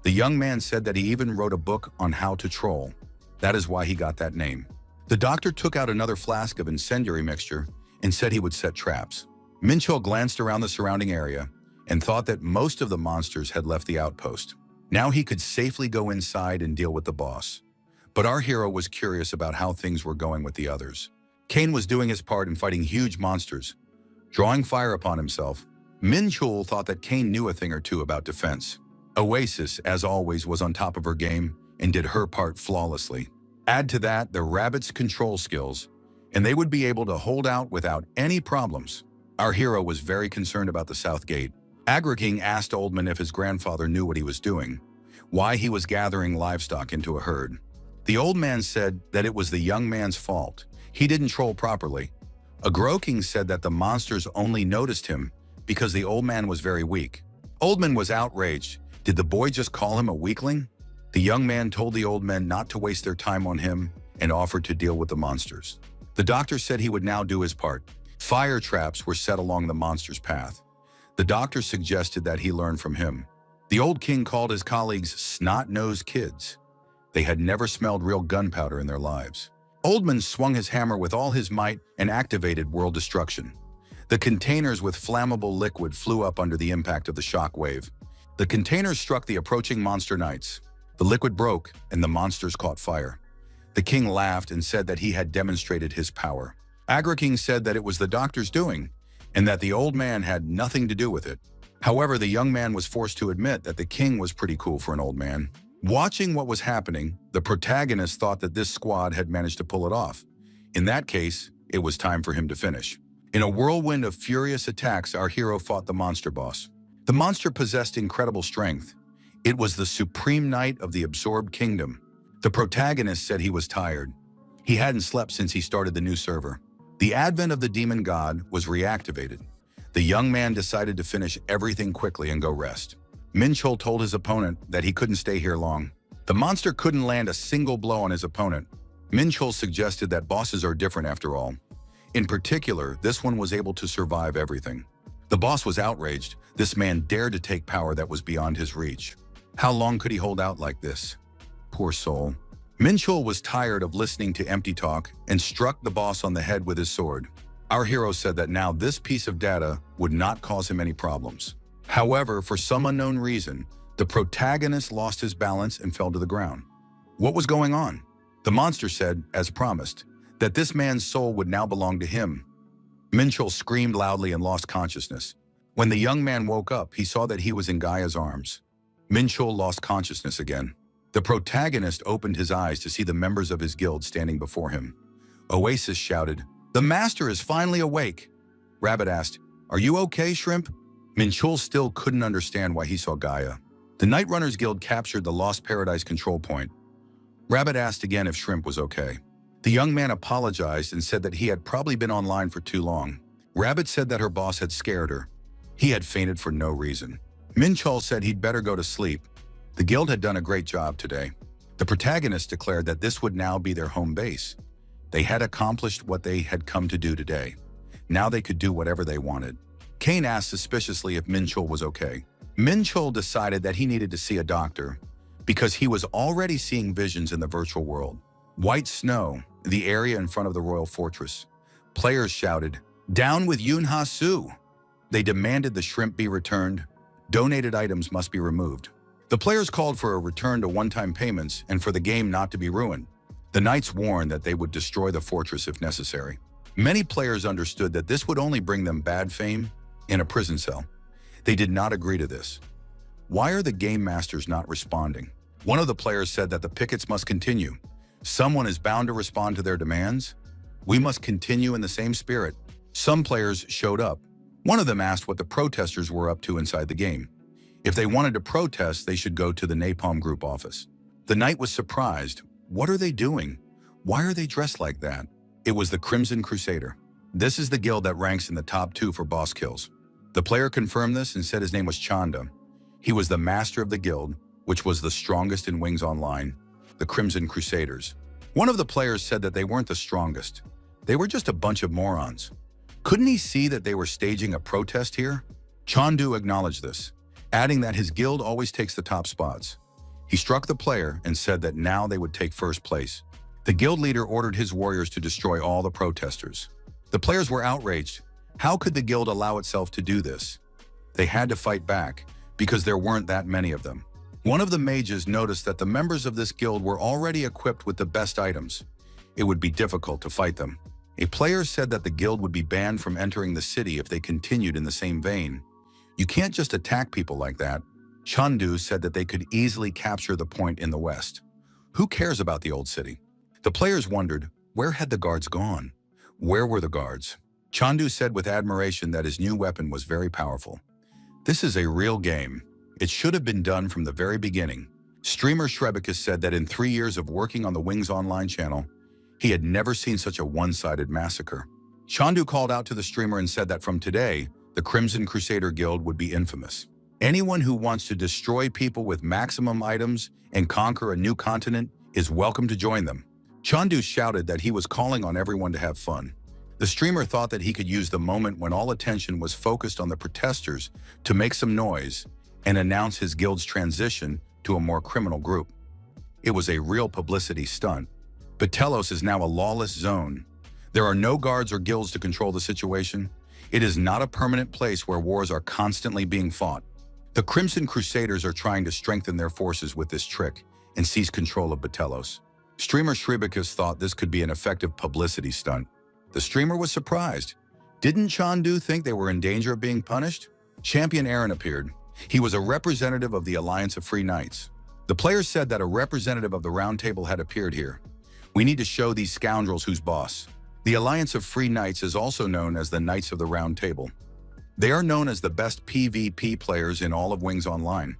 The young man said that he even wrote a book on how to troll. That is why he got that name. The doctor took out another flask of incendiary mixture and said he would set traps. Minchul glanced around the surrounding area and thought that most of the monsters had left the outpost. Now he could safely go inside and deal with the boss. But our hero was curious about how things were going with the others. Kane was doing his part in fighting huge monsters, drawing fire upon himself. Minchul thought that Kane knew a thing or two about defense. Oasis, as always, was on top of her game and did her part flawlessly. Add to that the rabbit's control skills, and they would be able to hold out without any problems. Our hero was very concerned about the South Gate. King asked Oldman if his grandfather knew what he was doing, why he was gathering livestock into a herd. The old man said that it was the young man's fault. He didn't troll properly. King said that the monsters only noticed him because the old man was very weak. Oldman was outraged. Did the boy just call him a weakling? The young man told the old men not to waste their time on him and offered to deal with the monsters. The doctor said he would now do his part. Fire traps were set along the monster's path. The doctor suggested that he learn from him. The old king called his colleagues snot-nosed kids. They had never smelled real gunpowder in their lives. Oldman swung his hammer with all his might and activated world destruction. The containers with flammable liquid flew up under the impact of the shock wave. The containers struck the approaching monster knights. The liquid broke, and the monsters caught fire. The king laughed and said that he had demonstrated his power. King said that it was the doctor's doing, and that the old man had nothing to do with it. However, the young man was forced to admit that the king was pretty cool for an old man. Watching what was happening, the protagonist thought that this squad had managed to pull it off. In that case, it was time for him to finish. In a whirlwind of furious attacks, our hero fought the monster boss. The monster possessed incredible strength. It was the supreme knight of the absorbed kingdom. The protagonist said he was tired. He hadn't slept since he started the new server. The advent of the demon god was reactivated. The young man decided to finish everything quickly and go rest. Minchul told his opponent that he couldn't stay here long. The monster couldn't land a single blow on his opponent. Minchul suggested that bosses are different after all. In particular, this one was able to survive everything. The boss was outraged. This man dared to take power that was beyond his reach. How long could he hold out like this? Poor soul. Minchul was tired of listening to empty talk and struck the boss on the head with his sword. Our hero said that now this piece of data would not cause him any problems. However, for some unknown reason, the protagonist lost his balance and fell to the ground. What was going on? The monster said, as promised, that this man's soul would now belong to him. Minchul screamed loudly and lost consciousness. When the young man woke up, he saw that he was in Gaia's arms. Minchul lost consciousness again. The protagonist opened his eyes to see the members of his guild standing before him. Oasis shouted, "The master is finally awake!" Rabbit asked, "Are you okay, Shrimp?" Minchul still couldn't understand why he saw Gaia. The Night Runners Guild captured the Lost Paradise control point. Rabbit asked again if Shrimp was okay. The young man apologized and said that he had probably been online for too long. Rabbit said that her boss had scared her. He had fainted for no reason. Minchul said he'd better go to sleep. The guild had done a great job today. The protagonist declared that this would now be their home base. They had accomplished what they had come to do today. Now they could do whatever they wanted. Kane asked suspiciously if Minchul was okay. Minchul decided that he needed to see a doctor because he was already seeing visions in the virtual world. White snow, the area in front of the royal fortress. Players shouted, "Down with Yunha Su!" They demanded the shrimp be returned. Donated items must be removed. The players called for a return to one-time payments and for the game not to be ruined. The knights warned that they would destroy the fortress if necessary. Many players understood that this would only bring them bad fame in a prison cell. They did not agree to this. Why are the game masters not responding? One of the players said that the pickets must continue. Someone is bound to respond to their demands. We must continue in the same spirit. Some players showed up. One of them asked what the protesters were up to inside the game. If they wanted to protest, they should go to the Napalm Group office. The knight was surprised. What are they doing? Why are they dressed like that? It was the Crimson Crusader. This is the guild that ranks in the top 2 for boss kills. The player confirmed this and said his name was Chanda. He was the master of the guild, which was the strongest in Wings Online, the Crimson Crusaders. One of the players said that they weren't the strongest. They were just a bunch of morons. Couldn't he see that they were staging a protest here? Chandu acknowledged this, adding that his guild always takes the top spots. He struck the player and said that now they would take first place. The guild leader ordered his warriors to destroy all the protesters. The players were outraged. How could the guild allow itself to do this? They had to fight back because there weren't that many of them. One of the mages noticed that the members of this guild were already equipped with the best items. It would be difficult to fight them. A player said that the guild would be banned from entering the city if they continued in the same vein. You can't just attack people like that. Chandu said that they could easily capture the point in the west. Who cares about the old city? The players wondered, where had the guards gone? Where were the guards? Chandu said with admiration that his new weapon was very powerful. This is a real game. It should have been done from the very beginning. Streamer Shrebicus said that in 3 years of working on the Wings Online channel, he had never seen such a one-sided massacre. Chandu called out to the streamer and said that from today, the Crimson Crusader Guild would be infamous. Anyone who wants to destroy people with maximum items and conquer a new continent is welcome to join them. Chandu shouted that he was calling on everyone to have fun. The streamer thought that he could use the moment when all attention was focused on the protesters to make some noise and announce his guild's transition to a more criminal group. It was a real publicity stunt. But Telos is now a lawless zone. There are no guards or guilds to control the situation. It is not a permanent place where wars are constantly being fought. The Crimson Crusaders are trying to strengthen their forces with this trick and seize control of Batellos. Streamer Shribicus thought this could be an effective publicity stunt. The streamer was surprised. Didn't Chandu think they were in danger of being punished? Champion Aaron appeared. He was a representative of the Alliance of Free Knights. The players said that a representative of the Round Table had appeared here. We need to show these scoundrels who's boss. The Alliance of Free Knights is also known as the Knights of the Round Table. They are known as the best PvP players in all of Wings Online,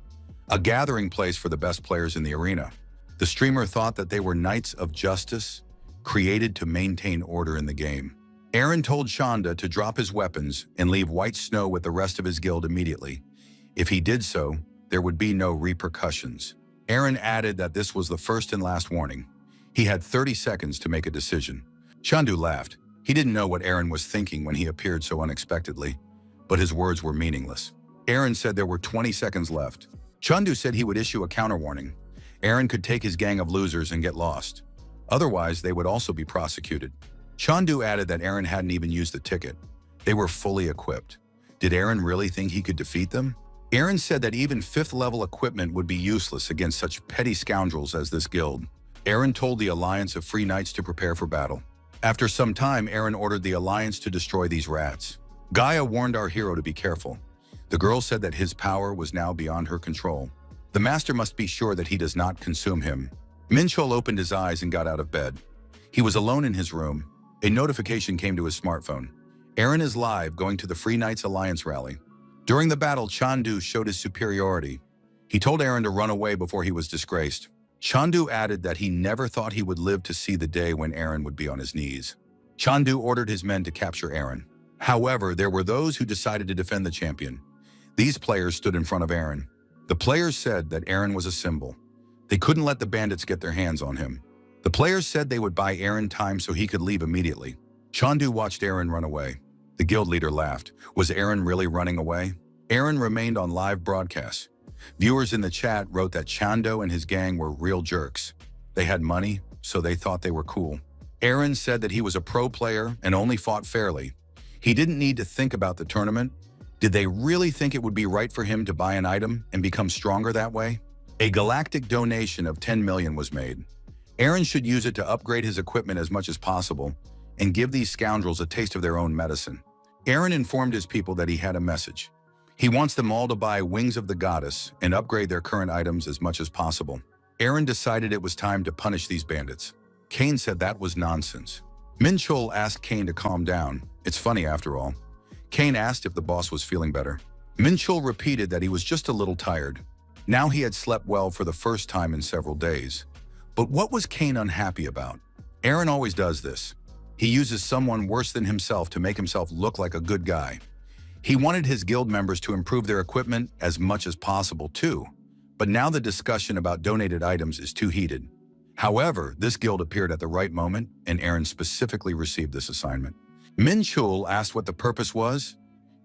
a gathering place for the best players in the arena. The streamer thought that they were Knights of Justice, created to maintain order in the game. Aaron told Shonda to drop his weapons and leave White Snow with the rest of his guild immediately. If he did so, there would be no repercussions. Aaron added that this was the first and last warning. He had 30 seconds to make a decision. Chandu laughed. He didn't know what Aaron was thinking when he appeared so unexpectedly, but his words were meaningless. Aaron said there were 20 seconds left. Chandu said he would issue a counter warning. Aaron could take his gang of losers and get lost. Otherwise, they would also be prosecuted. Chandu added that Aaron hadn't even used the ticket. They were fully equipped. Did Aaron really think he could defeat them? Aaron said that even 5th-level equipment would be useless against such petty scoundrels as this guild. Aaron told the Alliance of Free Knights to prepare for battle. After some time, Aaron ordered the Alliance to destroy these rats. Gaia warned our hero to be careful. The girl said that his power was now beyond her control. The master must be sure that he does not consume him. Minchul opened his eyes and got out of bed. He was alone in his room. A notification came to his smartphone. Aaron is live, going to the Free Knights Alliance rally. During the battle, Chandu showed his superiority. He told Aaron to run away before he was disgraced. Chandu added that he never thought he would live to see the day when Aaron would be on his knees. Chandu ordered his men to capture Aaron. However, there were those who decided to defend the champion. These players stood in front of Aaron. The players said that Aaron was a symbol. They couldn't let the bandits get their hands on him. The players said they would buy Aaron time so he could leave immediately. Chandu watched Aaron run away. The guild leader laughed. Was Aaron really running away? Aaron remained on live broadcasts. Viewers in the chat wrote that Chandu and his gang were real jerks. They had money, so they thought they were cool. Aaron said that he was a pro player and only fought fairly. He didn't need to think about the tournament. Did they really think it would be right for him to buy an item and become stronger that way? A galactic donation of 10 million was made. Aaron should use it to upgrade his equipment as much as possible and give these scoundrels a taste of their own medicine. Aaron informed his people that he had a message. He wants them all to buy Wings of the Goddess and upgrade their current items as much as possible. Aaron decided it was time to punish these bandits. Kane said that was nonsense. Minchul asked Kane to calm down. It's funny after all. Kane asked if the boss was feeling better. Minchul repeated that he was just a little tired. Now he had slept well for the first time in several days. But what was Kane unhappy about? Aaron always does this. He uses someone worse than himself to make himself look like a good guy. He wanted his guild members to improve their equipment as much as possible too. But now the discussion about donated items is too heated. However, this guild appeared at the right moment, and Aaron specifically received this assignment. Minchul asked what the purpose was.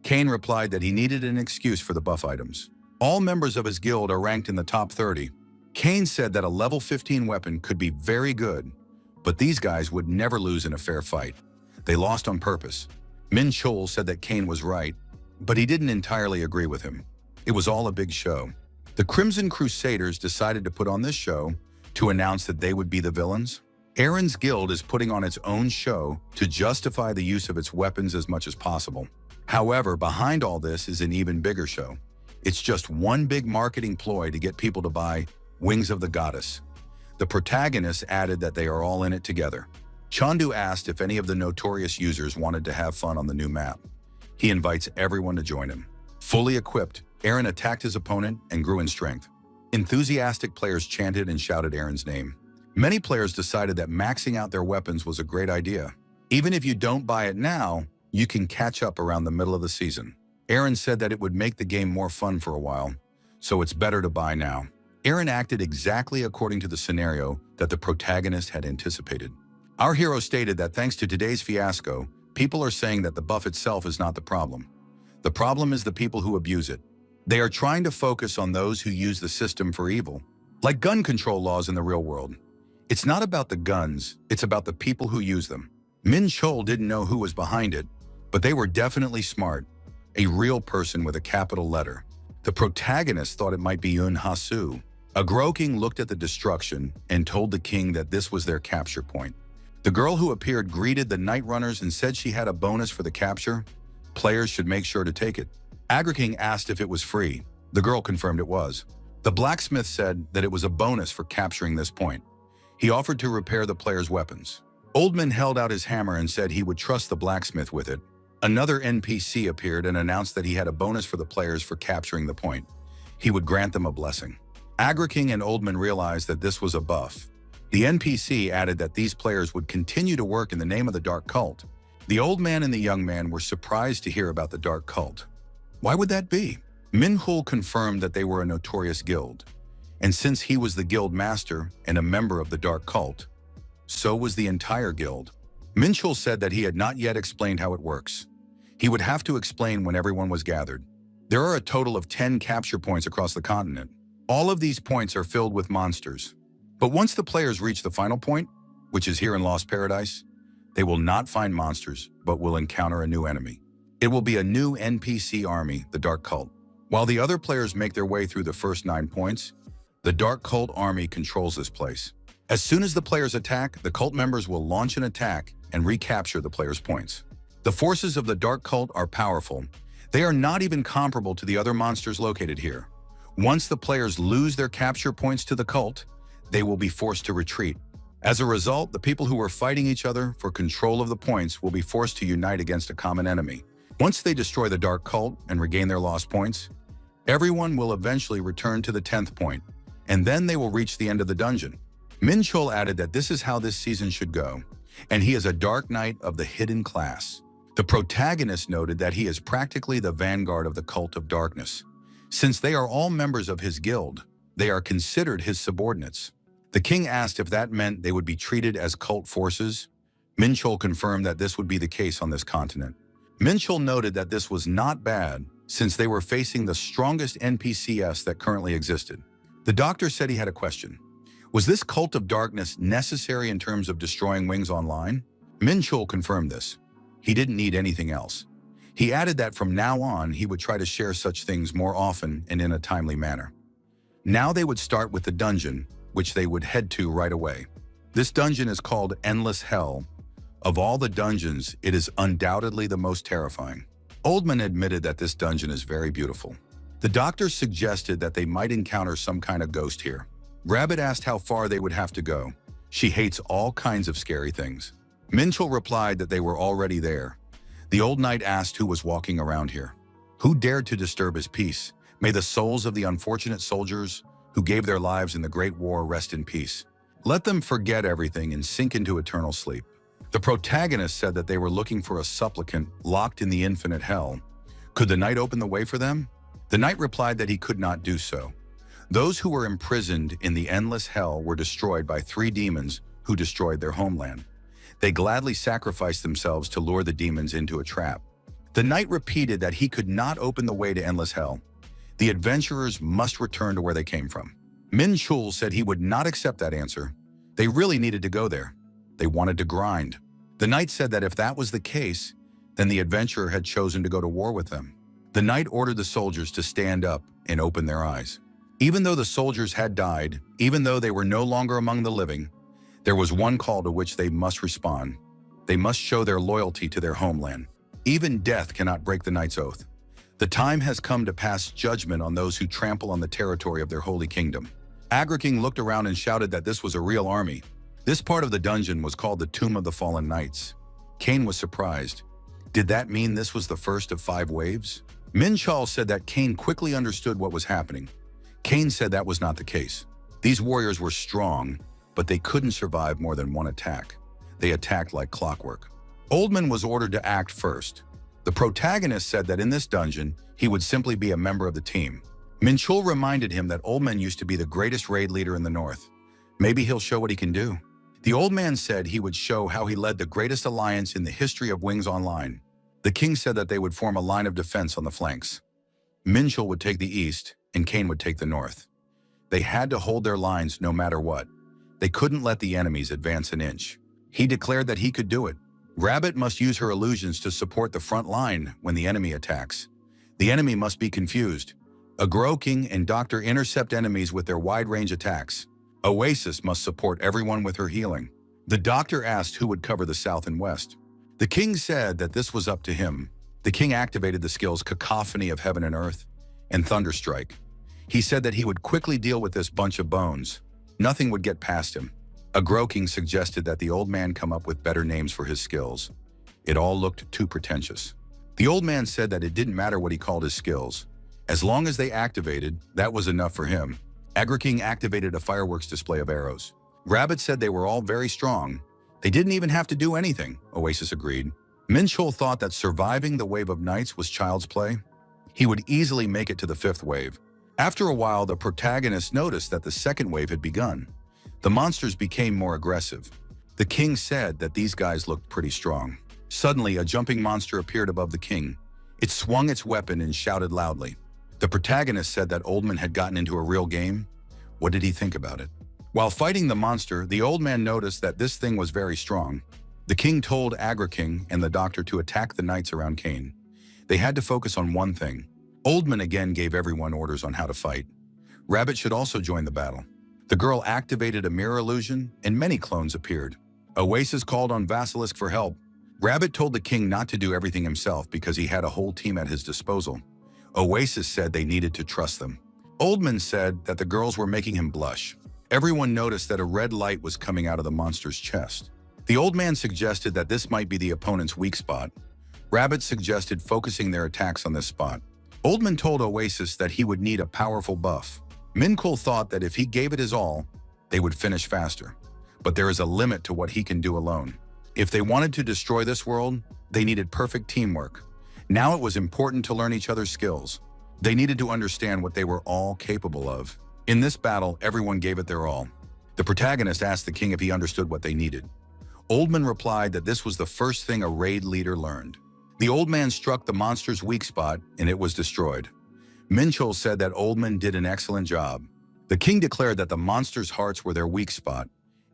Kane replied that he needed an excuse for the buff items. All members of his guild are ranked in the top 30. Kane said that a level 15 weapon could be very good, but these guys would never lose in a fair fight. They lost on purpose. Minchul said that Kane was right, but he didn't entirely agree with him. It was all a big show. The Crimson Crusaders decided to put on this show to announce that they would be the villains. Aaron's guild is putting on its own show to justify the use of its weapons as much as possible. However, behind all this is an even bigger show. It's just one big marketing ploy to get people to buy Wings of the Goddess. The protagonists added that they are all in it together. Chandu asked if any of the notorious users wanted to have fun on the new map. He invites everyone to join him. Fully equipped, Aaron attacked his opponent and grew in strength. Enthusiastic players chanted and shouted Aaron's name. Many players decided that maxing out their weapons was a great idea. Even if you don't buy it now, you can catch up around the middle of the season. Aaron said that it would make the game more fun for a while, so it's better to buy now. Aaron acted exactly according to the scenario that the protagonist had anticipated. Our hero stated that thanks to today's fiasco, people are saying that the buff itself is not the problem. The problem is the people who abuse it. They are trying to focus on those who use the system for evil, like gun control laws in the real world. It's not about the guns, it's about the people who use them. Min Chol didn't know who was behind it, but they were definitely smart. A real person with a capital letter. The protagonist thought it might be Yun Hasu. A Gro King looked at the destruction and told the king that this was their capture point. The girl who appeared greeted the night runners and said she had a bonus for the capture. Players should make sure to take it. Agri King asked if it was free. The girl confirmed it was. The blacksmith said that it was a bonus for capturing this point. He offered to repair the players' weapons. Oldman held out his hammer and said he would trust the blacksmith with it. Another NPC appeared and announced that he had a bonus for the players for capturing the point. He would grant them a blessing. Agri King and Oldman realized that this was a buff. The NPC added that these players would continue to work in the name of the Dark Cult. The old man and the young man were surprised to hear about the Dark Cult. Why would that be? Minhul confirmed that they were a notorious guild. And since he was the guild master and a member of the Dark Cult, so was the entire guild. Minchul said that he had not yet explained how it works. He would have to explain when everyone was gathered. There are a total of 10 capture points across the continent. All of these points are filled with monsters. But once the players reach the final point, which is here in Lost Paradise, They will not find monsters, but will encounter a new enemy. It will be a new NPC army, the Dark Cult. While the other players make their way through the first 9 points, the Dark Cult army controls this place. As soon as the players attack, the cult members will launch an attack and recapture the players' points. The forces of the Dark Cult are powerful. They are not even comparable to the other monsters located here. Once the players lose their capture points to the cult, they will be forced to retreat. As a result, the people who are fighting each other for control of the points will be forced to unite against a common enemy. Once they destroy the Dark Cult and regain their lost points, everyone will eventually return to the 10th point, and then they will reach the end of the dungeon. Min Chul added that this is how this season should go, and he is a Dark Knight of the hidden class. The protagonist noted that he is practically the vanguard of the Cult of Darkness. Since they are all members of his guild, they are considered his subordinates. The king asked if that meant they would be treated as cult forces. Min Chul confirmed that this would be the case on this continent. Min Chul noted that this was not bad, since they were facing the strongest NPCs that currently existed. The doctor said he had a question. Was this Cult of Darkness necessary in terms of destroying Wings Online? Min Chul confirmed this. He didn't need anything else. He added that from now on, he would try to share such things more often and in a timely manner. Now they would start with the dungeon, which they would head to right away. This dungeon is called Endless Hell. Of all the dungeons, it is undoubtedly the most terrifying. Oldman admitted that this dungeon is very beautiful. The doctor suggested that they might encounter some kind of ghost here. Rabbit asked how far they would have to go. She hates all kinds of scary things. Min Chul replied that they were already there. The old knight asked who was walking around here. Who dared to disturb his peace? May the souls of the unfortunate soldiers who gave their lives in the Great War rest in peace. Let them forget everything and sink into eternal sleep. The protagonist said that they were looking for a supplicant locked in the infinite hell. Could the knight open the way for them? The knight replied that he could not do so. Those who were imprisoned in the endless hell were destroyed by 3 demons who destroyed their homeland. They gladly sacrificed themselves to lure the demons into a trap. The knight repeated that he could not open the way to endless hell. The adventurers must return to where they came from. Min Chul said he would not accept that answer. They really needed to go there. They wanted to grind. The knight said that if that was the case, then the adventurer had chosen to go to war with them. The knight ordered the soldiers to stand up and open their eyes. Even though the soldiers had died, even though they were no longer among the living, there was one call to which they must respond. They must show their loyalty to their homeland. Even death cannot break the knight's oath. The time has come to pass judgment on those who trample on the territory of their holy kingdom. Agriking looked around and shouted that this was a real army. This part of the dungeon was called the Tomb of the Fallen Knights. Cain was surprised. Did that mean this was the first of 5 waves? Min Chul said that Cain quickly understood what was happening. Cain said that was not the case. These warriors were strong, but they couldn't survive more than one attack. They attacked like clockwork. Oldman was ordered to act first. The protagonist said that in this dungeon, he would simply be a member of the team. Min Chul reminded him that Oldman used to be the greatest raid leader in the north. Maybe he'll show what he can do. The old man said he would show how he led the greatest alliance in the history of Wings Online. The king said that they would form a line of defense on the flanks. Min Chul would take the east, and Cain would take the north. They had to hold their lines no matter what. They couldn't let the enemies advance an inch. He declared that he could do it. Rabbit must use her illusions to support the front line when the enemy attacks. The enemy must be confused. Agro King and Doctor intercept enemies with their wide-range attacks. Oasis must support everyone with her healing. The doctor asked who would cover the south and west. The king said that this was up to him. The king activated the skills Cacophony of Heaven and Earth and Thunderstrike. He said that he would quickly deal with this bunch of bones. Nothing would get past him. Agro King suggested that the old man come up with better names for his skills. It all looked too pretentious. The old man said that it didn't matter what he called his skills. As long as they activated, that was enough for him. Agro King activated a fireworks display of arrows. Rabbit said they were all very strong. They didn't even have to do anything, Oasis agreed. Min Chul thought that surviving the wave of knights was child's play. He would easily make it to the 5th wave. After a while, the protagonist noticed that the 2nd wave had begun. The monsters became more aggressive. The king said that these guys looked pretty strong. Suddenly, a jumping monster appeared above the king. It swung its weapon and shouted loudly. The protagonist said that Oldman had gotten into a real game. What did he think about it? While fighting the monster, the old man noticed that this thing was very strong. The king told Agra-King and the doctor to attack the knights around Kane. They had to focus on one thing. Oldman again gave everyone orders on how to fight. Rabbit should also join the battle. The girl activated a mirror illusion, and many clones appeared. Oasis called on Basilisk for help. Rabbit told the king not to do everything himself because he had a whole team at his disposal. Oasis said they needed to trust them. Oldman said that the girls were making him blush. Everyone noticed that a red light was coming out of the monster's chest. The old man suggested that this might be the opponent's weak spot. Rabbit suggested focusing their attacks on this spot. Oldman told Oasis that he would need a powerful buff. Minkul thought that if he gave it his all, they would finish faster. But there is a limit to what he can do alone. If they wanted to destroy this world, they needed perfect teamwork. Now it was important to learn each other's skills. They needed to understand what they were all capable of. In this battle, everyone gave it their all. The protagonist asked the king if he understood what they needed. Oldman replied that this was the first thing a raid leader learned. The old man struck the monster's weak spot, and it was destroyed. Minchul said that Oldman did an excellent job. The king declared that the monster's hearts were their weak spot.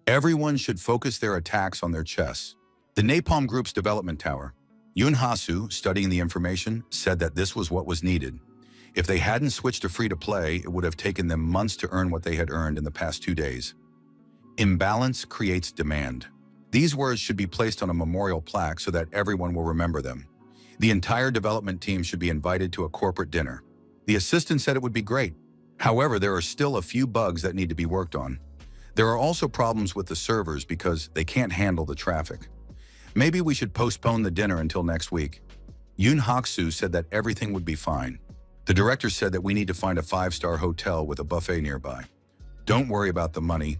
Everyone should focus their attacks on their chests. The Napalm Group's development tower. Yoon Hasu, studying the information, said that this was what was needed. If they hadn't switched to free-to-play, it would have taken them months to earn what they had earned in the past 2 days. Imbalance creates demand. These words should be placed on a memorial plaque so that everyone will remember them. The entire development team should be invited to a corporate dinner. The assistant said it would be great. However, there are still a few bugs that need to be worked on. There are also problems with the servers because they can't handle the traffic. Maybe we should postpone the dinner until next week. Yoon Hak-soo said that everything would be fine. The director said that we need to find a 5-star hotel with a buffet nearby. Don't worry about the money.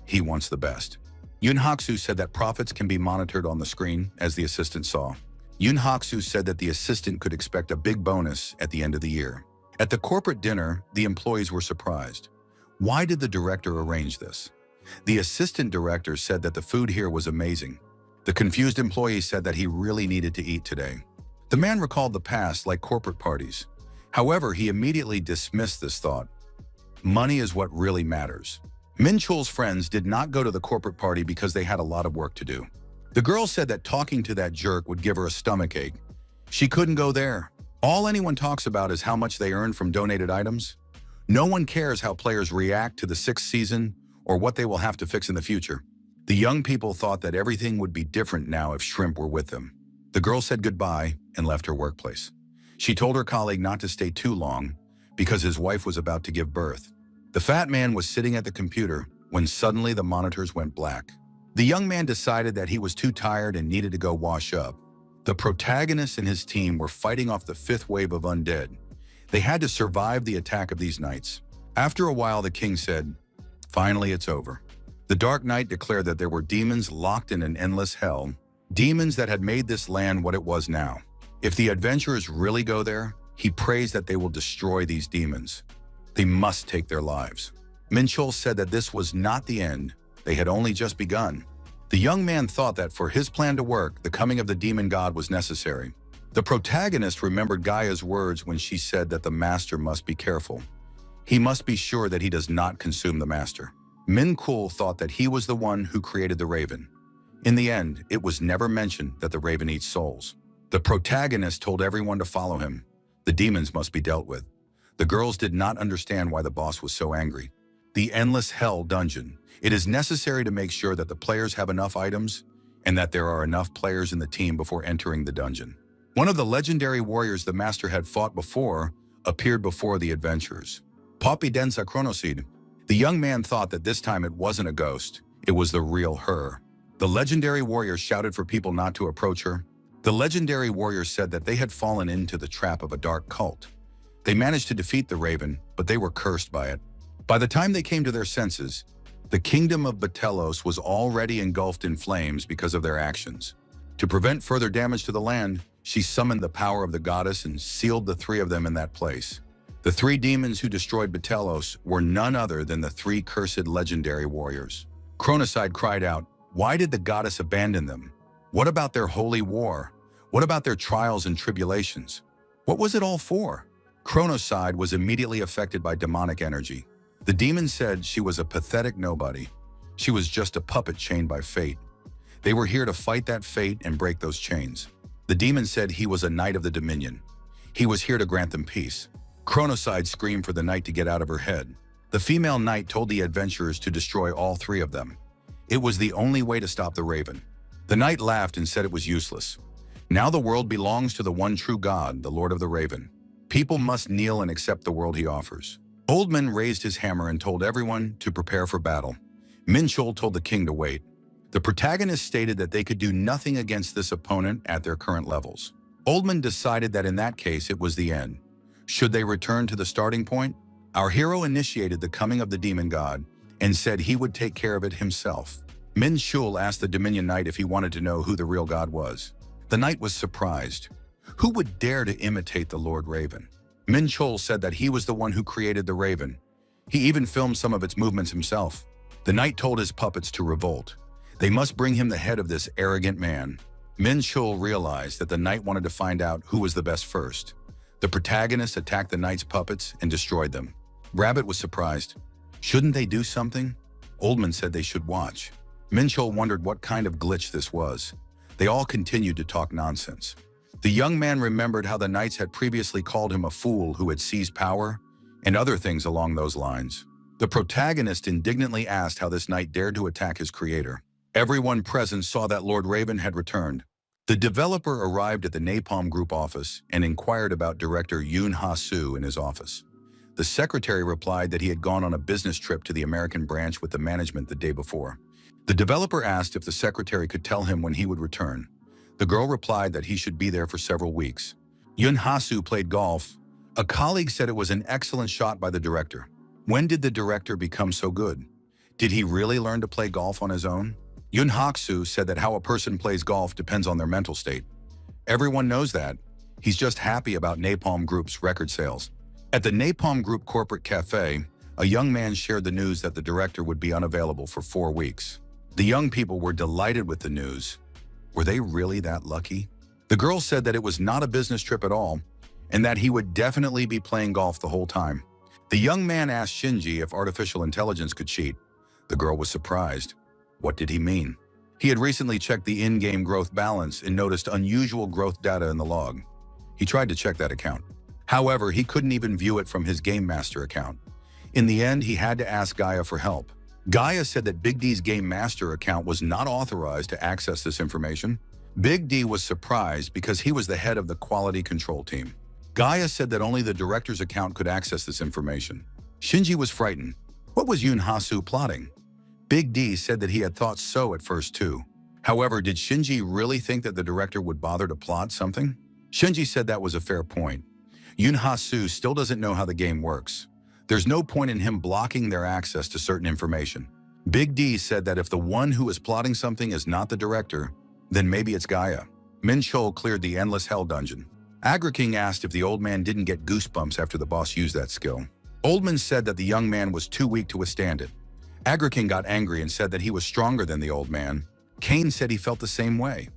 He wants the best. Yoon Hak-soo said that profits can be monitored on the screen, as the assistant saw. Yoon Hak-soo said that the assistant could expect a big bonus at the end of the year. At the corporate dinner, the employees were surprised. Why did the director arrange this? The assistant director said that the food here was amazing. The confused employee said that he really needed to eat today. The man recalled the past like corporate parties. However, he immediately dismissed this thought. Money is what really matters. Minchul's friends did not go to the corporate party because they had a lot of work to do. The girl said that talking to that jerk would give her a stomachache. She couldn't go there. All anyone talks about is how much they earn from donated items. No one cares how players react to the 6th season or what they will have to fix in the future. The young people thought that everything would be different now if Shrimp were with them. The girl said goodbye and left her workplace. She told her colleague not to stay too long because his wife was about to give birth. The fat man was sitting at the computer when suddenly the monitors went black. The young man decided that he was too tired and needed to go wash up. The protagonist and his team were fighting off the 5th wave of undead. They had to survive the attack of these knights. After a while, the king said, "Finally, it's over." The Dark Knight declared that there were demons locked in an endless hell, demons that had made this land what it was now. If the adventurers really go there, he prays that they will destroy these demons. They must take their lives. Minchul said that this was not the end. They had only just begun. The young man thought that for his plan to work, the coming of the demon god was necessary. The protagonist remembered Gaia's words when she said that the master must be careful. He must be sure that he does not consume the master. Minkul thought that he was the one who created the raven. In the end, it was never mentioned that the raven eats souls. The protagonist told everyone to follow him. The demons must be dealt with. The girls did not understand why the boss was so angry. The Endless Hell Dungeon. It is necessary to make sure that the players have enough items and that there are enough players in the team before entering the dungeon. One of the legendary warriors the master had fought before appeared before the adventurers. Poppy Densa Chronoseed. The young man thought that this time it wasn't a ghost, it was the real her. The legendary warrior shouted for people not to approach her. The legendary warrior said that they had fallen into the trap of a dark cult. They managed to defeat the raven, but they were cursed by it. By the time they came to their senses, the kingdom of Batelos was already engulfed in flames because of their actions. To prevent further damage to the land, she summoned the power of the goddess and sealed the 3 of them in that place. The 3 demons who destroyed Batelos were none other than the 3 cursed legendary warriors. Chronicide cried out, "Why did the goddess abandon them? What about their holy war? What about their trials and tribulations? What was it all for?" Chronicide was immediately affected by demonic energy. The demon said she was a pathetic nobody. She was just a puppet chained by fate. They were here to fight that fate and break those chains. The demon said he was a knight of the Dominion. He was here to grant them peace. Chronoside screamed for the knight to get out of her head. The female knight told the adventurers to destroy all three of them. It was the only way to stop the raven. The knight laughed and said it was useless. Now the world belongs to the one true God, the Lord of the Raven. People must kneel and accept the world he offers. Oldman raised his hammer and told everyone to prepare for battle. Minchol told the king to wait. The protagonists stated that they could do nothing against this opponent at their current levels. Oldman decided that in that case it was the end. Should they return to the starting point? Our hero initiated the coming of the demon god and said he would take care of it himself. Minchol asked the Dominion Knight if he wanted to know who the real god was. The knight was surprised. Who would dare to imitate the Lord Raven? Minchol said that he was the one who created the raven. He even filmed some of its movements himself. The knight told his puppets to revolt. They must bring him the head of this arrogant man. Minchol realized that the knight wanted to find out who was the best first. The protagonists attacked the knight's puppets and destroyed them. Rabbit was surprised. Shouldn't they do something? Oldman said they should watch. Minchol wondered what kind of glitch this was. They all continued to talk nonsense. The young man remembered how the knights had previously called him a fool who had seized power, and other things along those lines. The protagonist indignantly asked how this knight dared to attack his creator. Everyone present saw that Lord Raven had returned. The developer arrived at the Napalm Group office and inquired about director Yoon Ha-soo in his office. The secretary replied that he had gone on a business trip to the American branch with the management the day before. The developer asked if the secretary could tell him when he would return. The girl replied that he should be there for several weeks. Yoon Ha-soo played golf. A colleague said it was an excellent shot by the director. When did the director become so good? Did he really learn to play golf on his own? Yoon Ha-soo said that how a person plays golf depends on their mental state. Everyone knows that. He's just happy about Napalm Group's record sales. At the Napalm Group corporate cafe, a young man shared the news that the director would be unavailable for 4 weeks. The young people were delighted with the news. Were they really that lucky? The girl said that it was not a business trip at all, and that he would definitely be playing golf the whole time. The young man asked Shinji if artificial intelligence could cheat. The girl was surprised. What did he mean? He had recently checked the in-game growth balance and noticed unusual growth data in the log. He tried to check that account. However, he couldn't even view it from his Game Master account. In the end, he had to ask Gaia for help. Gaia said that Big D's Game Master account was not authorized to access this information. Big D was surprised because he was the head of the quality control team. Gaia said that only the director's account could access this information. Shinji was frightened. What was Yoon Ha-soo plotting? Big D said that he had thought so at first too. However, did Shinji really think that the director would bother to plot something? Shinji said that was a fair point. Yoon Ha-soo still doesn't know how the game works. There's no point in him blocking their access to certain information. Big D said that if the one who is plotting something is not the director, then maybe it's Gaia. Minchol cleared the Endless Hell dungeon. Agra King asked if the old man didn't get goosebumps after the boss used that skill. Oldman said that the young man was too weak to withstand it. Agra King got angry and said that he was stronger than the old man. Kane said he felt the same way.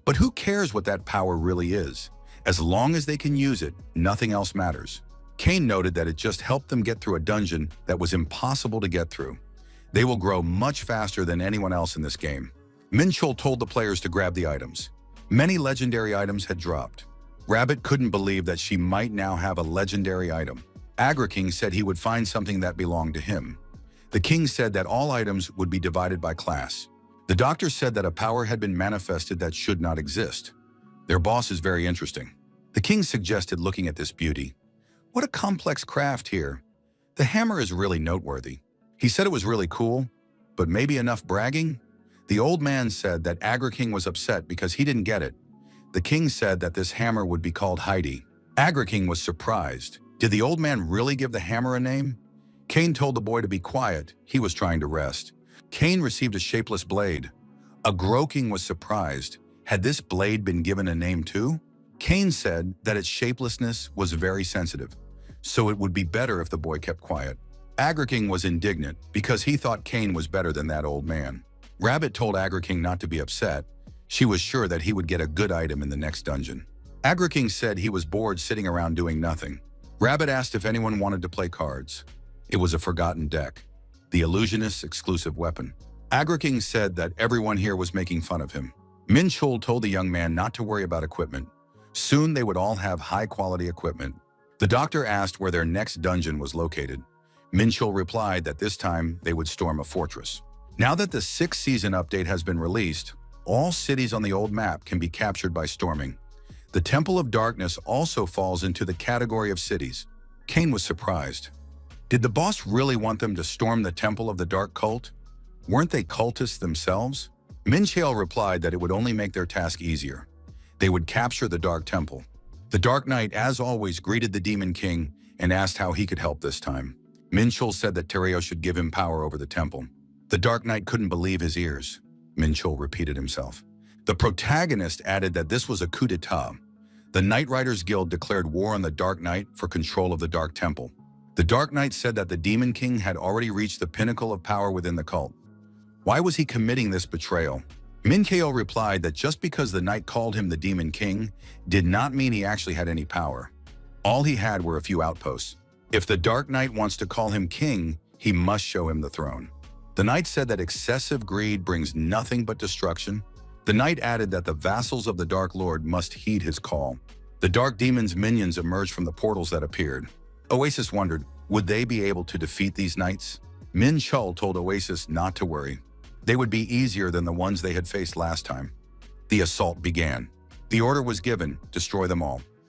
But who cares what that power really is? As long as they can use it, nothing else matters. Kane noted that it just helped them get through a dungeon that was impossible to get through. They will grow much faster than anyone else in this game. Minchol told the players to grab the items. Many legendary items had dropped. Rabbit couldn't believe that she might now have a legendary item. Agra King said he would find something that belonged to him. The king said that all items would be divided by class. The doctor said that a power had been manifested that should not exist. Their boss is very interesting. The king suggested looking at this beauty. What a complex craft here. The hammer is really noteworthy. He said it was really cool, but maybe enough bragging? The old man said that Agra King was upset because he didn't get it. The king said that this hammer would be called Heidi. Agra King was surprised. Did the old man really give the hammer a name? Kane told the boy to be quiet. He was trying to rest. Kane received a shapeless blade. Agra King was surprised. Had this blade been given a name too? Kane said that its shapelessness was very sensitive, so it would be better if the boy kept quiet. Agra King was indignant because he thought Kane was better than that old man. Rabbit told Agra King not to be upset. She was sure that he would get a good item in the next dungeon. Agra King said he was bored sitting around doing nothing. Rabbit asked if anyone wanted to play cards. It was a forgotten deck, the illusionist's exclusive weapon. King said that everyone here was making fun of him. Min Chul told the young man not to worry about equipment. Soon they would all have high-quality equipment. The doctor asked where their next dungeon was located. Min Chul replied that this time they would storm a fortress. Now that the sixth season update has been released, all cities on the old map can be captured by storming. The Temple of Darkness also falls into the category of cities. Kane was surprised. Did the boss really want them to storm the Temple of the Dark Cult? Weren't they cultists themselves? Min Chul replied that it would only make their task easier. They would capture the Dark Temple. The Dark Knight, as always, greeted the Demon King and asked how he could help this time. Min Chul said that Tereo should give him power over the temple. The Dark Knight couldn't believe his ears. Min Chul repeated himself. The protagonist added that this was a coup d'etat. The Knight Riders Guild declared war on the Dark Knight for control of the Dark Temple. The Dark Knight said that the Demon King had already reached the pinnacle of power within the cult. Why was he committing this betrayal? Min Chul replied that just because the Knight called him the Demon King did not mean he actually had any power. All he had were a few outposts. If the Dark Knight wants to call him king, he must show him the throne. The Knight said that excessive greed brings nothing but destruction. The Knight added that the vassals of the Dark Lord must heed his call. The Dark Demon's minions emerged from the portals that appeared. Oasis wondered, would they be able to defeat these knights? Min Chul told Oasis not to worry. They would be easier than the ones they had faced last time. The assault began. The order was given, destroy them all.